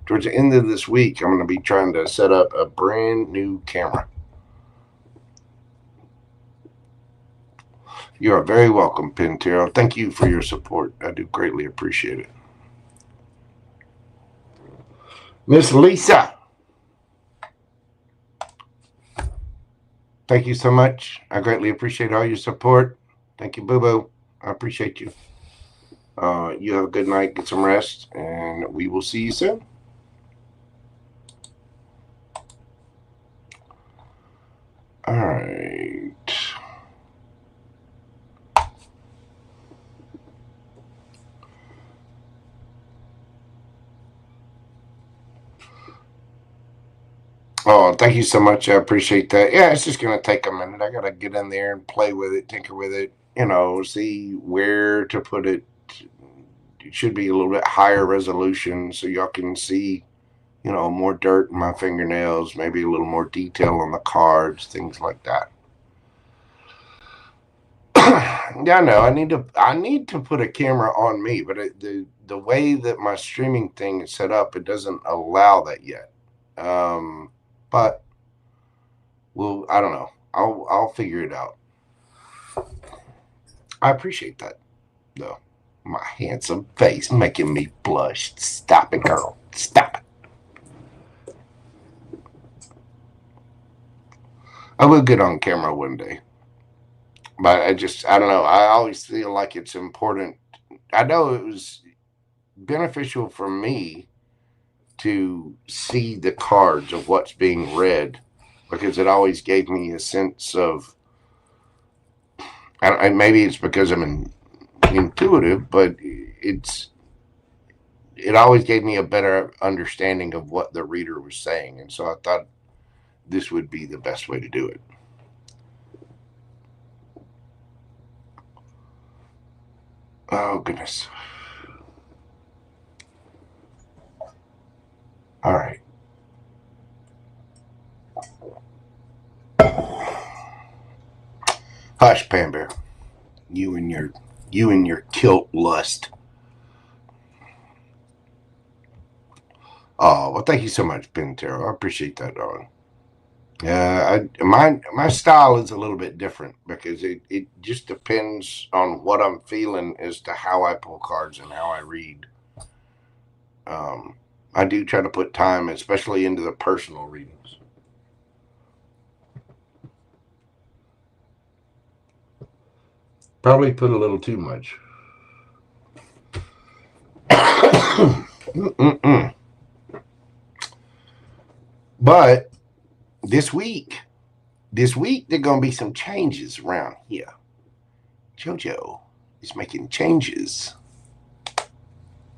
towards the end of this week, I'm going to be trying to set up a brand new camera. You are very welcome, Pintero. Thank you for your support. I do greatly appreciate it. Miss Lisa, thank you so much. I greatly appreciate all your support. Thank you, Boo-Boo. I appreciate you. You have a good night. Get some rest, and we will see you soon. All right. Oh, thank you so much. I appreciate that. Yeah, it's just going to take a minute. I got to get in there and play with it, tinker with it, you know, see where to put it. It should be a little bit higher resolution so y'all can see, you know, more dirt in my fingernails, maybe a little more detail on the cards, things like that. Yeah, no, I need to put a camera on me, but the way that my streaming thing is set up, it doesn't allow that yet. But I don't know. I'll figure it out. I appreciate that, though. My handsome face making me blush. Stop it, girl. Stop it. I will get on camera one day. But I don't know. I always feel like it's important. I know it was beneficial for me to see the cards of what's being read, because it always gave me a sense of, and maybe it's because I'm intuitive, but it always gave me a better understanding of what the reader was saying. And so I thought this would be the best way to do it. Oh, goodness. All right. Hush, Pam Bear. You and your kilt lust. Oh, well, thank you so much, Pintero. I appreciate that, darling. My style is a little bit different because it just depends on what I'm feeling as to how I pull cards and how I read. I do try to put time, especially into the personal readings. Probably put a little too much. But this week, there are going to be some changes around here. JoJo is making changes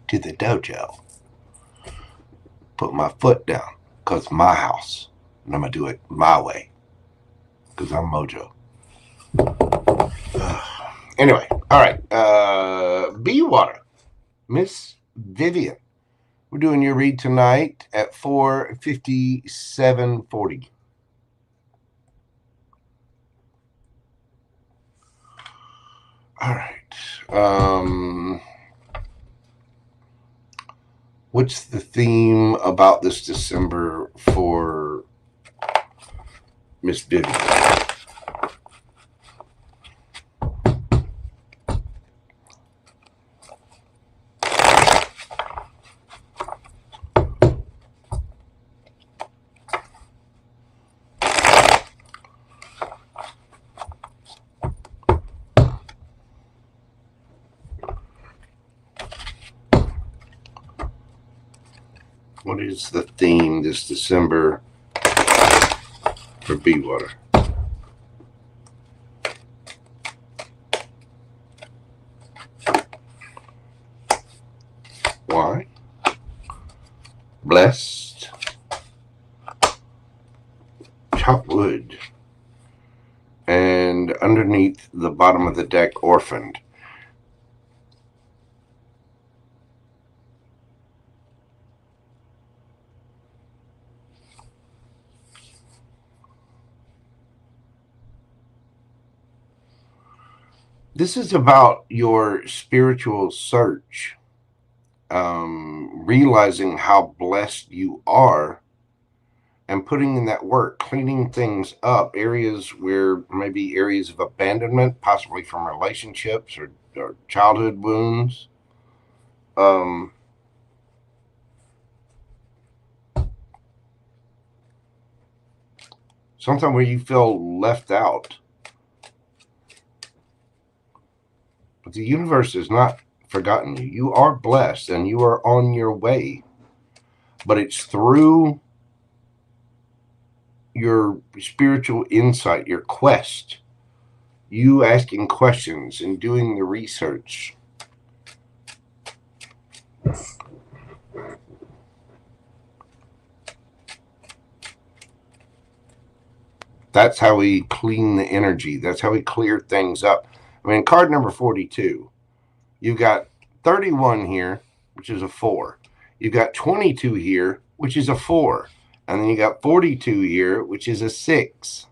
to the dojo. Put my foot down because it's my house. And I'm going to do it my way because I'm Mojo. Anyway, all right. Bee Water, Miss Vivian. We're doing your read tonight at 4:57:40. All right. What's the theme about this December for Miss Vivian? What is the theme this December for Bee Water? Why? Blessed. Chopped wood. And underneath the bottom of the deck, orphaned. This is about your spiritual search, realizing how blessed you are and putting in that work, cleaning things up, areas where maybe areas of abandonment, possibly from relationships or childhood wounds. Something where you feel left out. But the universe has not forgotten you. You are blessed and you are on your way. But it's through your spiritual insight, your quest, you asking questions and doing the research. That's how we clean the energy. That's how we clear things up. I mean, card number 42, you've got 31 here, which is a 4. You've got 22 here, which is a 4. And then you got 42 here, which is a 6.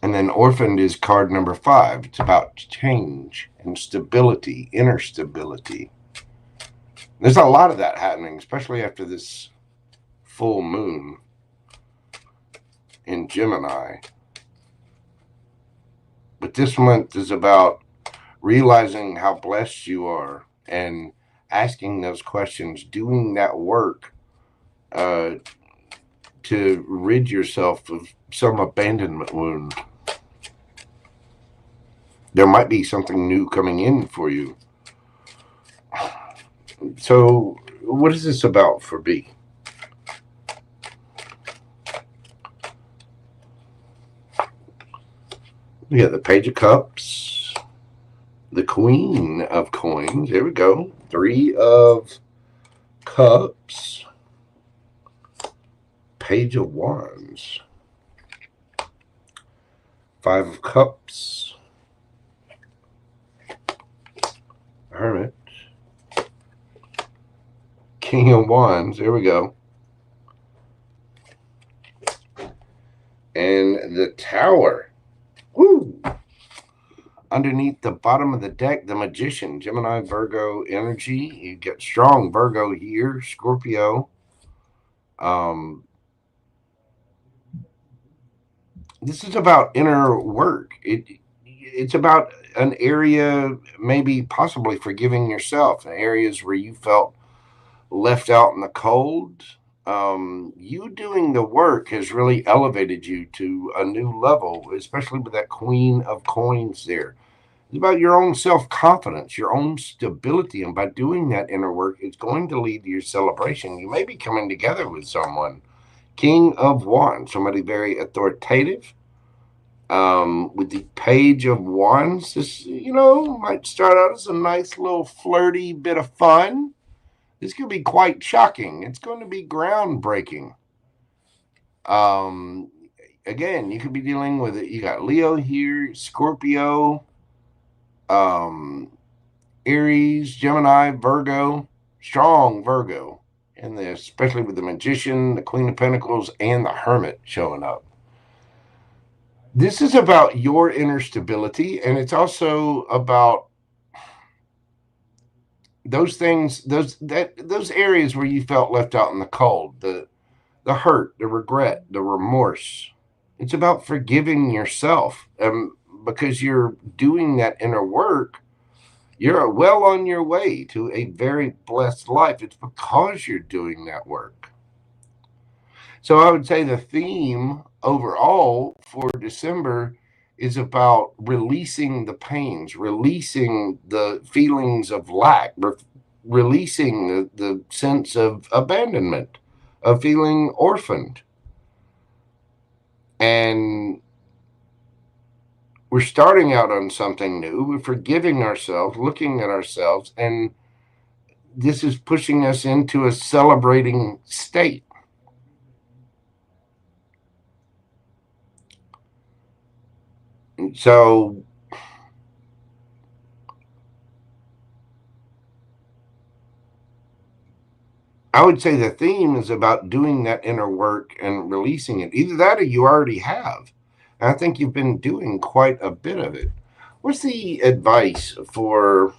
And then orphaned is card number 5. It's about change and stability, inner stability. There's a lot of that happening, especially after this full moon in Gemini. But this month is about realizing how blessed you are and asking those questions, doing that work to rid yourself of some abandonment wound. There might be something new coming in for you. So what is this about for B? We got the Page of Cups, the Queen of Coins. There we go. 3 of Cups, Page of Wands, 5 of Cups, Hermit, King of Wands. There we go. And the Tower. Woo! Underneath the bottom of the deck, the Magician, Gemini, Virgo energy. You get strong Virgo here, Scorpio. This is about inner work. It's about an area, maybe possibly forgiving yourself, in areas where you felt left out in the cold. You doing the work has really elevated you to a new level, especially with that Queen of Coins there. It's about your own self-confidence, your own stability, and by doing that inner work, it's going to lead to your celebration. You may be coming together with someone. King of Wands, somebody very authoritative. With the Page of Wands, this, might start out as a nice little flirty bit of fun. This could be quite shocking. It's going to be groundbreaking. Again, you could be dealing with it. You got Leo here, Scorpio, Aries, Gemini, Virgo, strong Virgo. And especially with the Magician, the Queen of Pentacles, and the Hermit showing up. This is about your inner stability, and it's also about those things, those areas where you felt left out in the cold, the hurt, the regret, the remorse. It's about forgiving yourself, because you're doing that inner work. You're well on your way to a very blessed life. It's because you're doing that work. So I would say the theme overall for December is about releasing the pains, releasing the feelings of lack, releasing the sense of abandonment, of feeling orphaned. And we're starting out on something new. We're forgiving ourselves, looking at ourselves, and this is pushing us into a celebrating state. So I would say the theme is about doing that inner work and releasing it. Either that or you already have. And I think you've been doing quite a bit of it. What's the advice for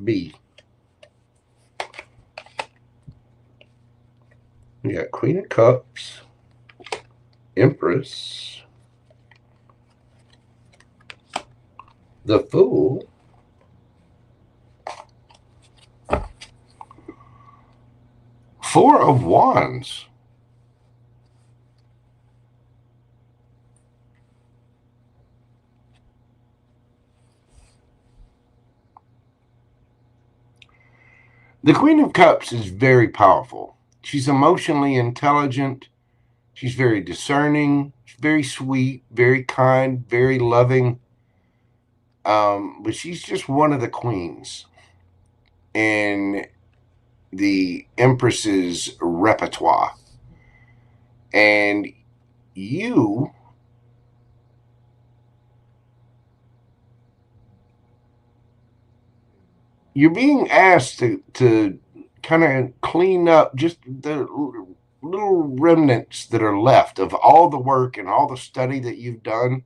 B? We got Queen of Cups, Empress, the Fool, Four of Wands. The Queen of Cups is very powerful. She's emotionally intelligent. She's very discerning. She's very sweet, very kind, very loving. But she's just one of the queens in the Empress's repertoire. And you're being asked to kind of clean up just the little remnants that are left of all the work and all the study that you've done.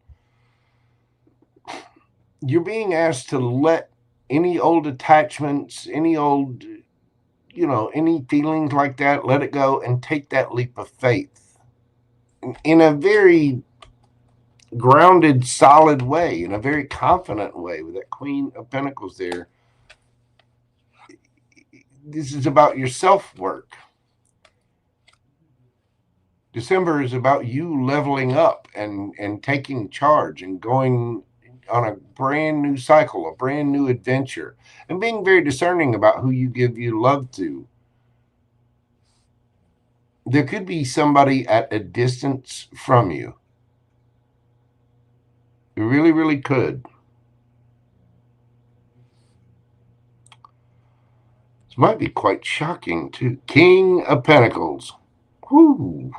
You're being asked to let any old attachments, any old, any feelings like that, let it go and take that leap of faith in a very grounded, solid way, in a very confident way with that Queen of Pentacles there. This is about your self-work. December is about you leveling up and taking charge and going on a brand new cycle, a brand new adventure, and being very discerning about who you give your love to. There could be somebody at a distance from you. It really, really could. This might be quite shocking too. King of Pentacles. Whoo.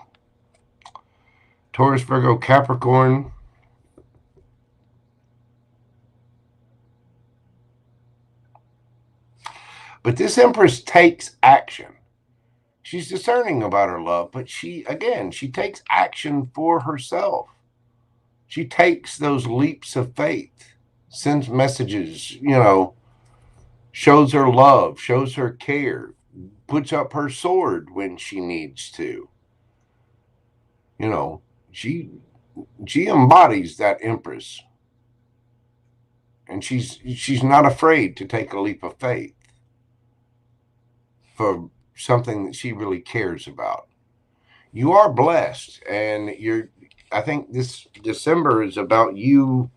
Taurus, Virgo, Capricorn. But this Empress takes action. She's discerning about her love, but she takes action for herself. She takes those leaps of faith, sends messages, shows her love, shows her care, puts up her sword when she needs to. She embodies that Empress. And she's not afraid to take a leap of faith for something that she really cares about. You are blessed, and I think this December is about you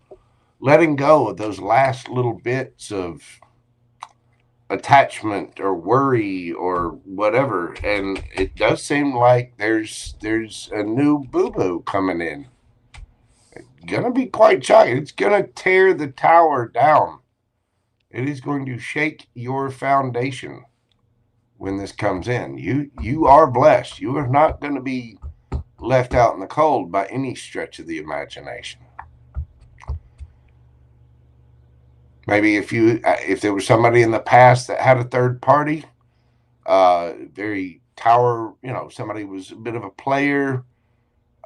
letting go of those last little bits of attachment or worry or whatever. And it does seem like there's a new boo-boo coming in. It's gonna be quite shocking. It's gonna tear the tower down. It is going to shake your foundation when this comes in. You are blessed. You are not going to be left out in the cold by any stretch of the imagination. Maybe if there was somebody in the past that had a third party, very tower, somebody was a bit of a player,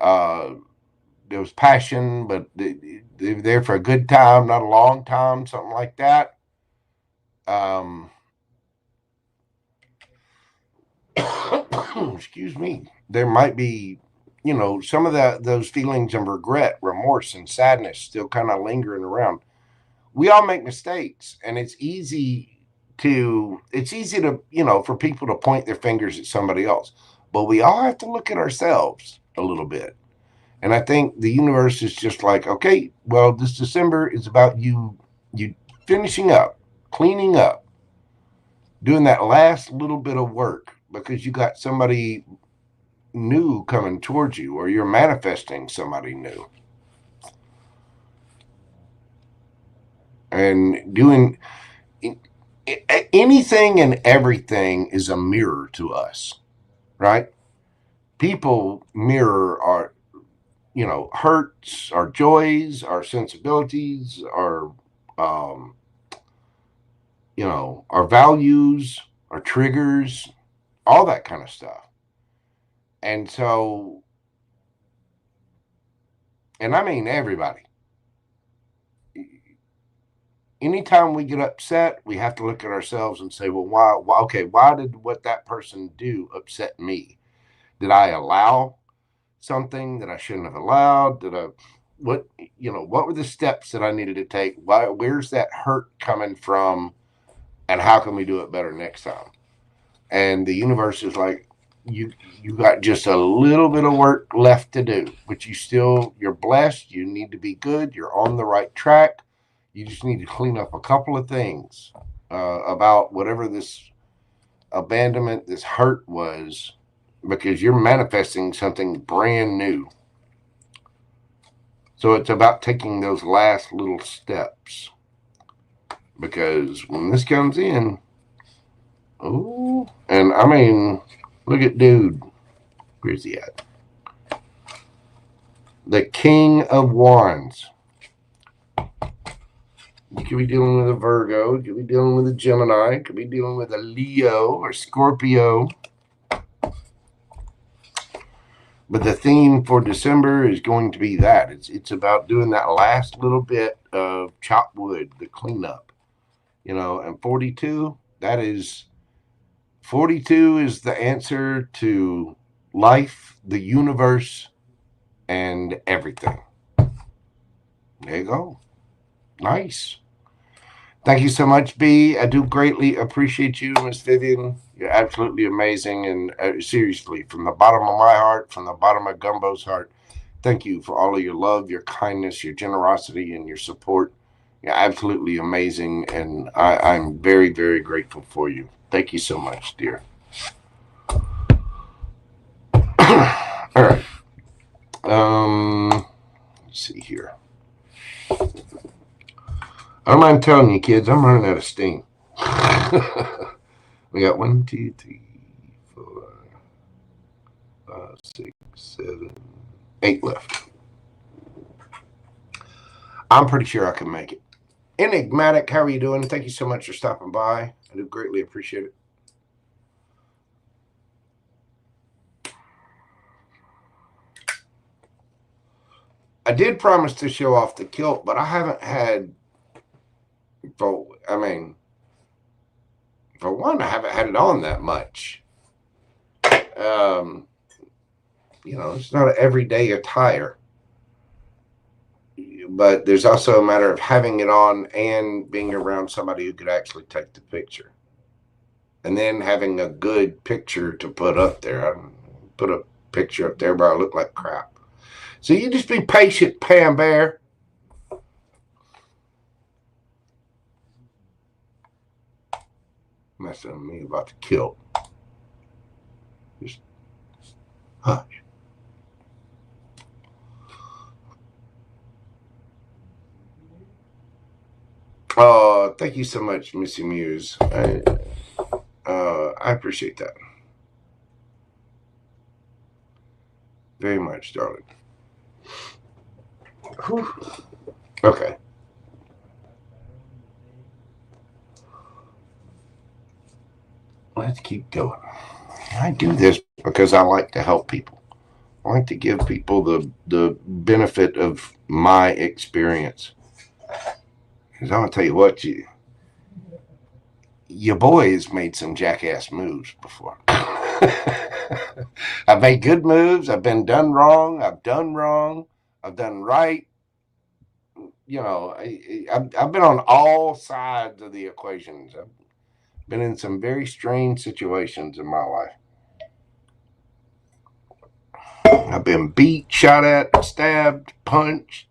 there was passion, but they were there for a good time, not a long time, something like that. Excuse me. There might be, some of those feelings of regret, remorse, and sadness still kind of lingering around. We all make mistakes, and it's easy to, for people to point their fingers at somebody else. But we all have to look at ourselves a little bit. And I think the universe is just like, okay, well, this December is about you finishing up, cleaning up, doing that last little bit of work, because you got somebody new coming towards you, or you're manifesting somebody new. And doing anything and everything is a mirror to us, right? People mirror our, hurts, our joys, our sensibilities, our, our values, our triggers, all that kind of stuff. And so, and I mean everybody. Anytime we get upset, we have to look at ourselves and say, well, why did what that person do upset me? Did I allow something that I shouldn't have allowed? What were the steps that I needed to take? Where's that hurt coming from? And how can we do it better next time? And the universe is like, you got just a little bit of work left to do, but you're blessed. You need to be good. You're on the right track. You just need to clean up a couple of things about whatever this abandonment, this hurt was, because you're manifesting something brand new. So it's about taking those last little steps. Because when this comes in, oh, and I mean, look at dude. Where's he at? The King of Wands. You could be dealing with a Virgo. You could be dealing with a Gemini. You could be dealing with a Leo or Scorpio. But the theme for December is going to be that. It's about doing that last little bit of chopped wood, the cleanup. And 42 is the answer to life, the universe, and everything. There you go. Nice. Thank you so much, B. I do greatly appreciate you, Miss Vivian. You're absolutely amazing. And seriously, from the bottom of my heart, from the bottom of Gumbo's heart, thank you for all of your love, your kindness, your generosity, and your support. You're absolutely amazing. And I'm very, very grateful for you. Thank you so much, dear. All right. Let's see here. I don't mind telling you, kids, I'm running out of steam. We got 1, 2, 3, 4, 5, 6, 7, 8 left. I'm pretty sure I can make it. Enigmatic, how are you doing? Thank you so much for stopping by. I do greatly appreciate it. I did promise to show off the kilt, but I haven't had, for one, I haven't had it on that much. It's not an everyday attire. But there's also a matter of having it on and being around somebody who could actually take the picture. And then having a good picture to put up there. I put a picture up there, but I look like crap. So you just be patient, Pam Bear. Messing with me about the kilt. Just hush. Oh, thank you so much, Missy Muse. I appreciate that very much, darling. Whew. Okay. Let's keep going. I do this because I like to help people. I like to give people the benefit of my experience. Because I'm going to tell you what, your boy has made some jackass moves before. I've made good moves. I've been done wrong. I've done wrong. I've done right. I've been on all sides of the equations. I've been in some very strange situations in my life. I've been beat, shot at, stabbed, punched.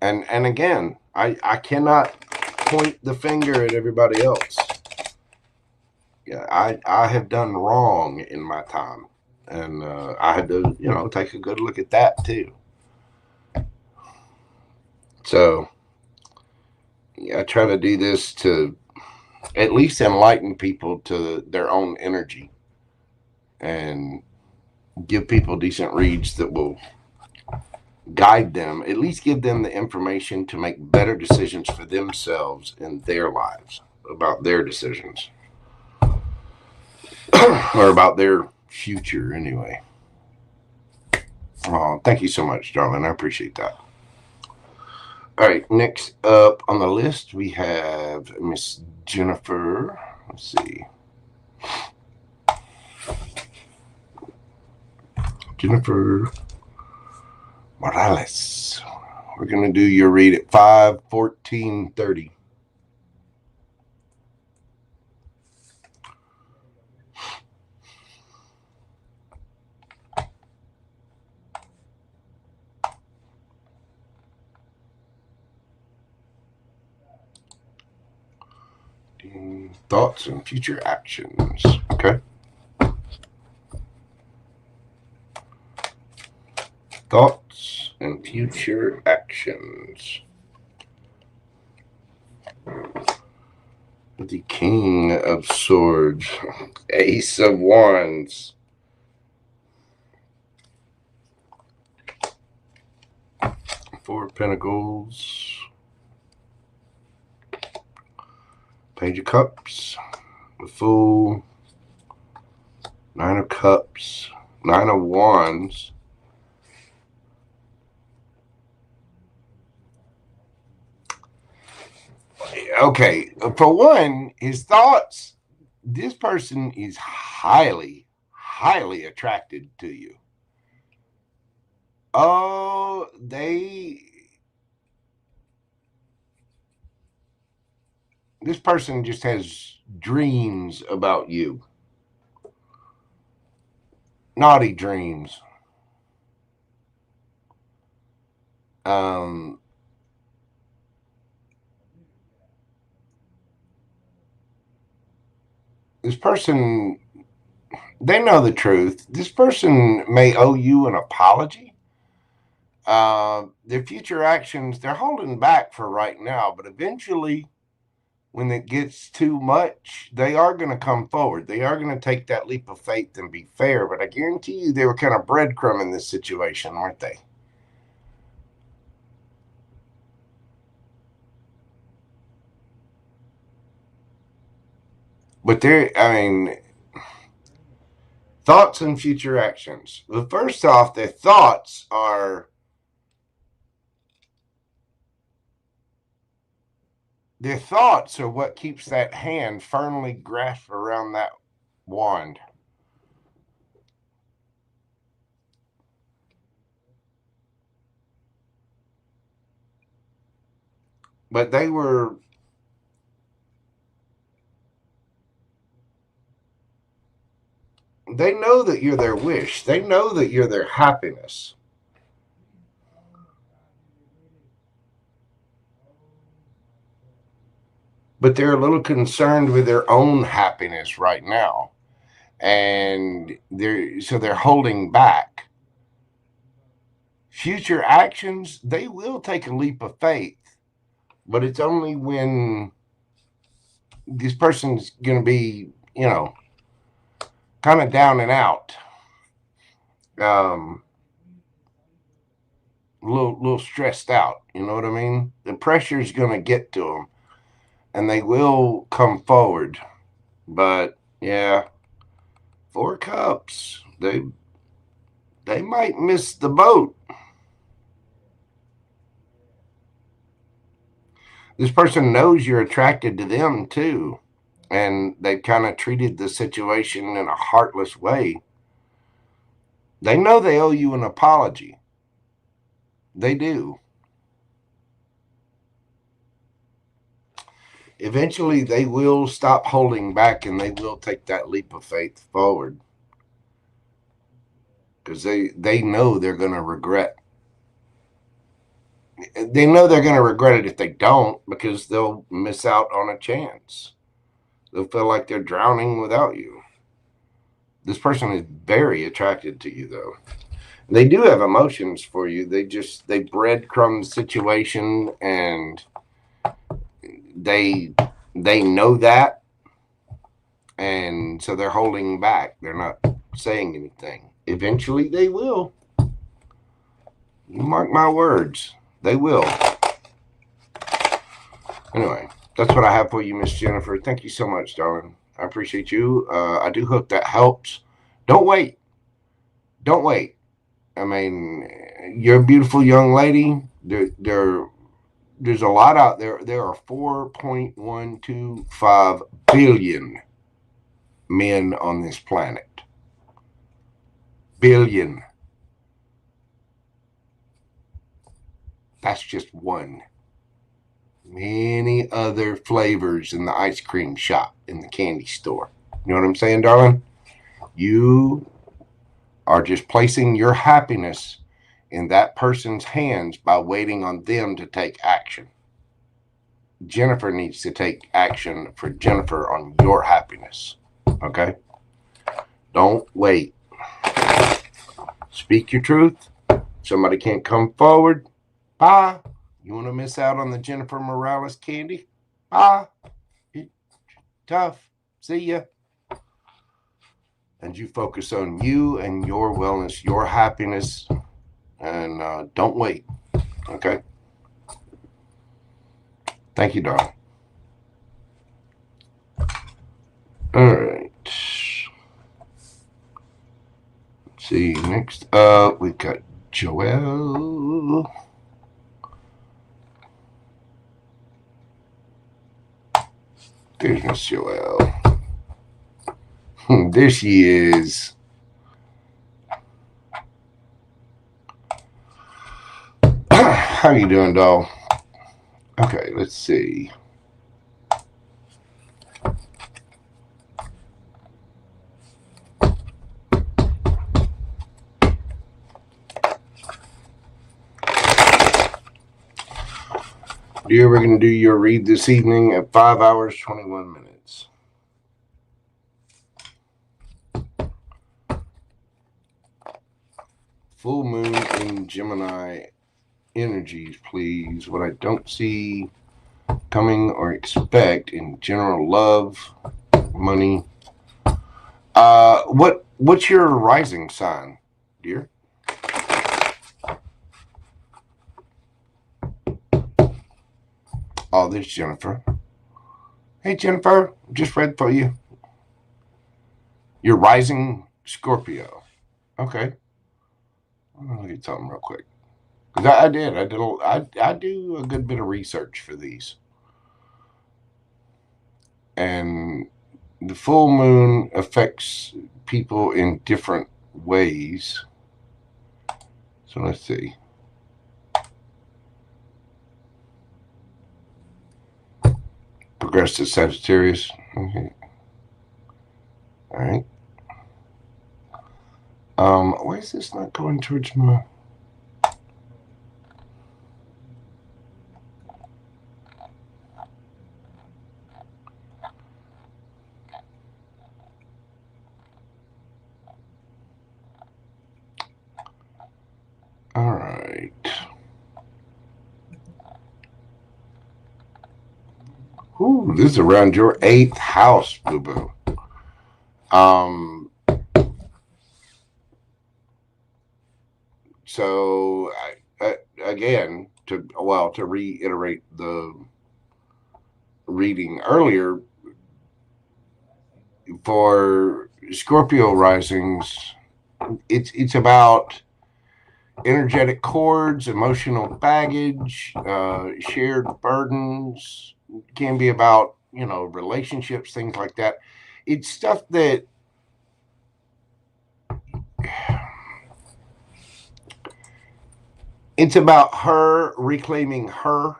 And again, I cannot point the finger at everybody else. Yeah, I have done wrong in my time. And I had to, take a good look at that too. So I try to do this to at least enlighten people to their own energy and give people decent reads that will guide them, at least give them the information to make better decisions for themselves in their lives about their decisions. or about their future anyway. Oh, thank you so much, darling. I appreciate that. All right, next up on the list, we have Miss Jennifer. Let's see. Jennifer Morales. We're going to do your read at 5/14/30. Thoughts and future actions. Okay. Thoughts and future actions. The King of Swords. Ace of Wands. Four of Pentacles. Page of Cups. The Fool. Nine of Cups. Nine of Wands. Okay, for one, his thoughts, this person is highly, highly attracted to you. Oh, this person just has dreams about you. Naughty dreams. This person, they know the truth. This person may owe you an apology. Their future actions, they're holding back for right now, but eventually, when it gets too much, they are going to come forward. They are going to take that leap of faith and be fair, but I guarantee you they were kind of breadcrumbing this situation, weren't they? But thoughts and future actions. Well, first off, their thoughts are what keeps that hand firmly grasped around that wand. But they know that you're their wish. They know that you're their happiness. But they're a little concerned with their own happiness right now. And they're holding back. Future actions, they will take a leap of faith. But it's only when this person's going to be, kind of down and out. A little stressed out. You know what I mean? The pressure is going to get to them. And they will come forward. But, yeah. Four Cups. They might miss the boat. This person knows you're attracted to them, too. And they've kind of treated the situation in a heartless way. They know they owe you an apology. They do. Eventually, they will stop holding back and they will take that leap of faith forward. Because they know they're going to regret. They know they're going to regret it if they don't, because they'll miss out on a chance. They'll feel like they're drowning without you. This person is very attracted to you, though. They do have emotions for you. They breadcrumb the situation, and they know that, and so they're holding back. They're not saying anything. Eventually, they will. You mark my words. They will. Anyway, that's what I have for you, Miss Jennifer. Thank you so much, darling. I appreciate you. I do hope that helps. Don't wait. Don't wait. I mean, you're a beautiful young lady. There's a lot out there. There are 4.125 billion men on this planet. Billion. That's just one. Many other flavors in the ice cream shop, in the candy store. You know what I'm saying, darling? You are just placing your happiness in that person's hands by waiting on them to take action. Jennifer needs to take action for Jennifer on your happiness. Okay? Don't wait. Speak your truth. Somebody can't come forward. Bye. You want to miss out on the Jennifer Morales candy? Bye. Tough. See ya. And you focus on you and your wellness, your happiness, and don't wait. Okay? Thank you, darling. All right. Let's see. Next up, we've got Joelle. There's Miss Joelle. There she is. How you doing, doll? Okay, let's see. Dear, we're going to do your read this evening at 5 hours, 21 minutes. Full moon in Gemini energies, please. What I don't see coming or expect in general love, money. What's your rising sign, dear? Oh, there's Jennifer. Hey, Jennifer, just read for you. You're rising Scorpio. Okay. I'm gonna look at something real quick. Cause I do a good bit of research for these. And the full moon affects people in different ways. So let's see. Progressive Sagittarius. Okay. All right. Why is this not going towards my... All right. Ooh, this is around your 8th house, boo-boo. So again, to reiterate the reading earlier, for Scorpio risings, it's about energetic cords, emotional baggage, shared burdens. It can be about, relationships, things like that. It's stuff that it's about her reclaiming her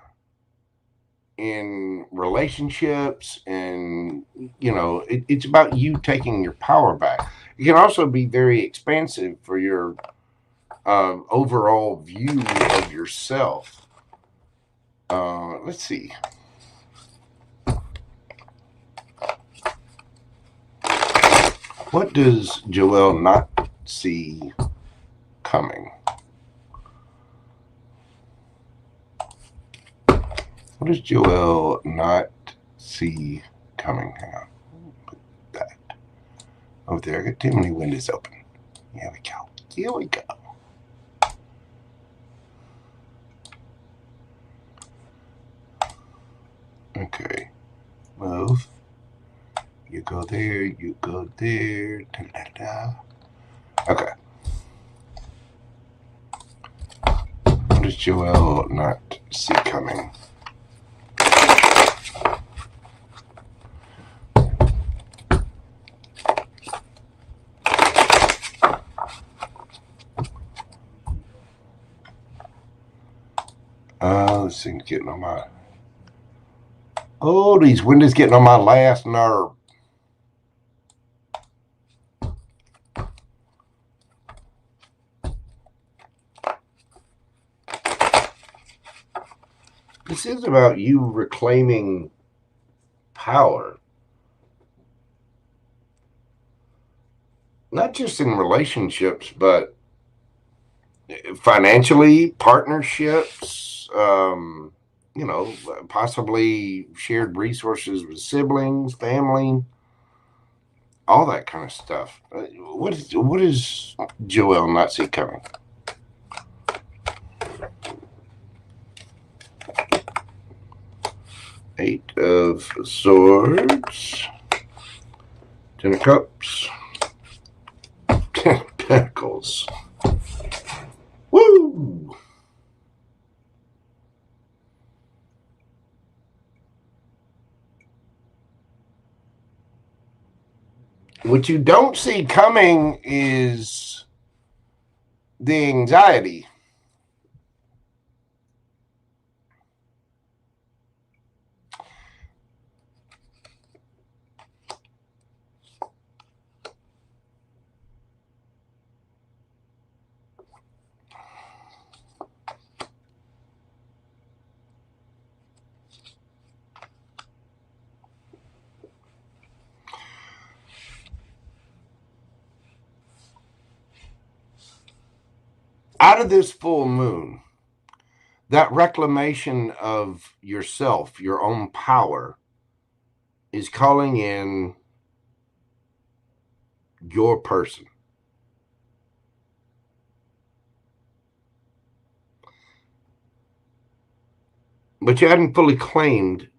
in relationships, and it's about you taking your power back. It can also be very expansive for your overall view of yourself. Let's see. What does Joelle not see coming? What does Joelle not see coming? Hang on. Put that over there. I got too many windows open. Here we go. Here we go. Okay. Move. You go there, you go there. Da-da-da. Okay. What does Joelle not see coming? This thing's getting on my... Oh, these windows getting on my last nerve. This is about you reclaiming power. Not just in relationships, but financially, partnerships, you know, possibly shared resources with siblings, family, all that kind of stuff. What is Joelle not see coming? Eight of Swords, 10 of Cups, 10 of Pentacles. Woo! What you don't see coming is the anxiety. Out of this full moon, that reclamation of yourself, your own power, is calling in your person. But you hadn't fully claimed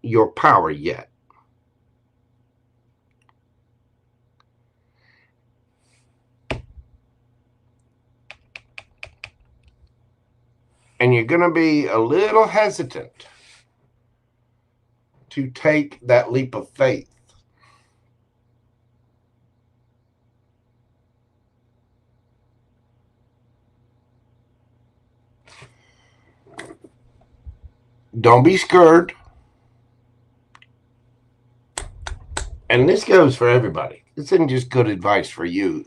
your power yet. And you're going to be a little hesitant to take that leap of faith. Don't be scared. And this goes for everybody. This isn't just good advice for you.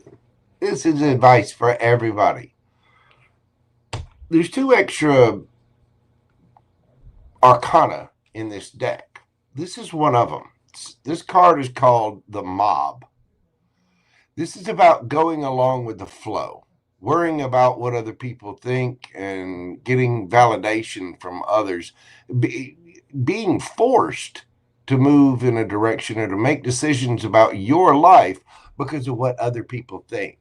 This is advice for everybody. There's 2 extra arcana in this deck. This is one of them. This card is called the Mob. This is about going along with the flow, worrying about what other people think and getting validation from others, being forced to move in a direction or to make decisions about your life because of what other people think.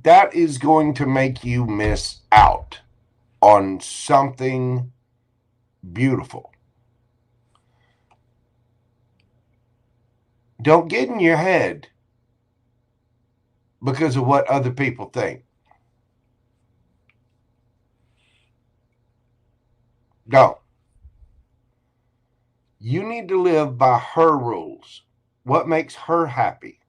That is going to make you miss out on something beautiful. Don't get in your head because of what other people think. No. You need to live by her rules. What makes her happy?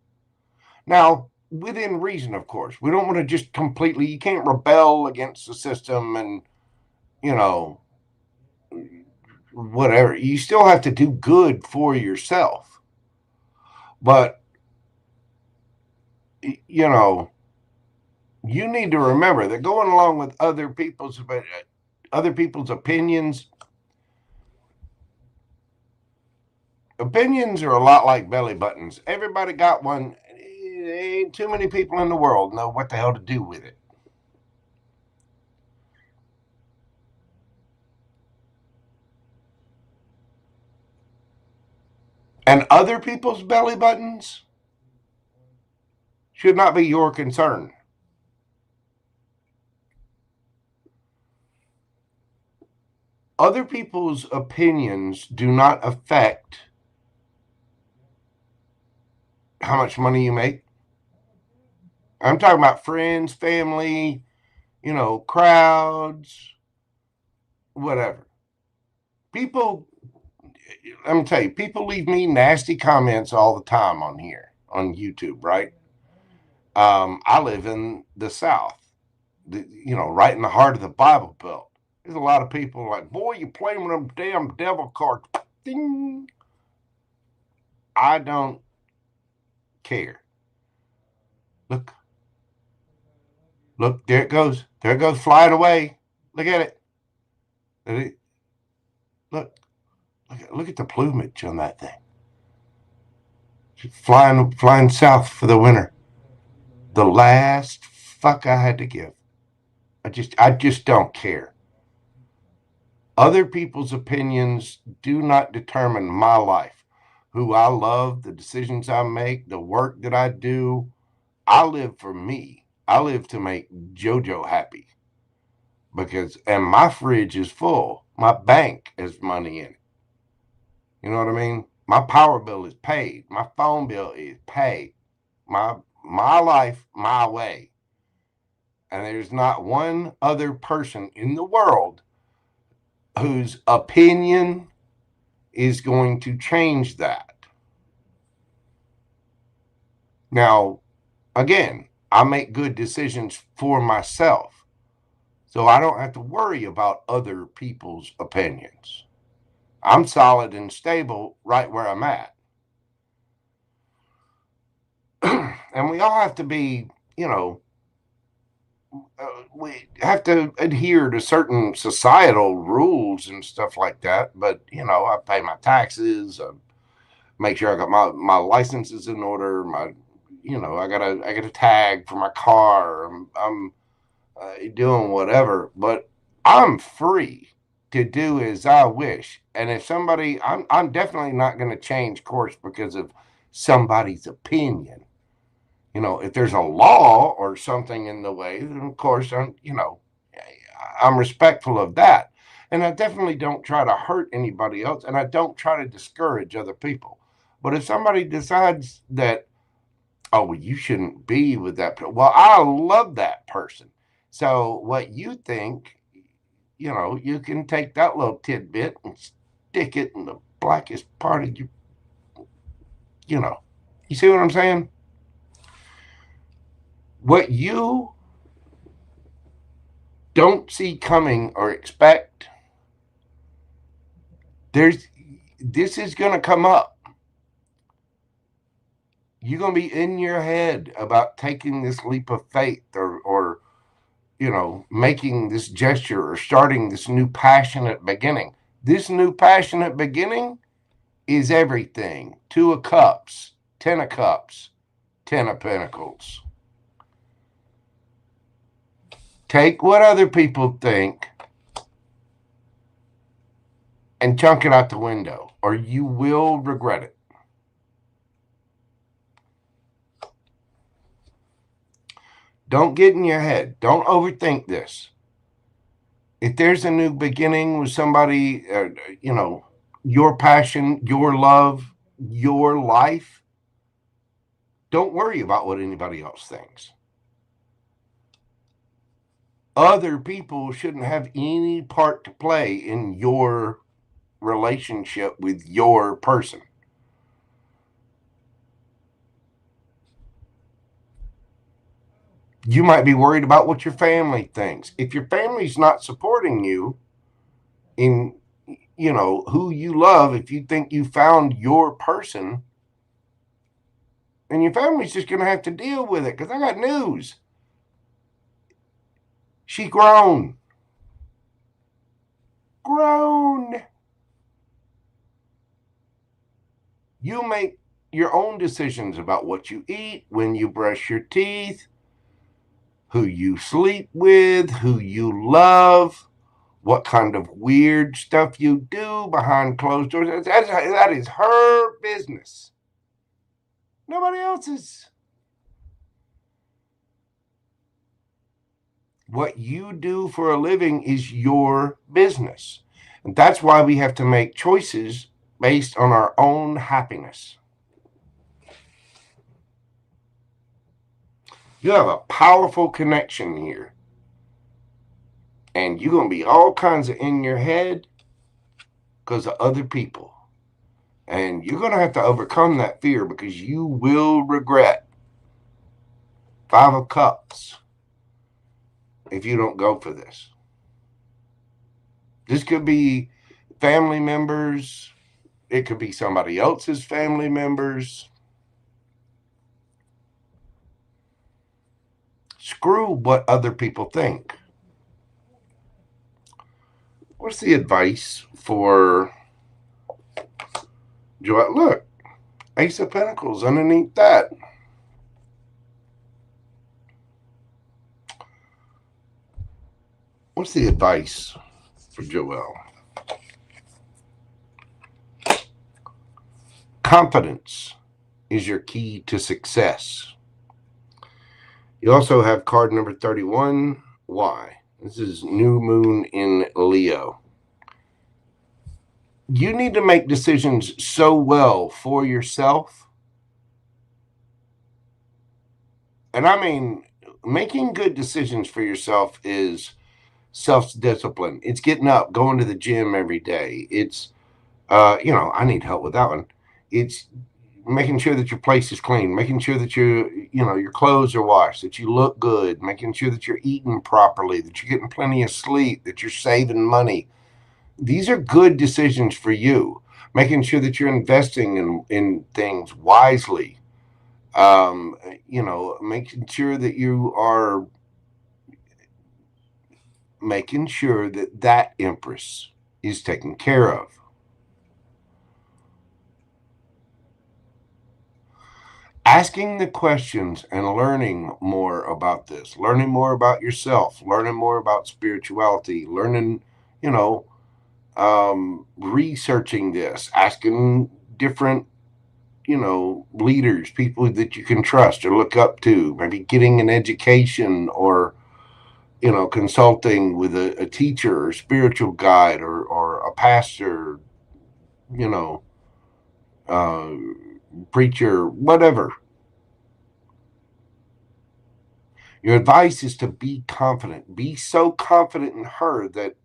Now, within reason, of course. We don't want to just completely, you can't rebel against the system and, you know, whatever. You still have to do good for yourself. But, you know, you need to remember that going along with other people's opinions are a lot like belly buttons. Everybody got one. Ain't too many people in the world know what the hell to do with it. And other people's belly buttons should not be your concern. Other people's opinions do not affect how much money you make. I'm talking about friends, family, crowds, whatever. People, let me tell you, people leave me nasty comments all the time on here, on YouTube, right? I live in the South, right in the heart of the Bible Belt. There's a lot of people like, boy, you playing with them damn devil cards. Ding. I don't care. Look, there it goes. There it goes flying away. Look at it. Look at the plumage on that thing. Flying south for the winter. The last fuck I had to give. I just don't care. Other people's opinions do not determine my life. Who I love, the decisions I make, the work that I do. I live for me. I live to make JoJo happy. And my fridge is full. My bank has money in it. You know what I mean? My power bill is paid. My phone bill is paid. My life, my way. And there's not one other person in the world whose opinion is going to change that. Now, again, I make good decisions for myself, so I don't have to worry about other people's opinions. I'm solid and stable right where I'm at. And we all have to be, we have to adhere to certain societal rules and stuff like that. But, I pay my taxes, make sure I got my licenses in order. I got a tag for my car. I'm doing whatever, but I'm free to do as I wish. And if somebody, I'm definitely not going to change course because of somebody's opinion. If there's a law or something in the way, then of course I'm respectful of that. And I definitely don't try to hurt anybody else, and I don't try to discourage other people. But if somebody decides that, oh, well, you shouldn't be with that person, well, I love that person. So what you think, you can take that little tidbit and stick it in the blackest part of you. You see what I'm saying? What you don't see coming or expect, this is going to come up. You're going to be in your head about taking this leap of faith or making this gesture or starting this new passionate beginning. This new passionate beginning is everything. 2 of Cups, 10 of Cups, 10 of Pentacles. Take what other people think and chunk it out the window, or you will regret it. Don't get in your head. Don't overthink this. If there's a new beginning with somebody, your passion, your love, your life, don't worry about what anybody else thinks. Other people shouldn't have any part to play in your relationship with your person. You might be worried about what your family thinks. If your family's not supporting you in, who you love, if you think you found your person, then your family's just going to have to deal with it. Because I got news. She grown. You make your own decisions about what you eat, when you brush your teeth, who you sleep with, who you love, what kind of weird stuff you do behind closed doors. That is her business. Nobody else's. What you do for a living is your business. And that's why we have to make choices based on our own happiness. You have a powerful connection here. And you're going to be all kinds of in your head because of other people. And you're going to have to overcome that fear because you will regret 5 of Cups if you don't go for this. This could be family members. It could be somebody else's family members. Screw what other people think. What's the advice for Joelle? Look, Ace of Pentacles underneath that. What's the advice for Joelle? Confidence is your key to success. You also have card number 31. Why? This is new moon in Leo. You need to make decisions so well for yourself. And I mean, making good decisions for yourself is self-discipline. It's getting up, going to the gym every day. It's, I need help with that one. It's making sure that your place is clean, making sure that your clothes are washed, that you look good, making sure that you're eating properly, that you're getting plenty of sleep, that you're saving money. These are good decisions for you. Making sure that you're investing in things wisely. Making sure that you are making sure that that Empress is taken care of. Asking the questions and learning more about this, learning more about yourself, learning more about spirituality, learning, researching this, asking different, leaders, people that you can trust or look up to, maybe getting an education or, consulting with a teacher or spiritual guide or a pastor, preacher, whatever. Your advice is to be confident. Be so confident in her that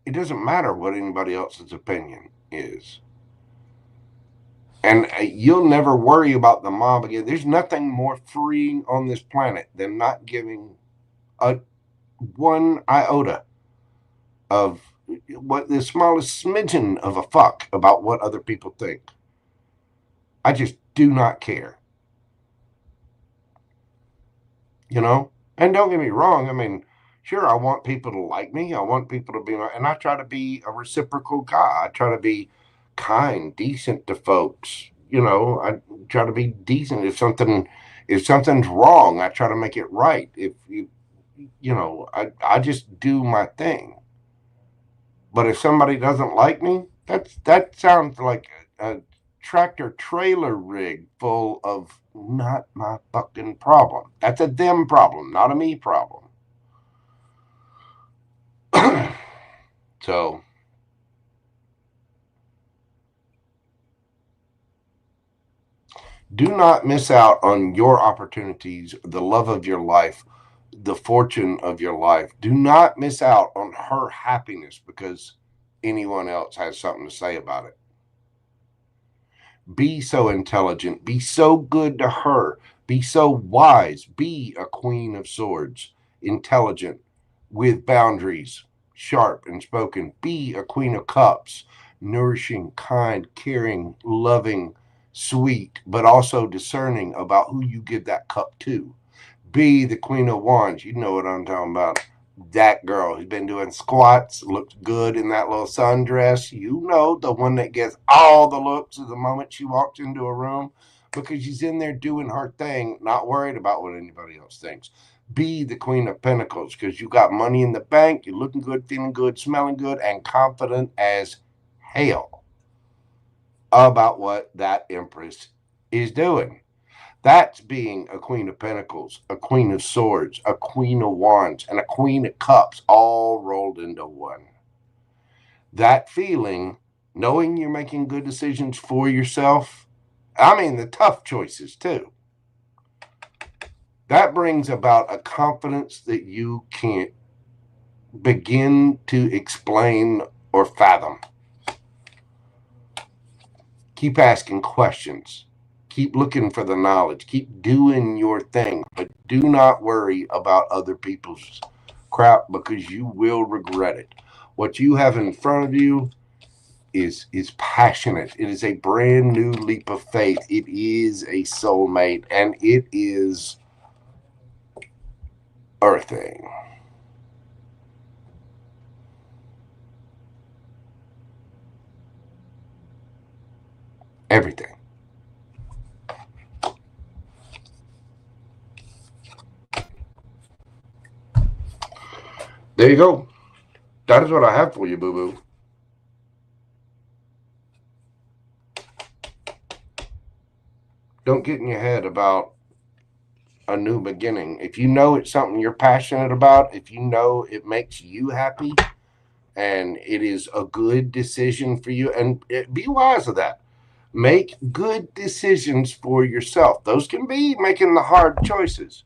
it doesn't matter what anybody else's opinion is. And you'll never worry about the mob again. There's nothing more freeing on this planet than not giving one iota of what the smallest smidgen of a fuck about what other people think. I just do not care. And don't get me wrong. I mean, sure, I want people to like me. I want people to be, and I try to be a reciprocal guy. I try to be kind, decent to folks. I try to be decent. If something's wrong, I try to make it right. I just do my thing. But if somebody doesn't like me, that sounds like a tractor trailer rig full of not my fucking problem. That's a them problem, not a me problem. So do not miss out on your opportunities, the love of your life, the fortune of your life. Do not miss out on her happiness because anyone else has something to say about it. Be so intelligent. Be so good to her. Be so wise. Be a Queen of Swords. Intelligent, with boundaries, sharp and spoken. Be a Queen of Cups. Nourishing, kind, caring, loving, sweet, but also discerning about who you give that cup to. Be the Queen of Wands. You know what I'm talking about. That girl who's been doing squats, looks good in that little sundress. The one that gets all the looks the moment she walks into a room because she's in there doing her thing, not worried about what anybody else thinks. Be the Queen of Pentacles because you got money in the bank, you're looking good, feeling good, smelling good, and confident as hell about what that Empress is doing. That's being a Queen of Pentacles, a Queen of Swords, a Queen of Wands, and a Queen of Cups all rolled into one. that feeling, knowing you're making good decisions for yourself, I mean the tough choices too, that brings about a confidence that you can't begin to explain or fathom. Keep asking questions. Keep looking for the knowledge. Keep doing your thing. But do not worry about other people's crap, because you will regret it. What you have in front of you is passionate. It is a brand new leap of faith. It is a soulmate, and it is earthing. Everything. There you go. That is what I have for you, boo-boo. Don't get in your head about a new beginning. If you know it's something you're passionate about, if you know it makes you happy, and it is a good decision for you, and be wise of that. Make good decisions for yourself. Those can be making the hard choices.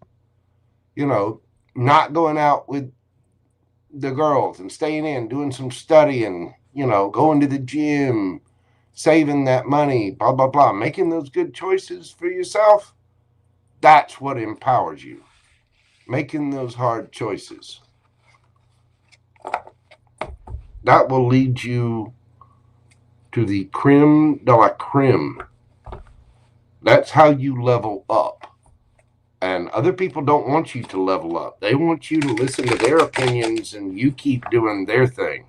You know, not going out with the girls and staying in, doing some studying, you know, going to the gym, saving that money, blah, blah, blah. Making those good choices for yourself, that's what empowers you. Making those hard choices. That will lead you to the creme de la creme. That's how you level up. And other people don't want you to level up. They want you to listen to their opinions and you keep doing their thing.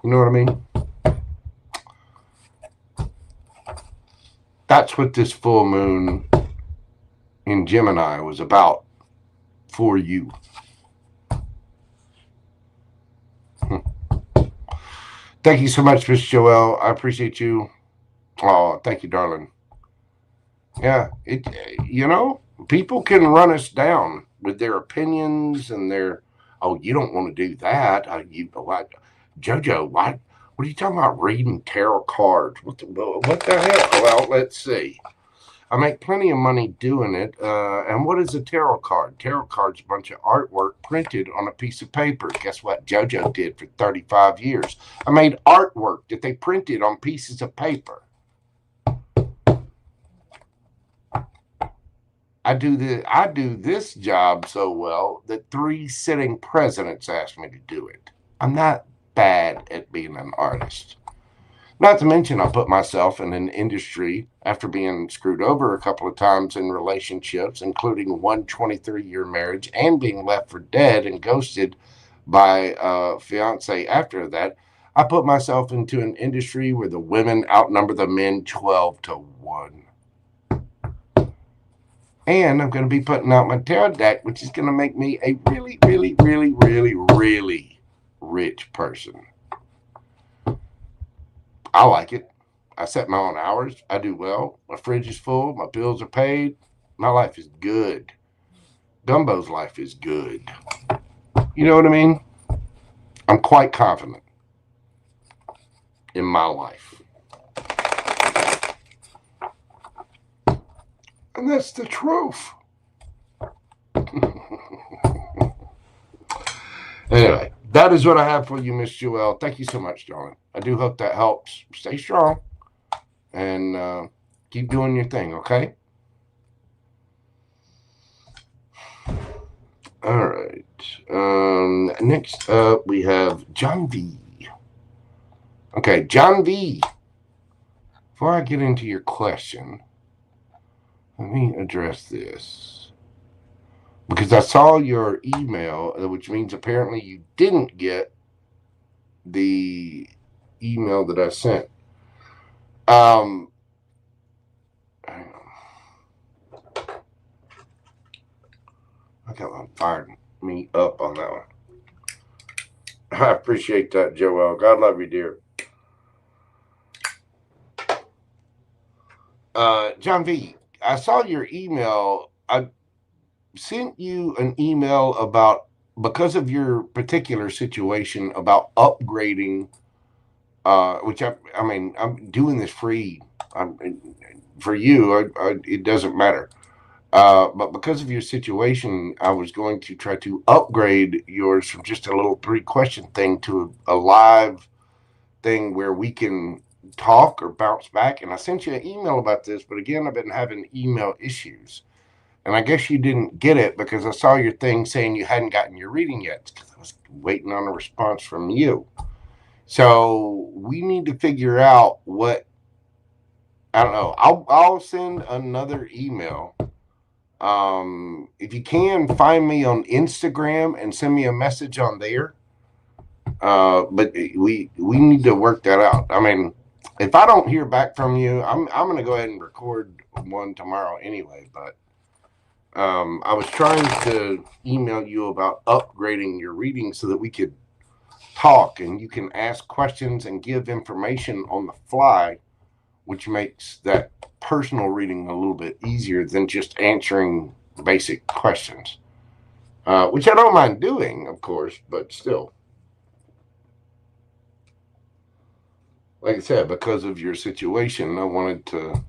You know what I mean? That's what this full moon in Gemini was about for you. Thank you so much, Miss Joelle. I appreciate you. Oh, thank you, darling. Yeah, you know, people can run us down with their opinions and their, oh, you don't want to do that. Jojo, what are you talking about reading tarot cards? What the hell? Well, let's see. I make plenty of money doing it. And what is a tarot card? Tarot card's a bunch of artwork printed on a piece of paper. Guess what Jojo did for 35 years? I made artwork that they printed on pieces of paper. I do this job so well that 3 sitting presidents asked me to do it. I'm not bad at being an artist. Not to mention, I put myself in an industry after being screwed over a couple of times in relationships, including one 23-year marriage and being left for dead and ghosted by a fiance after that. I put myself into an industry where the women outnumber the men 12-1. And I'm going to be putting out my tarot deck, which is going to make me a really, really, really, really, really rich person. I like it. I set my own hours. I do well. My fridge is full. My bills are paid. My life is good. Gumbo's life is good. You know what I mean? I'm quite confident in my life. And that's the truth. Anyway, that is what I have for you, Miss Joelle. Thank you so much, darling. I do hope that helps. Stay strong and keep doing your thing, okay? All right. Next up, we have John V. Okay, John V. Before I get into your question, let me address this. Because I saw your email, which means apparently you didn't get the email that I sent. Hang on. I got one fired me up on that one. I appreciate that, Joelle. God love you, dear. John V., I saw your email. I sent you an email about because of your particular situation about upgrading, which I mean, I'm doing this free. For you, it doesn't matter. But because of your situation, I was going to try to upgrade yours from just a little 3-question thing to a live thing where we can talk or bounce back. And I sent you an email about this, but again, I've been having email issues. And I guess you didn't get it because I saw your thing saying you hadn't gotten your reading yet, because I was waiting on a response from you. So we need to figure out what, I don't know. I'll send another email. If you can, find me on Instagram and send me a message on there. But we need to work that out. I mean, if I don't hear back from you, I'm going to go ahead and record one tomorrow anyway. But I was trying to email you about upgrading your reading so that we could talk and you can ask questions and give information on the fly, which makes that personal reading a little bit easier than just answering basic questions, which I don't mind doing, of course, but still. Like I said, because of your situation, I wanted to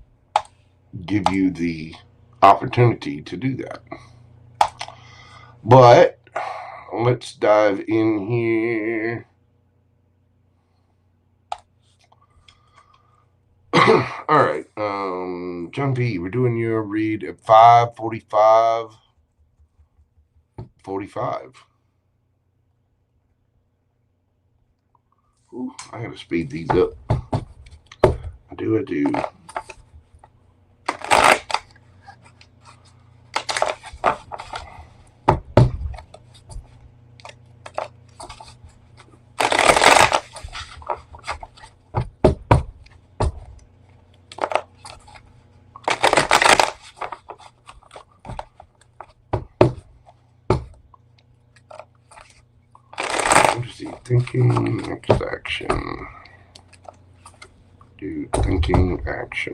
give you the opportunity to do that. But let's dive in here. All right, John B, we're doing your read at 5:45. 45. Ooh, I gotta speed these up. I do. Thinking, next action. Do thinking action.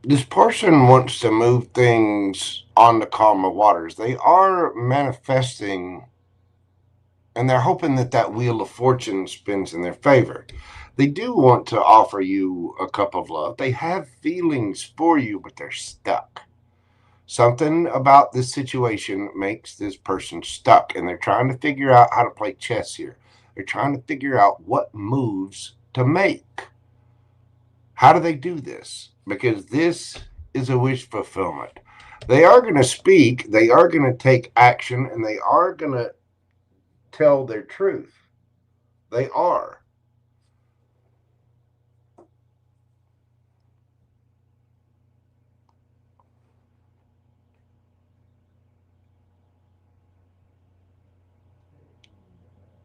This person wants to move things on the calmer waters. They are manifesting, and they're hoping that that wheel of fortune spins in their favor. They do want to offer you a cup of love. They have feelings for you, but they're stuck. Something about this situation makes this person stuck, and they're trying to figure out how to play chess here. They're trying to figure out what moves to make. How do they do this? Because this is a wish fulfillment. They are going to speak, they are going to take action, and they are going to tell their truth. They are.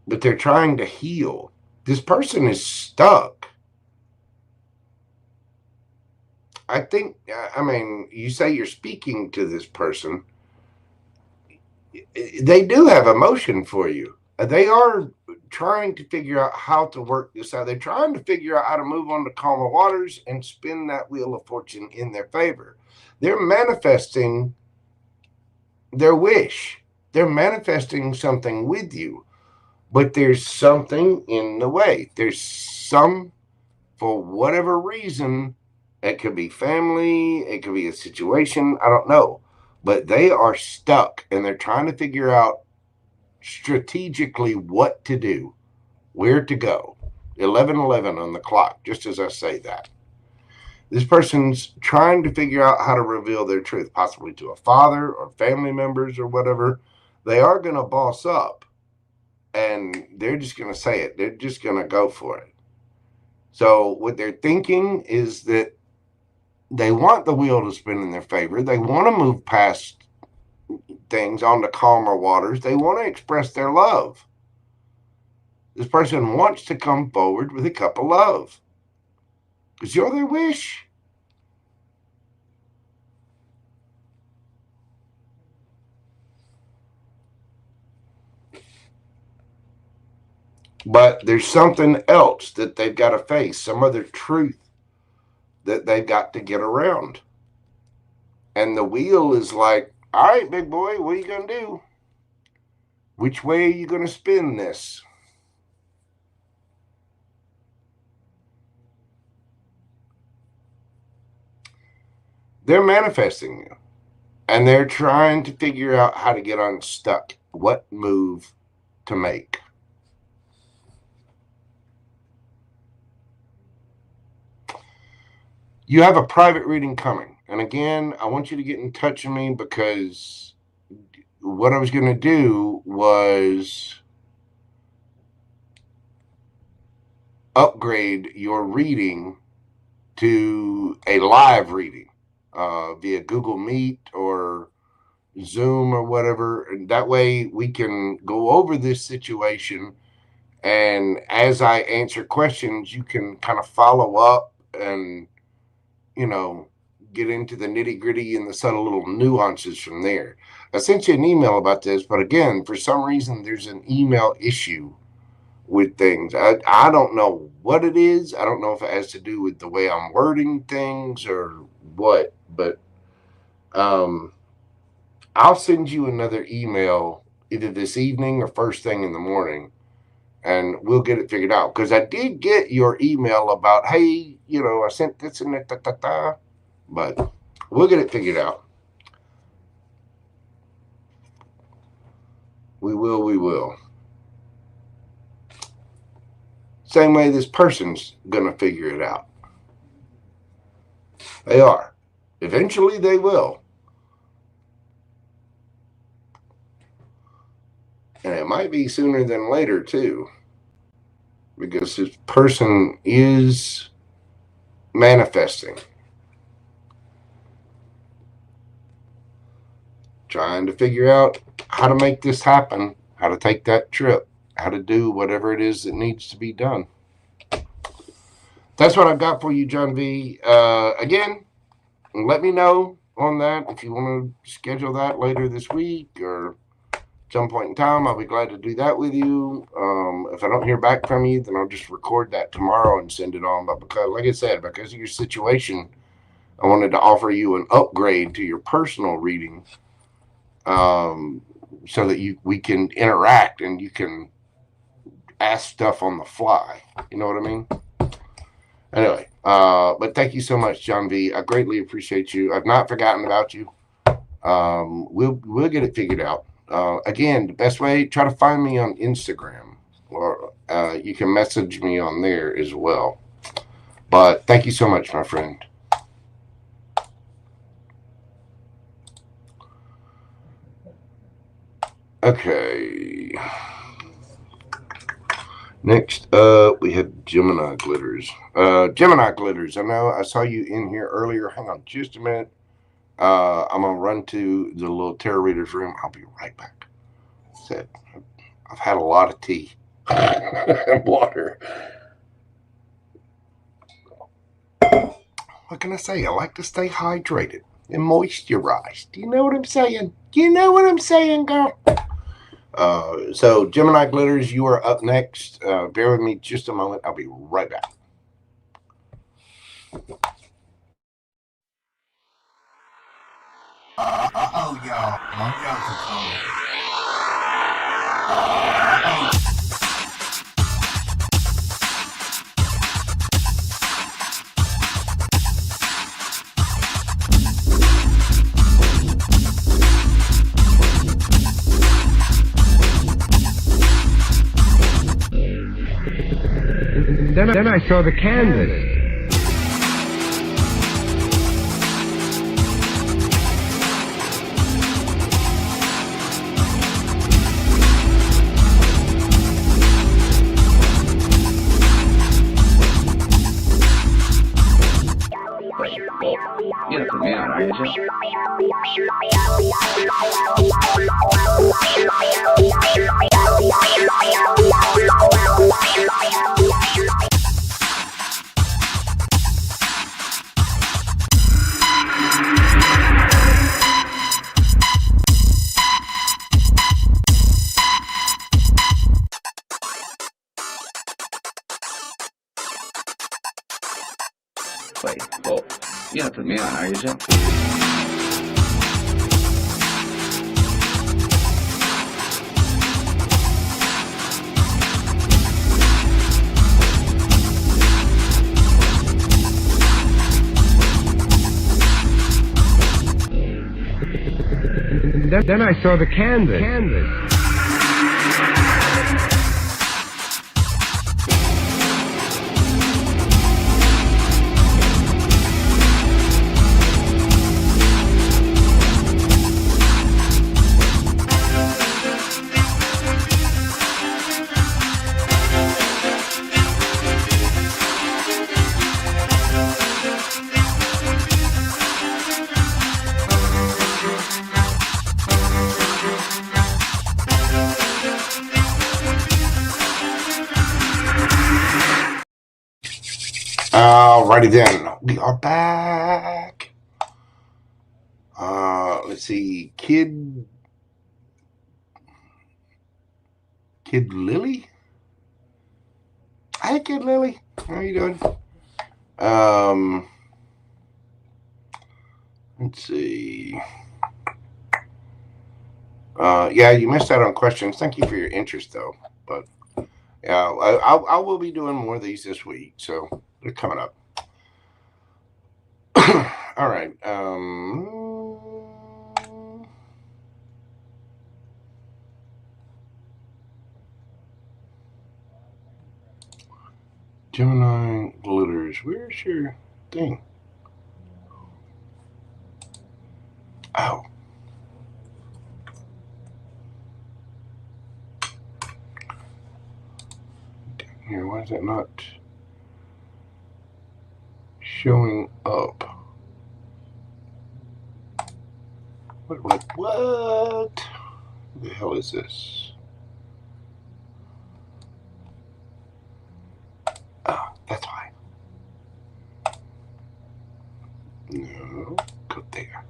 But they're trying to heal. This person is stuck. I think, I mean, you say you're speaking to this person. They do have emotion for you. They are trying to figure out how to work this out. They're trying to figure out how to move on to calmer waters and spin that wheel of fortune in their favor. They're manifesting their wish. They're manifesting something with you. But there's something in the way. There's some, for whatever reason, it could be family, it could be a situation, I don't know. But they are stuck, and they're trying to figure out strategically what to do, where to go. 11:11 on the clock, just as I say that. This person's trying to figure out how to reveal their truth, possibly to a father or family members or whatever. They are going to boss up. and they're just going to say it. They're just going to go for it. So what they're thinking is that they want the wheel to spin in their favor. They want to move past things onto calmer waters. They want to express their love. This person wants to come forward with a cup of love because you're their wish. But there's something else that they've got to face, some other truth that they've got to get around. And the wheel is like, all right, big boy, what are you going to do? Which way are you going to spin this? They're manifesting you. And they're trying to figure out how to get unstuck, what move to make. You have a private reading coming. And again, I want you to get in touch with me because what I was going to do was upgrade your reading to a live reading via Google Meet or Zoom or whatever. And that way we can go over this situation. And as I answer questions, you can kind of follow up and, you know, get into the nitty gritty and the subtle little nuances from there. I sent you an email about this, but again, for some reason, there's an email issue with things. I don't know what it is. I don't know if it has to do with the way I'm wording things or what, but I'll send you another email either this evening or first thing in the morning, and we'll get it figured out. Because I did get your email about, hey, you know, I sent this and that, but we'll get it figured out. We will. Same way this person's going to figure it out. They are. Eventually they will. And it might be sooner than later too. Because this person is manifesting. Trying to figure out how to make this happen, how to take that trip, how to do whatever it is that needs to be done. That's what I've got for you, John V. Again, let me know on that if you want to schedule that later this week or some point in time. I'll be glad to do that with you. If I don't hear back from you, then I'll just record that tomorrow and send it on. But because, like I said, because of your situation, I wanted to offer you an upgrade to your personal reading, so that we can interact and you can ask stuff on the fly. You know what I mean? Anyway, but thank you so much, John V. I greatly appreciate you. I've not forgotten about you. We'll get it figured out. Again, the best way, try to find me on Instagram, or you can message me on there as well. But thank you so much, my friend. Okay. Next up, we have GeminiGlitters. GeminiGlitters, I know I saw you in here earlier. Hang on just a minute. I'm going to run to the little tarot reader's room. I'll be right back. Said, I've had a lot of tea and water. What can I say? I like to stay hydrated and moisturized. Do you know what I'm saying? Do you know what I'm saying, girl? So GeminiGlitters, you are up next. Bear with me just a moment. I'll be right back. Oh, y'all. Then I saw the canvas. Yeah, put me on, are you, Joe? Wait, whoa. Yeah, put me on, are you, Joe? Then I saw the canvas. Alrighty then, we are back. Let's see, Kid Lily. Hi, Kid Lily. How you doing? Let's see. Yeah, you missed out on questions. Thank you for your interest, though. But yeah, I will be doing more of these this week, so they're coming up. All right. Gemini Glitters. Where's your thing? Oh. Here, why is it not showing up? What the hell is this? Oh, that's why. No, go there.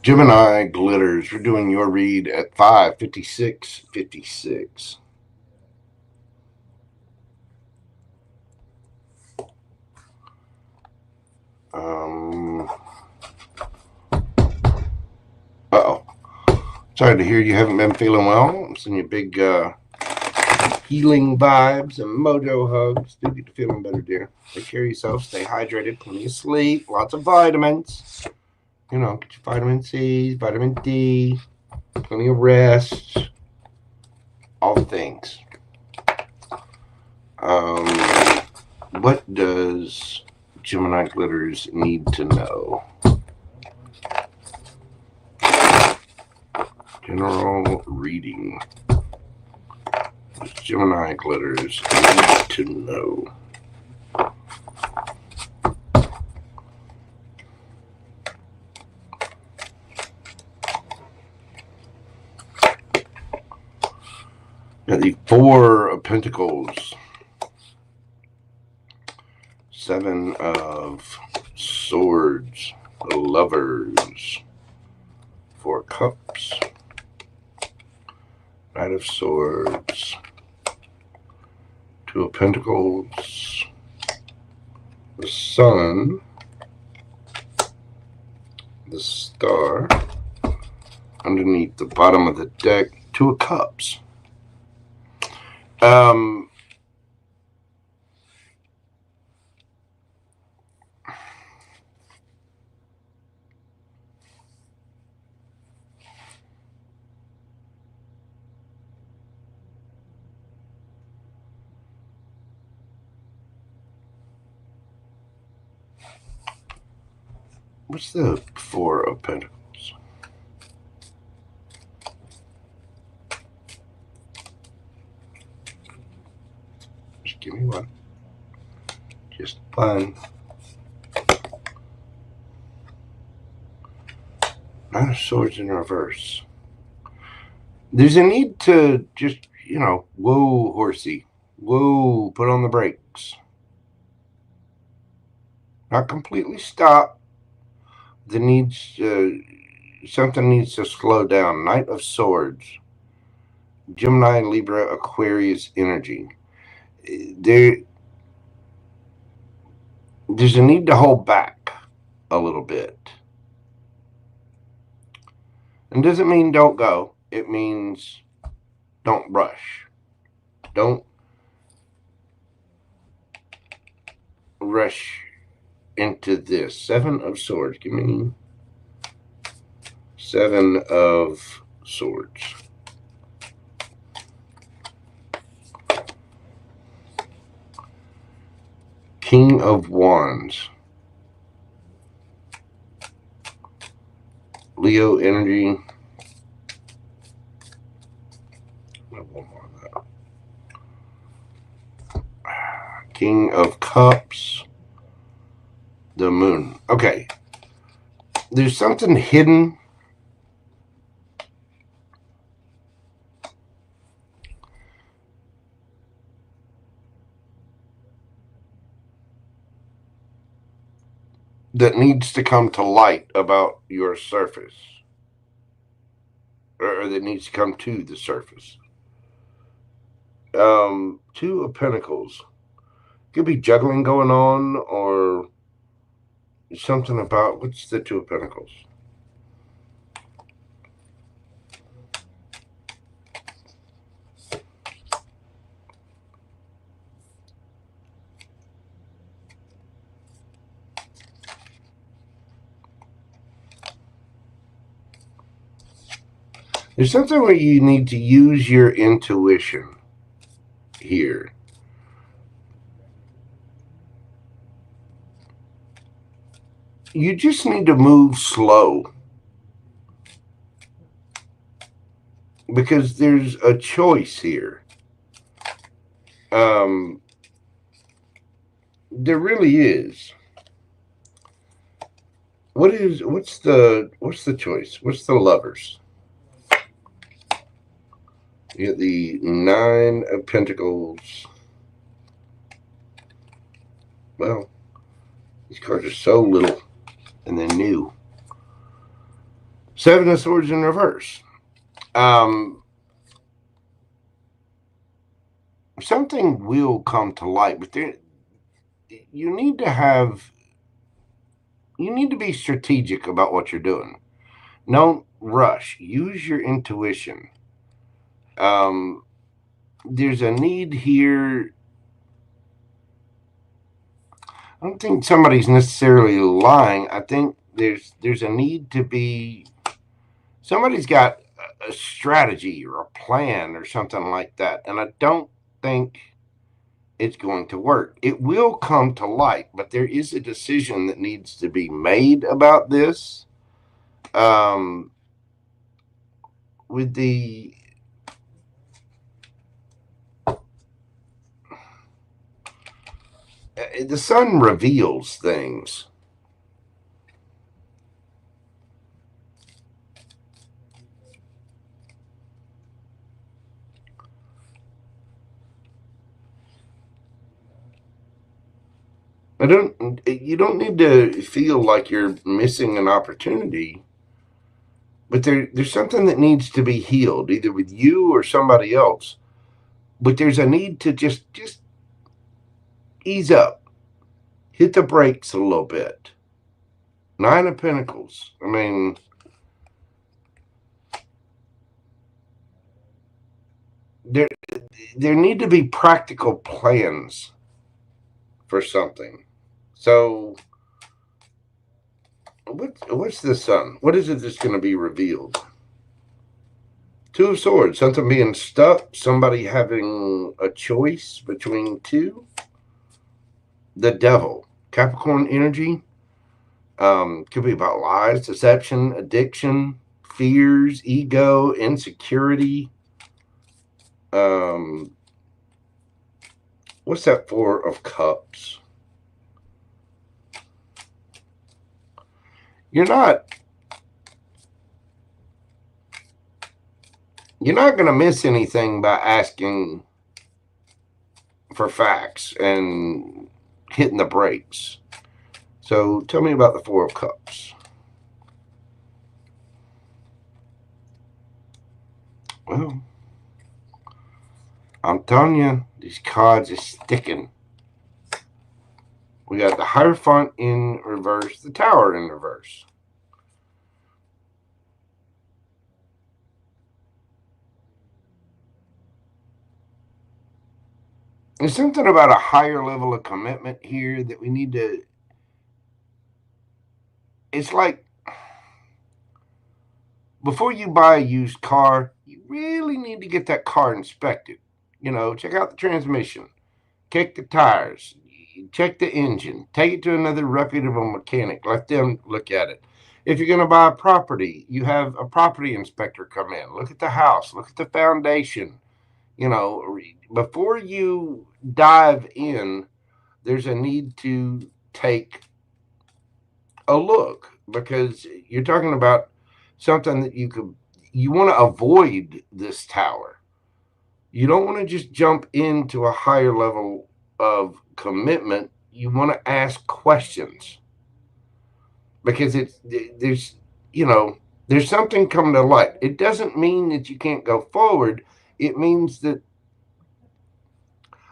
Gemini Glitters. We're doing your read at 5:56:56. Uh-oh. Sorry to hear you haven't been feeling well. I'm sending you big healing vibes and Mojo hugs. Do get to feeling better, dear. Take care of yourself. Stay hydrated. Plenty of sleep. Lots of vitamins. You know, get your vitamin C, vitamin D. Plenty of rest. All the things. What does Gemini Glitters need to know? General reading. What does Gemini Glitters need to know? Got the Four of Pentacles, Seven of Swords, the Lovers, Four of Cups, Knight of Swords, Two of Pentacles, the Sun, the Star, underneath the bottom of the deck, Two of Cups. What's the Four of Pentacles? Just give me one. Just fun. Nine of Swords in reverse. There's a need to just, you know, whoa, horsey. Whoa, put on the brakes. Not completely stop. The needs, something needs to slow down. Knight of Swords. Gemini, Libra, Aquarius energy. There's a need to hold back a little bit. And doesn't mean don't go. It means don't rush. Don't rush into this. Seven of Swords. Give me Seven of Swords. King of Wands. Leo energy. King of Cups. The Moon. Okay. There's something hidden. That needs to come to light about your surface. Or that needs to come to the surface. Two of Pentacles. Could be juggling going on, or something about, what's the Two of Pentacles? There's something where you need to use your intuition here. You just need to move slow. Because there's a choice here. There really is. What's the choice? What's the Lovers? You get the Nine of Pentacles. Well, these cards are so little and they're new. Seven of Swords in reverse. Something will come to light, but you need to be strategic about what you're doing. Don't rush. Use your intuition. There's a need here. I don't think somebody's necessarily lying. I think there's a need to be, somebody's got a strategy or a plan or something like that. And I don't think it's going to work. It will come to light, but there is a decision that needs to be made about this. With the sun reveals things. You don't need to feel like you're missing an opportunity, but there's something that needs to be healed, either with you or somebody else. But there's a need to just ease up, hit the brakes a little bit. Nine of Pentacles. I mean, there need to be practical plans for something. So, what's the Sun? What is it that's going to be revealed? Two of Swords. Something being stuck. Somebody having a choice between two. The Devil. Capricorn energy. Could be about lies, deception, addiction, fears, ego, insecurity. What's that Four of Cups? you're not going to miss anything by asking for facts and hitting the brakes. So tell me about the Four of Cups. Well, I'm telling you, these cards are sticking. We got the Hierophant in reverse, the Tower in reverse. There's something about a higher level of commitment here that we need to. It's like before you buy a used car, you really need to get that car inspected. You know, check out the transmission, kick the tires, check the engine, take it to another reputable mechanic, let them look at it. If you're going to buy a property, you have a property inspector come in, look at the house, look at the foundation. You know, before you dive in, there's a need to take a look, because you're talking about something that you want to avoid this tower. You don't want to just jump into a higher level of commitment. You want to ask questions, because there's something coming to light. It doesn't mean that you can't go forward. It means that,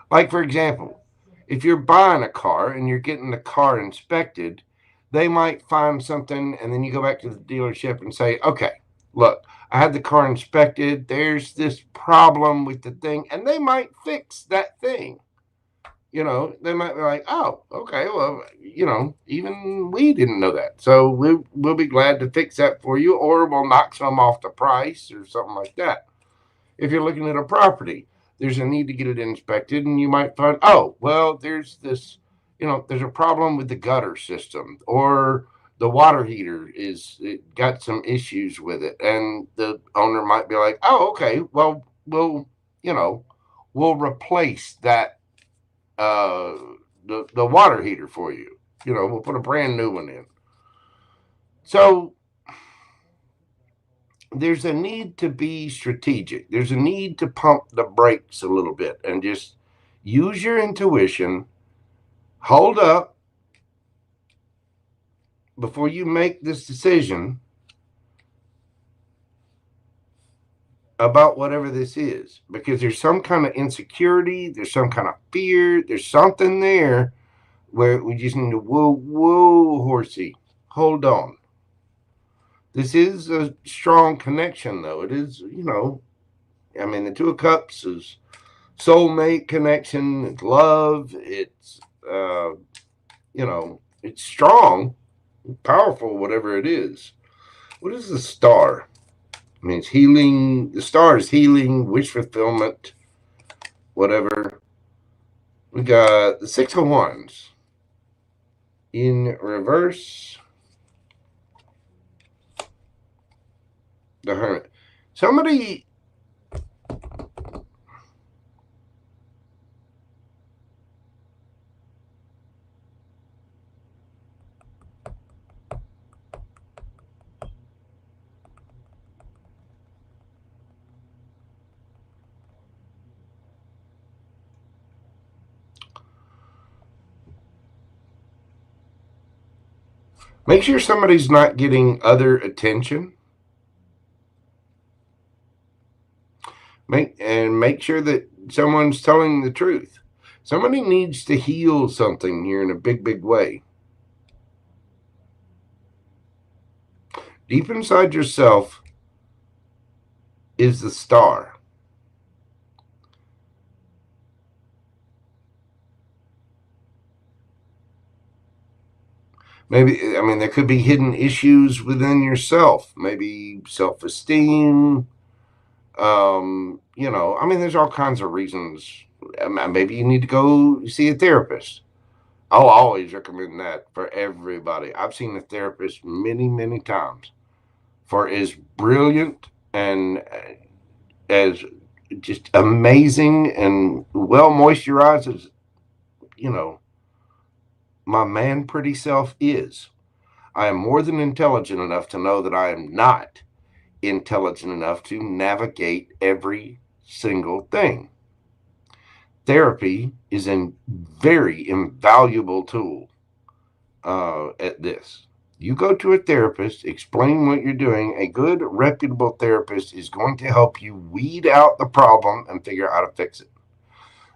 like, for example, if you're buying a car and you're getting the car inspected, they might find something, and then you go back to the dealership and say, okay, look, I had the car inspected. There's this problem with the thing, and they might fix that thing. You know, they might be like, oh, okay, well, you know, even we didn't know that. So we'll be glad to fix that for you, or we'll knock some off the price or something like that. If you're looking at a property, there's a need to get it inspected, and you might find, oh, well, there's this, you know, there's a problem with the gutter system, or the water heater it got some issues with it, and the owner might be like, oh, okay, well, we'll replace that, the water heater for you. You know, we'll put a brand new one in. So there's a need to be strategic. There's a need to pump the brakes a little bit and just use your intuition. Hold up before you make this decision about whatever this is, because there's some kind of insecurity, there's some kind of fear, there's something there where we just need to, whoa, horsey, hold on. This is a strong connection, though. It is, you know, I mean, the Two of Cups is soulmate connection, it's love, it's, you know, it's strong, powerful, whatever it is. What is the Star? I mean, it's healing. The Star is healing, wish fulfillment, whatever. We got the Six of Wands in reverse. The Hermit. Somebody... Make sure somebody's not getting other attention. Make sure that someone's telling the truth. Somebody needs to heal something here in a big, big way. Deep inside yourself is the Star. Maybe, I mean, there could be hidden issues within yourself. Maybe self-esteem. You know, I mean, there's all kinds of reasons. Maybe you need to go see a therapist. I'll always recommend that for everybody. I've seen a therapist many, many times. For as brilliant and as just amazing and well moisturized as, you know, my man pretty self is, I am more than intelligent enough to know that I am not intelligent enough to navigate every single thing. Therapy is a very invaluable tool at this. You go to a therapist, explain what you're doing. A good, reputable therapist is going to help you weed out the problem and figure out how to fix it.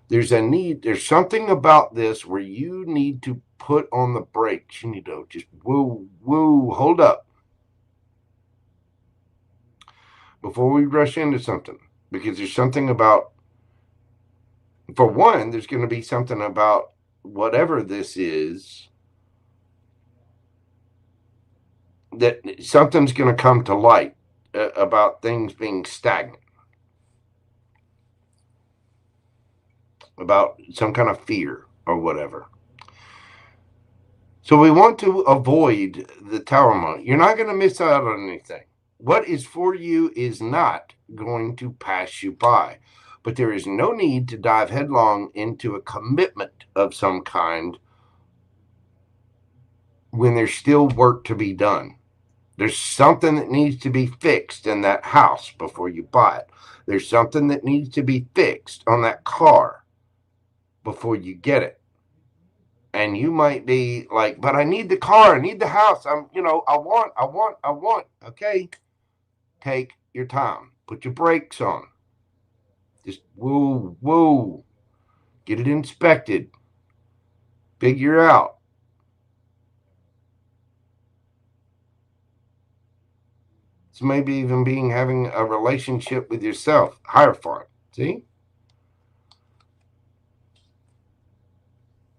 There's something about this where you need to put on the brakes. You need to just hold up before we rush into something. Because there's something about, for one, there's going to be something about whatever this is, that something's going to come to light about things being stagnant, about some kind of fear or whatever. So we want to avoid the Tower moment. You're not going to miss out on anything. What is for you is not going to pass you by. But there is no need to dive headlong into a commitment of some kind when there's still work to be done. There's something that needs to be fixed in that house before you buy it. There's something that needs to be fixed on that car before you get it. And you might be like, but I need the car, I need the house. I want. Okay, take your time. Put your brakes on. Just whoa. Get it inspected. Figure out. So maybe even having a relationship with yourself. Hierophant. See?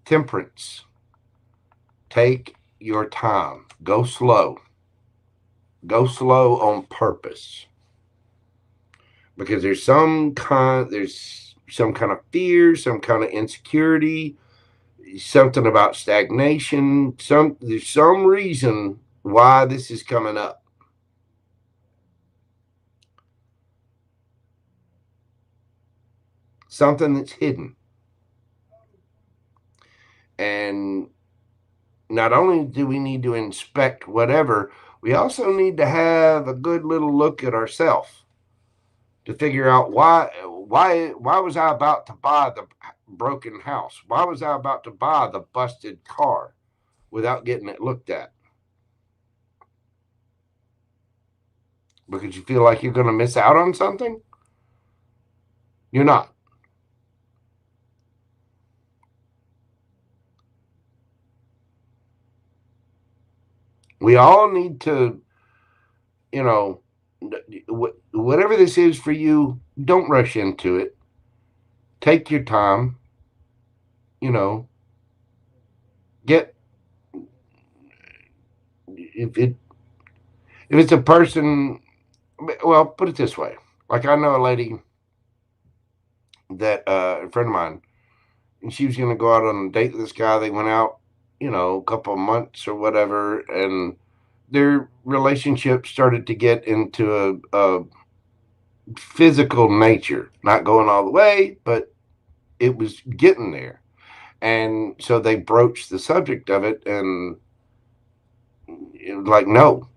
Temperance. Take your time. Go slow. Go slow on purpose. Because there's some kind of fear, some kind of insecurity, something about stagnation. There's some reason why this is coming up. Something that's hidden. And not only do we need to inspect whatever, we also need to have a good little look at ourselves to figure out why was I about to buy the broken house? Why was I about to buy the busted car without getting it looked at? Because you feel like you're going to miss out on something? You're not. We all need to, whatever this is for you, don't rush into it. Take your time. Get, if it's a person, well, put it this way. Like, I know a lady that, a friend of mine, and she was going to go out on a date with this guy. They went out, a couple of months or whatever, and their relationship started to get into a physical nature, not going all the way, but it was getting there. And so they broached the subject of it, and it was like, no,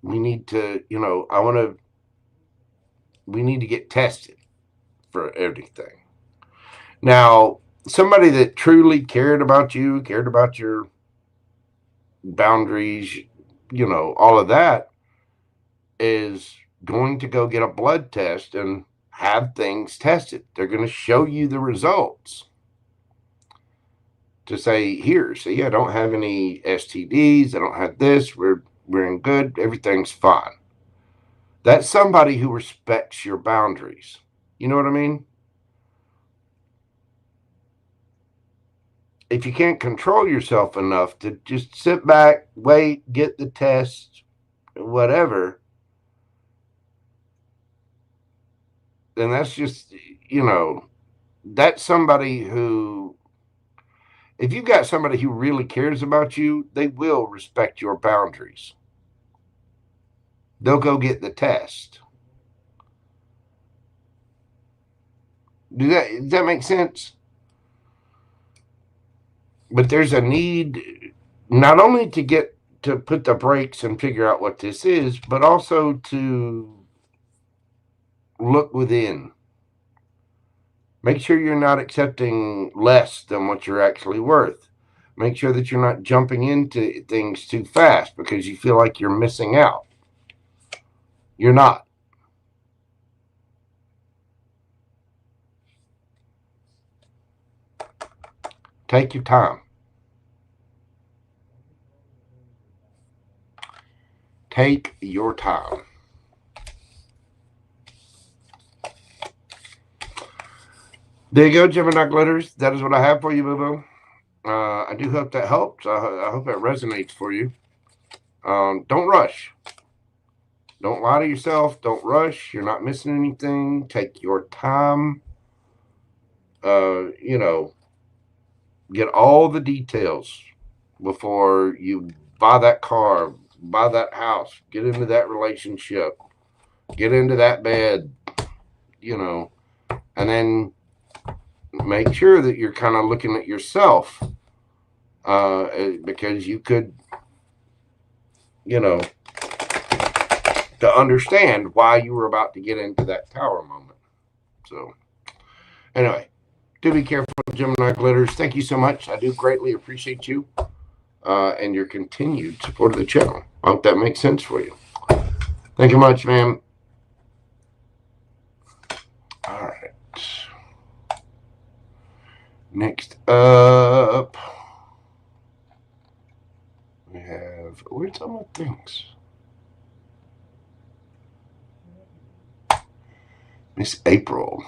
we need to, we need to get tested for everything. Now, somebody that truly cared about you, cared about your boundaries, all of that, is going to go get a blood test and have things tested. They're going to show you the results to say, here, see, I don't have any STDs. I don't have this. We're in good. Everything's fine. That's somebody who respects your boundaries. You know what I mean? If you can't control yourself enough to just sit back, wait, get the test, whatever, then that's just, that's somebody who, if you've got somebody who really cares about you, they will respect your boundaries. They'll go get the test. Does that make sense? But there's a need not only to put the brakes and figure out what this is, but also to look within. Make sure you're not accepting less than what you're actually worth. Make sure that you're not jumping into things too fast because you feel like you're missing out. You're not. Take your time. Take your time. There you go, GeminiGlitters. That is what I have for you, boo-boo. I do hope that helps. I hope it resonates for you. Don't rush. Don't lie to yourself. Don't rush. You're not missing anything. Take your time. You know, get all the details before you buy that car, buy that house, get into that relationship, get into that bed, you know, and then make sure that you're kind of looking at yourself, because you could, you know, to understand why you were about to get into that tower moment. So anyway, do be careful, GeminiGlitters. Thank you so much. I do greatly appreciate you and your continued support of the channel. I hope that makes sense for you. Thank you much, ma'am. All right. Next up, we have, where's all my things? Miss April.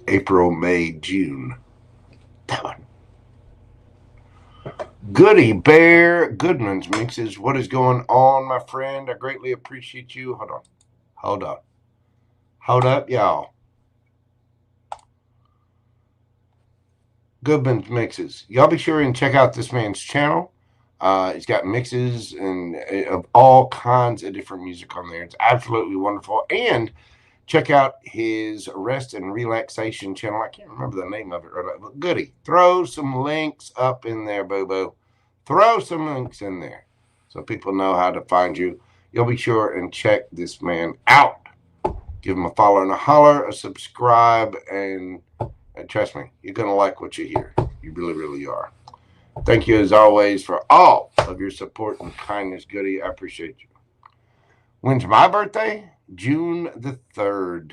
April, May, June. That one. Goody Bear Goodman's mixes. What is going on, my friend? I greatly appreciate you. Hold on. Hold up. Hold up, y'all. Goodman's mixes. Y'all be sure and check out this man's channel. He's got mixes and of all kinds of different music on there. It's absolutely wonderful. And check out his rest and relaxation channel. I can't remember the name of it. But goody. Throw some links up in there, boo-boo. Throw some links in there so people know how to find you. You'll be sure and check this man out. Give him a follow and a holler, a subscribe, and trust me, you're going to like what you hear. You really, really are. Thank you, as always, for all of your support and kindness, Goody. I appreciate you. When's my birthday? June the 3rd.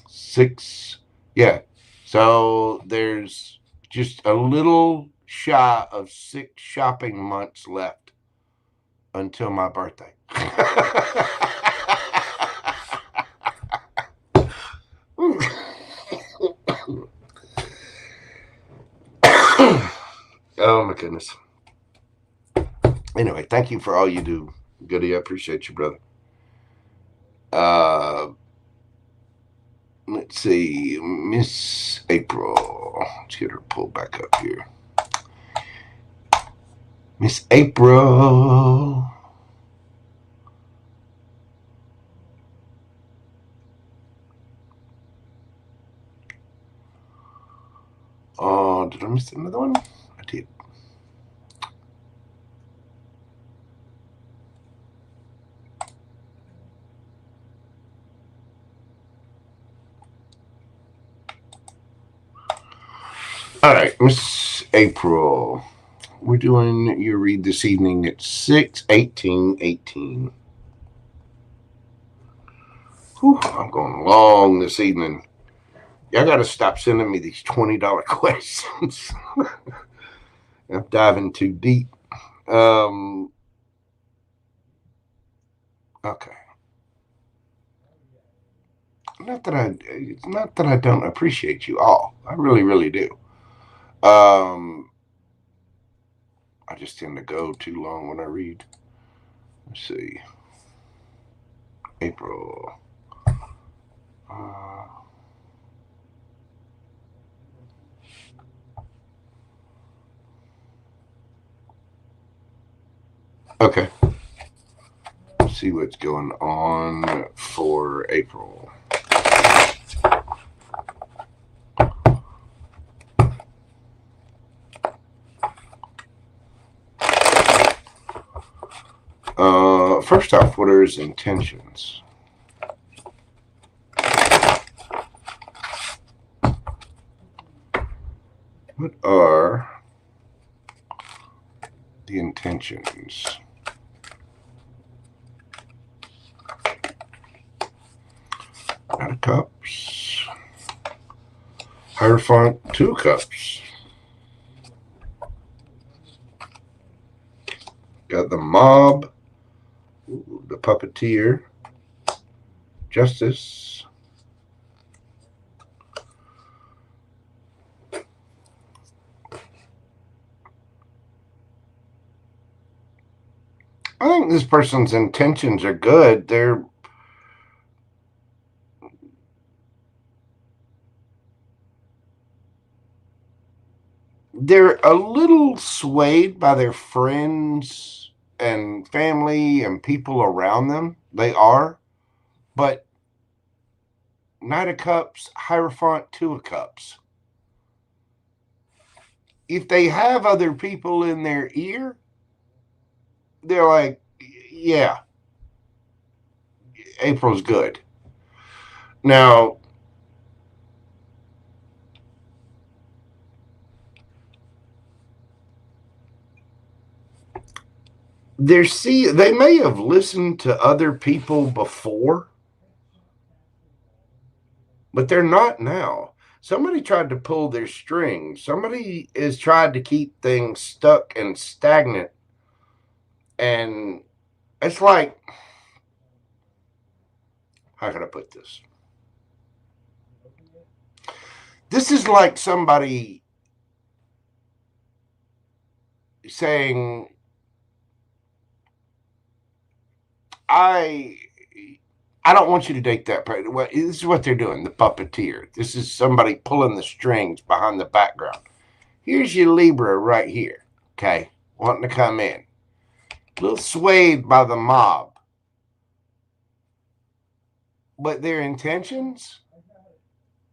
6. Yeah. So there's just a little shy of 6 shopping months left until my birthday. Oh my goodness. Anyway, thank you for all you do, Goody. I appreciate you, brother. Let's see, Miss April. Let's get her pulled back up here. Miss April. Oh, did I miss another one? I did. All right, Miss April. We're doing your read this evening at 6/18/18. I'm going long this evening. Y'all got to stop sending me these $20 questions. I'm diving too deep. Okay. It's not that I don't appreciate you all. I really, really do. I just tend to go too long when I read. Let's see. April. Okay. see what's going on for April. First off, what are his intentions? What are the intentions? Knight of Cups. Hierophant, 2 Cups. Got the Mob. Ooh, the Puppeteer. Justice. I think this person's intentions are good. They're a little swayed by their friends and family and people around them. They are. But Knight of Cups, Hierophant, 2 of Cups. If they have other people in their ear, they're like, yeah, April's good. Now, they may have listened to other people before, but they're not now. Somebody tried to pull their strings. Somebody has tried to keep things stuck and stagnant. And it's like, how can I put this? This is like somebody saying, I don't want you to date that person. Well, this is what they're doing, the puppeteer. This is somebody pulling the strings behind the background. Here's your Libra right here, okay, wanting to come in. A little swayed by the Mob. But their intentions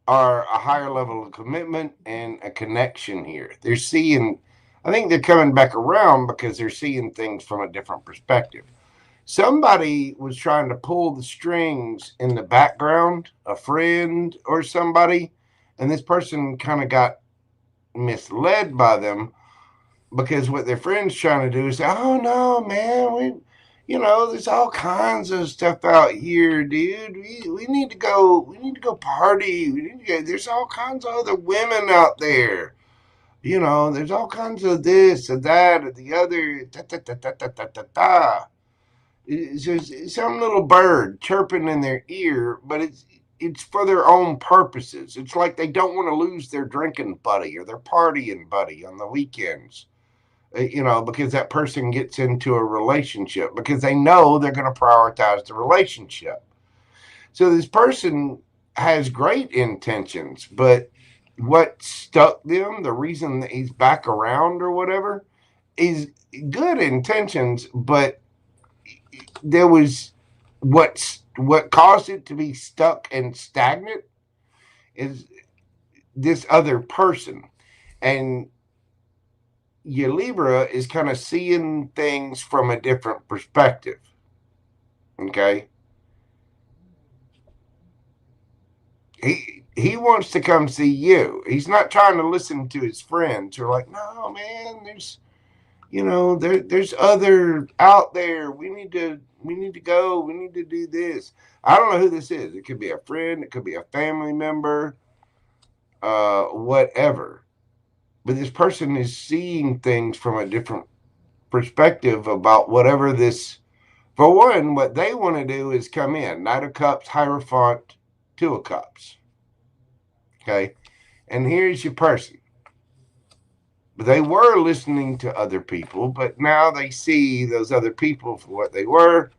are a higher level of commitment and a connection here. They're seeing, I think they're coming back around because they're seeing things from a different perspective. Somebody was trying to pull the strings in the background, a friend or somebody, and this person kind of got misled by them because what their friend's trying to do is say, oh no, man, there's all kinds of stuff out here, dude. We need to go party. There's all kinds of other women out there. There's all kinds of this and that and the other. It's just some little bird chirping in their ear, but it's for their own purposes. It's like they don't want to lose their drinking buddy or their partying buddy on the weekends, because that person gets into a relationship because they know they're going to prioritize the relationship. So this person has great intentions, but what stuck them, the reason that he's back around or whatever, is good intentions, but there was what caused it to be stuck and stagnant is this other person. And your Libra is kind of seeing things from a different perspective. Okay? He wants to come see you. He's not trying to listen to his friends who are like, no, man, there's other out there. We need to go. We need to do this. I don't know who this is. It could be a friend. It could be a family member, whatever. But this person is seeing things from a different perspective about whatever this. For one, what they want to do is come in. Knight of Cups, Hierophant, 2 of Cups. Okay? And here's your person. They were listening to other people, but now they see those other people for what they were,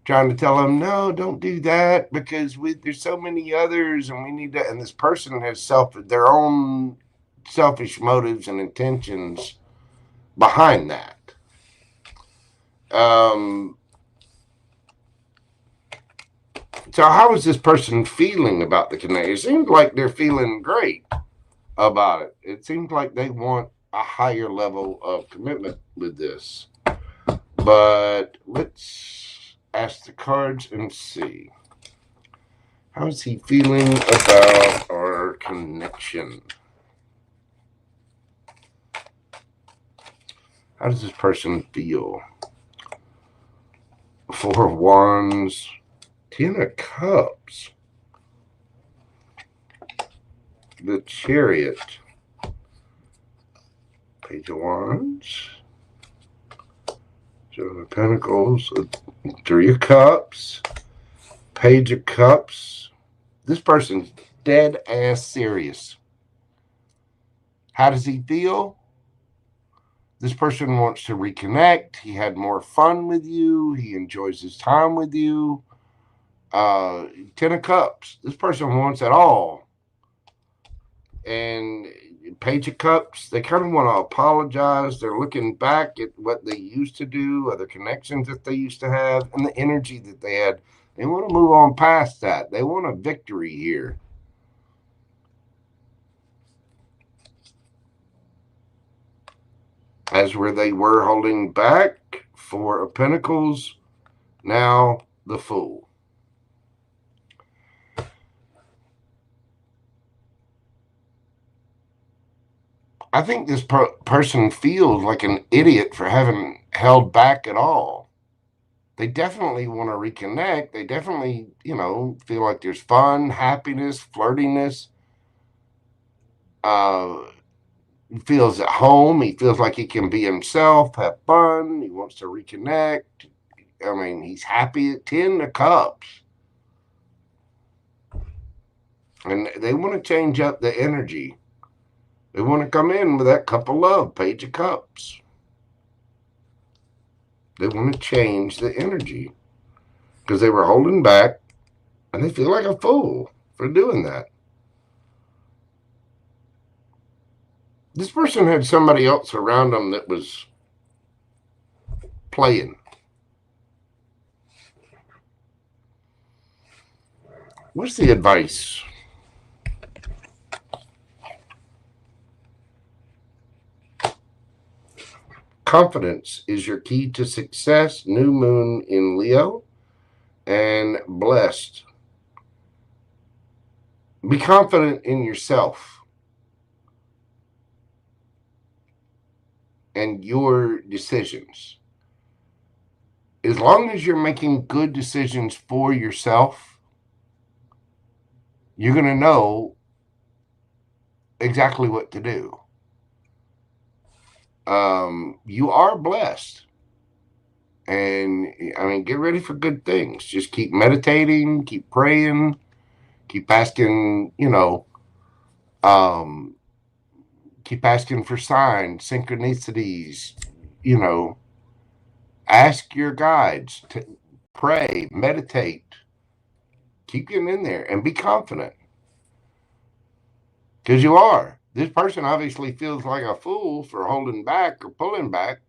trying to tell them, no, don't do that because there's so many others and we need to. And this person has their own selfish motives and intentions behind that. So how is this person feeling about the connection? It seems like they're feeling great about it. It seems like they want a higher level of commitment with this. But let's ask the cards and see. How is he feeling about our connection? How does this person feel? 4 of Wands, 10 of Cups, the Chariot, Page of Wands, 7 of Pentacles, 3 of Cups, Page of Cups. This person's dead ass serious. How does he feel? This person wants to reconnect. He had more fun with you. He enjoys his time with you. 10 of Cups. This person wants it all. And Page of Cups, they kind of want to apologize. They're looking back at what they used to do, other connections that they used to have, and the energy that they had. They want to move on past that. They want a victory here. As where they were holding back, 4 of Pentacles, now the Fool. I think this person feels like an idiot for having held back at all. They definitely want to reconnect. They definitely, feel like there's fun, happiness, flirtiness. He feels at home. He feels like he can be himself, have fun. He wants to reconnect. I mean, he's happy at 10 of Cups. And they want to change up the energy. They want to come in with that Cup of Love, Page of Cups. They want to change the energy because they were holding back and they feel like a fool for doing that. This person had somebody else around them that was playing. What's the advice? Confidence is your key to success. New moon in Leo and blessed. Be confident in yourself and your decisions. As long as you're making good decisions for yourself, you're going to know exactly what to do. You are blessed. And I mean, get ready for good things. Just keep meditating, keep praying, keep asking, keep asking for signs, synchronicities, ask your guides to pray, meditate, keep getting in there and be confident. Because you are. This person obviously feels like a fool for holding back or pulling back,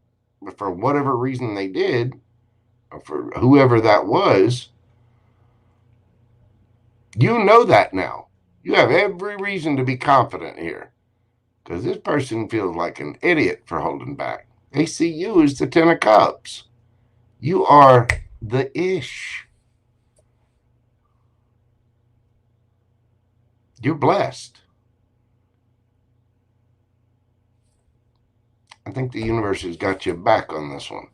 but for whatever reason they did, or for whoever that was. You know that now. You have every reason to be confident here. Because this person feels like an idiot for holding back. They see you as the 10 of Cups. You are the ish. You're blessed. I think the universe has got you back on this one.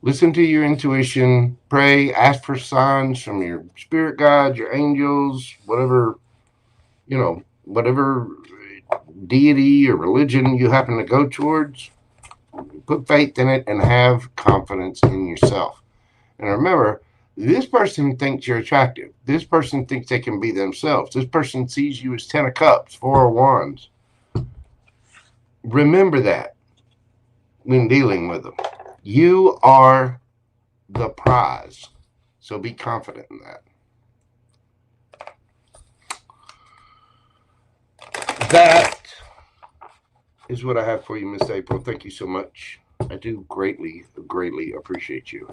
Listen to your intuition. Pray. Ask for signs from your spirit guides, your angels, whatever, whatever deity or religion you happen to go towards. Put faith in it and have confidence in yourself. And remember, this person thinks you're attractive. This person thinks they can be themselves. This person sees you as 10 of Cups, 4 of Wands. Remember that when dealing with them. You are the prize. So be confident in that. That is what I have for you, Miss April. Thank you so much. I do greatly, greatly appreciate you.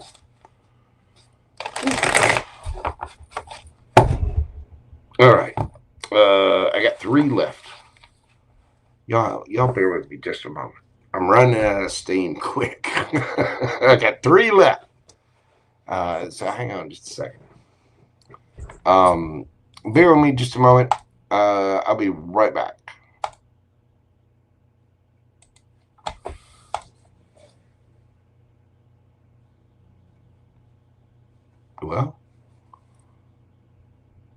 All right. I got 3 left. Y'all bear with me just a moment. I'm running out of steam quick. I got 3 left. So hang on just a second. Bear with me just a moment. I'll be right back. Well,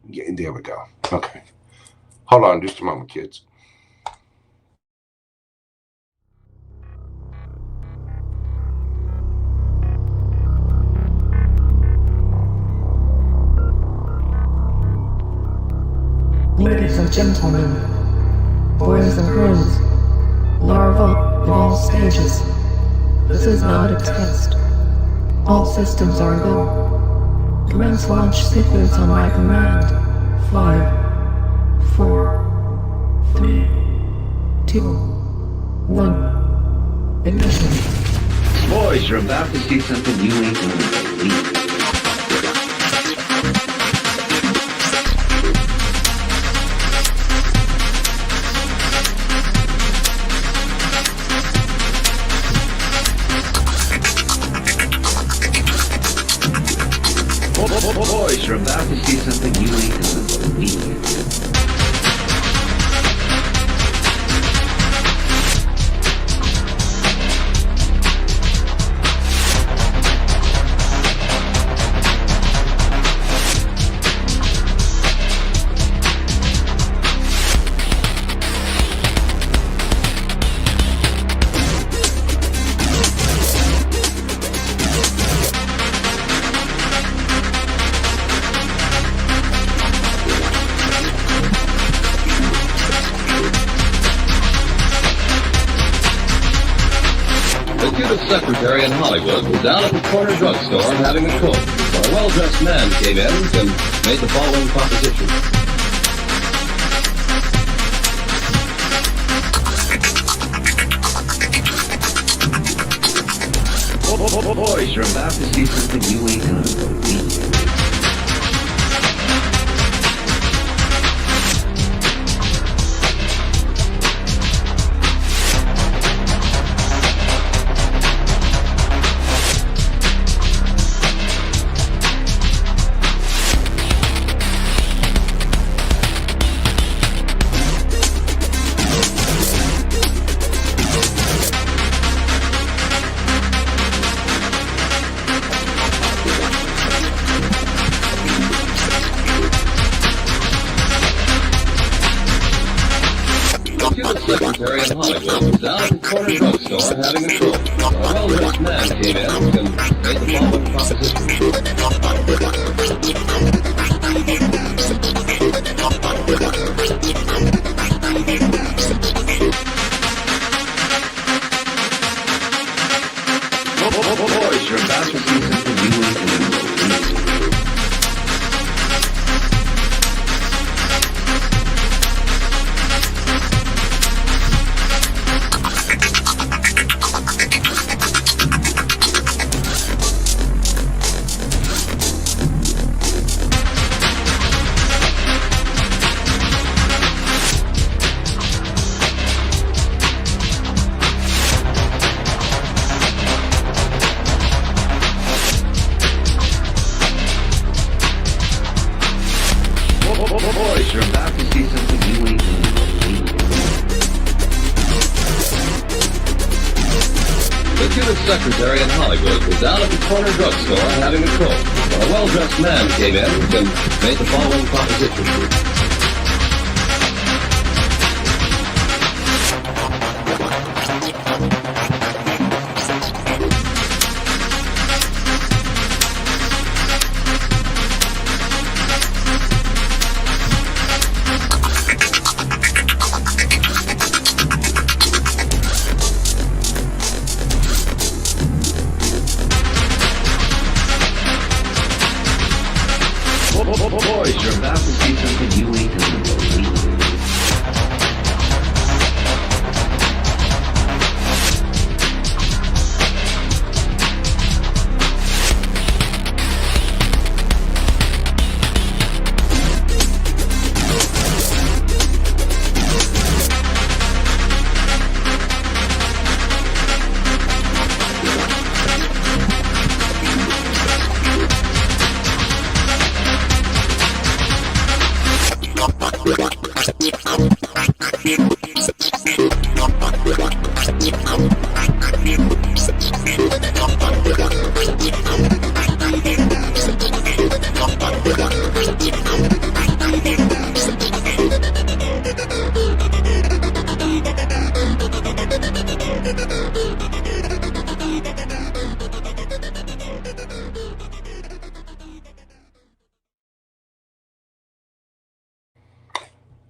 yeah, there we go. Okay. Hold on just a moment, kids. Ladies and gentlemen, boys and girls, larvae of all stages, this is not a test. All systems are go. Commence launch sequence on my command. 5, 4, 3, 2, 1. Ignition. Boys, you're about to see something you ain't gonna believe. Boys, you're about to see something you ain't gonna believe. Secretary in Hollywood was down at the corner drugstore having a coke when a well-dressed man came in and made the following proposition. Boys, you're about to see something you ain't gonna believe. Secretary in Hollywood was down at the corner drugstore having a coke when a well-dressed man came in and made the following proposition. Boys, you're about to see something you ain't gonna believe. Boys, you're about to see something you ain't gonna believe. The Cuban secretary in Hollywood was down at the corner drugstore having a coke when a well-dressed man came in and made the following proposition. Boys, you're about to see something you ain't gonna believe.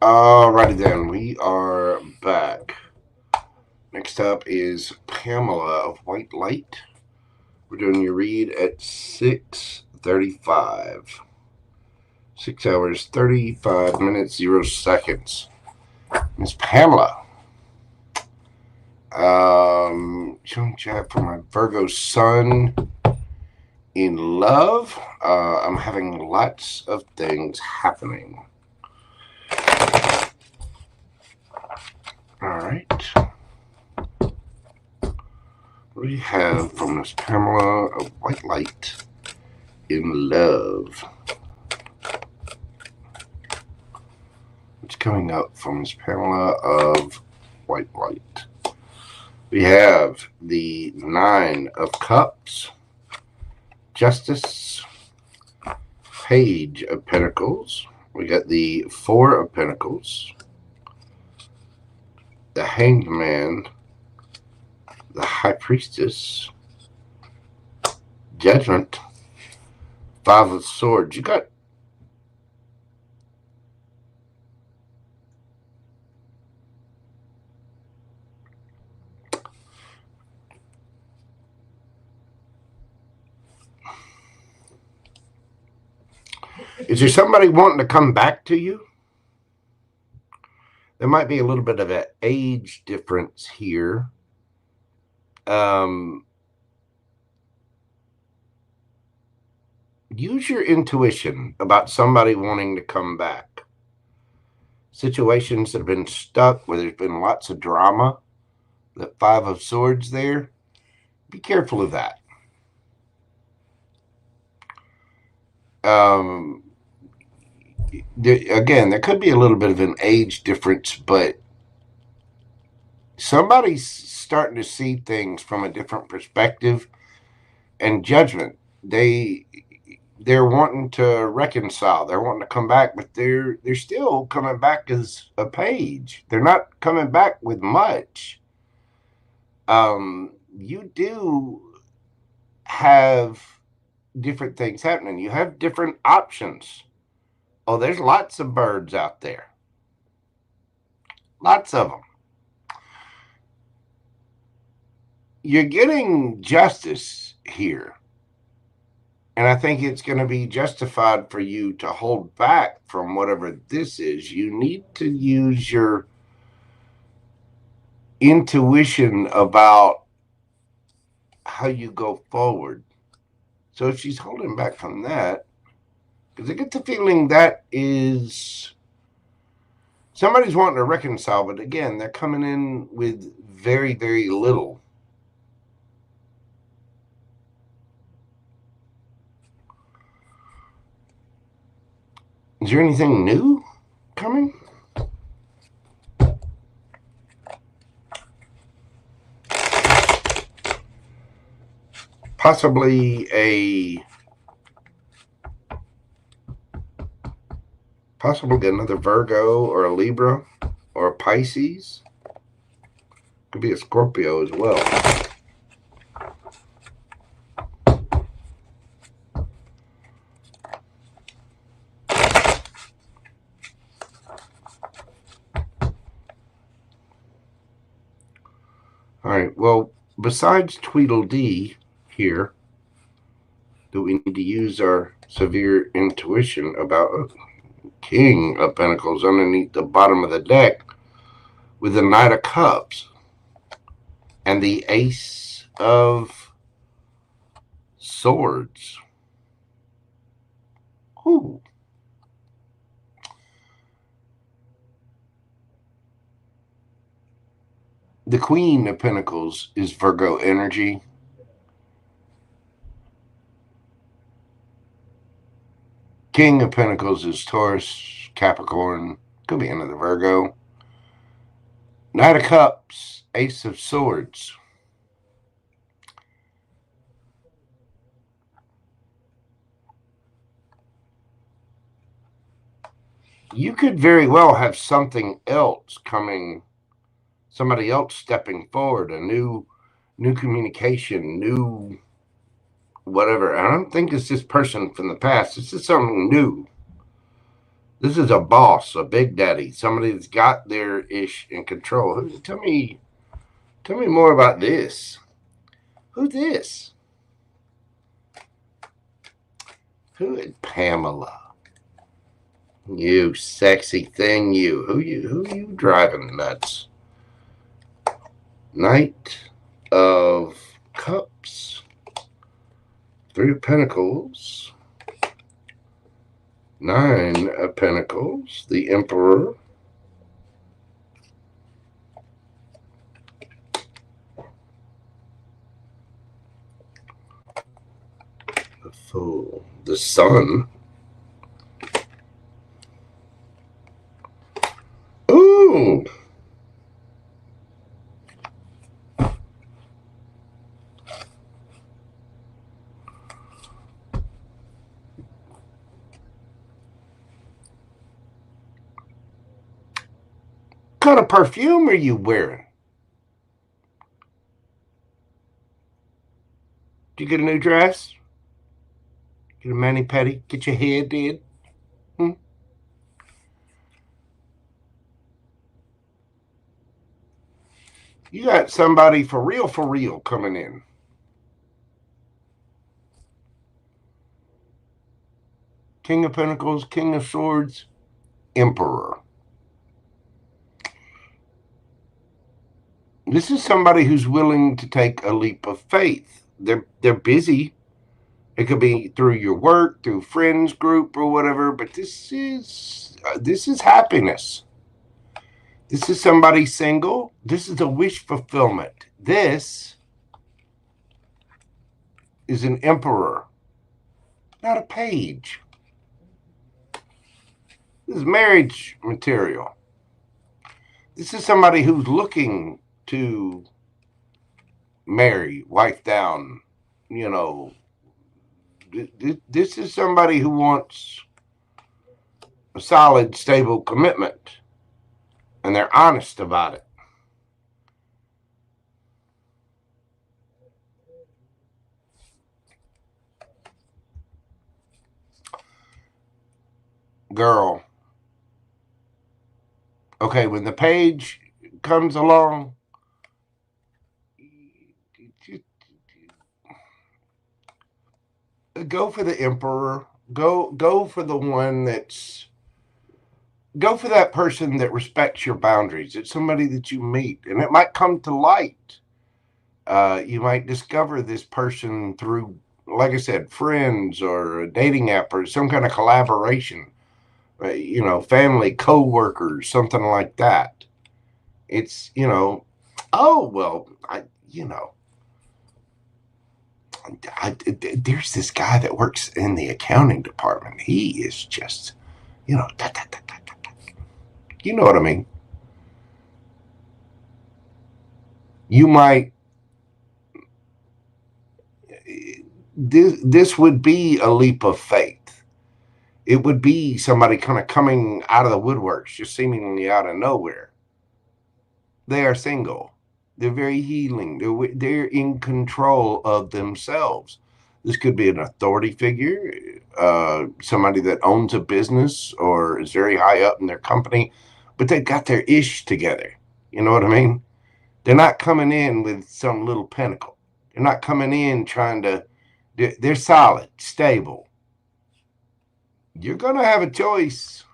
Alrighty then, we are back. Next up is Pamela of White Light. We're doing your read at 6:35. 6 hours, 35 minutes, 0 seconds. Miss Pamela. Showing chat for my Virgo sun in love. I'm having lots of things happening. All right. What do we have from Miss Pamela of White Light in love? What's coming up from Miss Pamela of White Light? We have the 9 of Cups, Justice, Page of Pentacles. We got the 4 of Pentacles, the Hanged Man, the High Priestess, Judgment, 5 of Swords. You got Is there somebody wanting to come back to you? There might be a little bit of an age difference here. Use your intuition about somebody wanting to come back. Situations that have been stuck where there's been lots of drama. That 5 of Swords there. Be careful of that. Again, there could be a little bit of an age difference, but somebody's starting to see things from a different perspective and judgment. They're wanting to reconcile. They're wanting to come back, but they're still coming back as a page. They're not coming back with much. You do have different things happening. You have different options. Oh, there's lots of birds out there. Lots of them. You're getting justice here. And I think it's going to be justified for you to hold back from whatever this is. You need to use your intuition about how you go forward. So if she's holding back from that, because I get the feeling that is somebody's wanting to reconcile, but again, they're coming in with very, very little. Is there anything new coming? Possibly another Virgo or a Libra or a Pisces. Could be a Scorpio as well. All right, well, besides Tweedledee here, do we need to use our severe intuition about King of Pentacles underneath the bottom of the deck with the Knight of Cups and the Ace of Swords. Ooh. The Queen of Pentacles is Virgo energy. King of Pentacles is Taurus, Capricorn. Could be another Virgo. Knight of Cups, Ace of Swords. You could very well have something else coming, somebody else stepping forward, a new communication, new whatever. I don't think it's this person from the past. This is something new This is a boss, a big daddy, somebody that's got their ish in control. Tell me more about this. Who's this? Who is Pamela? You sexy thing, you. Who you driving nuts? Knight of Cups. Three of Pentacles. Nine of Pentacles. The Emperor. The Fool. The Sun. Ooh. What kind of perfume are you wearing? Did you get a new dress? Get a mani-pedi? Get your hair did? You got somebody for real coming in. King of Pentacles, King of Swords, Emperor. This is somebody who's willing to take a leap of faith. They're busy. It could be through your work, through friends group or whatever, but this is happiness. This is somebody single. This is a wish fulfillment. This is an emperor, not a page. This is marriage material. This is somebody who's looking to marry, wife down, you know. This is somebody who wants a solid, stable commitment, and they're honest about it. Girl. Okay, when the page comes along, go for the emperor. Go for the one that's... Go for that person that respects your boundaries. It's somebody that you meet, and it might come to light. You might discover this person through, like I said, friends or a dating app or some kind of collaboration. You know, family, co-workers, something like that. It's, you know, oh, well, there's this guy that works in the accounting department. He is just, you know, you know what I mean? You might, this would be a leap of faith. It would be somebody kind of coming out of the woodworks, just seemingly out of nowhere. They are single. They're very healing. They're in control of themselves. This could be an authority figure, somebody that owns a business or is very high up in their company, but they've got their ish together. You know what I mean? They're not coming in with some little pinnacle. They're not coming in trying to... They're solid, stable. You're going to have a choice.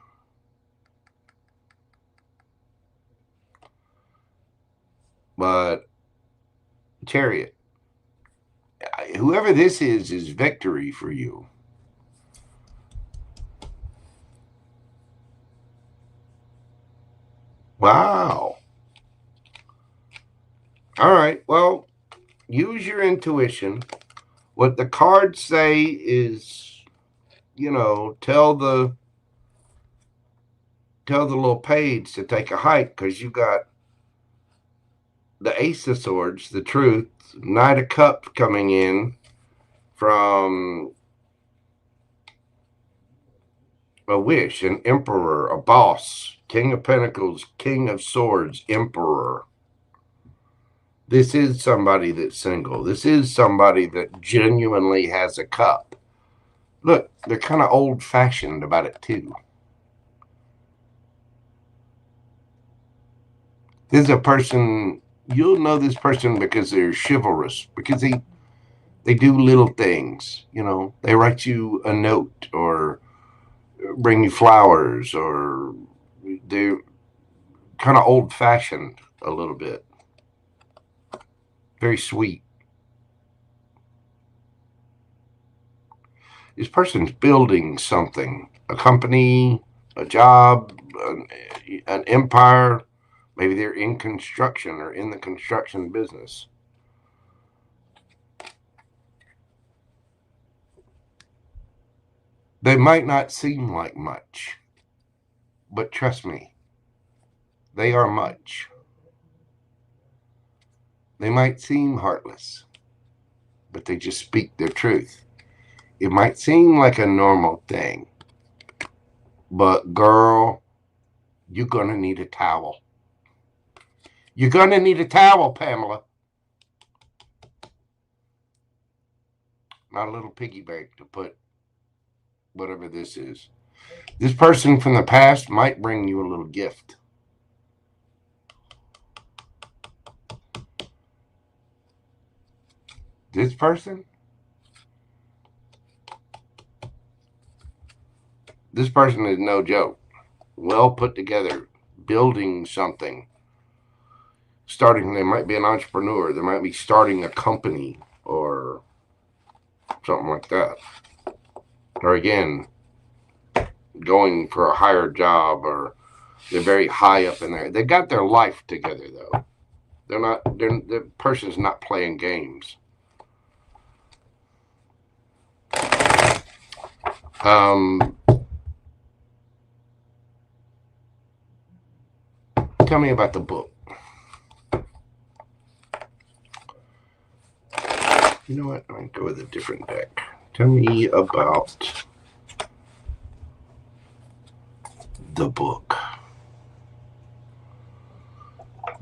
But Chariot, whoever this is victory for you. Wow. All right. Well, use your intuition. What the cards say is, you know, tell the little page to take a hike, because you got the Ace of Swords, the Truth, Knight of Cups coming in from a wish, an Emperor, a boss, King of Pentacles, King of Swords, Emperor. This is somebody that's single. This is somebody that genuinely has a cup. Look, they're kind of old-fashioned about it too. This is a person, you'll know this person because they're chivalrous, because they do little things, you know. They write you a note or bring you flowers, or they're kind of old-fashioned a little bit. Very sweet. This person's building something, a company, a job, an empire. Maybe they're in construction or in the construction business. They might not seem like much, but trust me, they are much. They might seem heartless, but they just speak their truth. It might seem like a normal thing, but girl, you're going to need a towel. You're going to need a towel, Pamela. Not a little piggy bank to put whatever this is. This person from the past might bring you a little gift. This person is no joke. Well put together, building something. Starting, they might be an entrepreneur. They might be starting a company or something like that. Or again, going for a higher job, or they're very high up in there. They got their life together though. The person's not playing games. Tell me about the book. You know what? I'm going to go with a different deck. Tell me about the book.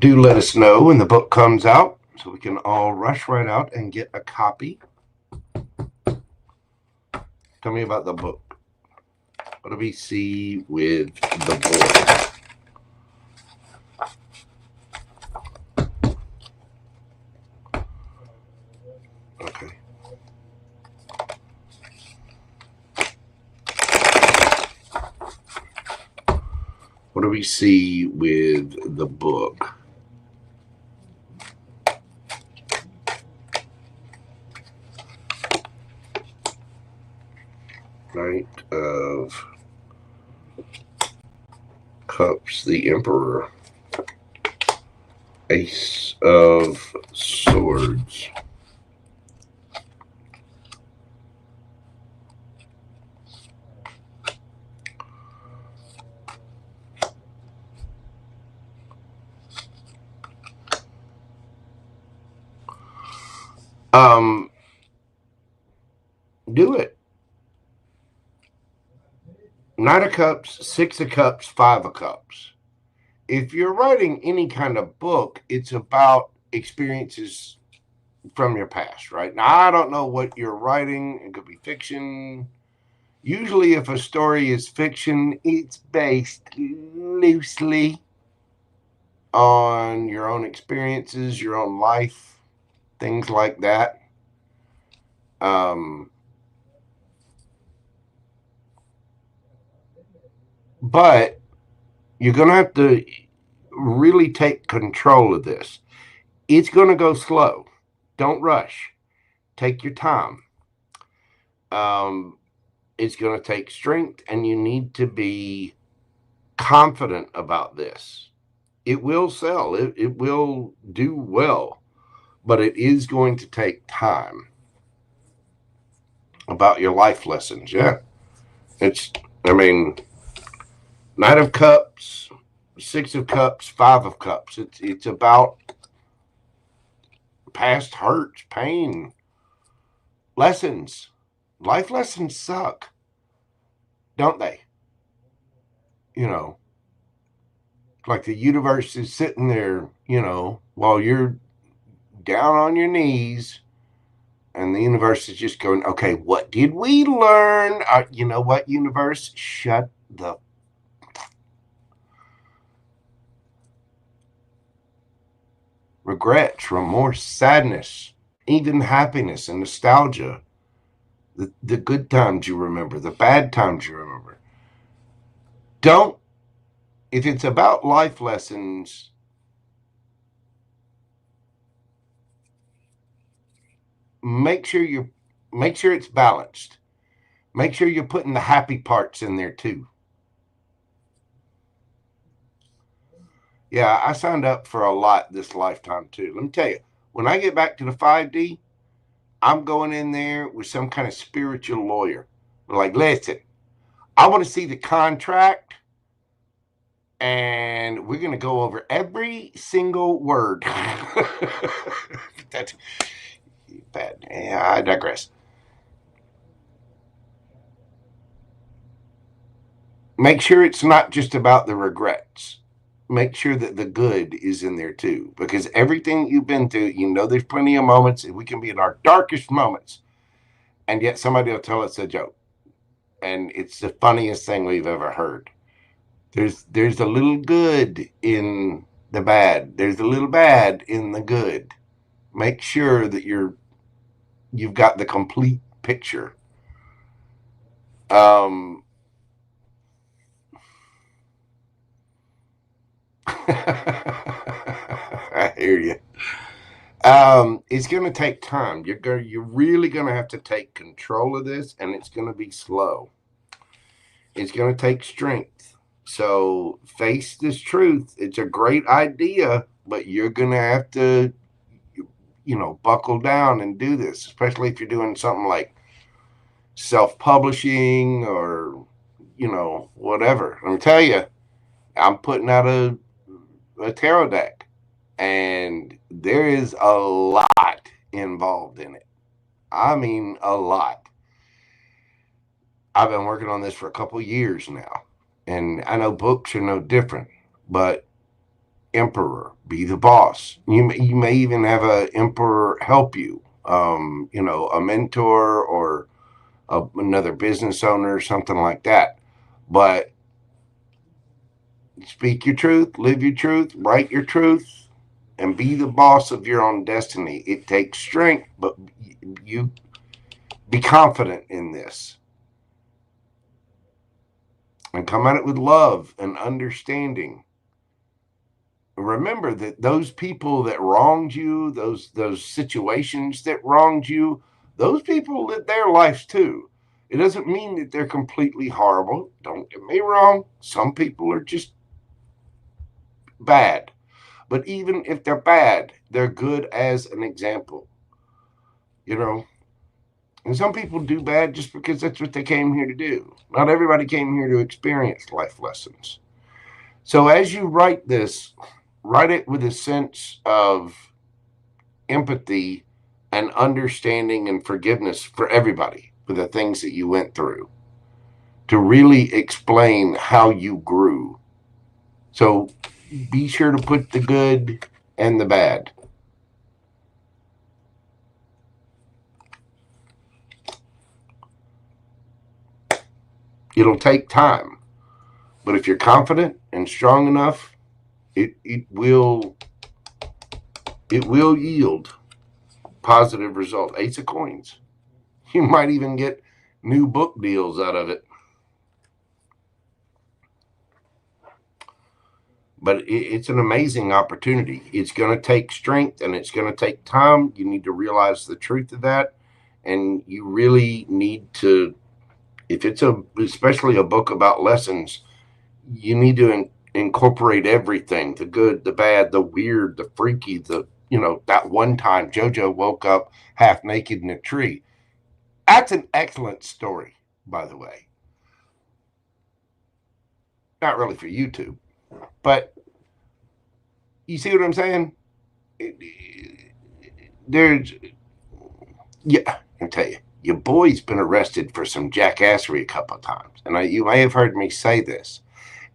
Do let us know when the book comes out so we can all rush right out and get a copy. Tell me about the book. What do we see with the book? Okay. What do we see with the book? Knight of Cups, the Emperor, Ace of Swords, do it. Knight of Cups, Six of Cups, Five of Cups. If you're writing any kind of book, it's about experiences from your past, right? Now, I don't know what you're writing. It could be fiction. Usually, if a story is fiction, it's based loosely on your own experiences, your own life, things like that. But you're going to have to really take control of this. It's going to go slow. Don't rush. Take your time. It's going to take strength, and you need to be confident about this. It will sell. It will do well, but it is going to take time. About your life lessons, yeah. Knight of Cups, Six of Cups, Five of Cups. It's about past hurts, pain, lessons. Life lessons suck, don't they? You know, like the universe is sitting there, you know, while you're down on your knees, and the universe is just going, okay, what did we learn? You know what, universe? Shut the... regrets, remorse, sadness, even happiness and nostalgia. The good times you remember, the bad times you remember. If it's about life lessons, make sure it's balanced. Make sure you're putting the happy parts in there too. Yeah, I signed up for a lot this lifetime too. Let me tell you, when I get back to the 5D, I'm going in there with some kind of spiritual lawyer. Like, listen, I want to see the contract, and we're going to go over every single word. That's bad. Yeah, I digress. Make sure it's not just about the regrets. Make sure that the good is in there too, because everything you've been through, there's plenty of moments, and we can be in our darkest moments, and yet somebody will tell us a joke, and it's the funniest thing we've ever heard. There's a little good in the bad. There's a little bad in the good. Make sure that you've got the complete picture. I hear you. It's going to take time. You're really going to have to take control of this, and it's going to be slow. It's going to take strength. So face this truth. It's a great idea, but you're going to have to, buckle down and do this, especially if you're doing something like self-publishing or, whatever. Let me tell you, I'm putting out a tarot deck, and there is a lot involved in it. I mean, a lot. I've been working on this for a couple of years now, and I know books are no different, but emperor, be the boss. You may even have an emperor help you, a mentor or another business owner or something like that. But speak your truth, live your truth, write your truth, and be the boss of your own destiny. It takes strength, but you be confident in this. And come at it with love and understanding. Remember that those people that wronged you, those situations that wronged you, those people live their lives too. It doesn't mean that they're completely horrible. Don't get me wrong. Some people are just bad. But even if they're bad, they're good as an example. And some people do bad just because that's what they came here to do. Not everybody came here to experience life lessons. So as you write this, write it with a sense of empathy and understanding and forgiveness for everybody for the things that you went through, to really explain how you grew. So be sure to put the good and the bad. It'll take time, but if you're confident and strong enough, it will yield positive result. Ace of Coins. You might even get new book deals out of it. But it's an amazing opportunity. It's going to take strength, and it's going to take time. You need to realize the truth of that, and you really need to, if it's especially a book about lessons, you need to incorporate everything, the good, the bad, the weird, the freaky, that one time JoJo woke up half naked in a tree. That's an excellent story, by the way. Not really for YouTube, but you see what I'm saying? I'll tell you, your boy's been arrested for some jackassery a couple of times. And you may have heard me say this.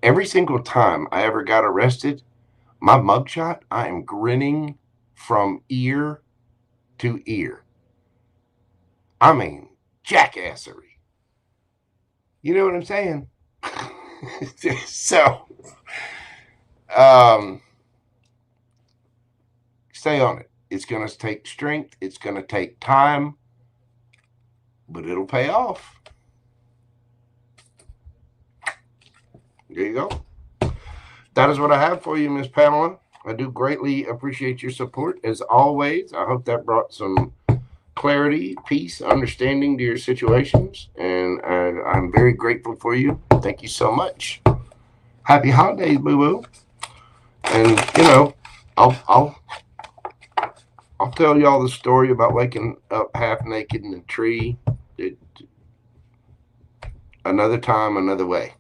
Every single time I ever got arrested, my mugshot, I am grinning from ear to ear. I mean, jackassery. You know what I'm saying? So, stay on it. It's going to take strength. It's going to take time, but it'll pay off. There you go. That is what I have for you, Miss Pamela. I do greatly appreciate your support, as always. I hope that brought some clarity, peace, understanding to your situations, and I'm very grateful for you. Thank you so much. Happy holidays, boo-boo. And, you know, I'll tell y'all the story about waking up half naked in a tree. Another time, another way.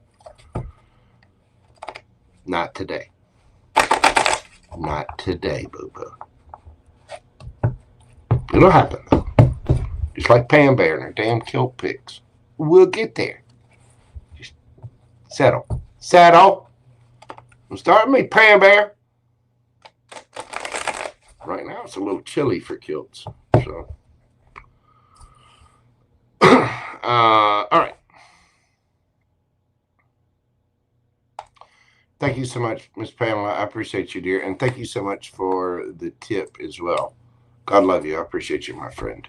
Not today. Not today, boo-boo. It'll happen, though. Just like Pam Bear and her damn kilt pics. We'll get there. Just settle. Settle. Don't start with me, Pam Bear. Right now, it's a little chilly for kilts. So, all right. Thank you so much, Miss Pamela. I appreciate you, dear. And thank you so much for the tip as well. God love you. I appreciate you, my friend.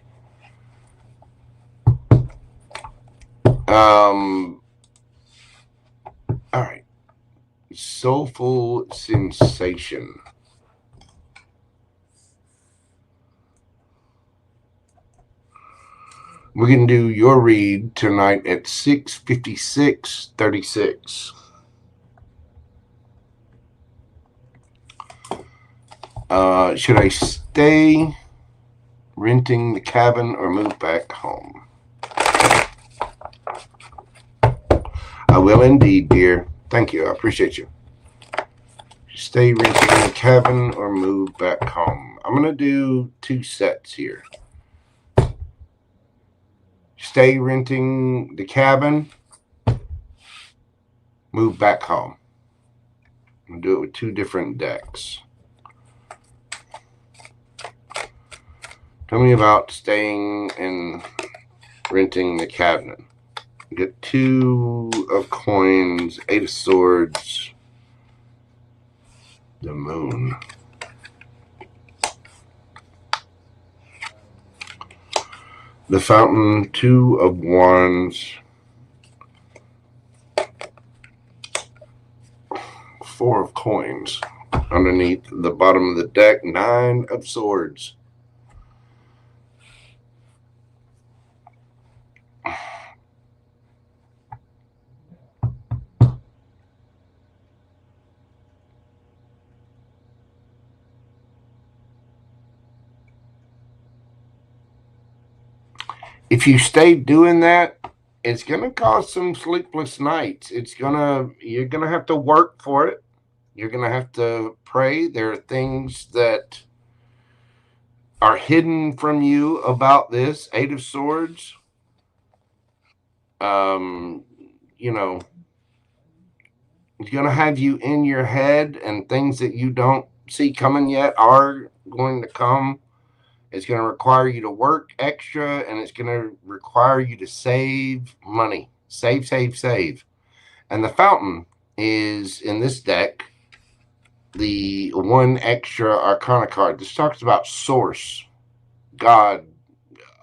All right. Soulful Sensation. We're going to do your read tonight at 6:56:36. Should I stay renting the cabin or move back home? I will indeed, dear. Thank you. I appreciate you. Stay renting the cabin or move back home. I'm going to do 2 sets here. Stay renting the cabin, move back home. I'm going to do it with 2 different decks. Tell me about staying and renting the cabinet. You get 2 of coins, 8 of swords, the moon. The fountain, 2 of wands, 4 of coins. Underneath the bottom of the deck, 9 of swords. If you stay doing that, it's going to cause some sleepless nights. You're going to have to work for it. You're going to have to pray. There are things that are hidden from you about this 8 of swords. You know, it's going to have you in your head, and things that you don't see coming yet are going to come. It's going to require you to work extra, and it's going to require you to save money. Save, save, save. And the fountain is, in this deck, the 1 extra Arcana card. This talks about source, God,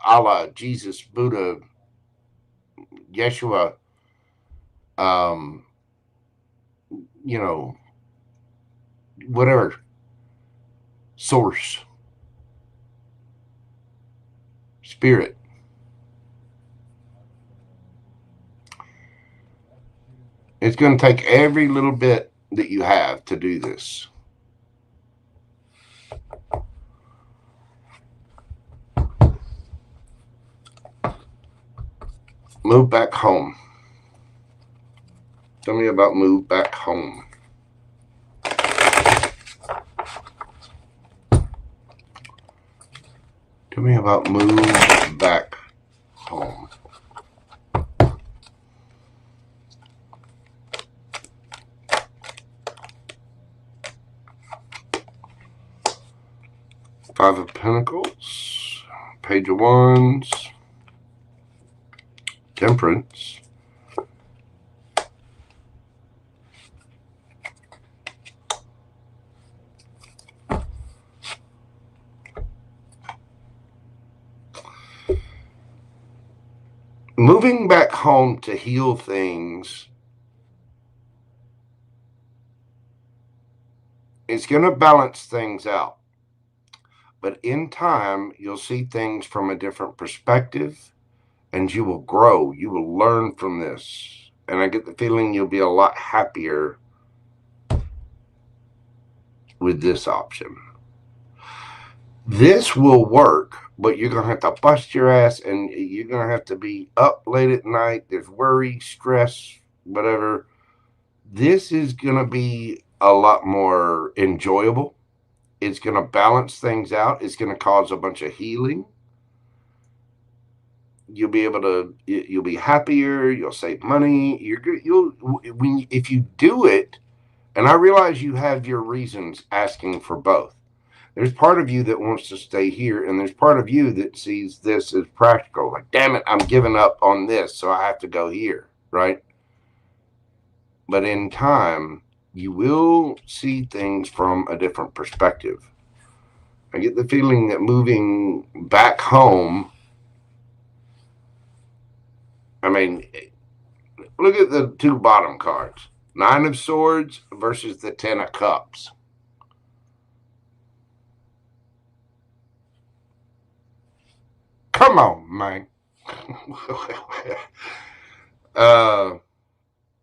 Allah, Jesus, Buddha, Yeshua, you know, whatever. Source. Spirit. It's going to take every little bit that you have to do this. Move back home. Tell me about move back home. Tell me about move back home. Five of Pentacles, Page of Wands, Temperance, moving back home to heal things, it's going to balance things out. But in time, you'll see things from a different perspective, and you will grow. You will learn from this. And I get the feeling you'll be a lot happier with this option. This will work, but you're going to have to bust your ass, and you're going to have to be up late at night. There's worry, stress, whatever. This is going to be a lot more enjoyable. It's going to balance things out. It's going to cause a bunch of healing. You'll be able to, you'll be happier. You'll save money. If you do it, and I realize you have your reasons asking for both. There's part of you that wants to stay here, and there's part of you that sees this as practical. Like, damn it, I'm giving up on this, so I have to go here, right? But in time, you will see things from a different perspective. I get the feeling that moving back home, I mean, look at the two bottom cards. 9 of Swords versus the 10 of Cups. Come on, man.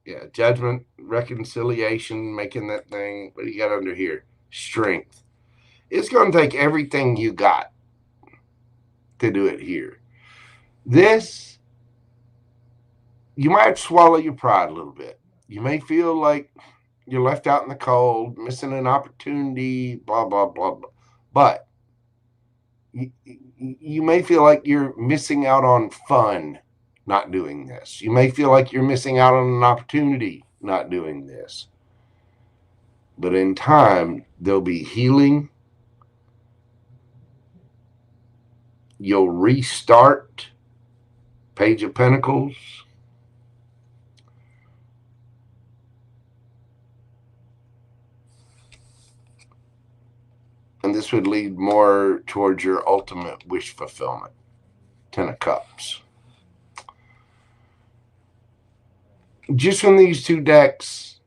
Yeah, judgment, reconciliation, making that thing. What do you got under here? Strength. It's going to take everything you got to do it here. This, you might swallow your pride a little bit. You may feel like you're left out in the cold, missing an opportunity, blah, blah, blah, blah. But you may feel like you're missing out on fun not doing this. You may feel like you're missing out on an opportunity not doing this. But in time, there'll be healing. You'll restart. Page of Pentacles. And this would lead more towards your ultimate wish fulfillment. 10 of Cups. Just from these two decks,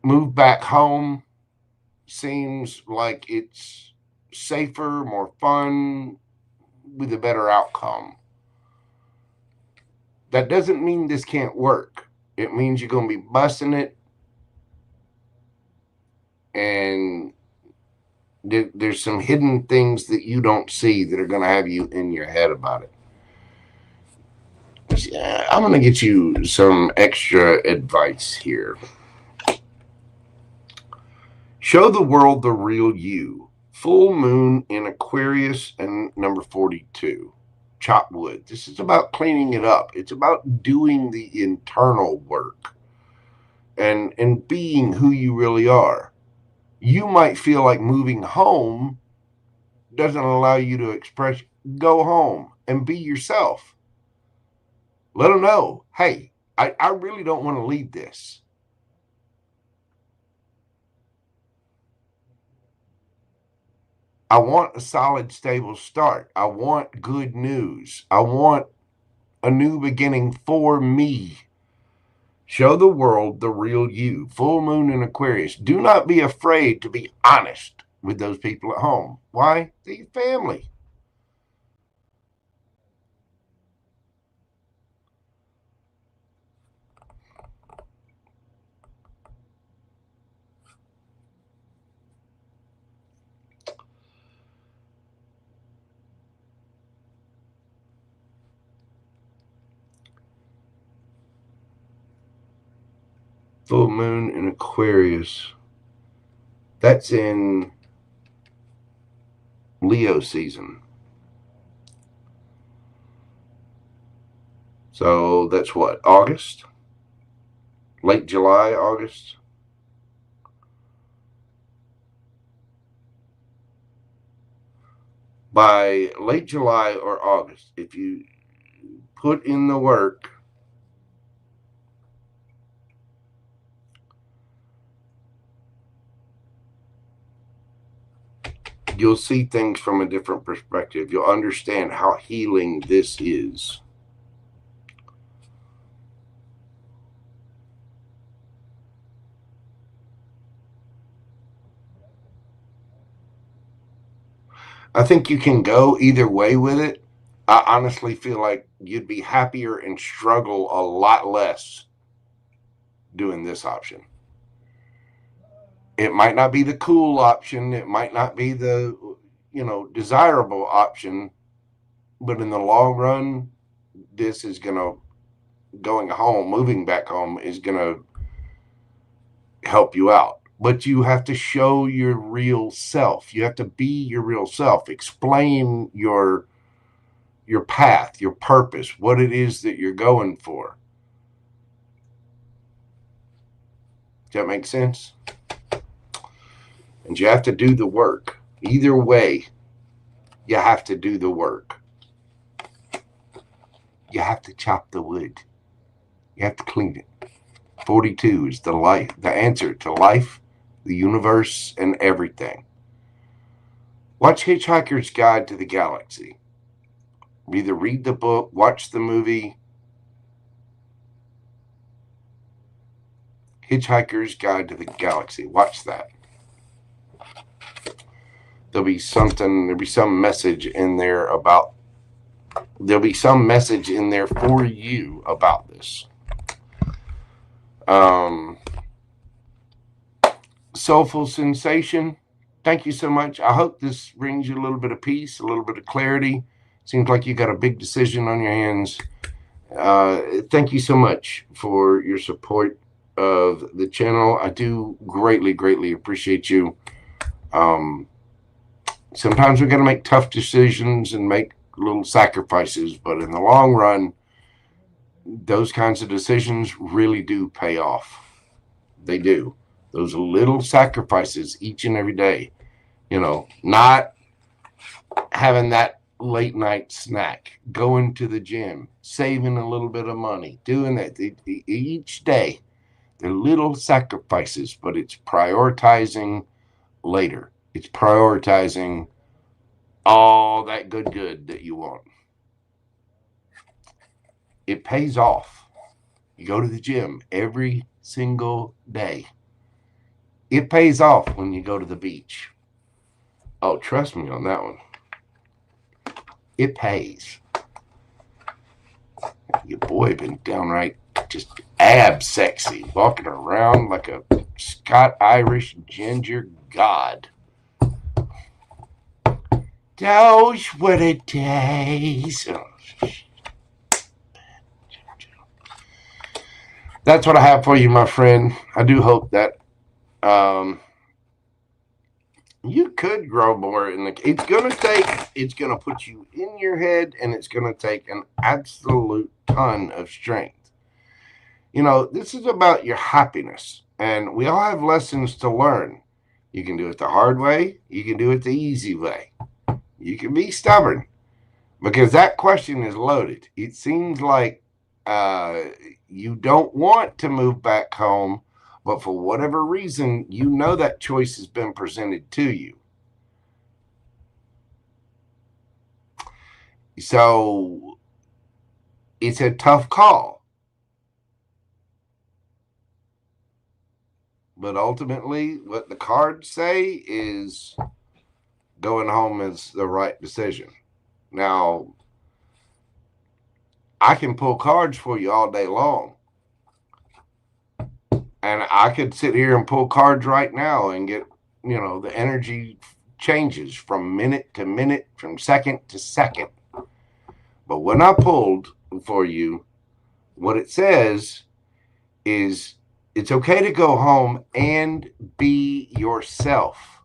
move back home seems like it's safer, more fun, with a better outcome. That doesn't mean this can't work. It means you're going to be busting it, and there's some hidden things that you don't see that are going to have you in your head about it. I'm going to get you some extra advice here. Show the world the real you. Full moon in Aquarius and number 42. Chop wood. This is about cleaning it up. It's about doing the internal work and being who you really are. You might feel like moving home doesn't allow you to express. Go home and be yourself. Let them know, hey, I really don't want to leave this. I want a solid, stable start. I want good news. I want a new beginning for me. Show the world the real you. Full moon in Aquarius. Do not be afraid to be honest with those people at home. Why? They're your family. Full moon in Aquarius. That's in Leo season. So that's what? August? Late July, August? By late July or August, if you put in the work, you'll see things from a different perspective. You'll understand how healing this is. I think you can go either way with it. I honestly feel like you'd be happier and struggle a lot less doing this option. It might not be the cool option. It might not be the, desirable option. But in the long run, this is moving back home is going to help you out. But you have to show your real self. You have to be your real self. Explain your path, your purpose, what it is that you're going for. Does that make sense? And you have to do the work. Either way, you have to do the work. You have to chop the wood. You have to clean it. 42 is the answer to life, the universe, and everything. Watch Hitchhiker's Guide to the Galaxy. Either read the book, watch the movie. Hitchhiker's Guide to the Galaxy. Watch that. There'll be some message in there for you about this. Soulfulsensation, thank you so much. I hope this brings you a little bit of peace, a little bit of clarity. Seems like you got a big decision on your hands. Thank you so much for your support of the channel. I do greatly, greatly appreciate you. Sometimes we're going to make tough decisions and make little sacrifices, but in the long run, those kinds of decisions really do pay off. They do. Those little sacrifices each and every day. Not having that late night snack, going to the gym, saving a little bit of money, doing that each day. They're little sacrifices, but it's prioritizing later. It's prioritizing all that good that you want. It pays off. You go to the gym every single day. It pays off when you go to the beach. Oh, trust me on that one. It pays. Your boy been downright just ab sexy, walking around like a Scot-Irish ginger god. Those were the days. That's what I have for you, my friend. I do hope that you could grow more it's going to put you in your head, and it's going to take an absolute ton of strength. This is about your happiness, and we all have lessons to learn. You can do it the hard way. You can do it the easy way. You can be stubborn, because that question is loaded. It seems like you don't want to move back home, but for whatever reason, that choice has been presented to you. So it's a tough call. But ultimately, what the cards say is going home is the right decision. Now, I can pull cards for you all day long. And I could sit here and pull cards right now and get, the energy changes from minute to minute, from second to second. But when I pulled for you, what it says is it's okay to go home and be yourself.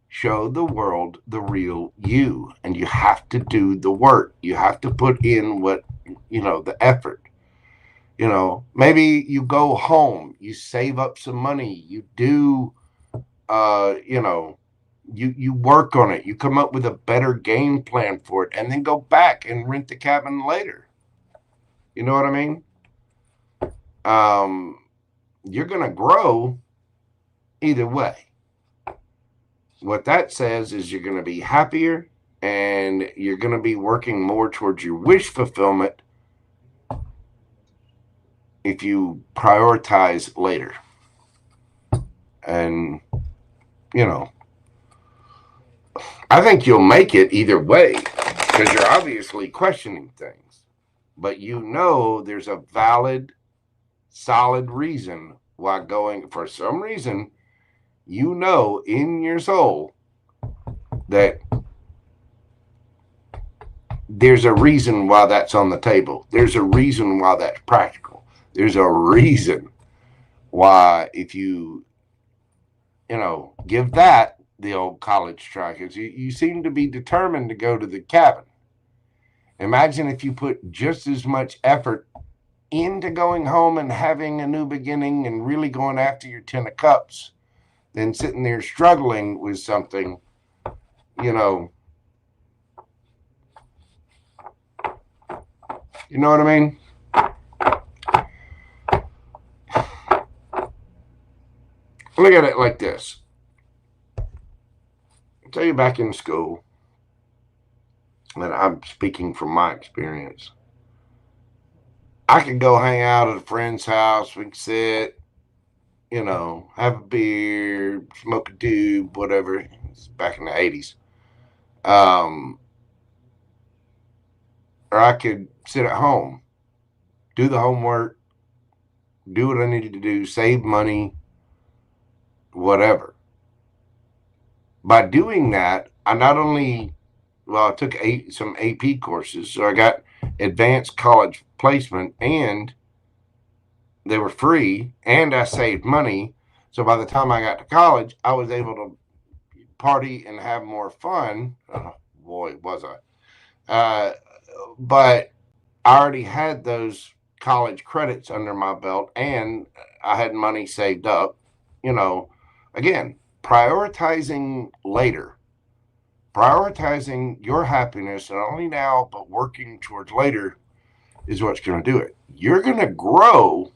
Show the world the real you. And you have to do the work. You have to put in the effort. Maybe you go home, you save up some money, you do, you work on it, you come up with a better game plan for it, and then go back and rent the cabin later. You know what I mean? You're going to grow either way. What that says is you're going to be happier, and you're going to be working more towards your wish fulfillment if you prioritize later. And, I think you'll make it either way because you're obviously questioning things, but you know there's a valid, solid reason why going, for some reason, you know in your soul that there's a reason why that's on the table. There's a reason why that's practical. There's a reason why if you give that the old college try, because you seem to be determined to go to the cabin. Imagine if you put just as much effort into going home and having a new beginning and really going after your 10 of cups than sitting there struggling with something, you know what I mean? Look at it like this. I'll tell you, back in school, and I'm speaking from my experience, I could go hang out at a friend's house. We could sit, have a beer, smoke a doob, whatever. It's back in the 80s. Or I could sit at home, do the homework, do what I needed to do, save money, whatever. By doing that, I not only, I took some AP courses, so I got advanced college placement, and they were free, and I saved money. So by the time I got to college, I was able to party and have more fun. Oh, boy, was I. But I already had those college credits under my belt, and I had money saved up. Again, prioritizing later, prioritizing your happiness, not only now, but working towards later is what's going to do it. You're going to grow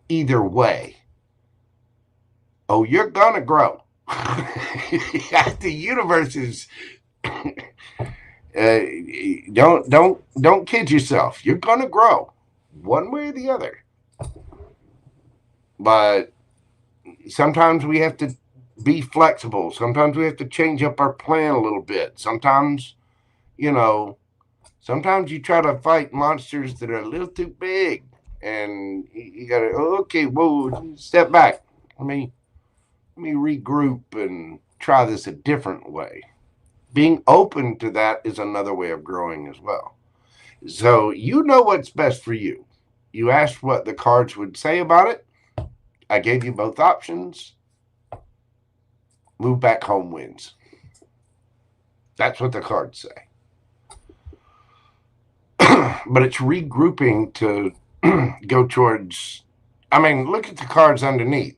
either way. Oh, you're going to grow. The universe is... don't kid yourself. You're going to grow one way or the other. But sometimes we have to be flexible. Sometimes we have to change up our plan a little bit. Sometimes, sometimes you try to fight monsters that are a little too big, and you got to, okay, whoa, step back. Let me regroup and try this a different way. Being open to that is another way of growing as well. So you know what's best for you. You asked what the cards would say about it. I gave you both options. Move back home wins. That's what the cards say. But it's regrouping to go towards, look at the cards underneath.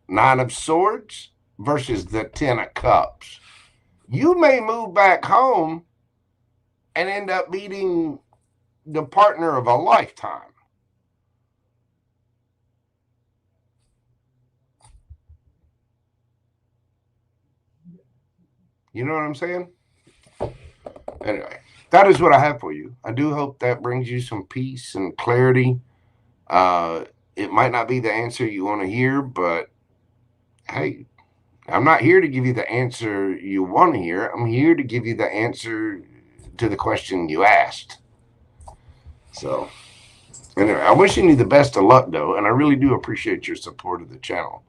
9 of Swords versus the 10 of Cups. You may move back home and end up meeting the partner of a lifetime. You know what I'm saying? Anyway, that is what I have for you. I do hope that brings you some peace and clarity. It might not be the answer you want to hear, but hey, I'm not here to give you the answer you want to hear. I'm here to give you the answer to the question you asked. So, anyway, I'm wishing you the best of luck, though, and I really do appreciate your support of the channel.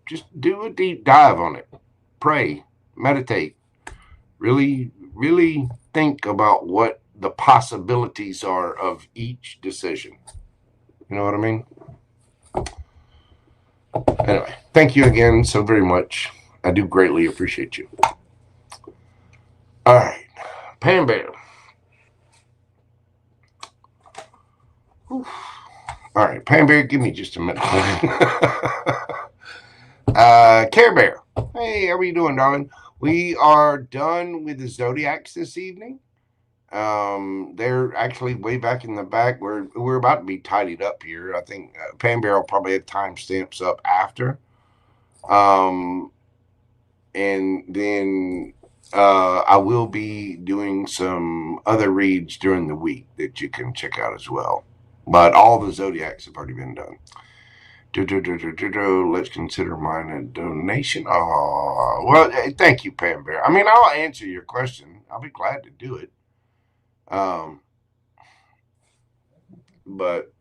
Just do a deep dive on it. Pray, meditate. Really, really think about what the possibilities are of each decision. You know what I mean? Anyway, thank you again so very much. I do greatly appreciate you. All right, Pam Bear. All right, Pam Bear, give me just a minute. Care Bear. Hey, how are you doing, darling? We are done with the Zodiacs this evening. They're actually way back in the back. We're about to be tidied up here. I think Pam Bear will probably have timestamps up after. And then I will be doing some other reads during the week that you can check out as well. But all the Zodiacs have already been done. Let's consider mine a donation. Oh, well, thank you, Pam Bear. I mean, I'll answer your question. I'll be glad to do it. But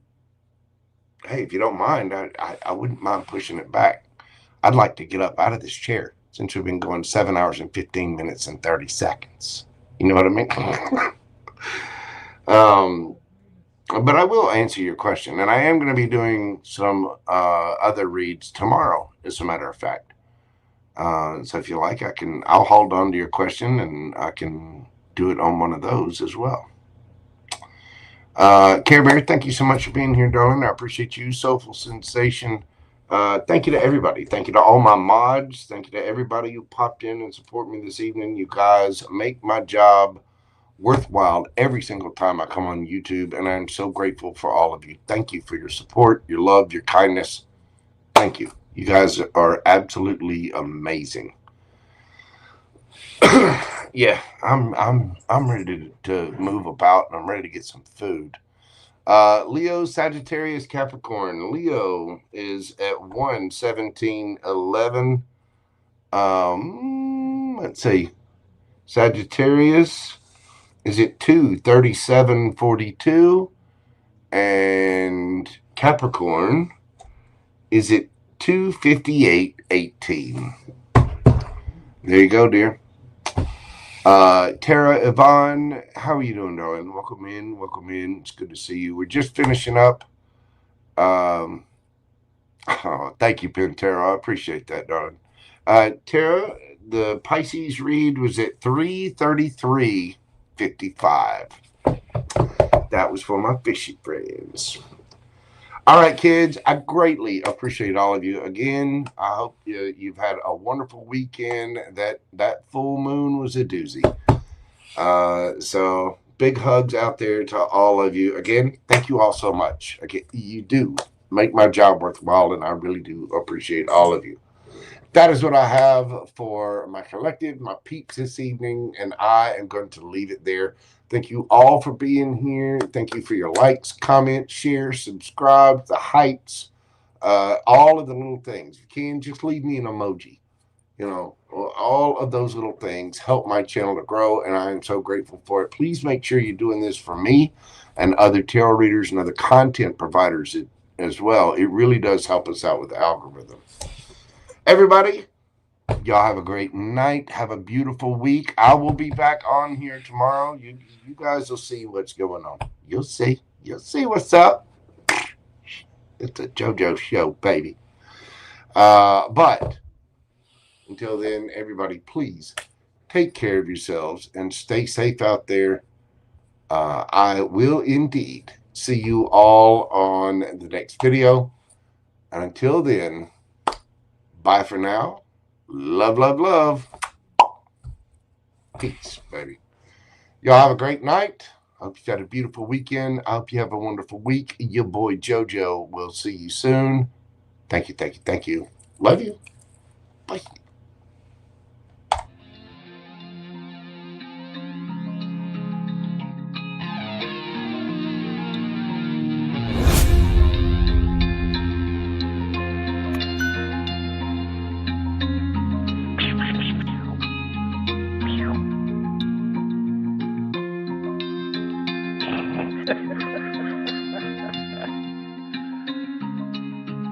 hey, if you don't mind, I wouldn't mind pushing it back. I'd like to get up out of this chair since we've been going 7 hours and 15 minutes and 30 seconds. You know what I mean? But I will answer your question, and I am going to be doing some other reads tomorrow, as a matter of fact. So if you like, I'll hold on to your question, and I can do it on one of those as well. Care Bear, thank you so much for being here, darling. I appreciate you. Soulful Sensation. Thank you to everybody. Thank you to all my mods. Thank you to everybody who popped in and support me this evening. You guys make my job worthwhile every single time I come on YouTube, and I'm so grateful for all of you. Thank you for your support, your love, your kindness. Thank you. You guys are absolutely amazing. Yeah, I'm ready to move about, and I'm ready to get some food. Leo, Sagittarius, Capricorn. Leo is at 1:17:11. Let's see. Sagittarius is at 2:37:42, and Capricorn is at 2:58:18. There you go, dear. Tara Yvonne, how are you doing, darling? Welcome in, welcome in. It's good to see you. We're just finishing up. Oh, thank you, Pantera. I appreciate that, darling. Tara, the Pisces read was at 3:33:55. That was for my fishy friends. All right, kids, I greatly appreciate all of you. Again, I hope you've had a wonderful weekend. That full moon was a doozy. So big hugs out there to all of you. Again, thank you all so much. Again, you do make my job worthwhile, and I really do appreciate all of you. That is what I have for my collective, my peeps this evening, and I am going to leave it there. Thank you all for being here. Thank you for your likes, comments, shares, subscribe, the hypes, all of the little things. If you can, just leave me an emoji. You know, all of those little things help my channel to grow, and I am so grateful for it. Please make sure you're doing this for me and other tarot readers and other content providers as well. It really does help us out with the algorithm. Everybody, y'all have a great night. Have a beautiful week. I will be back on here tomorrow. You guys will see what's going on. You'll see. You'll see what's up. It's a JoJo show, baby. But until then, everybody, please take care of yourselves and stay safe out there. I will indeed see you all on the next video. And until then, bye for now. Love, love, love. Peace, baby. Y'all have a great night. I hope you had a beautiful weekend. I hope you have a wonderful week. Your boy JoJo will see you soon. Thank you, thank you, thank you. Love you. Bye.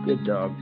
Good dog.